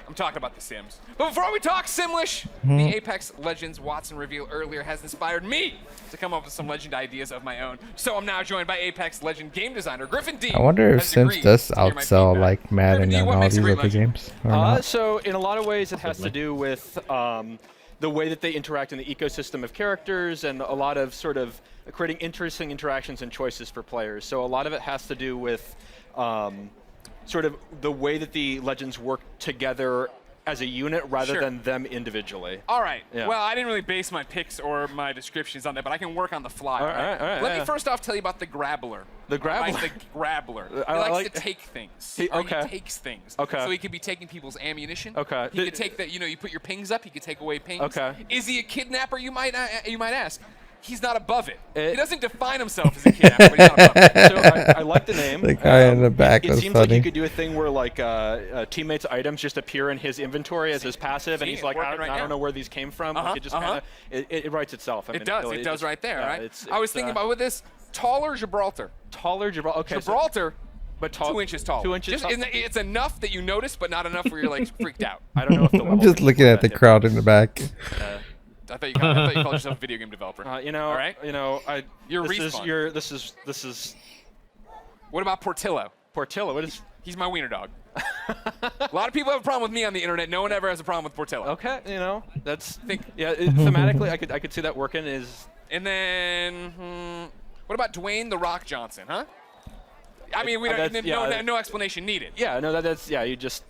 Speaker 2: I'm talking about The Sims. But before we talk Simlish, the Apex Legends Watson reveal earlier has inspired me to come up with some legend ideas of my own. So I'm now joined by Apex Legend game designer Griffin D.
Speaker 3: I wonder if
Speaker 2: has
Speaker 3: Sims
Speaker 2: agreed
Speaker 3: does
Speaker 2: to hear my
Speaker 3: outsell
Speaker 2: feedback.
Speaker 3: like Madden
Speaker 2: Griffin D,
Speaker 3: and
Speaker 2: what
Speaker 3: all
Speaker 2: makes a
Speaker 3: these
Speaker 2: great
Speaker 3: other
Speaker 2: legend?
Speaker 3: games. Or not?
Speaker 21: So in a lot of ways, it has to do with the way that they interact in the ecosystem of characters and a lot of sort of creating interesting interactions and choices for players. So a lot of it has to do with sort of the way that the legends work together as a unit rather than them individually.
Speaker 2: All right.
Speaker 21: Yeah.
Speaker 2: Well, I didn't really base my picks or my descriptions on that, but I can work on the fly.
Speaker 21: All right,
Speaker 2: Let me first off tell you about the Grabbler.
Speaker 21: The Grabbler?
Speaker 2: Like the Grabbler. He
Speaker 21: I
Speaker 2: likes
Speaker 21: like-
Speaker 2: to take things.
Speaker 21: He-
Speaker 2: Or
Speaker 21: okay.
Speaker 2: He takes things.
Speaker 21: Okay.
Speaker 2: So he could be taking people's ammunition.
Speaker 21: Okay.
Speaker 2: He could take that. You put your pings up. He could take away pings.
Speaker 21: Okay.
Speaker 2: Is he a kidnapper? You might ask. He's not above it. He doesn't define himself as a kidnapper, but he's not above it.
Speaker 21: So I like the name.
Speaker 3: The guy in the back
Speaker 21: It
Speaker 3: was
Speaker 21: seems like
Speaker 3: funny.
Speaker 21: you could do a thing where like teammates' items just appear in his inventory as his passive, and
Speaker 2: See,
Speaker 21: he's
Speaker 2: it's
Speaker 21: like,
Speaker 2: working
Speaker 21: I
Speaker 2: right now.
Speaker 21: don't know where these came from. Like, it just kind of it writes itself. I mean,
Speaker 2: It does.
Speaker 21: really,
Speaker 2: It does
Speaker 21: it's-
Speaker 2: right there,
Speaker 21: yeah,
Speaker 2: right?
Speaker 21: it's-
Speaker 2: I was
Speaker 21: it's,
Speaker 2: thinking about with this taller Gibraltar.
Speaker 21: Taller Gibraltar. Okay.
Speaker 2: Gibraltar,
Speaker 21: but
Speaker 2: 2 inches tall.
Speaker 21: 2 inches
Speaker 2: Just,
Speaker 21: tall.
Speaker 2: it's enough that you notice, but not enough where you're like freaked out.
Speaker 21: I don't know if the
Speaker 3: I'm
Speaker 21: level
Speaker 3: just
Speaker 21: can
Speaker 3: looking
Speaker 21: support
Speaker 3: at the
Speaker 21: that
Speaker 3: crowd in the back.
Speaker 2: I thought you called yourself a video game developer.
Speaker 21: All
Speaker 2: right. You're
Speaker 21: this
Speaker 2: Respawn.
Speaker 21: is this is.
Speaker 2: What about Portillo?
Speaker 21: Portillo. What is?
Speaker 2: He's my wiener dog. A lot of people have a problem with me on the internet. No one ever has a problem with Portillo.
Speaker 21: Okay, that's thematically I could see that working is.
Speaker 2: And then what about Dwayne the Rock Johnson? Huh? I mean, we don't. No explanation needed.
Speaker 21: Yeah, no, that's you just.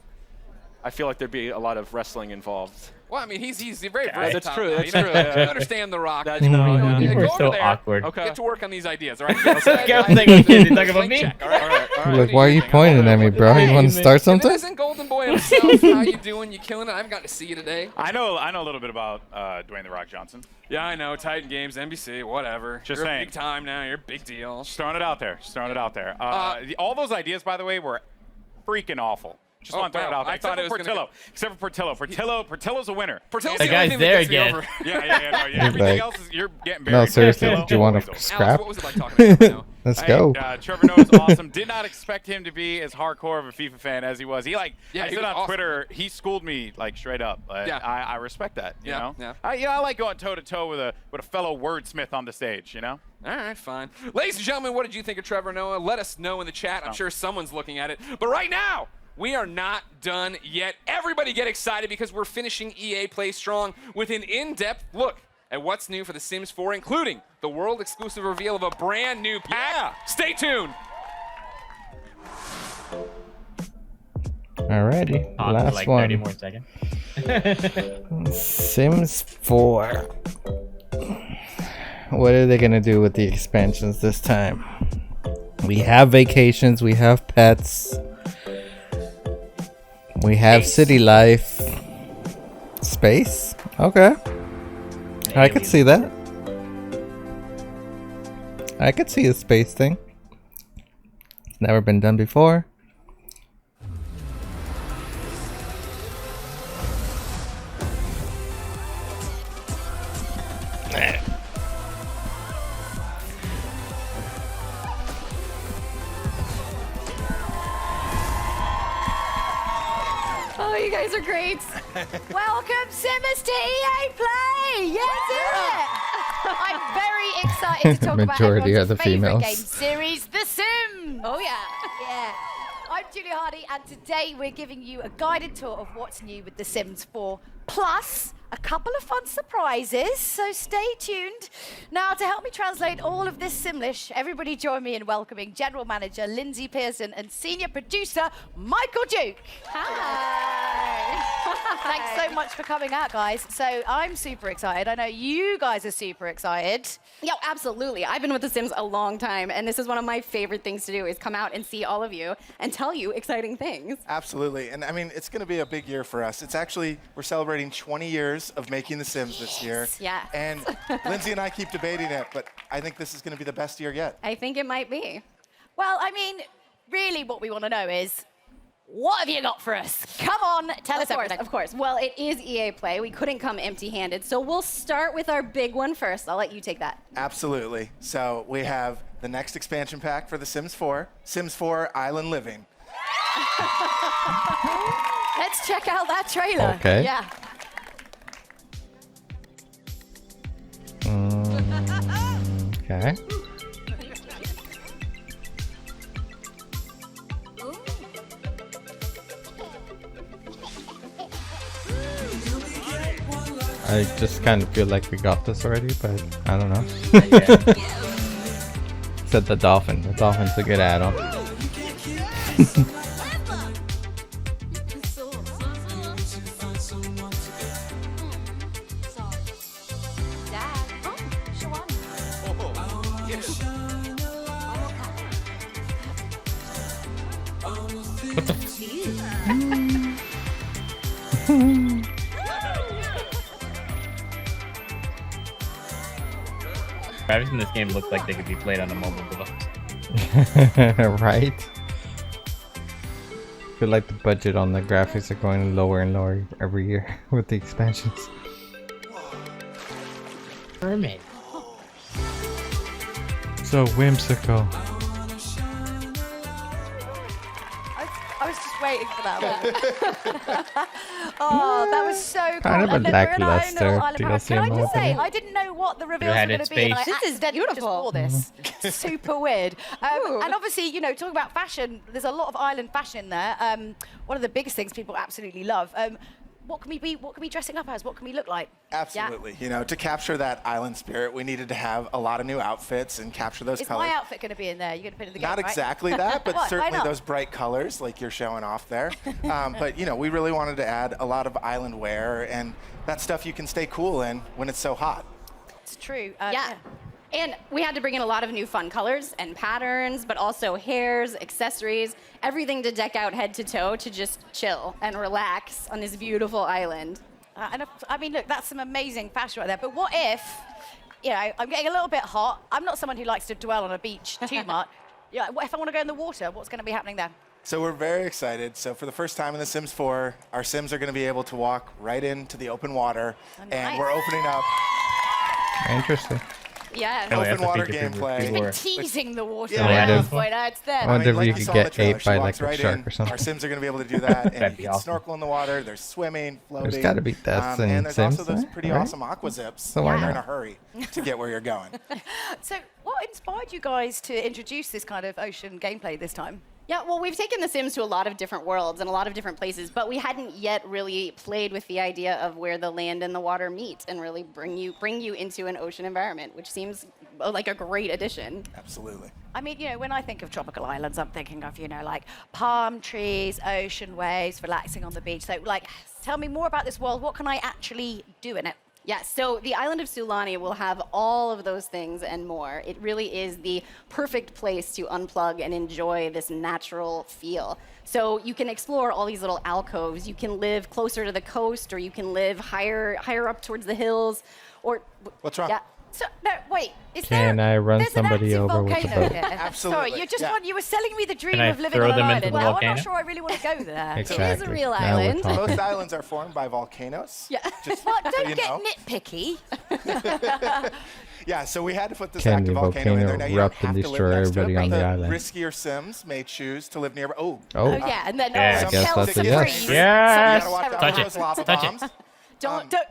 Speaker 21: I feel like there'd be a lot of wrestling involved.
Speaker 2: Well, I mean, he's very
Speaker 21: Yeah,
Speaker 2: versatile.
Speaker 21: that's true.
Speaker 2: now.
Speaker 21: That's
Speaker 2: You know,
Speaker 21: true. Yeah.
Speaker 2: You understand the Rock.
Speaker 21: That's no,
Speaker 2: Go
Speaker 1: We're
Speaker 2: over
Speaker 1: so
Speaker 2: there,
Speaker 1: awkward.
Speaker 21: Okay.
Speaker 2: Get to work on these ideas, all right?
Speaker 1: Talking about me?
Speaker 2: Check, all right?
Speaker 3: Like, why are you pointing at me, bro? You want to start something?
Speaker 2: Isn't Golden Boy himself? How you doing? You killing it? I haven't gotten to see you today.
Speaker 5: I know a little bit about Dwayne the Rock Johnson.
Speaker 2: Yeah, I know. Titan Games, NBC, whatever.
Speaker 5: Just
Speaker 2: You're
Speaker 5: saying.
Speaker 2: big time now. You're a big deal.
Speaker 5: Just throwing it out there. All those ideas, by the way, were freaking awful. Just want to throw it out there.
Speaker 2: I thought it was
Speaker 5: Portillo. Except for Portillo. Portillo's a winner.
Speaker 2: Portillo's
Speaker 1: the guy's there again.
Speaker 5: Everything else is you're getting buried.
Speaker 3: No, seriously,
Speaker 5: Portillo.
Speaker 3: do you want to
Speaker 2: Alex,
Speaker 3: scrap?
Speaker 2: what was it like talking about now?
Speaker 3: Let's go.
Speaker 5: Trevor Noah is awesome. Did not expect him to be as hardcore of a FIFA fan as he was. He I said on
Speaker 2: awesome.
Speaker 5: Twitter, he schooled me like straight up. I respect that. You know.
Speaker 2: Yeah.
Speaker 5: I like going toe to toe with a fellow wordsmith on the stage. You know.
Speaker 2: All right, fine. Ladies and gentlemen, what did you think of Trevor Noah? Let us know in the chat. I'm sure someone's looking at it. But right now, we are not done yet. Everybody get excited because we're finishing EA Play Strong with an in-depth look at what's new for The Sims 4, including the world-exclusive reveal of a brand new pack. Yeah. Stay tuned.
Speaker 3: Alrighty, last
Speaker 1: like
Speaker 3: one.
Speaker 1: 30 more seconds.
Speaker 3: Sims 4. What are they gonna do with the expansions this time? We have vacations, we have pets, we have city life, space. Okay, I could see that. I could see a space thing. Never been done before.
Speaker 7: Oh, you guys are great. Welcome, Simmers, to EA Play. I'm very excited to talk about
Speaker 3: Majority
Speaker 7: everyone's
Speaker 3: are the
Speaker 7: favorite
Speaker 3: females.
Speaker 7: game series, The Sims. Oh, yeah. Yeah. I'm Julia Hardy, and today we're giving you a guided tour of what's new with The Sims 4, plus a couple of fun surprises, so stay tuned. Now, to help me translate all of this Simlish, everybody join me in welcoming General Manager Lindsay Pearson and Senior Producer Michael Duke. Hi. Thanks so much for coming out, guys. So I'm super excited. I know you guys are super excited.
Speaker 8: Yeah, absolutely. I've been with The Sims a long time, and this is one of my favorite things to do is come out and see all of you and tell you exciting things.
Speaker 9: Absolutely. And I mean, it's going to be a big year for us. It's actually, we're celebrating 20 years of making The Sims this year.
Speaker 8: Yeah.
Speaker 9: And Lindsay and I keep debating it, but I think this is going to be the best year yet.
Speaker 8: I think it might be.
Speaker 7: Well, I mean, really what we want to know is, what have you got for us? Come on, tell us everything.
Speaker 8: Of course. Well, it is EA Play. We couldn't come empty-handed, so we'll start with our big one first. I'll let you take that.
Speaker 9: Absolutely. So we have the next expansion pack for The Sims 4, Sims 4 Island Living.
Speaker 7: Let's check out that trailer.
Speaker 3: Okay.
Speaker 7: Yeah.
Speaker 3: Okay. I just kind of feel like we got this already, but I don't know. Said the dolphin. The dolphin's a good add-on.
Speaker 1: What the? Graphics in this game look like they could be played on a mobile device.
Speaker 3: Right? I feel like the budget on the graphics are going lower and lower every year with the expansions.
Speaker 1: Mermaid.
Speaker 3: So whimsical.
Speaker 7: I was just waiting for that one. Oh, that was so cool.
Speaker 3: Kind of a
Speaker 7: And then we're in our own
Speaker 3: lackluster
Speaker 7: little island paradise.
Speaker 3: DLC
Speaker 7: Can I
Speaker 3: in my
Speaker 7: just say,
Speaker 3: opinion.
Speaker 7: I didn't know what the reveals
Speaker 1: had
Speaker 7: were going
Speaker 1: its
Speaker 7: to be, and I
Speaker 1: space.
Speaker 8: This is
Speaker 7: accidentally just wore this. Super weird. And obviously, you know, talking about fashion, there's a lot of island fashion there. One of the biggest things people absolutely love. What can we be? What can we be dressing up as? What can we look like?
Speaker 9: Absolutely. You know, to capture that island spirit, we needed to have a lot of new outfits and capture those
Speaker 7: Is
Speaker 9: colors.
Speaker 7: my outfit going to be in there? You're going to put it in the game,
Speaker 9: Not
Speaker 7: right?
Speaker 9: exactly that, but
Speaker 7: What? Why
Speaker 9: certainly
Speaker 7: not?
Speaker 9: those bright colors like you're showing off there. But, you know, we really wanted to add a lot of island wear and that stuff you can stay cool in when it's so hot.
Speaker 7: It's true.
Speaker 8: Yeah. And we had to bring in a lot of new fun colors and patterns, but also hairs, accessories, everything to deck out head to toe to just chill and relax on this beautiful island.
Speaker 7: I mean, look, that's some amazing fashion right there. But what if, you know, I'm getting a little bit hot. I'm not someone who likes to dwell on a beach too much. Yeah, what if I want to go in the water? What's going to be happening there?
Speaker 9: So we're very excited. So for the first time in The Sims 4, our Sims are going to be able to walk right into the open water, and we're opening up
Speaker 3: Interesting.
Speaker 8: Yeah.
Speaker 9: open water gameplay.
Speaker 7: You've been teasing the water
Speaker 9: Yeah.
Speaker 7: at
Speaker 3: Yeah.
Speaker 7: this point. Now it's there.
Speaker 3: I wonder if
Speaker 9: like
Speaker 3: you
Speaker 9: you
Speaker 3: could
Speaker 9: saw in the
Speaker 3: get
Speaker 9: trailer,
Speaker 3: ate
Speaker 9: she
Speaker 3: by
Speaker 9: walks
Speaker 3: like a
Speaker 9: right
Speaker 3: shark
Speaker 9: in.
Speaker 3: or something.
Speaker 9: Our Sims are going to be able to do that, and
Speaker 1: That'd
Speaker 9: you
Speaker 1: be
Speaker 9: can
Speaker 1: awesome.
Speaker 9: snorkel in the water. There's swimming, floating.
Speaker 3: gotta be deaths in
Speaker 9: and there's
Speaker 3: Sims,
Speaker 9: also those
Speaker 3: right?
Speaker 9: pretty
Speaker 3: Right?
Speaker 9: awesome aqua zips.
Speaker 3: So why
Speaker 9: You're in
Speaker 3: not?
Speaker 9: a hurry to get where you're going.
Speaker 7: So, what inspired you guys to introduce this kind of ocean gameplay this time?
Speaker 8: Yeah, well, we've taken The Sims to a lot of different worlds and a lot of different places, but we hadn't yet really played with the idea of where the land and the water meet and really bring you into an ocean environment, which seems like a great addition.
Speaker 9: Absolutely.
Speaker 7: I mean, when I think of tropical islands, I'm thinking of, like palm trees, ocean waves, relaxing on the beach. So, tell me more about this world. What can I actually do in it?
Speaker 8: Yeah, so the island of Sulani will have all of those things and more. It really is the perfect place to unplug and enjoy this natural feel. So you can explore all these little alcoves. You can live closer to the coast, or you can live higher up towards the hills. Or
Speaker 9: what's wrong?
Speaker 8: Yeah.
Speaker 7: So, no, wait.
Speaker 3: Can I run somebody over with a
Speaker 7: volcano
Speaker 3: boat?
Speaker 7: here.
Speaker 9: Absolutely.
Speaker 7: Sorry,
Speaker 9: yeah.
Speaker 7: you were selling me the dream
Speaker 1: Can I
Speaker 7: of living
Speaker 1: throw
Speaker 7: on an
Speaker 1: them into
Speaker 7: island.
Speaker 1: the
Speaker 7: Now I'm
Speaker 1: volcano?
Speaker 7: not sure I really want to go there.
Speaker 3: Exactly.
Speaker 8: It is a real
Speaker 3: Now we're
Speaker 8: island.
Speaker 3: talking.
Speaker 9: Most islands are formed by volcanoes.
Speaker 8: Yeah.
Speaker 9: Just
Speaker 7: What?
Speaker 9: so
Speaker 7: Don't
Speaker 9: you
Speaker 7: get
Speaker 9: know.
Speaker 7: nitpicky.
Speaker 9: Yeah, so we had to put this
Speaker 3: Can
Speaker 9: active
Speaker 3: the
Speaker 9: volcano in there. Now
Speaker 3: volcano
Speaker 9: you don't
Speaker 3: erupt and
Speaker 9: have to
Speaker 3: destroy
Speaker 9: live next to it,
Speaker 3: everybody
Speaker 9: but
Speaker 3: on the
Speaker 9: the
Speaker 3: island?
Speaker 9: riskier Sims may choose to live nearby. Oh,
Speaker 3: Oh.
Speaker 7: Yeah, and then
Speaker 1: Yeah, I
Speaker 9: some
Speaker 3: guess
Speaker 9: hell
Speaker 3: that's a
Speaker 9: to
Speaker 3: yes.
Speaker 9: freeze.
Speaker 1: Yes.
Speaker 9: So you gotta watch out
Speaker 1: Touch
Speaker 9: for
Speaker 1: it.
Speaker 9: those lava
Speaker 1: Touch it.
Speaker 9: bombs.
Speaker 8: Don't
Speaker 7: do
Speaker 8: it.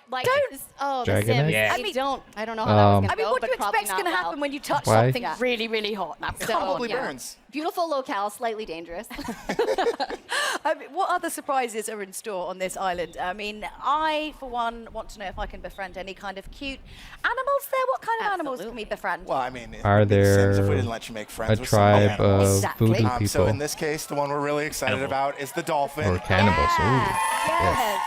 Speaker 8: Like,
Speaker 7: don't.
Speaker 8: Oh, The
Speaker 3: Dragon
Speaker 8: Sims.
Speaker 3: Egg?
Speaker 1: Yeah.
Speaker 8: I don't know how that was gonna
Speaker 7: I mean,
Speaker 8: go,
Speaker 7: what do
Speaker 8: but
Speaker 7: you
Speaker 8: probably
Speaker 7: expect's
Speaker 8: not
Speaker 7: going to
Speaker 8: well.
Speaker 7: happen when you touch
Speaker 3: Why?
Speaker 7: something really, really hot?
Speaker 9: Probably
Speaker 8: yeah.
Speaker 9: burns.
Speaker 8: Beautiful locale, slightly dangerous.
Speaker 7: I mean, what other surprises are in store on this island? I mean, I, for one, want to know if I can befriend any kind of cute animals there. What kind of animals can we befriend?
Speaker 9: Well, I mean, it
Speaker 3: Are
Speaker 9: would be The Sims if we
Speaker 3: there
Speaker 9: didn't let you make friends
Speaker 3: a
Speaker 9: with some of the
Speaker 3: tribe
Speaker 9: animals.
Speaker 3: of
Speaker 7: Exactly.
Speaker 3: voodoo
Speaker 9: So
Speaker 3: people
Speaker 9: in this case, the one we're really excited
Speaker 1: Animal.
Speaker 9: about is the dolphin.
Speaker 3: or cannibals?
Speaker 7: Yes.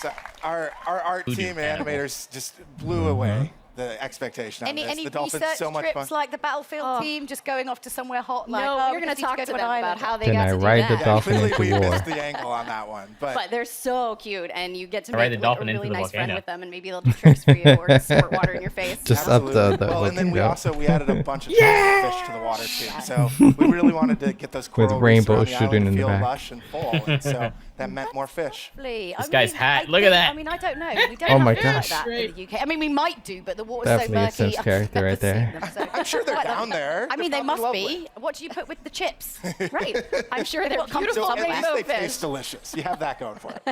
Speaker 9: So our art
Speaker 1: Voodoo
Speaker 9: team and animators just blew away the expectation on this.
Speaker 7: Any
Speaker 9: The dolphin's
Speaker 7: research
Speaker 9: so much
Speaker 7: trips
Speaker 9: fun.
Speaker 7: like the Battlefield team just going off to somewhere hot? Like,
Speaker 8: No,
Speaker 7: oh,
Speaker 8: we're
Speaker 7: we
Speaker 8: going
Speaker 7: just
Speaker 8: to
Speaker 7: need
Speaker 8: talk
Speaker 7: go
Speaker 8: to
Speaker 7: an
Speaker 8: them
Speaker 7: island.
Speaker 8: about how they
Speaker 3: Can
Speaker 8: got
Speaker 3: I
Speaker 8: to do
Speaker 3: ride the
Speaker 8: that.
Speaker 3: dolphin
Speaker 9: Clearly,
Speaker 3: into
Speaker 9: we
Speaker 3: war?
Speaker 9: missed the angle on that one,
Speaker 8: But they're so cute, and you get to
Speaker 1: Ride
Speaker 8: make
Speaker 1: the dolphin
Speaker 8: a
Speaker 1: into
Speaker 8: really
Speaker 1: the
Speaker 8: nice friend
Speaker 1: volcano.
Speaker 8: with them, and maybe they'll do tricks for you or squirt water in your face.
Speaker 3: Just up
Speaker 9: absolutely.
Speaker 3: the
Speaker 9: well, and then we
Speaker 3: volcano.
Speaker 9: we added a bunch of fish to the water too. So we really wanted to get those coral reefs
Speaker 3: rainbow
Speaker 9: around the
Speaker 3: shooting
Speaker 9: island to
Speaker 3: in the
Speaker 9: feel
Speaker 3: back.
Speaker 9: lush and full, and so that meant more fish.
Speaker 7: Lovely.
Speaker 1: This
Speaker 7: I
Speaker 1: guy's
Speaker 7: mean,
Speaker 1: hat.
Speaker 7: I
Speaker 1: Look at
Speaker 7: think-
Speaker 1: that.
Speaker 7: I mean, I don't know. We don't
Speaker 3: Oh
Speaker 7: have
Speaker 3: my
Speaker 7: things like
Speaker 3: gosh.
Speaker 7: that in the UK. I mean, we might do, but the water's
Speaker 3: Definitely a
Speaker 7: so murky.
Speaker 3: Sims
Speaker 7: I've
Speaker 3: character
Speaker 7: never
Speaker 3: right there.
Speaker 7: seen them, so-
Speaker 9: I'm sure they're
Speaker 7: Quite
Speaker 9: down
Speaker 7: lovely.
Speaker 9: there.
Speaker 7: I mean,
Speaker 9: They're
Speaker 7: they must
Speaker 9: probably
Speaker 7: be.
Speaker 9: lovely.
Speaker 7: What do you put with the chips?
Speaker 8: Right. I'm sure they're
Speaker 7: What comes
Speaker 8: beautiful
Speaker 7: to
Speaker 9: So at least
Speaker 8: rainbow
Speaker 9: they
Speaker 8: fish.
Speaker 9: taste delicious. You have that going for it.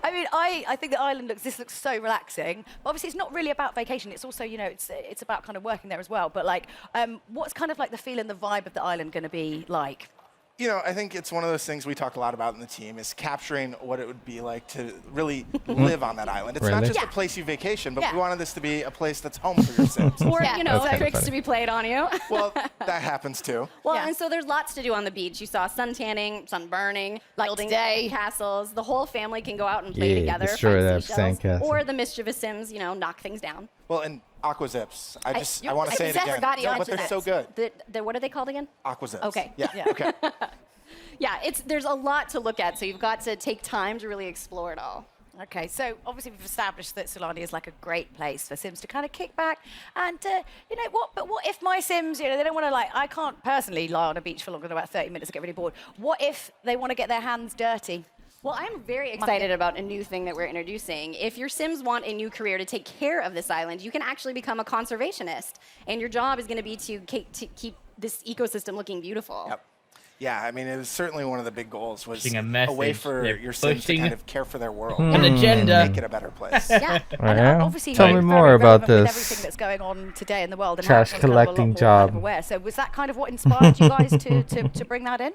Speaker 7: I mean, I think the island looks so relaxing. But obviously, it's not really about vacation. It's also, it's about kind of working there as well. But what's kind of like the feel and the vibe of the island going to be like?
Speaker 9: I think it's one of those things we talk a lot about in the team is capturing what it would be like to really live on that island. It's not
Speaker 3: Really?
Speaker 9: just a place you vacation, but we wanted this to be a place that's home for your Sims.
Speaker 8: Or,
Speaker 3: That's kinda
Speaker 8: tricks
Speaker 3: funny.
Speaker 8: to be played on you.
Speaker 9: Well, that happens too.
Speaker 8: Well, and so there's lots to do on the beach. You saw sun tanning, sun burning, building
Speaker 7: today.
Speaker 8: castles. The whole family can go out and play
Speaker 3: Yeah,
Speaker 8: together,
Speaker 3: destroy
Speaker 8: find
Speaker 3: that
Speaker 8: seashells,
Speaker 3: sandcastle.
Speaker 8: or the mischievous Sims, knock things down.
Speaker 9: Well, and aqua zips. I
Speaker 8: you-
Speaker 9: want to say it again.
Speaker 8: everybody
Speaker 9: No,
Speaker 8: likes
Speaker 9: but they're
Speaker 8: that.
Speaker 9: so good.
Speaker 8: The what are they called again?
Speaker 9: Aqua zips.
Speaker 8: Okay.
Speaker 9: Yeah. Okay.
Speaker 8: Yeah, there's a lot to look at, so you've got to take time to really explore it all.
Speaker 7: Okay, so obviously we've established that Sulani is like a great place for Sims to kind of kick back and, but what if my Sims, they don't want to I can't personally lie on a beach for longer than about 30 minutes to get really bored. What if they want to get their hands dirty?
Speaker 8: Well, I'm very excited about a new thing that we're introducing. If your Sims want a new career to take care of this island, you can actually become a conservationist, and your job is going to be to keep this ecosystem looking beautiful.
Speaker 9: Yep. Yeah, I mean, it was certainly one of the big goals was
Speaker 1: Pushing a
Speaker 9: a way
Speaker 1: message.
Speaker 9: for
Speaker 1: They're
Speaker 9: your Sims to
Speaker 1: pushing
Speaker 9: kind of care for their world
Speaker 1: an
Speaker 9: and
Speaker 1: agenda.
Speaker 9: make it a better place.
Speaker 7: Yeah. And
Speaker 3: Yeah.
Speaker 7: obviously,
Speaker 3: Tell me
Speaker 7: very
Speaker 3: more about
Speaker 7: relevant with
Speaker 3: this
Speaker 7: everything that's going on today in the world and
Speaker 3: trash
Speaker 7: how everyone's kind of a lot
Speaker 3: collecting
Speaker 7: more
Speaker 3: job.
Speaker 7: kind of aware. So was that kind of what inspired you guys to bring that in?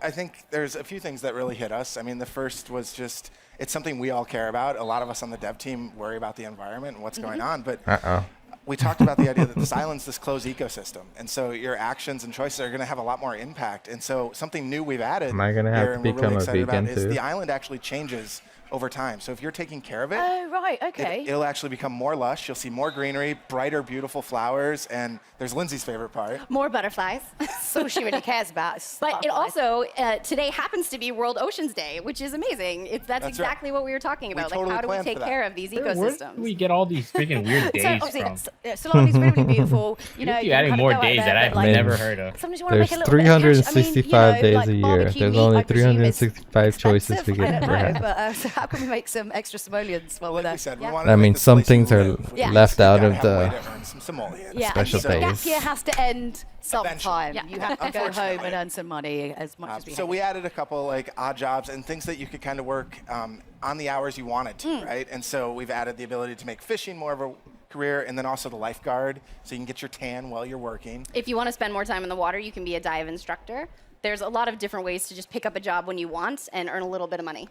Speaker 9: I think there's a few things that really hit us. I mean, the first was just, it's something we all care about. A lot of us on the dev team worry about the environment and what's going on, but we talked about the idea that this island's this closed ecosystem, and so your actions and choices are going to have a lot more impact. And so something new we've added
Speaker 3: Am I gonna have
Speaker 9: here
Speaker 3: to
Speaker 9: and we're
Speaker 3: become
Speaker 9: really
Speaker 3: a
Speaker 9: excited about
Speaker 3: vegan
Speaker 9: is
Speaker 3: too?
Speaker 9: the island actually changes over time. So if you're taking care of it,
Speaker 7: Oh, right, okay.
Speaker 9: it'll actually become more lush. You'll see more greenery, brighter, beautiful flowers, and there's Lindsay's favorite part.
Speaker 8: More butterflies.
Speaker 7: That's all she really cares about. is
Speaker 8: But it
Speaker 7: butterflies.
Speaker 8: also, today happens to be World Oceans Day, which is amazing. That's exactly what we were talking about.
Speaker 9: totally
Speaker 8: Like, how do we
Speaker 9: planned
Speaker 8: take
Speaker 9: for that.
Speaker 8: care of these
Speaker 1: Where
Speaker 8: ecosystems?
Speaker 1: do we get all these freaking weird days
Speaker 7: So obviously,
Speaker 1: from?
Speaker 7: Salami's really beautiful. You know,
Speaker 1: You're
Speaker 7: you
Speaker 1: adding
Speaker 7: kind of
Speaker 1: more
Speaker 7: go out
Speaker 1: days
Speaker 7: there,
Speaker 1: that
Speaker 7: but,
Speaker 1: I've
Speaker 7: like,
Speaker 1: never heard of.
Speaker 7: Sometimes you want to
Speaker 3: There's
Speaker 7: make a little bit of cash. I mean,
Speaker 3: 365 days
Speaker 7: like
Speaker 3: a year.
Speaker 7: barbecue
Speaker 3: There's
Speaker 7: meat,
Speaker 3: only
Speaker 7: I presume, is
Speaker 3: 365 choices we
Speaker 7: expensive. I
Speaker 3: get
Speaker 7: don't
Speaker 3: per
Speaker 7: know,
Speaker 3: head.
Speaker 7: but so how can we make some extra simoleons while we're there?
Speaker 3: I mean, some things are left out of the
Speaker 7: Yeah,
Speaker 3: special
Speaker 7: the gap
Speaker 3: days.
Speaker 7: year has to end sometime.
Speaker 9: Eventually.
Speaker 7: You have to go home and earn some money as much as we
Speaker 9: So
Speaker 7: have.
Speaker 9: we added a couple like odd jobs and things that you could kind of work on the hours you wanted to, right? And so we've added the ability to make fishing more of a career, and then also the lifeguard, so you can get your tan while you're working.
Speaker 8: If you want to spend more time in the water, you can be a dive instructor. There's a lot of different ways to just pick up a job when you want and earn a little bit of money.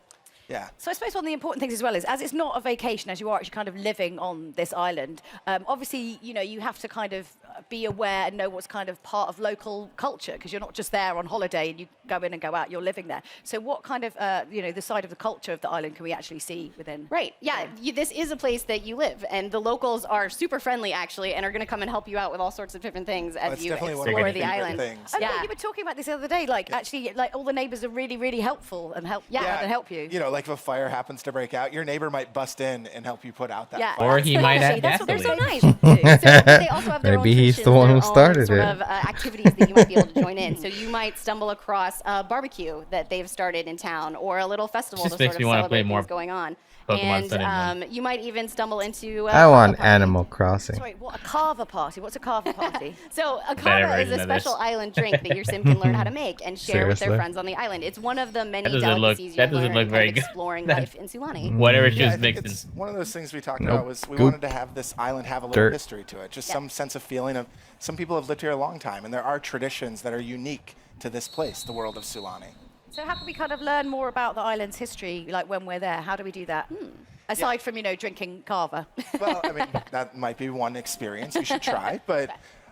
Speaker 9: Yeah.
Speaker 7: So I suppose one of the important things as well is, as it's not a vacation, as you are actually kind of living on this island, obviously, you know, you have to kind of be aware and know what's kind of part of local culture, because you're not just there on holiday and you go in and go out, you're living there. So what kind of, you know, the side of the culture of the island can we actually see within?
Speaker 8: Right, yeah, this is a place that you live, and the locals are super friendly, actually, and are going to come and help you out with all sorts of different things as you explore the island.
Speaker 7: Oh, yeah, you were talking about this the other day, like, actually, like, all the neighbors are really, really helpful and help you.
Speaker 9: You know, like if a fire happens to break out, your neighbor might bust in and help you put out that fire.
Speaker 1: Or he might add
Speaker 8: That's what they're so nice.
Speaker 1: gasoline.
Speaker 8: So they also have their own
Speaker 3: Maybe he's the
Speaker 8: traditions,
Speaker 3: one
Speaker 8: their
Speaker 3: who
Speaker 8: own
Speaker 3: started
Speaker 8: sort
Speaker 3: it.
Speaker 8: of activities that you might be able to join in. So you might stumble across a barbecue that they've started in town, or a little festival
Speaker 1: Just
Speaker 8: to
Speaker 1: makes
Speaker 8: sort
Speaker 1: me
Speaker 8: of
Speaker 1: wanna
Speaker 8: celebrate
Speaker 1: play more
Speaker 8: things going on.
Speaker 1: Pokemon Sun and Moon.
Speaker 8: And you might even stumble into
Speaker 3: I want Animal Crossing.
Speaker 7: Sorry, what, a carver party? What's a carver party?
Speaker 8: So a
Speaker 1: Better
Speaker 8: carva is
Speaker 1: version
Speaker 8: a
Speaker 1: of this.
Speaker 8: special island drink that your sim can learn how to make and share with their
Speaker 3: Seriously?
Speaker 8: friends on the island. It's one of the many
Speaker 1: That doesn't look-
Speaker 8: delicacies
Speaker 1: that
Speaker 8: you
Speaker 1: doesn't
Speaker 8: learn
Speaker 1: look very
Speaker 8: kind of
Speaker 1: good.
Speaker 8: exploring
Speaker 1: That-
Speaker 8: life in Sulani.
Speaker 1: Whatever
Speaker 9: Yeah, I
Speaker 1: just
Speaker 9: think
Speaker 1: mixed in.
Speaker 9: it's one of those things we talked
Speaker 3: Nope.
Speaker 9: about was we
Speaker 3: Goop.
Speaker 9: wanted to have this island have a little
Speaker 3: Dirt.
Speaker 9: history to it, just some sense of feeling of some people have lived here a long time, and there are traditions that are unique to this place, the world of Sulani.
Speaker 7: So how can we kind of learn more about the island's history, like when we're there? How do we do that? Aside from, you know, drinking carver.
Speaker 9: Well, I mean, that might be one experience you should try, but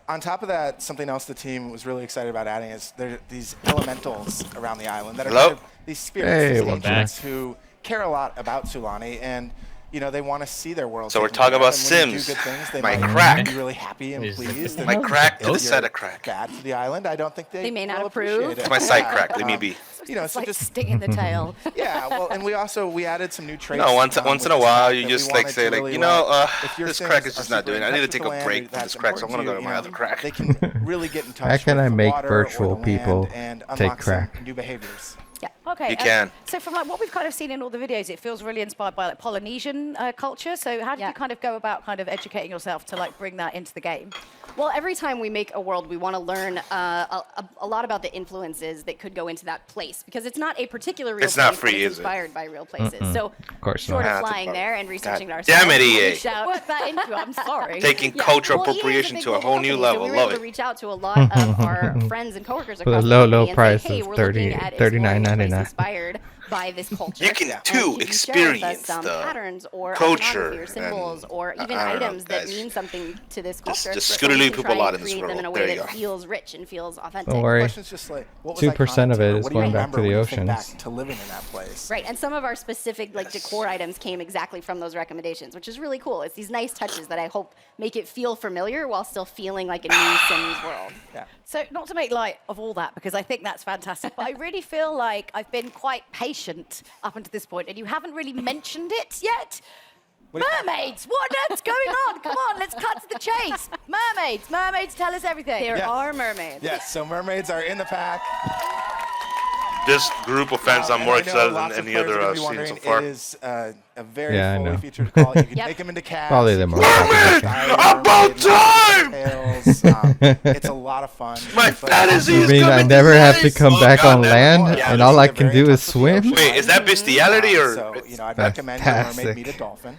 Speaker 9: on top of that, something else the team was really excited about adding is there are these elementals around the island that are
Speaker 12: Hello?
Speaker 9: kind of these spirits,
Speaker 3: Hey,
Speaker 9: these
Speaker 3: welcome
Speaker 9: agents
Speaker 3: back.
Speaker 9: who care a lot about Sulani, and you know, they want to see their world.
Speaker 12: So we're
Speaker 9: taken
Speaker 12: talking
Speaker 9: care of,
Speaker 12: about
Speaker 9: and when you
Speaker 12: Sims.
Speaker 9: do good things, they
Speaker 12: My
Speaker 9: might
Speaker 12: crack.
Speaker 9: be really happy and pleased. and
Speaker 12: My crack to
Speaker 9: if
Speaker 12: the side
Speaker 9: you're
Speaker 12: of crack.
Speaker 9: Bad for the island, I don't think
Speaker 8: They may not
Speaker 9: will
Speaker 8: approve.
Speaker 9: appreciate it.
Speaker 12: It's my side crack. Leave me be.
Speaker 9: You know,
Speaker 7: It's
Speaker 9: so
Speaker 7: like
Speaker 9: just
Speaker 7: sting in the tail.
Speaker 9: yeah. Well, and we added some new traits.
Speaker 12: No, once
Speaker 9: with
Speaker 12: in a
Speaker 9: this
Speaker 12: while,
Speaker 9: fact
Speaker 12: you
Speaker 9: that
Speaker 12: just
Speaker 9: we
Speaker 12: like
Speaker 9: wanted
Speaker 12: say
Speaker 9: to
Speaker 12: like,
Speaker 9: really
Speaker 12: you know,
Speaker 9: let- if your
Speaker 12: this
Speaker 9: Sims
Speaker 12: crack is
Speaker 9: are
Speaker 12: just not
Speaker 9: super
Speaker 12: doing it. I
Speaker 9: in
Speaker 12: need to
Speaker 9: touch
Speaker 12: take
Speaker 9: with
Speaker 12: a
Speaker 9: the
Speaker 12: break
Speaker 9: land,
Speaker 12: from
Speaker 9: that's
Speaker 12: this crack, so I'm gonna go to
Speaker 9: important
Speaker 12: my
Speaker 9: you,
Speaker 12: other
Speaker 9: you know,
Speaker 12: crack.
Speaker 9: They can really get in touch.
Speaker 3: How can
Speaker 9: with
Speaker 3: I
Speaker 9: the
Speaker 3: make
Speaker 9: water or
Speaker 3: virtual
Speaker 9: the
Speaker 3: people
Speaker 9: land and
Speaker 3: take
Speaker 9: unlock some
Speaker 3: crack?
Speaker 9: new behaviors.
Speaker 7: Yeah. Okay.
Speaker 12: You can.
Speaker 7: So from like what we've kind of seen in all the videos, it feels really inspired by like Polynesian culture. So how did you kind of go about kind of educating yourself to like bring that into the game?
Speaker 8: Well, every time we make a world, we want to learn a lot about the influences that could go into that place, because it's not a particular real
Speaker 12: It's
Speaker 8: place,
Speaker 12: not
Speaker 8: but
Speaker 12: free,
Speaker 8: it's
Speaker 12: is it?
Speaker 8: inspired by real places.
Speaker 3: Mm-mm.
Speaker 8: So
Speaker 3: Of course
Speaker 8: short
Speaker 3: not.
Speaker 8: of
Speaker 12: Nah,
Speaker 8: flying
Speaker 12: it's
Speaker 8: there and researching
Speaker 12: God
Speaker 8: it ourselves,
Speaker 12: damn it,
Speaker 8: we
Speaker 12: EA.
Speaker 8: reached out.
Speaker 7: Work that into it. I'm sorry.
Speaker 12: Taking cultural
Speaker 8: Well, EA is a
Speaker 12: appropriation
Speaker 8: big
Speaker 12: to a
Speaker 8: global
Speaker 12: whole new
Speaker 8: company, so
Speaker 12: level.
Speaker 8: we were
Speaker 12: Love
Speaker 8: able to
Speaker 12: it.
Speaker 8: reach out to a lot of our friends and coworkers
Speaker 3: With a
Speaker 8: across
Speaker 3: low,
Speaker 8: the
Speaker 3: low
Speaker 8: community
Speaker 3: price
Speaker 8: and say, hey,
Speaker 3: of
Speaker 8: we're
Speaker 3: 30
Speaker 8: looking at exploring a place
Speaker 3: $39.99.
Speaker 8: inspired by this culture.
Speaker 12: You can
Speaker 8: And
Speaker 12: too
Speaker 8: could you share with us
Speaker 12: experience
Speaker 8: some
Speaker 12: the
Speaker 8: patterns or
Speaker 12: culture
Speaker 8: iconography or symbols
Speaker 12: and-
Speaker 8: or
Speaker 12: I
Speaker 8: even
Speaker 12: don't know,
Speaker 8: items that
Speaker 12: guys.
Speaker 8: mean something to this culture.
Speaker 12: just
Speaker 8: so we
Speaker 12: scootaloo
Speaker 8: can
Speaker 12: people
Speaker 8: try
Speaker 12: a lot
Speaker 8: and
Speaker 12: in this
Speaker 8: create them in a
Speaker 12: world.
Speaker 8: way
Speaker 12: There you
Speaker 8: that
Speaker 12: go.
Speaker 8: feels rich and feels authentic.
Speaker 3: Don't worry.
Speaker 9: Questions just like, what was
Speaker 3: 2% of
Speaker 9: iconic
Speaker 3: it
Speaker 9: to
Speaker 3: is
Speaker 9: what do you
Speaker 3: going back
Speaker 9: remember
Speaker 3: to the
Speaker 9: when you think
Speaker 3: oceans.
Speaker 9: back to living in that place?
Speaker 8: Right, and some of our specific like decor items came exactly from those recommendations, which is really cool. It's these nice touches that I hope make it feel familiar while still feeling like a new Sims world.
Speaker 9: Yeah.
Speaker 7: So not to make light of all that, because I think that's fantastic, but I really feel like I've been quite patient up until this point, and you haven't really mentioned it yet. Mermaids! What on earth's going on? Come on, let's cut to the chase. Mermaids! Mermaids tell us everything.
Speaker 8: There
Speaker 9: Yeah.
Speaker 8: are mermaids.
Speaker 9: Yes. So mermaids are in the pack.
Speaker 11: This group of fans, I'm
Speaker 9: And
Speaker 11: more
Speaker 9: I know
Speaker 11: excited
Speaker 9: lots
Speaker 11: than
Speaker 9: of
Speaker 11: any
Speaker 9: players are
Speaker 11: other
Speaker 9: gonna
Speaker 11: I've
Speaker 9: be
Speaker 11: seen
Speaker 9: wondering,
Speaker 11: so far.
Speaker 9: It is a very
Speaker 3: Yeah, I
Speaker 9: fully
Speaker 3: know.
Speaker 9: featured call. You can
Speaker 8: Yep.
Speaker 9: make them into cats.
Speaker 3: Probably
Speaker 9: you
Speaker 3: the
Speaker 9: can
Speaker 3: most
Speaker 9: make them into
Speaker 3: popular
Speaker 9: fire,
Speaker 11: About
Speaker 9: make them
Speaker 11: time!
Speaker 9: into tails. It's a lot of fun.
Speaker 11: My
Speaker 9: But
Speaker 11: fantasy
Speaker 3: You
Speaker 11: is
Speaker 3: mean I
Speaker 11: coming
Speaker 3: never
Speaker 11: to
Speaker 3: have to
Speaker 11: life.
Speaker 3: come
Speaker 11: Oh,
Speaker 3: back
Speaker 11: God,
Speaker 3: on
Speaker 11: that-
Speaker 3: land
Speaker 11: yeah.
Speaker 3: and all I
Speaker 9: They're
Speaker 3: can
Speaker 9: very
Speaker 3: do
Speaker 9: in
Speaker 3: is
Speaker 9: touch with the
Speaker 3: swim?
Speaker 11: Wait, is that bestiality or?
Speaker 9: So, you know, I'd recommend you or maybe
Speaker 3: Fantastic.
Speaker 9: meet a dolphin.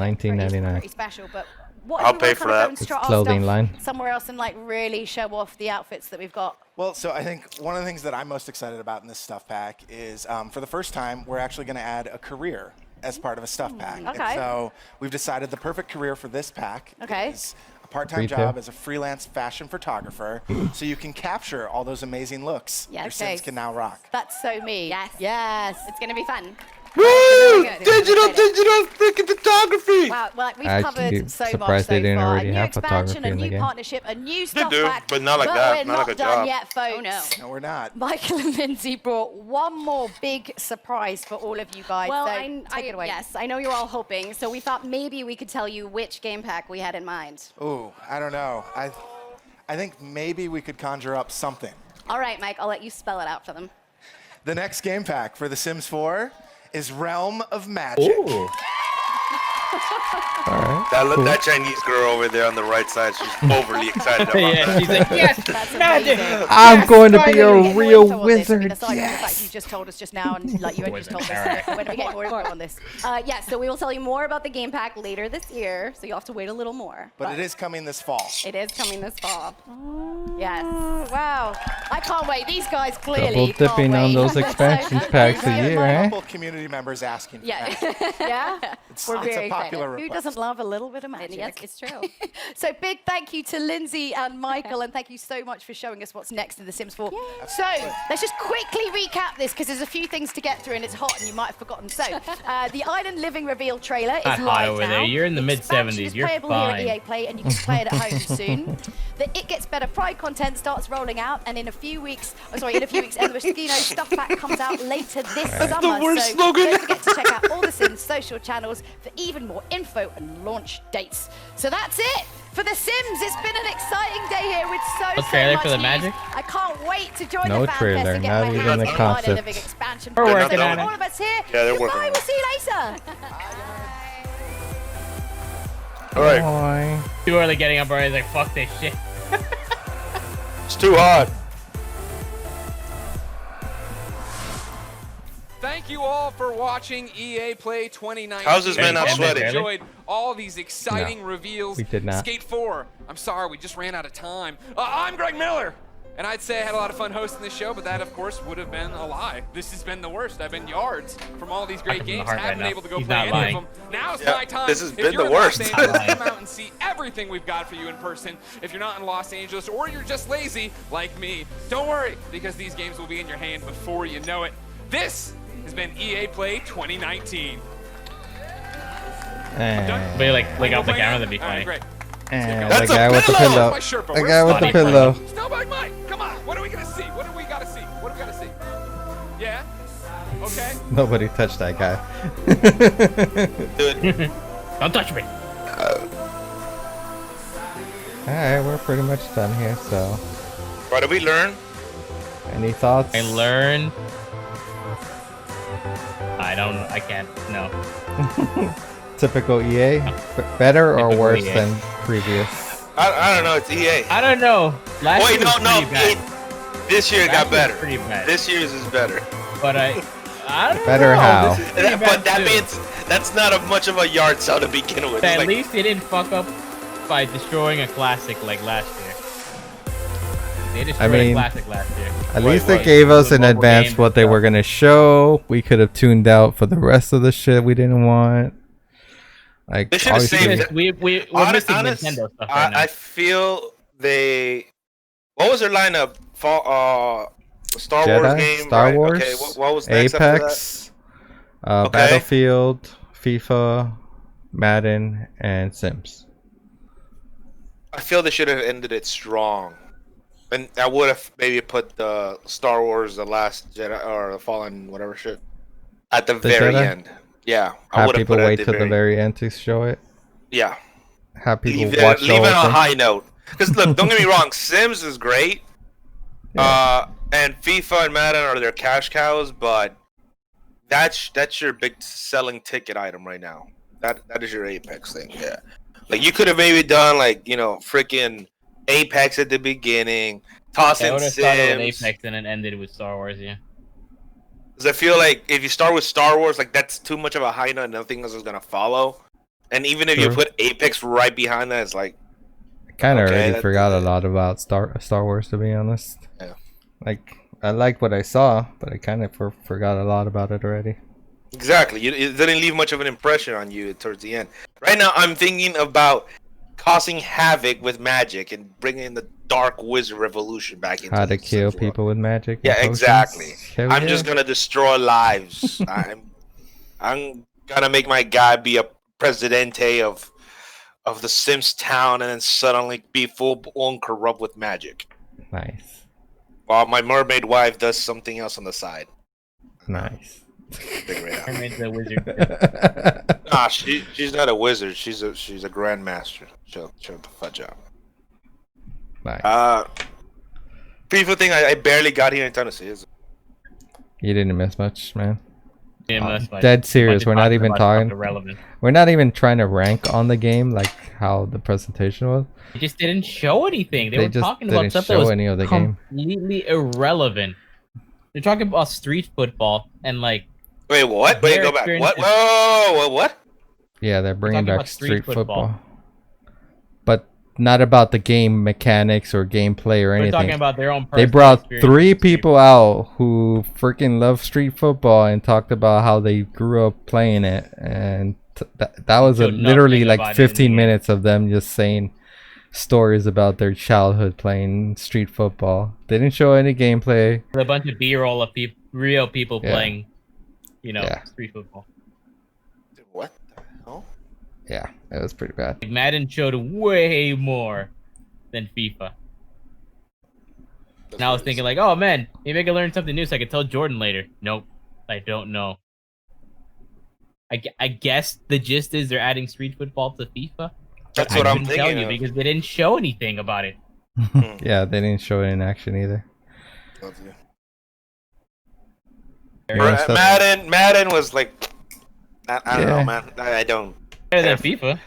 Speaker 3: $19.99.
Speaker 7: Pretty special, but what
Speaker 12: I'll
Speaker 7: if we
Speaker 12: pay
Speaker 7: were
Speaker 12: for
Speaker 7: kind of
Speaker 12: that.
Speaker 7: going
Speaker 3: It's
Speaker 7: straight
Speaker 3: clothing line.
Speaker 7: somewhere else and like really show off the outfits that we've got?
Speaker 9: Well, so I think one of the things that I'm most excited about in this stuff pack is for the first time, we're actually going to add a career as part of a stuff pack.
Speaker 7: Okay.
Speaker 9: And so we've decided the perfect career for this pack is a part-time
Speaker 3: Retail.
Speaker 9: job as a freelance fashion photographer, so you can capture all those amazing looks
Speaker 8: Yes.
Speaker 9: your Sims can now rock.
Speaker 7: That's so me.
Speaker 8: Yes.
Speaker 7: Yes.
Speaker 8: It's going to be fun.
Speaker 11: Woo! Digital freaking photography.
Speaker 7: Wow, well, we've
Speaker 3: Actually,
Speaker 7: covered so much
Speaker 3: surprised
Speaker 7: so
Speaker 3: they didn't
Speaker 7: far.
Speaker 3: already
Speaker 7: A new
Speaker 3: have
Speaker 7: expansion,
Speaker 3: photography
Speaker 7: a
Speaker 3: in the
Speaker 7: new
Speaker 3: game.
Speaker 7: partnership, a new stuff
Speaker 11: do,
Speaker 7: pack.
Speaker 11: but not like that,
Speaker 7: We're
Speaker 11: not like
Speaker 7: not
Speaker 11: a
Speaker 7: done
Speaker 11: job.
Speaker 7: yet, folks.
Speaker 8: Oh, no.
Speaker 9: No, we're not.
Speaker 7: Michael and Lindsay brought one more big surprise for all of you guys.
Speaker 8: Well,
Speaker 7: so take it away.
Speaker 8: yes, I know you're all hoping, so we thought maybe we could tell you which game pack we had in mind.
Speaker 9: Ooh, I don't know. I think maybe we could conjure up something.
Speaker 8: All right, Mike, I'll let you spell it out for them.
Speaker 9: The next game pack for The Sims 4 is Realm of Magic.
Speaker 1: Ooh.
Speaker 3: Alright.
Speaker 12: That Chinese girl over there on the right side, she's overly excited about
Speaker 1: Yeah,
Speaker 12: that.
Speaker 1: she's like, yes,
Speaker 7: That's
Speaker 1: magic.
Speaker 7: amazing.
Speaker 3: I'm going to be
Speaker 7: Finally,
Speaker 3: a
Speaker 7: more
Speaker 3: real
Speaker 7: info on this,
Speaker 3: wizard.
Speaker 7: Aside from the fact you just told us just now, and like you only just told us. When do we get more info on this?
Speaker 8: Yes, so we will tell you more about the game pack later this year, so you'll have to wait a little more.
Speaker 9: But it is coming this fall.
Speaker 8: It is coming this fall. Yes.
Speaker 7: Wow. I can't wait. These guys clearly
Speaker 3: Double dipping
Speaker 7: can't
Speaker 3: on
Speaker 7: wait.
Speaker 3: those expansion packs a year, eh?
Speaker 9: Couple community members asking.
Speaker 8: Yeah.
Speaker 7: Yeah?
Speaker 8: We're
Speaker 9: It's
Speaker 8: very
Speaker 9: a popular
Speaker 7: Who
Speaker 9: request.
Speaker 7: doesn't love a little bit of magic?
Speaker 8: And yes, it's true.
Speaker 7: So big thank you to Lindsay and Michael, and thank you so much for showing us what's next in The Sims 4. So let's just quickly recap this, because there's a few things to get through, and it's hot, and you might have forgotten. So the Island Living reveal trailer is
Speaker 1: Not
Speaker 7: live
Speaker 1: hot over
Speaker 7: now.
Speaker 1: there. You're in the
Speaker 7: Expansion
Speaker 1: mid-70s.
Speaker 7: is
Speaker 1: You're
Speaker 7: playable
Speaker 1: fine.
Speaker 7: here at EA Play, and you can play it at home soon. The It Gets Better Pride content starts rolling out, and in a few weeks, and the Moschino stuff pack comes out later this summer.
Speaker 11: the worst
Speaker 7: so
Speaker 11: slogan.
Speaker 7: don't forget to check out all the Sims social channels for even more info and launch dates. So that's it for The Sims. It's been an exciting day here with so
Speaker 1: trailer
Speaker 7: much
Speaker 1: for the
Speaker 7: news.
Speaker 1: magic?
Speaker 7: I can't wait to join
Speaker 3: No
Speaker 7: the fan fest
Speaker 3: trailer,
Speaker 7: and get
Speaker 3: not
Speaker 7: my
Speaker 3: even
Speaker 7: hands
Speaker 3: a
Speaker 7: on the Island
Speaker 3: concept.
Speaker 7: Living expansion.
Speaker 1: We're
Speaker 7: pack.
Speaker 1: working
Speaker 7: So
Speaker 1: on
Speaker 7: from
Speaker 1: it.
Speaker 7: all of us here,
Speaker 12: Yeah, they're
Speaker 7: goodbye.
Speaker 12: working on
Speaker 7: We'll see you later.
Speaker 12: All right,
Speaker 3: Bye.
Speaker 1: Too early getting up already. Like, fuck this shit.
Speaker 12: it's too hot.
Speaker 2: Thank you all for watching EA Play 2019.
Speaker 12: How's this man not
Speaker 2: I hope you
Speaker 12: sweating?
Speaker 2: enjoyed all these exciting reveals.
Speaker 3: we did not.
Speaker 2: Skate 4. I'm sorry, we just ran out of time. I'm Greg Miller. And I'd say I had a lot of fun hosting this show, but that, of course, would have been a lie. This has been the worst. I've been yards from all these great
Speaker 1: From the
Speaker 2: games.
Speaker 1: heart right
Speaker 2: Haven't been
Speaker 1: now.
Speaker 2: able to go
Speaker 1: He's
Speaker 2: play
Speaker 1: not
Speaker 2: any
Speaker 1: lying.
Speaker 2: of them. Now it's
Speaker 12: Yeah,
Speaker 2: my time.
Speaker 12: this has
Speaker 2: If
Speaker 12: been
Speaker 2: you're
Speaker 12: the
Speaker 2: in Los
Speaker 12: worst.
Speaker 2: Angeles, come out and see everything we've got for you in person. If you're not in Los Angeles, or you're just lazy like me, don't worry, because these games will be in your hand before you know it. This has been EA Play 2019.
Speaker 1: Maybe like off the camera, that'd be
Speaker 2: All right,
Speaker 1: funny.
Speaker 2: great.
Speaker 3: And
Speaker 12: That's
Speaker 3: the guy
Speaker 12: a
Speaker 3: with the
Speaker 12: pillow.
Speaker 3: pillow.
Speaker 2: My shirt, but
Speaker 3: The
Speaker 2: where's
Speaker 3: guy with the
Speaker 2: Snowbike
Speaker 3: pillow.
Speaker 2: Mike? Snowbike Mike, come on. What are we gonna see? What do we gotta see? What do we gotta see? Yeah. Okay.
Speaker 3: Nobody touched that guy.
Speaker 1: Don't touch me.
Speaker 3: Alright, we're pretty much done here, so.
Speaker 12: What did we learn?
Speaker 3: Any thoughts?
Speaker 1: I learned. I can't. No.
Speaker 3: Typical EA? Better or
Speaker 1: Typical
Speaker 3: worse
Speaker 1: EA.
Speaker 3: than previous?
Speaker 12: I don't know. It's EA.
Speaker 1: I don't know. Last
Speaker 12: Wait,
Speaker 1: year was
Speaker 12: no.
Speaker 1: pretty bad.
Speaker 12: This year it got
Speaker 1: Last year was
Speaker 12: better.
Speaker 1: pretty bad.
Speaker 12: This year's is better.
Speaker 1: But I don't
Speaker 3: Better
Speaker 1: know.
Speaker 3: how?
Speaker 1: This is pretty
Speaker 12: But
Speaker 1: bad
Speaker 12: that
Speaker 1: too.
Speaker 12: means that's not a much of a yard sale to begin with.
Speaker 1: At
Speaker 12: Like,
Speaker 1: least they didn't fuck up by destroying a classic like last year. They destroyed a
Speaker 3: mean,
Speaker 1: classic last year.
Speaker 3: At
Speaker 12: Wait,
Speaker 3: least they
Speaker 12: what?
Speaker 3: gave us
Speaker 1: The
Speaker 3: in
Speaker 1: mobile
Speaker 3: advance
Speaker 1: game
Speaker 3: what they
Speaker 1: stuff.
Speaker 3: were gonna show. We could have tuned out for the rest of the shit we didn't want. Like
Speaker 12: They should have
Speaker 3: obviously-
Speaker 12: saved it.
Speaker 1: We're missing Nintendo stuff right now.
Speaker 12: I feel they. What was their lineup? Star Wars
Speaker 3: Jedi,
Speaker 12: game.
Speaker 3: Star
Speaker 12: right?
Speaker 3: Wars,
Speaker 12: Okay, what was next after that?
Speaker 3: Apex,
Speaker 12: Okay.
Speaker 3: Battlefield, FIFA, Madden, and Sims.
Speaker 12: I feel they should have ended it strong, and I would have maybe put the Star Wars: The Last Jedi or the Fallen, whatever shit, at the very
Speaker 3: Jedi?
Speaker 12: end. Yeah, I
Speaker 3: Have
Speaker 12: would have
Speaker 3: people
Speaker 12: put it
Speaker 3: wait
Speaker 12: at
Speaker 3: till the very end to show it.
Speaker 12: Yeah,
Speaker 3: Have people
Speaker 12: leave
Speaker 3: watch
Speaker 12: it
Speaker 3: the
Speaker 12: on
Speaker 3: whole
Speaker 12: a
Speaker 3: thing.
Speaker 12: high note. Because look, don't get me wrong, Sims is great, and FIFA and Madden are their cash cows, but that's your big selling ticket item right now. That is your Apex thing. Yeah, like you could have maybe done like freaking Apex at the beginning, toss
Speaker 1: I
Speaker 12: in
Speaker 1: would have started with
Speaker 12: Sims.
Speaker 1: Apex and then ended with Star Wars. Yeah.
Speaker 12: Because I feel like if you start with Star Wars, like that's too much of a high note, and nothing else is gonna follow. And even if you
Speaker 3: True.
Speaker 12: put Apex right behind that, it's like
Speaker 3: I kind of
Speaker 12: Okay,
Speaker 3: already
Speaker 12: that-
Speaker 3: forgot a lot about Star Wars, to be honest.
Speaker 12: Yeah.
Speaker 3: Like I liked what I saw, but I kind of forgot a lot about it already.
Speaker 12: Exactly. It didn't leave much of an impression on you towards the end. Right now, I'm thinking about causing havoc with magic and bringing the Dark Wizard Revolution back into
Speaker 3: How to
Speaker 12: the
Speaker 3: kill
Speaker 12: Sims world.
Speaker 3: people with magic.
Speaker 12: Yeah,
Speaker 3: and potions.
Speaker 12: exactly.
Speaker 3: Hell
Speaker 12: I'm
Speaker 3: yeah.
Speaker 12: just gonna destroy lives. I'm gonna make my guy be a presidente of the Sims town, and then suddenly be full blown corrupt with magic.
Speaker 3: Nice.
Speaker 12: While my mermaid wife does something else on the side.
Speaker 3: Nice.
Speaker 12: Figure it out.
Speaker 1: Mermaid's a wizard.
Speaker 12: Nah, she's not a wizard. She's a grandmaster. Shut the fudge up.
Speaker 3: Nice.
Speaker 12: FIFA thing, I barely got here in time to see it.
Speaker 3: You didn't miss much, man.
Speaker 1: Didn't miss much.
Speaker 3: Dead serious.
Speaker 1: Bunch of
Speaker 3: We're not
Speaker 1: talking
Speaker 3: even
Speaker 1: about stuff
Speaker 3: talking.
Speaker 1: irrelevant.
Speaker 3: We're not even trying to rank on the game like how the presentation was.
Speaker 1: They just didn't show anything. They
Speaker 3: They
Speaker 1: were
Speaker 3: just
Speaker 1: talking about
Speaker 3: didn't
Speaker 1: stuff that
Speaker 3: show
Speaker 1: was
Speaker 3: any of the game.
Speaker 1: completely irrelevant. They're talking about street football and like.
Speaker 12: Wait, what? Wait, go back. What? Whoa, what?
Speaker 3: Yeah, they're bringing
Speaker 1: talking
Speaker 3: back
Speaker 1: about
Speaker 3: street
Speaker 1: street
Speaker 3: football.
Speaker 1: football.
Speaker 3: But not about the game mechanics or gameplay or
Speaker 1: They're
Speaker 3: anything.
Speaker 1: talking about their own
Speaker 3: They
Speaker 1: personal
Speaker 3: brought
Speaker 1: experience
Speaker 3: 3 people out who freaking love street football and talked about how they grew up playing it, and that was
Speaker 1: showed
Speaker 3: literally
Speaker 1: nothing
Speaker 3: like
Speaker 1: about it in the
Speaker 3: 15 minutes of them just saying stories about their childhood playing street football. They didn't show any gameplay.
Speaker 1: A bunch of B-roll of real people
Speaker 3: Yeah.
Speaker 1: playing,
Speaker 3: Yeah.
Speaker 1: street football.
Speaker 12: What the hell?
Speaker 3: Yeah, it was pretty bad.
Speaker 1: Like, Madden showed way more than FIFA. And I was thinking like, oh man, maybe I can learn something new so I can tell Jordan later. Nope, I don't know. I guess the gist is they're adding street football to FIFA.
Speaker 12: That's
Speaker 1: but
Speaker 12: what
Speaker 1: I
Speaker 12: I'm
Speaker 1: couldn't tell
Speaker 12: thinking
Speaker 1: you
Speaker 12: of.
Speaker 1: because they didn't show anything about it.
Speaker 3: Yeah, they didn't show it in action either.
Speaker 12: Madden was like, I don't know,
Speaker 3: Yeah.
Speaker 12: man. I don't.
Speaker 1: Better than FIFA.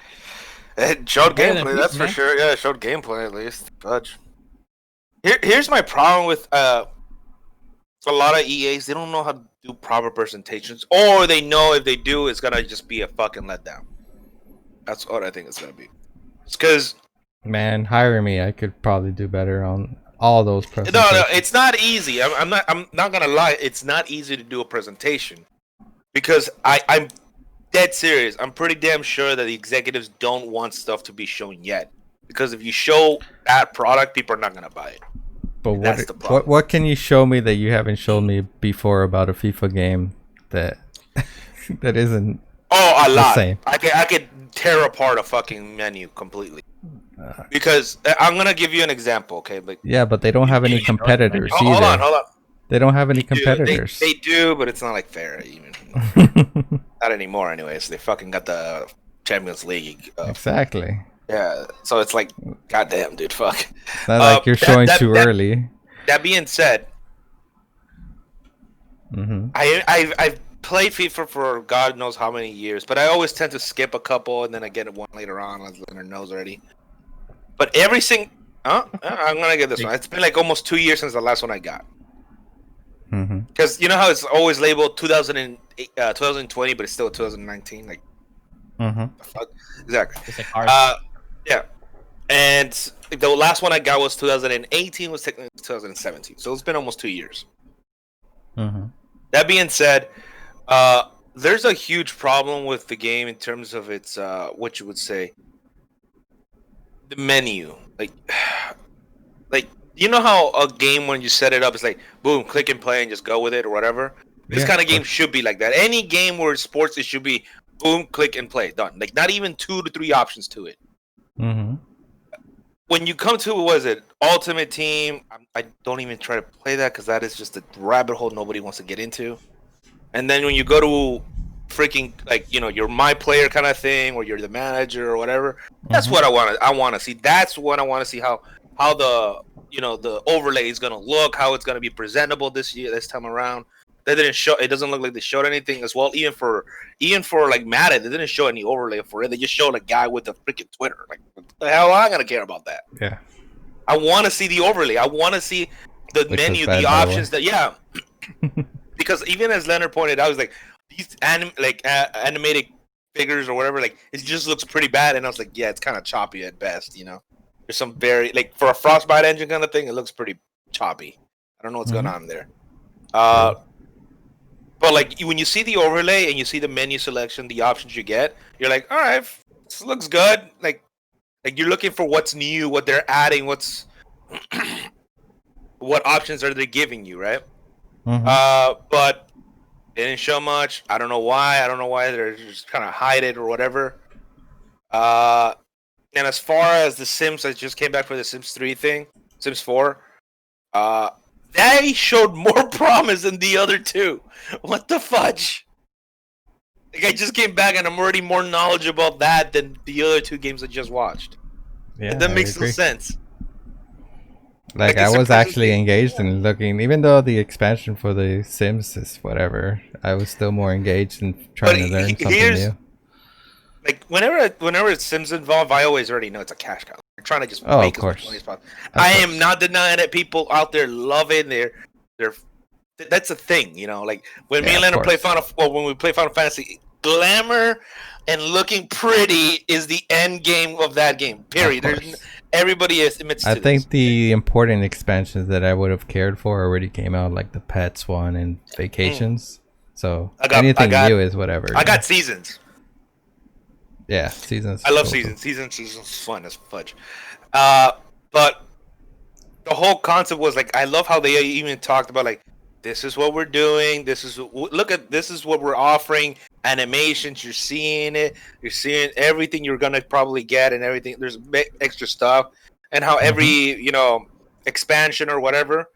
Speaker 12: It showed
Speaker 1: Better than
Speaker 12: gameplay, that's
Speaker 1: FIFA,
Speaker 12: for
Speaker 1: man.
Speaker 12: sure. Yeah, it showed gameplay at least. Fudge. Here's my problem with a lot of EAs. They don't know how to do proper presentations, or they know if they do, it's gonna just be a fucking letdown. That's what I think it's gonna be. It's because
Speaker 3: Man, hire me. I could probably do better on all those
Speaker 12: no,
Speaker 3: presentations.
Speaker 12: it's not easy. I'm not gonna lie. It's not easy to do a presentation because I'm dead serious. I'm pretty damn sure that the executives don't want stuff to be shown yet. Because if you show that product, people are not gonna buy it.
Speaker 3: But
Speaker 12: That's the problem.
Speaker 3: what can you show me that you haven't shown me before about a FIFA game that that isn't
Speaker 12: Oh, a
Speaker 3: the
Speaker 12: lot.
Speaker 3: same?
Speaker 12: I could tear apart a fucking menu completely. Because I'm gonna give you an example, okay? Like,
Speaker 3: Yeah, but they don't have any competitors
Speaker 12: Oh,
Speaker 3: either.
Speaker 12: hold on.
Speaker 3: They don't have any
Speaker 12: Dude,
Speaker 3: competitors.
Speaker 12: They do, but it's not like fair even. Not anymore, anyways. They fucking got the Champions League.
Speaker 3: Exactly.
Speaker 12: Yeah, so it's like, goddamn, dude, fuck.
Speaker 3: It's not like you're showing too early.
Speaker 12: That being said,
Speaker 3: Mm-hmm.
Speaker 12: I've played FIFA for God knows how many years, but I always tend to skip a couple and then I get one later on, as Leonard knows already. But every single, I'm gonna get this one. It's been like almost 2 years since the last one I got.
Speaker 3: Mm-hmm.
Speaker 12: Because you know how it's always labeled 2020, but it's still 2019. Like,
Speaker 3: Mm-hmm.
Speaker 12: fuck? Exactly.
Speaker 1: It's like ours.
Speaker 12: Yeah. And the last one I got was 2018, was technically 2017. So it's been almost 2 years.
Speaker 3: Mm-hmm.
Speaker 12: That being said, there's a huge problem with the game in terms of its, what you would say, the menu. Like, you know how a game, when you set it up, it's like, boom, click and play and just go with it or whatever? This
Speaker 3: Yeah.
Speaker 12: kind of game should be like that. Any game where it's sports, it should be, boom, click and play, done. Like, not even 2 to 3 options to it.
Speaker 3: Mm-hmm.
Speaker 12: When you come to, what is it, Ultimate Team, I don't even try to play that because that is just a rabbit hole nobody wants to get into. And then when you go to freaking, like, you know, you're my player kind of thing, or you're the manager or whatever, that's what I want to see. That's what I want to see, how the, you know, the overlay is going to look, how it's going to be presentable this time around. They didn't show, it doesn't look like they showed anything as well. Even for like Madden, they didn't show any overlay for it. They just showed a guy with a freaking Twitter. Like, what the hell am I gonna care about that?
Speaker 3: Yeah.
Speaker 12: I want to see the overlay. I want to see the
Speaker 3: Which
Speaker 12: menu,
Speaker 3: was bad,
Speaker 12: the
Speaker 3: by the
Speaker 12: options. Because even as Leonard pointed out, I was like, these animated figures or whatever, like, it just looks pretty bad. And I was like, yeah, it's kind of choppy at best. You know, there's some very, like, for a Frostbite engine kind of thing, it looks pretty choppy. I don't know what's going on there. But like when you see the overlay and you see the menu selection, the options you get, you're like, all right, this looks good. Like you're looking for what's new, what they're adding, what options are they giving you, right? But they didn't show much. I don't know why. I don't know why they're just kind of hide it or whatever. And as far as the Sims, I just came back for the Sims 3 thing, Sims 4. They showed more promise than the other two. What the fudge? Like, I just came back and I'm already more knowledgeable about that than the other two games I just watched.
Speaker 3: Yeah,
Speaker 12: that
Speaker 3: I
Speaker 12: makes no
Speaker 3: agree.
Speaker 12: sense.
Speaker 3: Like I was actually engaged in looking, even though the expansion for the Sims is whatever. I was still more engaged in trying to learn something new.
Speaker 12: Like whenever it's Sims involved, I always already know it's a cash cow. They're trying to just
Speaker 3: Oh,
Speaker 12: make
Speaker 3: of
Speaker 12: as much
Speaker 3: course.
Speaker 12: money as possible. I am not denying that people out there love it. That's a thing, you know. Like when me and Leonard play when we play Final Fantasy, glamour and looking pretty is the end game of that game. Period. Everybody admits
Speaker 3: I
Speaker 12: to
Speaker 3: think
Speaker 12: this.
Speaker 3: the important expansions that I would have cared for already came out, like the Pets one and Vacations. So anything new is whatever.
Speaker 12: I got Seasons.
Speaker 3: Yeah, Seasons.
Speaker 12: I love
Speaker 3: cool,
Speaker 12: Seasons. Seasons fun as fudge. But the whole concept was like, I love how they even talked about like, this is what we're doing. This is what we're offering. Animations, you're seeing it. You're seeing everything you're gonna probably get and everything. There's extra stuff, and how every expansion or whatever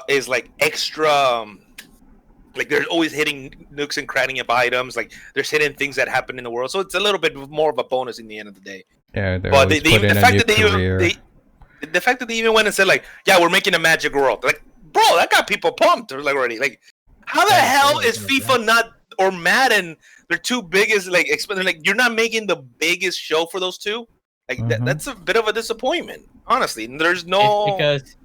Speaker 12: is like extra. Like they're always hitting nooks and cranny of items. Like there's hidden things that happen in the world, so it's a little bit more of a bonus in the end of the day.
Speaker 3: Yeah, they're
Speaker 12: But
Speaker 3: always put in a new career.
Speaker 12: the fact that they even went and said like, yeah, we're making a magic world. Like, bro, that got people pumped. They're like already like, how the hell is FIFA not or Madden their two biggest like like you're not making the biggest show for those two? Like that's a bit of a disappointment, honestly. There's no
Speaker 1: It's because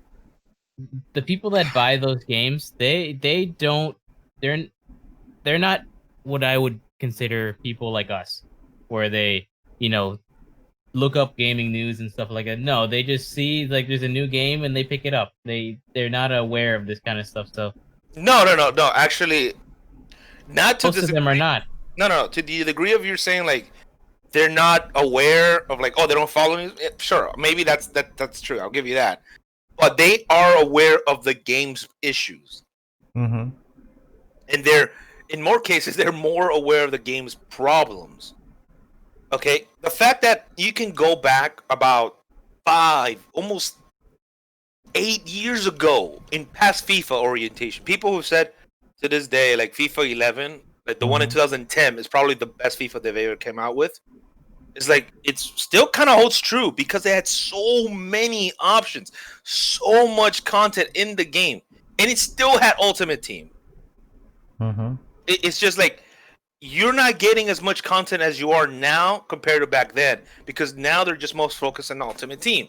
Speaker 1: the people that buy those games, they're not what I would consider people like us, where they look up gaming news and stuff like that. No, they just see like there's a new game and they pick it up. They're not aware of this kind of stuff. So
Speaker 12: no. Actually, not to
Speaker 1: most of them are not.
Speaker 12: No. To the degree of you're saying like they're not aware of like, oh, they don't follow me. Sure, maybe that's true. I'll give you that. But they are aware of the game's issues, and in more cases they're more aware of the game's problems. Okay, the fact that you can go back about 5, almost 8 years ago in past FIFA orientation, people who said to this day, like FIFA 11, like the one in 2010 is probably the best FIFA they've ever came out with. It's like, it's still kind of holds true because they had so many options, so much content in the game, and it still had Ultimate Team. It's just like, you're not getting as much content as you are now compared to back then, because now they're just most focused on Ultimate Team.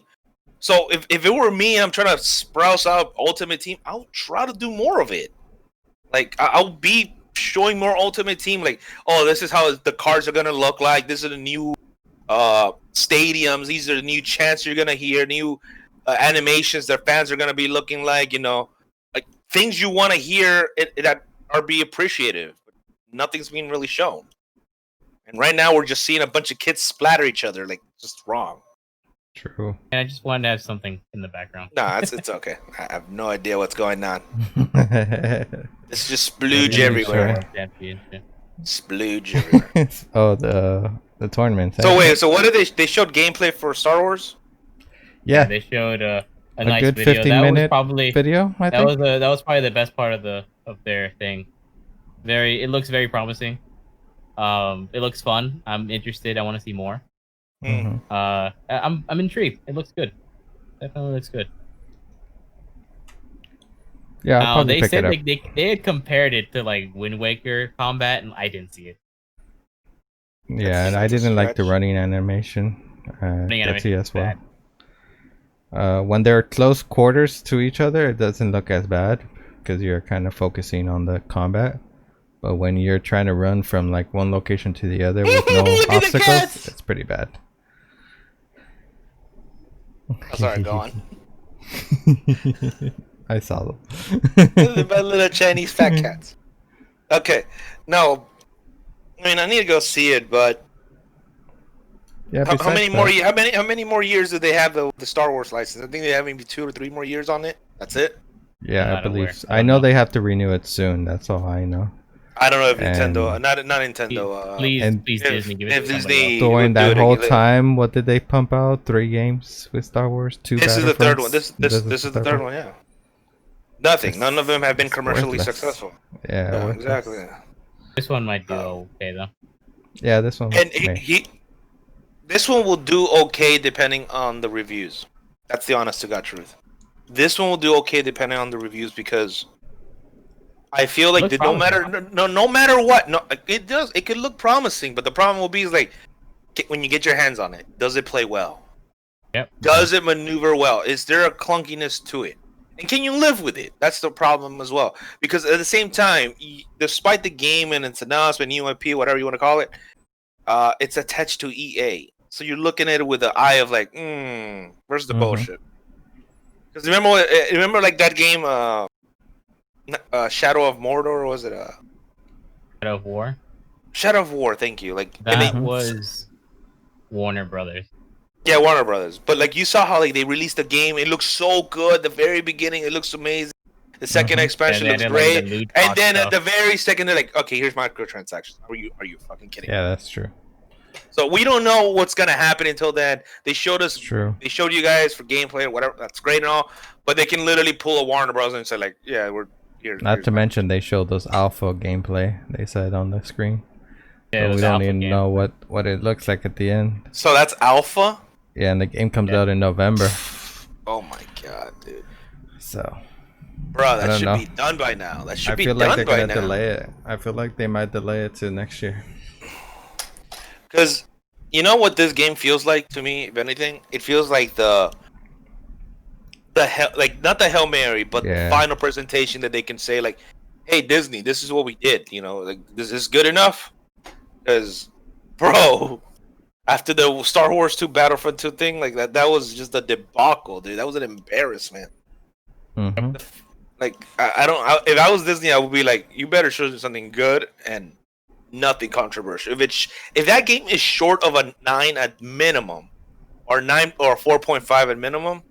Speaker 12: So if it were me, I'm trying to sprouse out Ultimate Team, I'll try to do more of it. Like, I'll be showing more Ultimate Team, like, oh, this is how the cards are going to look like, this is the new stadiums, these are the new chants you're going to hear, new animations that fans are going to be looking like, like things you want to hear that are be appreciative. Nothing's being really shown, and right now we're just seeing a bunch of kids splatter each other, like just wrong.
Speaker 3: True.
Speaker 1: And I just wanted to have something in the background.
Speaker 12: Nah, it's okay. I have no idea what's going on. It's just splooge everywhere. Splooge everywhere.
Speaker 3: Oh, the tournament.
Speaker 12: So wait, so what did they showed gameplay for Star Wars?
Speaker 3: Yeah,
Speaker 1: they showed a
Speaker 3: a
Speaker 1: nice
Speaker 3: good
Speaker 1: video.
Speaker 3: 15-minute
Speaker 1: was probably
Speaker 3: video. I think
Speaker 1: that was probably the best part of their thing. It looks very promising. It looks fun. I'm interested. I want to see more. I'm intrigued. It looks good. Definitely looks good.
Speaker 3: Yeah, I'll probably
Speaker 1: they
Speaker 3: pick
Speaker 1: said
Speaker 3: it up.
Speaker 1: like they had compared it to like Wind Waker combat, and I didn't see it.
Speaker 3: Yeah, and I didn't like the running animation. Gutsy as well. When they're close quarters to each other, it doesn't look as bad because you're kind of focusing on the combat. But when you're trying to run from like one location to the other with no obstacles, it's pretty bad.
Speaker 12: Oh, sorry, go on.
Speaker 3: I saw them.
Speaker 12: My little Chinese fat cats. Okay, no, I mean I need to go see it, but
Speaker 3: Yeah,
Speaker 12: how many
Speaker 3: besides
Speaker 12: more?
Speaker 3: that-
Speaker 12: How many more years do they have the Star Wars license? I think they have maybe 2 or 3 more years on it. That's it.
Speaker 3: Yeah,
Speaker 1: I'm
Speaker 3: I
Speaker 1: not
Speaker 3: believe.
Speaker 1: aware.
Speaker 3: I know they have to renew it soon. That's all I know.
Speaker 12: I don't know if
Speaker 3: And-
Speaker 12: Nintendo, not Nintendo.
Speaker 1: Please,
Speaker 3: And-
Speaker 1: please,
Speaker 12: if,
Speaker 1: Disney, give it
Speaker 12: if
Speaker 1: to somebody
Speaker 12: Disney
Speaker 1: else.
Speaker 3: During
Speaker 12: would do
Speaker 3: that
Speaker 12: it
Speaker 3: whole
Speaker 12: again.
Speaker 3: time, what did they pump out? 3 games with Star Wars, 2
Speaker 12: This is the third one.
Speaker 3: Battlefronts?
Speaker 12: This is the third one. Yeah. Nothing. None of them have been
Speaker 3: It's
Speaker 12: commercially
Speaker 3: worthless.
Speaker 12: successful.
Speaker 3: Yeah, worthless.
Speaker 12: exactly.
Speaker 1: This one might do okay though.
Speaker 3: Yeah, this one.
Speaker 12: And
Speaker 3: may.
Speaker 12: this one will do okay depending on the reviews. That's the honest to God truth. This one will do okay depending on the reviews because I feel like no matter what, it could look promising, but the problem will be is like when you get your hands on it, does it play well?
Speaker 1: Yep.
Speaker 12: Does it maneuver well? Is there a clunkiness to it? And can you live with it? That's the problem as well. Because at the same time, despite the game and its announcement, UMP, whatever you want to call it, it's attached to EA. So you're looking at it with the eye of like, where's the bullshit? Because remember like that game, Shadow of Mordor, or was it
Speaker 1: Shadow of War?
Speaker 12: Shadow of War, thank you. Like
Speaker 1: That was Warner Brothers.
Speaker 12: Yeah, Warner Brothers. But like you saw how like they released the game, it looks so good. The very beginning, it looks amazing. The second expansion looks great, and then at the very second, they're like, "Okay, here's microtransactions." Are you fucking kidding?
Speaker 3: Yeah, that's true.
Speaker 12: So we don't know what's gonna happen until then. They showed us.
Speaker 3: True.
Speaker 12: They showed you guys for gameplay or whatever. That's great and all, but they can literally pull a Warner Bros. And say like, "Yeah, we're here."
Speaker 3: Not to mention they showed those alpha gameplay. They said on the screen.
Speaker 1: Yeah,
Speaker 3: So we don't even know what it looks like at the end.
Speaker 12: So that's alpha.
Speaker 3: Yeah, and the game comes out in November.
Speaker 12: Oh my god, dude.
Speaker 3: So.
Speaker 12: Bro,
Speaker 3: I
Speaker 12: that
Speaker 3: don't
Speaker 12: should
Speaker 3: know.
Speaker 12: be done by now. That should
Speaker 3: I
Speaker 12: be
Speaker 3: feel
Speaker 12: done
Speaker 3: like they're
Speaker 12: by
Speaker 3: gonna
Speaker 12: now.
Speaker 3: delay it. I feel like they might delay it to next year.
Speaker 12: Because you know what this game feels like to me, if anything? It feels like the hell, like not the Hail Mary, but the final presentation that they can say like, "Hey Disney, this is what we did." You know, like this is good enough. Because, bro, after the Star Wars 2 Battlefront 2 thing, like that was just a debacle, dude. That was an embarrassment. Like if I was Disney, I would be like, you better show something good and nothing controversial. If that game is short of a 9 at minimum, or 9 or 4.5 at minimum,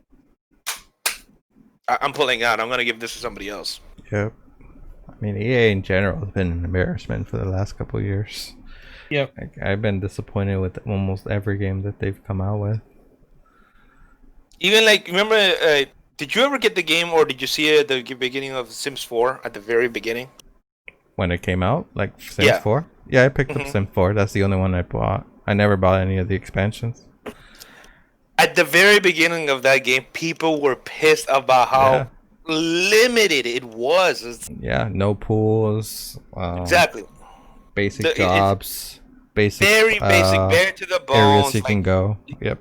Speaker 12: I'm pulling out. I'm gonna give this to somebody else.
Speaker 3: Yep. I mean, EA in general has been an embarrassment for the last couple of years.
Speaker 1: Yep.
Speaker 3: Like, I've been disappointed with almost every game that they've come out with.
Speaker 12: Even like, remember, did you ever get the game, or did you see it at the beginning of Sims 4 at the very beginning?
Speaker 3: When it came out, like Sims 4? Yeah, I picked up Sims 4. That's the only one I bought. I never bought any of the expansions.
Speaker 12: At the very beginning of that game, people were pissed about how limited it was.
Speaker 3: Yeah, no pools.
Speaker 12: Exactly.
Speaker 3: Basic jobs. Basic.
Speaker 12: Very basic, very to the
Speaker 3: Areas
Speaker 12: bones.
Speaker 3: you can go. Yep.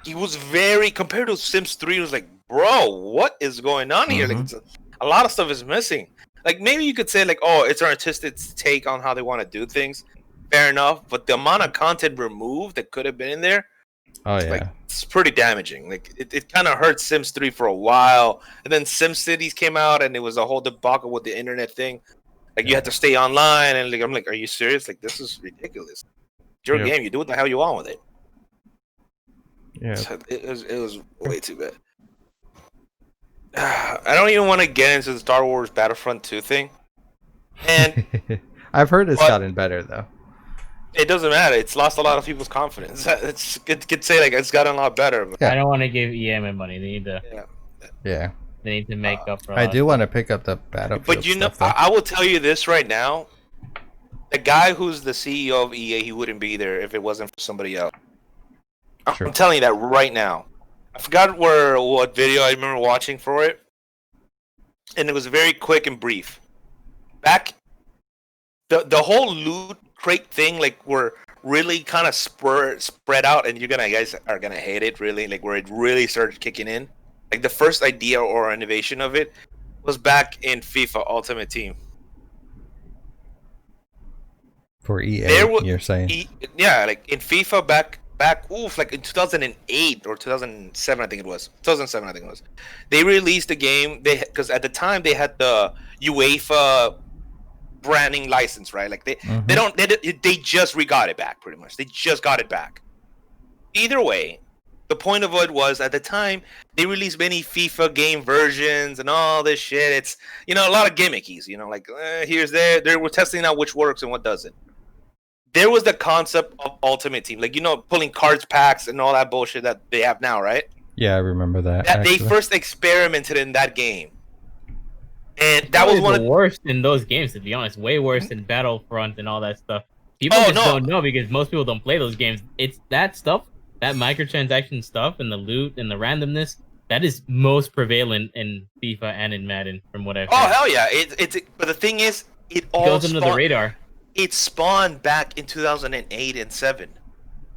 Speaker 12: It was very, compared to Sims 3, it was like, bro, what is going on here? Like, a lot of stuff is missing. Like, maybe you could say, like, oh, it's an artistic take on how they want to do things. Fair enough. But the amount of content removed that could have been in there, it's pretty damaging. Like, it kind of hurt Sims 3 for a while. And then SimCities came out, and it was a whole debacle with the internet thing. Like, you had to stay online, and like, I'm like, are you serious? Like, this is ridiculous. It's your game. You do what the hell you want with it.
Speaker 3: Yeah.
Speaker 12: So it was way too bad. I don't even want to get into the Star Wars Battlefront 2 thing. And
Speaker 3: I've heard it's gotten better though.
Speaker 12: It doesn't matter. It's lost a lot of people's confidence. It could say like it's gotten a lot better. But
Speaker 1: I don't want to give EA my money. They need to.
Speaker 3: Yeah.
Speaker 1: They need to make up for.
Speaker 3: I do want to pick up the Battlefield.
Speaker 12: But you know, I will tell you this right now: the guy who's the CEO of EA, he wouldn't be there if it wasn't for somebody else. I'm telling you that right now. I forgot what video I remember watching for it, and it was very quick and brief. Back, the whole loot crate thing, like, were really kind of spread out, and you guys are gonna hate it, really, like, where it really started kicking in. Like, the first idea or innovation of it was back in FIFA Ultimate Team.
Speaker 3: For EA, you're saying?
Speaker 12: Yeah, like in FIFA back, like in 2008 or 2007, I think it was. 2007, I think it was. They released the game. Because at the time they had the UEFA branding license, right? Like they just got it back, pretty much. They just got it back. Either way, the point of it was at the time they released many FIFA game versions and all this shit. It's a lot of gimmickies. Like here's there. They were testing out which works and what doesn't. There was the concept of Ultimate Team, like pulling cards packs and all that bullshit that they have now, right?
Speaker 3: Yeah, I remember that.
Speaker 12: They first experimented in that game, and that was one of
Speaker 1: the worst in those games. To be honest, way worse than Battlefront and all that stuff. People don't know because most people don't play those games. It's that stuff. That microtransaction stuff and the loot and the randomness, that is most prevalent in FIFA and in Madden, from what I've heard.
Speaker 12: Oh, hell yeah. But the thing is, it all
Speaker 1: goes under the radar.
Speaker 12: It spawned back in 2008 and 7.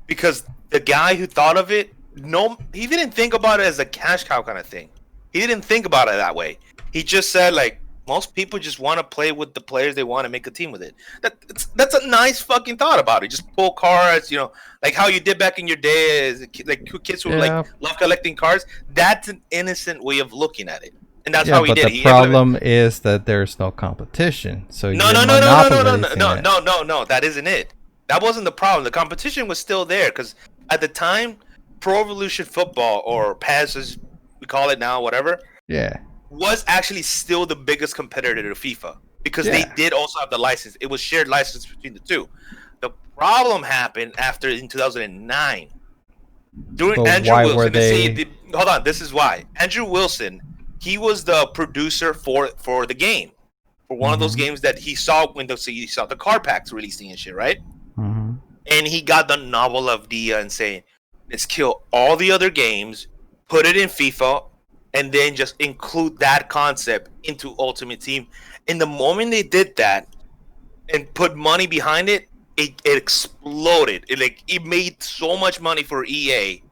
Speaker 12: Because the guy who thought of it, he didn't think about it as a cash cow kind of thing. He didn't think about it that way. He just said, like, most people just want to play with the players they want to make a team with it. That's a nice fucking thought about it. Just pull cards, like how you did back in your day as like kids who love collecting cards. That's an innocent way of looking at it, and that's how he did.
Speaker 3: But the problem is that there's no competition. So
Speaker 12: no. That isn't it. That wasn't the problem. The competition was still there because at the time, Pro Evolution Football or PES as we call it now, whatever.
Speaker 3: Yeah.
Speaker 12: Was actually still the biggest competitor to FIFA because they did also have the license. It was shared license between the two. The problem happened after in 2009. During Andrew Wilson, hold on, this is why. Andrew Wilson, he was the producer for the game. For one of those games that he saw when he saw the card packs releasing and shit, right? And he got the novel idea and saying, let's kill all the other games, put it in FIFA, and then just include that concept into Ultimate Team. And the moment they did that and put money behind it, it exploded. It made so much money for EA.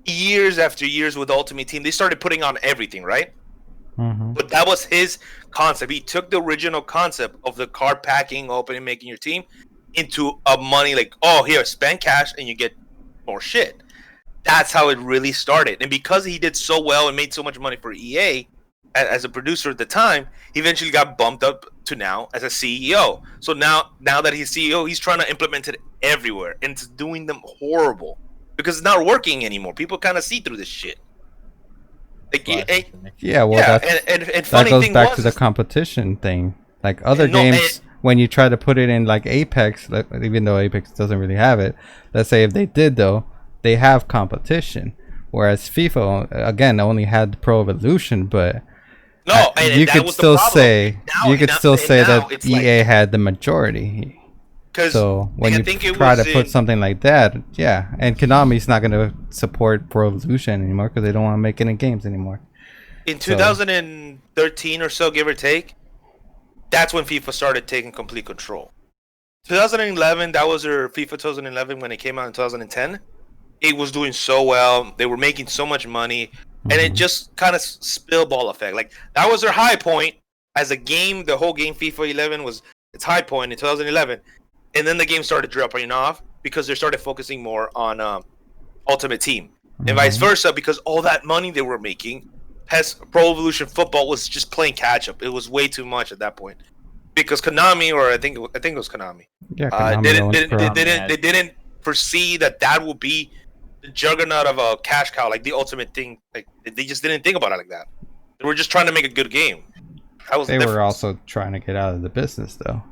Speaker 12: Years after years with Ultimate Team, they started putting on everything, right? But that was his concept. He took the original concept of the card packing, opening, making your team into a money like, oh, here, spend cash and you get more shit. That's how it really started. And because he did so well and made so much money for EA as a producer at the time, he eventually got bumped up to now as a CEO. So now that he's CEO, he's trying to implement it everywhere. And it's doing them horrible because it's not working anymore. People kind of see through this shit. That
Speaker 3: goes back to the competition thing. Like other games, when you try to put it in like Apex, even though Apex doesn't really have it, let's say if they did though, they have competition, whereas FIFA again only had Pro Evolution, but you could still say that EA had the majority. So when you try to put something like that, and Konami's not going to support Pro Evolution anymore because they don't want to make any games anymore.
Speaker 12: In 2013 or so, give or take, that's when FIFA started taking complete control. 2011, that was their FIFA 2011 when it came out in 2010. It was doing so well. They were making so much money. And it just kind of spillball effect. Like, that was their high point as a game. The whole game, FIFA 11, was its high point in 2011. And then the game started dropping off because they started focusing more on Ultimate Team. And vice versa, because all that money they were making, Pro Evolution Football was just playing catch-up. It was way too much at that point. Because Konami, or I think it was Konami.
Speaker 3: Yeah, Konami
Speaker 12: they didn't foresee that would be the juggernaut of a cash cow, like the Ultimate thing. Like they just didn't think about it like that. They were just trying to make a good game.
Speaker 3: They were also trying to get out of the business, though.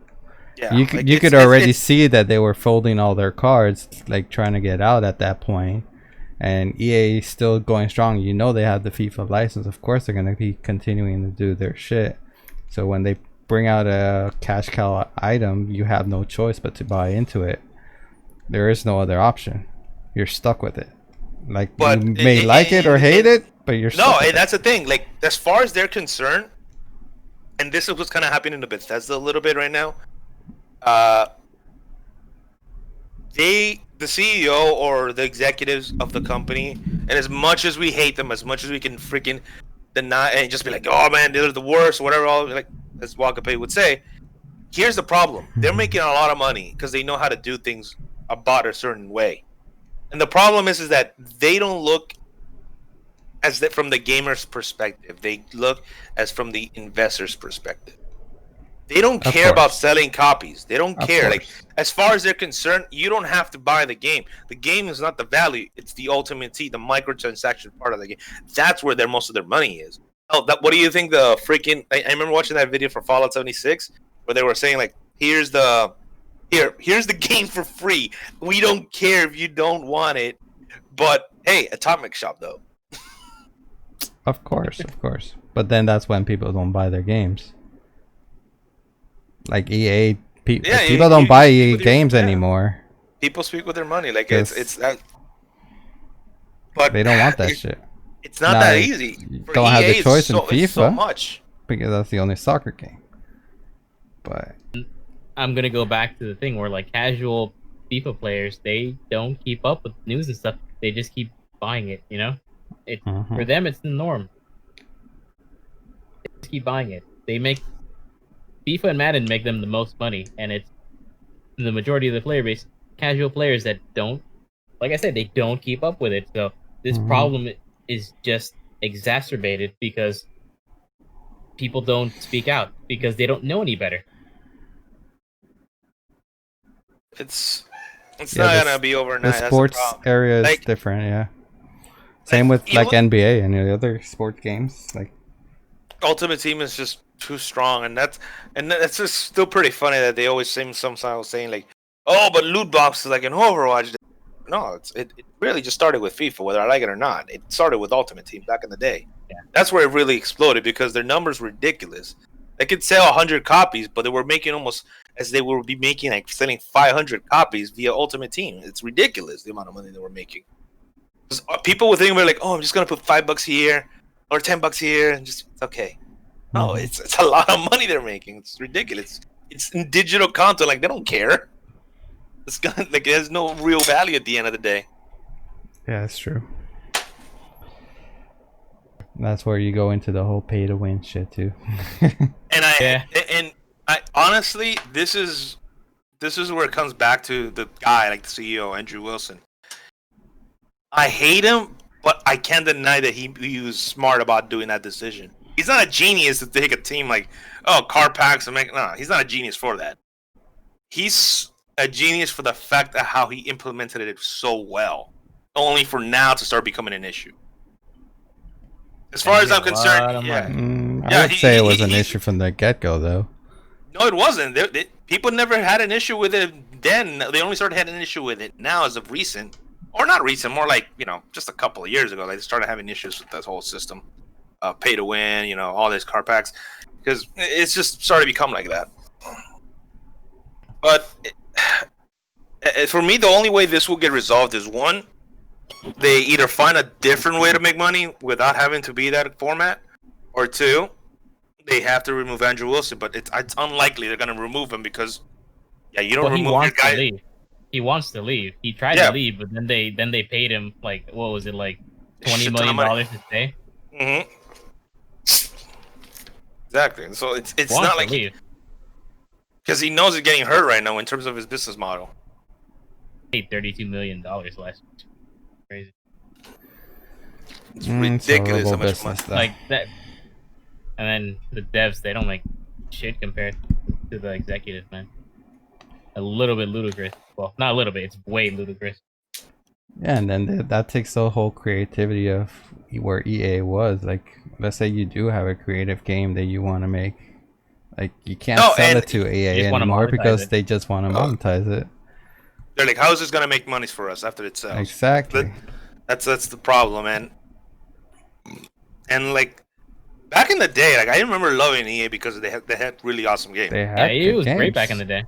Speaker 3: Yeah, you could already see that they were folding all their cards, like trying to get out at that point. And EA is still going strong. You know they have the FIFA license. Of course they're going to be continuing to do their shit. So when they bring out a cash cow item, you have no choice but to buy into it. There is no other option. You're stuck with it. Like, you may like it or hate it, but you're stuck with it.
Speaker 12: That's the thing. Like, as far as they're concerned, and this is what's kind of happening in the Bethesda a little bit right now, the CEO or the executives of the company, and as much as we hate them, as much as we can freaking deny and just be like, oh man, they're the worst, or whatever, all like as Wakape would say, here's the problem. They're making a lot of money because they know how to do things about a certain way. And the problem is that they don't look as from the gamer's perspective. They look as from the investor's perspective. They don't
Speaker 3: Of
Speaker 12: care about
Speaker 3: course.
Speaker 12: selling copies. They don't
Speaker 3: Of
Speaker 12: care. Like,
Speaker 3: course.
Speaker 12: as far as they're concerned, you don't have to buy the game. The game is not the value. It's the ultimate T, the microtransaction part of the game. That's where most of their money is. Oh, what do you think the freaking... I remember watching that video for Fallout 76 where they were saying, like, here's the game for free. We don't care if you don't want it. But, hey, Atomic Shop, though.
Speaker 3: Of course. But then that's when people don't buy their games. Like EA, people don't buy EA games anymore.
Speaker 12: People speak with their money. Like, it's that... But
Speaker 3: They don't want that shit.
Speaker 12: It's not that easy. For
Speaker 3: Don't have
Speaker 12: EA,
Speaker 3: the choice in
Speaker 12: it's
Speaker 3: FIFA.
Speaker 12: so much.
Speaker 3: Because that's the only soccer game. But
Speaker 1: I'm gonna go back to the thing where like casual FIFA players, they don't keep up with news and stuff. They just keep buying it. You know, for them it's the norm. They just keep buying it. They make FIFA and Madden make them the most money, and it's the majority of the player base. Casual players that don't, like I said, they don't keep up with it. So this problem is just exacerbated because people don't speak out because they don't know any better.
Speaker 12: It's not gonna be overnight.
Speaker 3: The
Speaker 12: That's
Speaker 3: sports
Speaker 12: problem.
Speaker 3: area is
Speaker 12: Like,
Speaker 3: different, yeah. Same with like NBA and the other sports games. Like
Speaker 12: Ultimate Team is just too strong, and that's just still pretty funny that they always seem sometimes saying like, "Oh, but loot boxes like in Overwatch." No, it really just started with FIFA, whether I like it or not. It started with Ultimate Team back in the day.
Speaker 1: Yeah.
Speaker 12: That's where it really exploded because their numbers were ridiculous. They could sell 100 copies, but they were making almost as they would be making like selling 500 copies via Ultimate Team. It's ridiculous the amount of money they were making. People would think about like, oh, I'm just gonna put $5 here or $10 here, and just it's okay. No, it's a lot of money they're making. It's ridiculous. It's in digital content. Like they don't care. It's gonna like it has no real value at the end of the day.
Speaker 3: yeah, that's true. That's where you go into the whole pay to win shit too.
Speaker 12: And I honestly, this is where it comes back to the guy, like the CEO, Andrew Wilson. I hate him, but I can't deny that he was smart about doing that decision. He's not a genius to take a team like, oh, car packs and make. No, he's not a genius for that. He's a genius for the fact of how he implemented it so well, only for now to start becoming an issue. As far as I'm concerned, yeah.
Speaker 3: I would say it was an issue from the get-go, though.
Speaker 12: No, it wasn't. People never had an issue with it then. They only started having an issue with it now as of recent. Or not recent, more like, just a couple of years ago. They started having issues with this whole system. Pay to win, all these car packs. Because it's just started to become like that. But for me, the only way this will get resolved is one, they either find a different way to make money without having to be that format, or two, they have to remove Andrew Wilson. But it's unlikely they're going to remove him because, you don't remove your guy.
Speaker 1: To leave. He wants to leave. He tried to leave, but then they paid him like what was it like $20 million to stay.
Speaker 12: Mm-hmm. Exactly. So it's
Speaker 1: Wants
Speaker 12: not
Speaker 1: to
Speaker 12: like
Speaker 1: leave.
Speaker 12: because he knows he's getting hurt right now in terms of his business model.
Speaker 1: Paid $32 million last. Crazy.
Speaker 12: It's ridiculous how much money.
Speaker 1: Like that, and then the devs, they don't make shit compared to the executives, man. A little bit ludicrous. Well, not a little bit. It's way ludicrous.
Speaker 3: Yeah, and then that takes the whole creativity of where EA was. Like, let's say you do have a creative game that you want to make. Like, you can't sell it to EA anymore because they just want to monetize it.
Speaker 12: They're like, how is this going to make money for us after it sells?
Speaker 3: Exactly.
Speaker 12: That's the problem, and like back in the day, like I remember loving EA because they had really awesome games.
Speaker 1: It was great back in the day.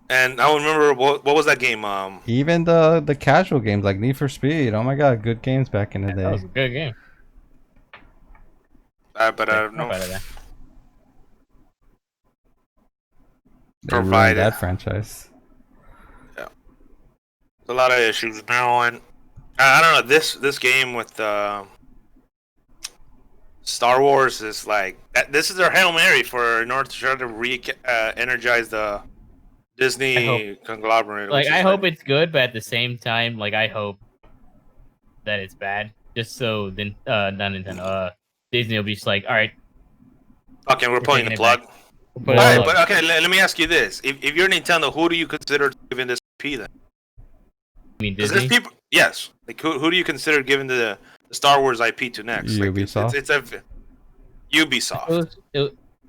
Speaker 12: And I remember what was that game?
Speaker 3: Even the casual games like Need for Speed. Oh my god, good games back in the day.
Speaker 1: That was a good game.
Speaker 12: But I don't know.
Speaker 3: They ruined that franchise.
Speaker 12: Yeah, a lot of issues now, and I don't know. This game with Star Wars is like this is their Hail Mary in order to try to energize the Disney conglomerate.
Speaker 1: Like I hope it's good, but at the same time, like I hope that it's bad, just so then not Nintendo, Disney will be just like, all right,
Speaker 12: okay, we're pulling the plug. All right, but okay, let me ask you this: if you're Nintendo, who do you consider giving this IP then?
Speaker 1: I mean,
Speaker 12: Because there's
Speaker 1: Disney?
Speaker 12: people. Yes, like who do you consider giving the Star Wars IP to next? Like,
Speaker 3: Ubisoft.
Speaker 12: it's a Ubisoft.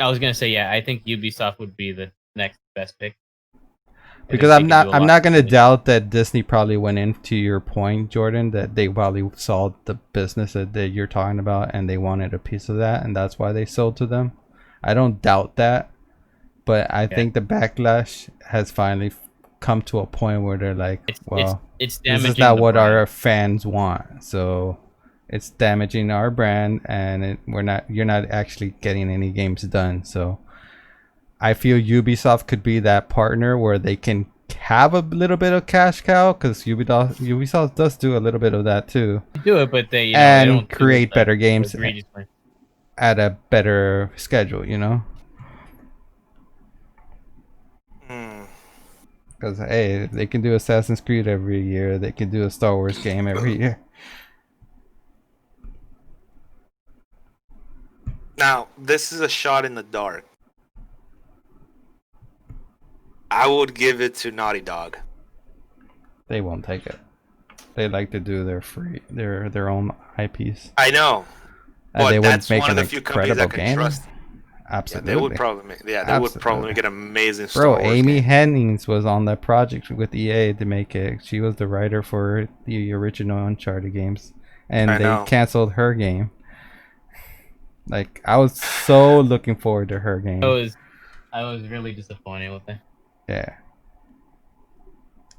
Speaker 1: I was gonna say, yeah, I think Ubisoft would be the next best pick. I
Speaker 3: Because
Speaker 1: think they can do a
Speaker 3: I'm
Speaker 1: lot
Speaker 3: not gonna
Speaker 1: with it.
Speaker 3: doubt that Disney probably went into your point, Jordan, that they probably saw the business that you're talking about and they wanted a piece of that, and that's why they sold to them. I don't doubt that, but I think the backlash has finally come to a point where they're like, well,
Speaker 1: it's
Speaker 3: this is
Speaker 1: damaging
Speaker 3: not
Speaker 1: the
Speaker 3: what our
Speaker 1: brand.
Speaker 3: fans want, so it's damaging our brand, and you're not actually getting any games done. So I feel Ubisoft could be that partner where they can have a little bit of cash cow, because Ubisoft does do a little bit of that too.
Speaker 1: They do it, but they, they
Speaker 3: and
Speaker 1: don't do it,
Speaker 3: create
Speaker 1: like,
Speaker 3: better games
Speaker 1: egregiously.
Speaker 3: at a better schedule, Because hey, they can do Assassin's Creed every year, they can do a Star Wars game every year.
Speaker 12: Now, this is a shot in the dark. I would give it to Naughty Dog.
Speaker 3: They won't take it. They like to do their own IPs.
Speaker 12: I know,
Speaker 3: And
Speaker 12: but
Speaker 3: they
Speaker 12: that's
Speaker 3: wouldn't make
Speaker 12: one of
Speaker 3: an
Speaker 12: the few companies
Speaker 3: incredible
Speaker 12: that can
Speaker 3: game.
Speaker 12: trust.
Speaker 3: Absolutely.
Speaker 12: Yeah, they would probably make. Yeah, they would probably make an amazing Star
Speaker 3: Bro,
Speaker 12: Wars
Speaker 3: Amy
Speaker 12: game.
Speaker 3: Hennings was on that project with EA to make it. She was the writer for the original Uncharted games, and
Speaker 12: I
Speaker 3: they
Speaker 12: know.
Speaker 3: canceled her game. Like, I was so looking forward to her game.
Speaker 1: I was really disappointed with it.
Speaker 3: Yeah.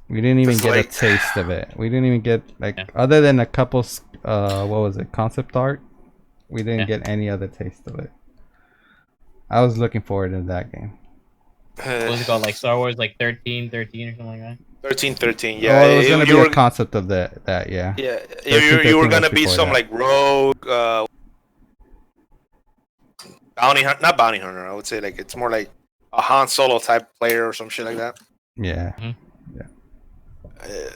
Speaker 3: We didn't even
Speaker 1: Just
Speaker 3: get
Speaker 1: like-
Speaker 3: a taste of it. We didn't even get, other than a couple, what was it, concept art? We didn't get any other taste of it. I was looking forward to that game.
Speaker 1: What was it called? Like Star Wars, like 1313 or something like that?
Speaker 12: 1313,
Speaker 3: Yeah, it was gonna be
Speaker 12: you
Speaker 3: a
Speaker 12: were-
Speaker 3: concept of that, yeah.
Speaker 12: Yeah,
Speaker 3: 13,
Speaker 12: you were
Speaker 3: 13
Speaker 12: gonna
Speaker 3: was
Speaker 12: be
Speaker 3: before
Speaker 12: some
Speaker 3: that.
Speaker 12: like rogue, bounty hunter, not bounty hunter. I would say like it's more like a Han Solo type player or some shit like that.
Speaker 3: Yeah.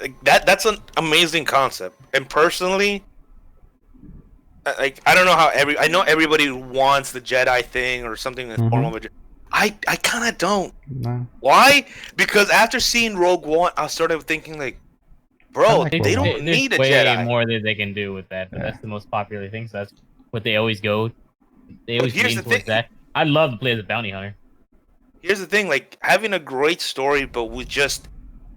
Speaker 12: Like that's an amazing concept. And personally, like I don't know how I know everybody wants the Jedi thing or something in the form of a. I kind of don't.
Speaker 3: No.
Speaker 12: Why? Because after seeing Rogue One, I started thinking like, bro, they don't
Speaker 1: There's
Speaker 12: need a
Speaker 1: way
Speaker 12: Jedi.
Speaker 1: more that they can do with that, but that's the most popular thing, so that's what they always go. They always
Speaker 12: here's
Speaker 1: lean
Speaker 12: the
Speaker 1: towards
Speaker 12: thing.
Speaker 1: that. I'd love to play as a bounty hunter.
Speaker 12: Here's the thing, like having a great story, but with just,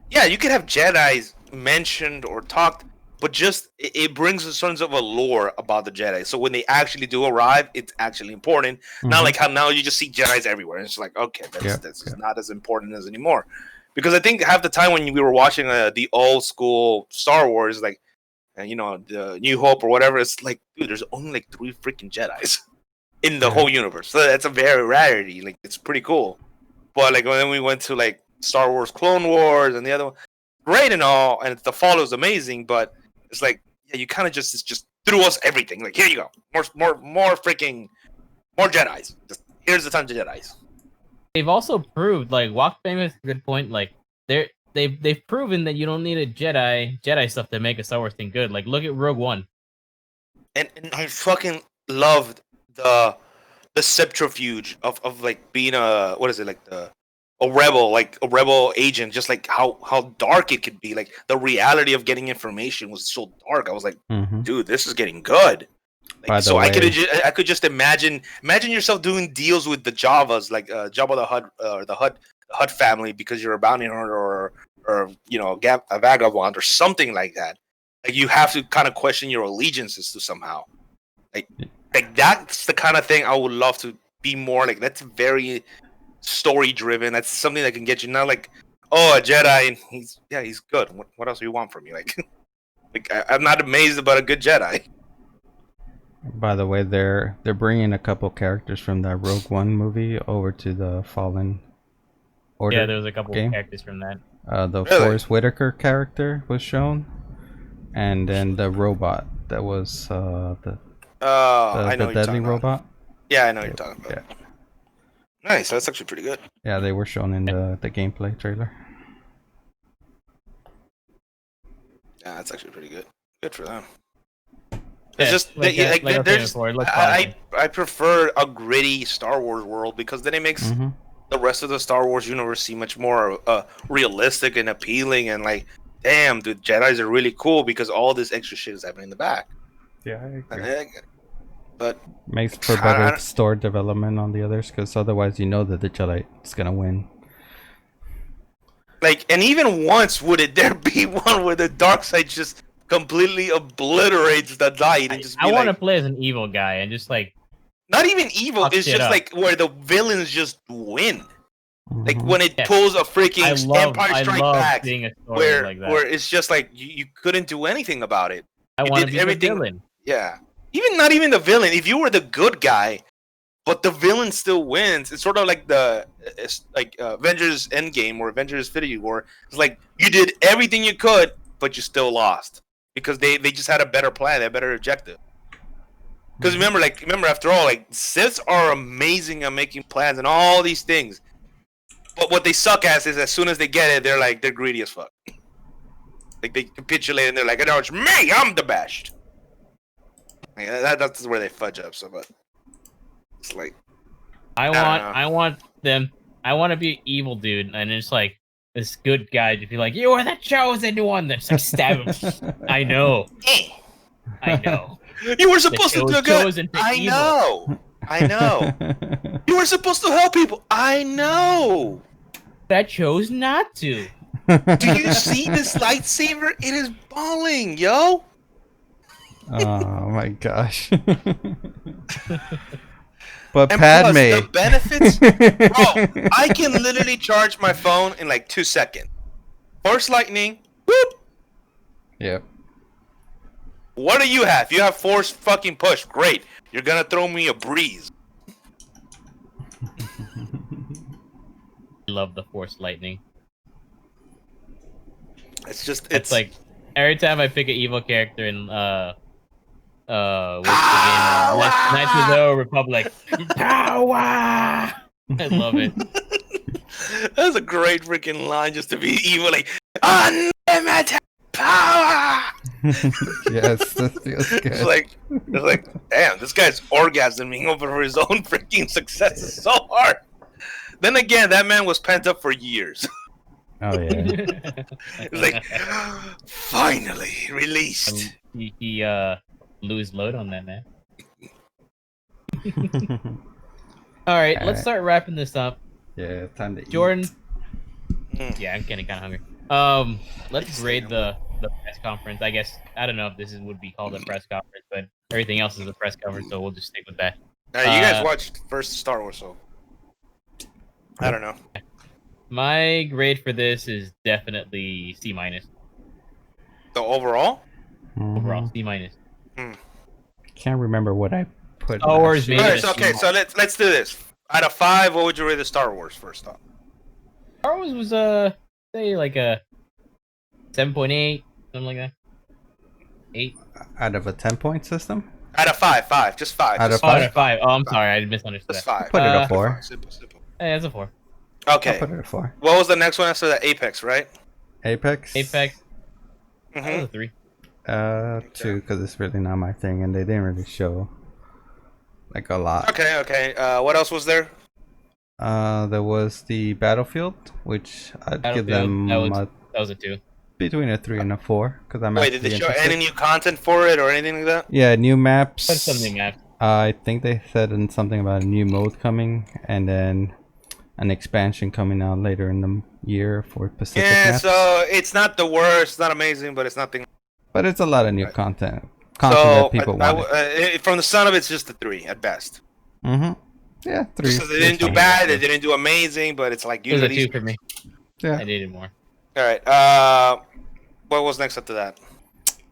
Speaker 12: yeah, you could have Jedi's mentioned or talked, but just it brings a sense of a lore about the Jedi. So when they actually do arrive, it's actually important. Not like how now you just see Jedi's everywhere, and it's like, okay, that's not as important as anymore. Because I think half the time when we were watching the old school Star Wars, like, you know, the New Hope or whatever, it's like, dude, there's only like 3 freaking Jedis in the whole universe. So that's a very rarity. Like, it's pretty cool. But like when we went to like Star Wars Clone Wars and the other one, great and all, and the follow is amazing, but it's like, yeah, you kind of just threw us everything. Like, here you go, more Jedis. Just, here's a ton of Jedis.
Speaker 1: They've also proved, like, Walk Fame is a good point. Like, they've proven that you don't need a Jedi stuff to make a Star Wars thing good. Like, look at Rogue One.
Speaker 12: And I fucking loved the subterfuge of like being a a rebel agent, just like how dark it could be. Like the reality of getting information was so dark. I was like, dude, this is getting good. Like,
Speaker 3: By the
Speaker 12: so
Speaker 3: way,
Speaker 12: I could just imagine yourself doing deals with the Javas, like Jabba the Hutt or the Hutt family, because you're a bounty hunter or you know a vagabond or something like that. Like you have to kind of question your allegiances to somehow. Like that's the kind of thing I would love to be more like. That's very story driven. That's something that can get you not like, oh, a Jedi and he's good. What else do you want from me? Like, I'm not amazed about a good Jedi.
Speaker 3: By the way, they're bringing a couple characters from that Rogue One movie over to the Fallen Order.
Speaker 1: Yeah, there was a couple
Speaker 3: game.
Speaker 1: characters from that.
Speaker 3: The
Speaker 1: Really?
Speaker 3: Forrest Whitaker character was shown, and then the robot that was
Speaker 12: I know
Speaker 3: the
Speaker 12: what you're
Speaker 3: deadly
Speaker 12: talking about.
Speaker 3: robot.
Speaker 12: Yeah, I know what you're talking about.
Speaker 3: Yeah.
Speaker 12: Nice. That's actually pretty good.
Speaker 3: Yeah, they were shown in the gameplay trailer.
Speaker 12: Yeah, that's actually pretty good. Good for them.
Speaker 1: Yeah,
Speaker 12: It's just
Speaker 1: like I was saying before, it looks promising.
Speaker 12: I prefer a gritty Star Wars world because then it makes the rest of the Star Wars universe seem much more realistic and appealing, and like, damn, dude, Jedi's are really cool because all this extra shit is happening in the back.
Speaker 3: Yeah, I agree.
Speaker 12: But
Speaker 3: makes for better store development on the others, because otherwise you know that the Jedi is gonna win.
Speaker 12: Like, and even once would there be one where the dark side just completely obliterates the light and just be
Speaker 1: I want to
Speaker 12: like,
Speaker 1: play as an evil guy and just like.
Speaker 12: not even evil.
Speaker 1: Fuck
Speaker 12: It's
Speaker 1: shit
Speaker 12: just
Speaker 1: up.
Speaker 12: like where the villains just win. Like when it pulls a freaking Empire Strike Back,
Speaker 1: seeing a story
Speaker 12: where
Speaker 1: like that.
Speaker 12: where it's just like you couldn't do anything about it.
Speaker 1: I
Speaker 12: You
Speaker 1: want to
Speaker 12: did
Speaker 1: be
Speaker 12: everything.
Speaker 1: the villain.
Speaker 12: Yeah, not even the villain. If you were the good guy, but the villain still wins, it's sort of like Avengers Endgame or Avengers Infinity War. It's like you did everything you could, but you still lost because they just had a better plan, they had a better objective. Because remember, after all, like Siths are amazing at making plans and all these things, but what they suck at is as soon as they get it, they're greedy as fuck. Like they capitulate and they're like, "No, it's me. I'm the best." Like, that's where they fudge up so much. It's like
Speaker 1: I want to be an evil dude, and it's like this good guy to be like, "You are the chosen one." That's like stab him. I know.
Speaker 12: You were supposed to do good. I know. You were supposed to help people. I know.
Speaker 1: That chose not to.
Speaker 12: Do you see this lightsaber? It is balling, yo.
Speaker 3: Oh my gosh. But
Speaker 12: And
Speaker 3: Padme.
Speaker 12: plus, the benefits, bro, I can literally charge my phone in like 2 seconds. Force lightning, whoop.
Speaker 3: Yep.
Speaker 12: What do you have? You have force fucking push. Great. You're gonna throw me a breeze.
Speaker 1: I love the Force lightning.
Speaker 12: It's
Speaker 1: like every time I pick an evil character in what's the game? Knights of the Old Republic. Power! I love it.
Speaker 12: That's a great freaking line just to be evil, like unlimited power.
Speaker 3: Yes, that feels good.
Speaker 12: It's like, damn, this guy's orgasming over his own freaking successes so hard. Then again, that man was pent up for years.
Speaker 3: Oh yeah.
Speaker 12: It's like finally released.
Speaker 1: He lose load on that man. All right, let's start wrapping this up.
Speaker 3: Yeah, time to
Speaker 1: Jordan.
Speaker 3: eat.
Speaker 1: Yeah, I'm getting kind of hungry. Let's grade the press conference. I guess I don't know if this would be called a press conference, but everything else is a press conference, so we'll just stick with that.
Speaker 12: You guys watched first Star Wars, so I don't know.
Speaker 1: My grade for this is definitely C-.
Speaker 12: The overall?
Speaker 1: Overall, C-.
Speaker 3: Can't remember what I put.
Speaker 1: Star Wars
Speaker 3: last
Speaker 1: made
Speaker 3: year.
Speaker 1: it.
Speaker 12: Okay, so let's do this. Out of 5, what would you rate the Star Wars first off?
Speaker 1: Star Wars was say like a 7.8, something like that. 8
Speaker 3: Out of a 10-point system.
Speaker 12: Out of 5, just 5.
Speaker 3: Out of
Speaker 1: Out of 5. Oh, I'm sorry, I misunderstood.
Speaker 12: Just
Speaker 1: that.
Speaker 12: 5.
Speaker 3: Put it a 4.
Speaker 12: Simple.
Speaker 1: Hey, it's a 4.
Speaker 12: Okay.
Speaker 3: I'll put it a 4.
Speaker 12: What was the next one after that? Apex, right?
Speaker 3: Apex.
Speaker 1: Apex.
Speaker 12: Mhm.
Speaker 1: That was a 3.
Speaker 3: 2, because it's really not my thing, and they didn't really show like a lot.
Speaker 12: Okay. What else was there?
Speaker 3: There was the Battlefield, which I'd give them
Speaker 1: that was a 2.
Speaker 3: between a 3 and a 4, because I'm
Speaker 12: Wait, did
Speaker 3: actually
Speaker 12: they show
Speaker 3: interested.
Speaker 12: any new content for it or anything like that?
Speaker 3: Yeah, new maps.
Speaker 1: What's something map?
Speaker 3: I think they said something about a new mode coming, and then an expansion coming out later in the year for Pacific
Speaker 12: Yeah,
Speaker 3: maps.
Speaker 12: so it's not the worst, it's not amazing, but it's nothing.
Speaker 3: But it's a lot of new content.
Speaker 12: So
Speaker 3: That people want.
Speaker 12: from the sound of it, it's just a 3 at best.
Speaker 3: Mm-hmm. Yeah, 3.
Speaker 12: Just 'cause they didn't do bad, they didn't do amazing, but it's like
Speaker 1: It was a
Speaker 12: usually
Speaker 1: 2 for me.
Speaker 3: Yeah.
Speaker 1: I needed more.
Speaker 12: All right. What was next after that?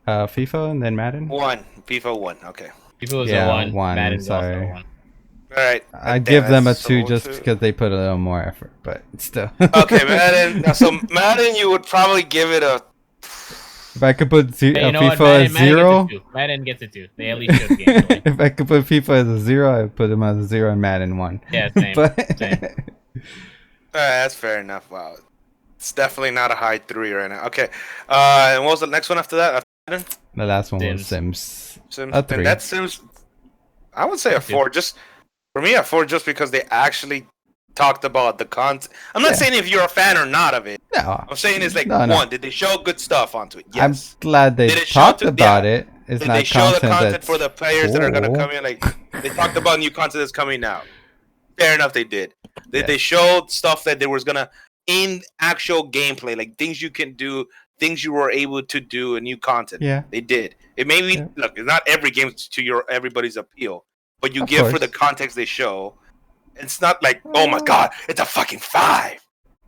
Speaker 3: FIFA and then Madden.
Speaker 12: 1. FIFA 1. Okay.
Speaker 1: FIFA was
Speaker 3: Yeah,
Speaker 1: a 1. Madden was also
Speaker 3: sorry.
Speaker 1: a 1.
Speaker 12: All right.
Speaker 3: I give them a
Speaker 12: that's
Speaker 3: 2
Speaker 12: so
Speaker 3: just
Speaker 12: too.
Speaker 3: because they put a little more effort, but still.
Speaker 12: Okay, Madden. Now, so Madden, you would probably give it a.
Speaker 3: If I could put
Speaker 1: Hey, you know what?
Speaker 3: FIFA as
Speaker 1: Madden
Speaker 3: 0,
Speaker 1: gets a 2. Madden gets a 2. They at least showed gameplay.
Speaker 3: if I could put FIFA as a 0, I would put him as a 0 and Madden 1.
Speaker 1: Yeah, same.
Speaker 3: But
Speaker 1: Same.
Speaker 12: That's fair enough. Wow. It's definitely not a high 3 right now. Okay. And what was the next one after that? After Madden?
Speaker 3: the last one was Sims.
Speaker 12: Sims.
Speaker 3: A 3.
Speaker 12: And that Sims. I would say a 4. Just for me, a 4 just because they actually talked about the content. I'm not saying if you're a fan or not of it.
Speaker 3: No.
Speaker 12: I'm saying it's like
Speaker 3: No, no.
Speaker 12: one, did they show good stuff onto it?
Speaker 3: I'm
Speaker 12: Yes.
Speaker 3: glad they
Speaker 12: Did it show
Speaker 3: talked
Speaker 12: to-
Speaker 3: about
Speaker 12: yeah.
Speaker 3: it. It's
Speaker 12: Did
Speaker 3: not
Speaker 12: they show the content
Speaker 3: that's
Speaker 12: for the players that are gonna
Speaker 3: cool.
Speaker 12: come in? Like they talked about new content that's coming out. Fair enough, they did. They showed stuff that there was gonna in actual gameplay, like things you can do, things you were able to do, and new content.
Speaker 3: Yeah.
Speaker 12: They did. It may be look, it's not every game to everybody's appeal, but you
Speaker 3: Of
Speaker 12: give for
Speaker 3: course.
Speaker 12: the context they show. It's not like, oh my god, it's a fucking 5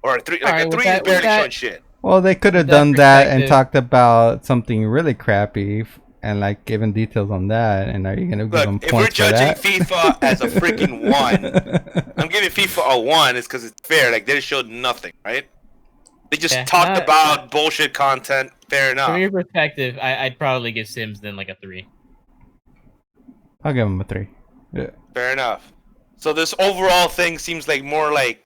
Speaker 12: or a 3. Like
Speaker 1: Alright,
Speaker 12: a
Speaker 1: with
Speaker 12: 3 is
Speaker 1: that- with
Speaker 12: barely
Speaker 1: that-
Speaker 12: showing shit.
Speaker 3: Well, they could have
Speaker 1: With that
Speaker 3: done that and
Speaker 1: perspective-
Speaker 3: talked about something really crappy and like given details on that. And are you gonna give them
Speaker 12: Look, if we're
Speaker 3: points for
Speaker 12: judging
Speaker 3: that?
Speaker 12: FIFA as a freaking 1, I'm giving FIFA a 1 is because it's fair. Like they showed nothing, right? They just
Speaker 1: Yeah,
Speaker 12: talked
Speaker 1: not-
Speaker 12: about bullshit content. Fair enough.
Speaker 1: From your perspective, I'd probably give Sims then like a 3.
Speaker 3: I'll give them a 3. Yeah.
Speaker 12: Fair enough. So this overall thing seems like more like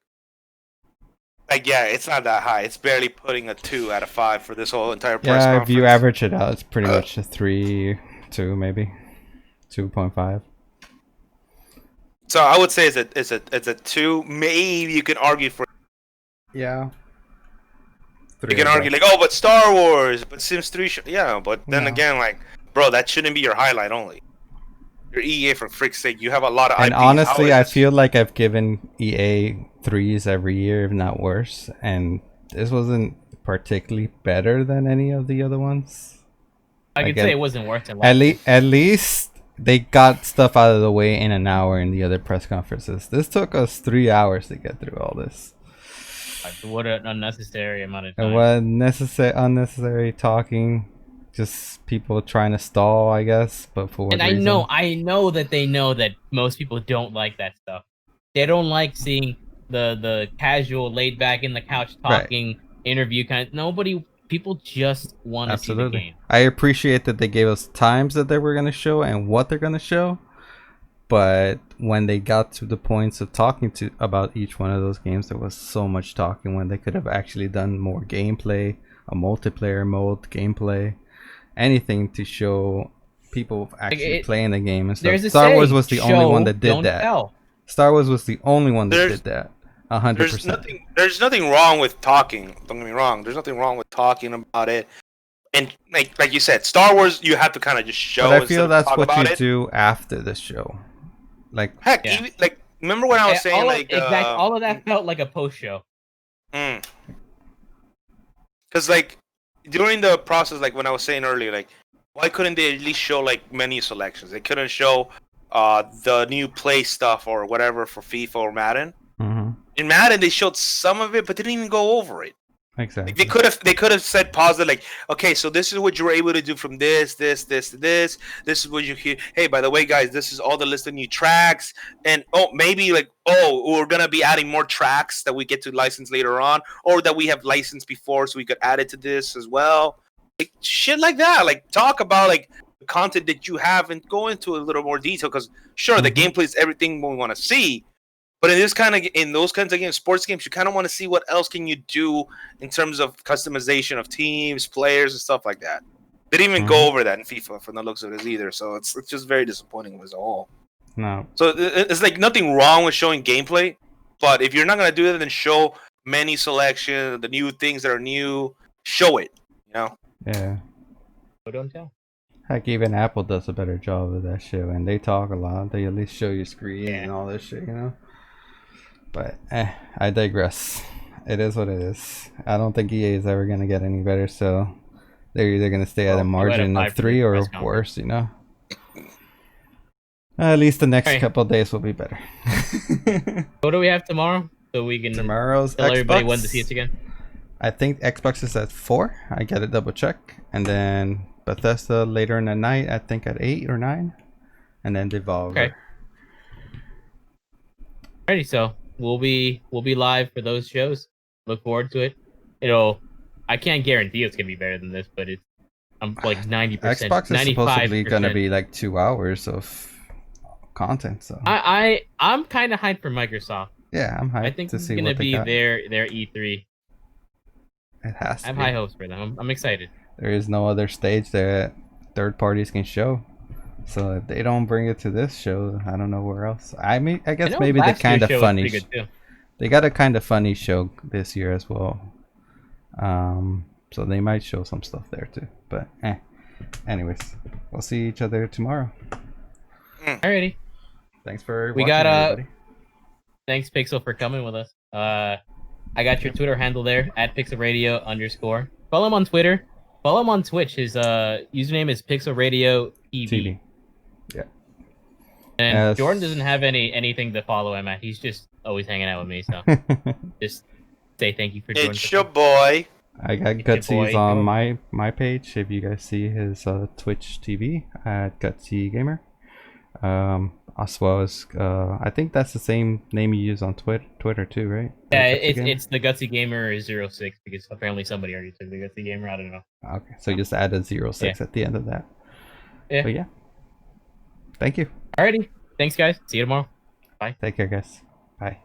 Speaker 12: yeah, it's not that high. It's barely putting a 2 out of 5 for this whole entire press
Speaker 3: Yeah,
Speaker 12: conference.
Speaker 3: if you average it out, it's pretty much a 3, 2 maybe, 2.5.
Speaker 12: So I would say it's a 2. Maybe you can argue for.
Speaker 3: Yeah.
Speaker 12: You can argue like, oh, but Star Wars, but Sims 3. Yeah, but then
Speaker 3: No.
Speaker 12: again, like, bro, that shouldn't be your highlight only. You're EA for frick's sake. You have a lot of
Speaker 3: And
Speaker 12: IPs.
Speaker 3: honestly, I feel like I've given EA 3s every year, if not worse. And this wasn't particularly better than any of the other ones.
Speaker 1: I could
Speaker 3: Again,
Speaker 1: say it wasn't worse than
Speaker 3: At least they got stuff out of the way in an hour in the other press conferences. This took us 3 hours to get through all this.
Speaker 1: What an unnecessary amount of time.
Speaker 3: And what unnecessary talking. Just people trying to stall, I guess. But for what
Speaker 1: And
Speaker 3: reason?
Speaker 1: I know that they know that most people don't like that stuff. They don't like seeing the casual, laid back in the couch
Speaker 3: Right.
Speaker 1: talking interview kind. People just want to see the game.
Speaker 3: I appreciate that they gave us times that they were going to show and what they're going to show. But when they got to the points of talking about each one of those games, there was so much talking when they could have actually done more gameplay, a multiplayer mode gameplay, anything to show people actually playing the game and stuff.
Speaker 1: There's a
Speaker 3: Star Wars
Speaker 1: saying,
Speaker 3: was the only one that did
Speaker 1: don't
Speaker 3: that.
Speaker 1: tell.
Speaker 3: Star Wars was the only one that did that. 100%.
Speaker 12: There's nothing wrong with talking. Don't get me wrong. There's nothing wrong with talking about it. And like you said, Star Wars, you have to kind of just show.
Speaker 3: But I
Speaker 12: instead
Speaker 3: feel
Speaker 12: of
Speaker 3: that's
Speaker 12: talk
Speaker 3: what
Speaker 12: about
Speaker 3: you
Speaker 12: it.
Speaker 3: do after the show. Like
Speaker 12: Heck, even, like remember when I was saying
Speaker 1: all of that felt like a post show.
Speaker 12: Because like during the process, like when I was saying earlier, like why couldn't they at least show like menu selections? They couldn't show the new play stuff or whatever for FIFA or Madden. In Madden, they showed some of it, but they didn't even go over it.
Speaker 3: Exactly.
Speaker 12: Like, they could have said positive, like, okay, so this is what you were able to do from this. This is what you hear. Hey, by the way, guys, this is all the list of new tracks, and maybe like, we're gonna be adding more tracks that we get to license later on, or that we have licensed before, so we could add it to this as well. Like shit like that. Like talk about like the content that you have and go into a little more detail. Because sure, the gameplay is everything we want to see. But in those kinds of games, sports games, you kind of want to see what else can you do in terms of customization of teams, players, and stuff like that. They didn't even go over that in FIFA from the looks of it either. So it's just very disappointing as a whole.
Speaker 3: No.
Speaker 12: So it's like nothing wrong with showing gameplay, but if you're not gonna do that, then show menu selection, the new things that are new. Show it, you know.
Speaker 3: Yeah.
Speaker 1: But don't tell.
Speaker 3: Heck, even Apple does a better job of that shit, and they talk a lot. They at least show you screen and all this shit, you know. But I digress. It is what it is. I don't think EA is ever gonna get any better, so they're either gonna stay at a margin of 3 or worse, you know. At least the next couple of days will be better.
Speaker 1: What do we have tomorrow? So we can
Speaker 3: Tomorrow's
Speaker 1: tell everybody
Speaker 3: Xbox?
Speaker 1: when to see us again.
Speaker 3: I think Xbox is at 4. I gotta double check, and then Bethesda later in the night. I think at 8 or 9, and then Devolver.
Speaker 1: Okay. Alrighty, so we'll be live for those shows. Look forward to it. I can't guarantee it's gonna be better than this, but I'm like 90%.
Speaker 3: Xbox is
Speaker 1: 95%.
Speaker 3: supposedly gonna be like 2 hours of content, so
Speaker 1: I'm kind of hyped for Microsoft.
Speaker 3: yeah, I'm hyped
Speaker 1: I think
Speaker 3: to
Speaker 1: it's
Speaker 3: see
Speaker 1: gonna
Speaker 3: what they
Speaker 1: be
Speaker 3: got.
Speaker 1: their E3.
Speaker 3: It has to
Speaker 1: I have
Speaker 3: be.
Speaker 1: high hopes for them. I'm excited.
Speaker 3: There is no other stage that third parties can show. So if they don't bring it to this show, I don't know where else. I guess
Speaker 1: know
Speaker 3: maybe the
Speaker 1: last year's
Speaker 3: kind of
Speaker 1: show was
Speaker 3: funny,
Speaker 1: pretty good, too.
Speaker 3: They got a kind of funny show this year as well. So they might show some stuff there too. But anyways, we'll see each other tomorrow.
Speaker 1: Alrighty.
Speaker 3: Thanks for
Speaker 1: We
Speaker 3: watching,
Speaker 1: got
Speaker 3: everybody.
Speaker 1: Thanks Pixel for coming with us. I got your Twitter handle there at @pixelradio_. Follow him on Twitter. Follow him on Twitch. His username is pixelradioTV.
Speaker 3: TV. Yeah.
Speaker 1: And
Speaker 3: Yes.
Speaker 1: Jordan doesn't have anything to follow him at. He's just always hanging out with me. So just say thank you for Jordan.
Speaker 12: It's your boy.
Speaker 3: I got Gutsy's on my page. If you guys see his Twitch TV at Gutsy Gamer, as well as I think that's the same name you use on Twitter too, right?
Speaker 1: Yeah,
Speaker 3: Gutsy Gamer?
Speaker 1: it's the Gutsy Gamer 06 because apparently somebody already took the Gutsy Gamer. I don't know.
Speaker 3: Okay, so just add a 06 at the end of that.
Speaker 1: Yeah.
Speaker 3: But yeah. Thank you.
Speaker 1: Alrighty. Thanks, guys. See you tomorrow. Bye.
Speaker 3: Take care, guys. Bye.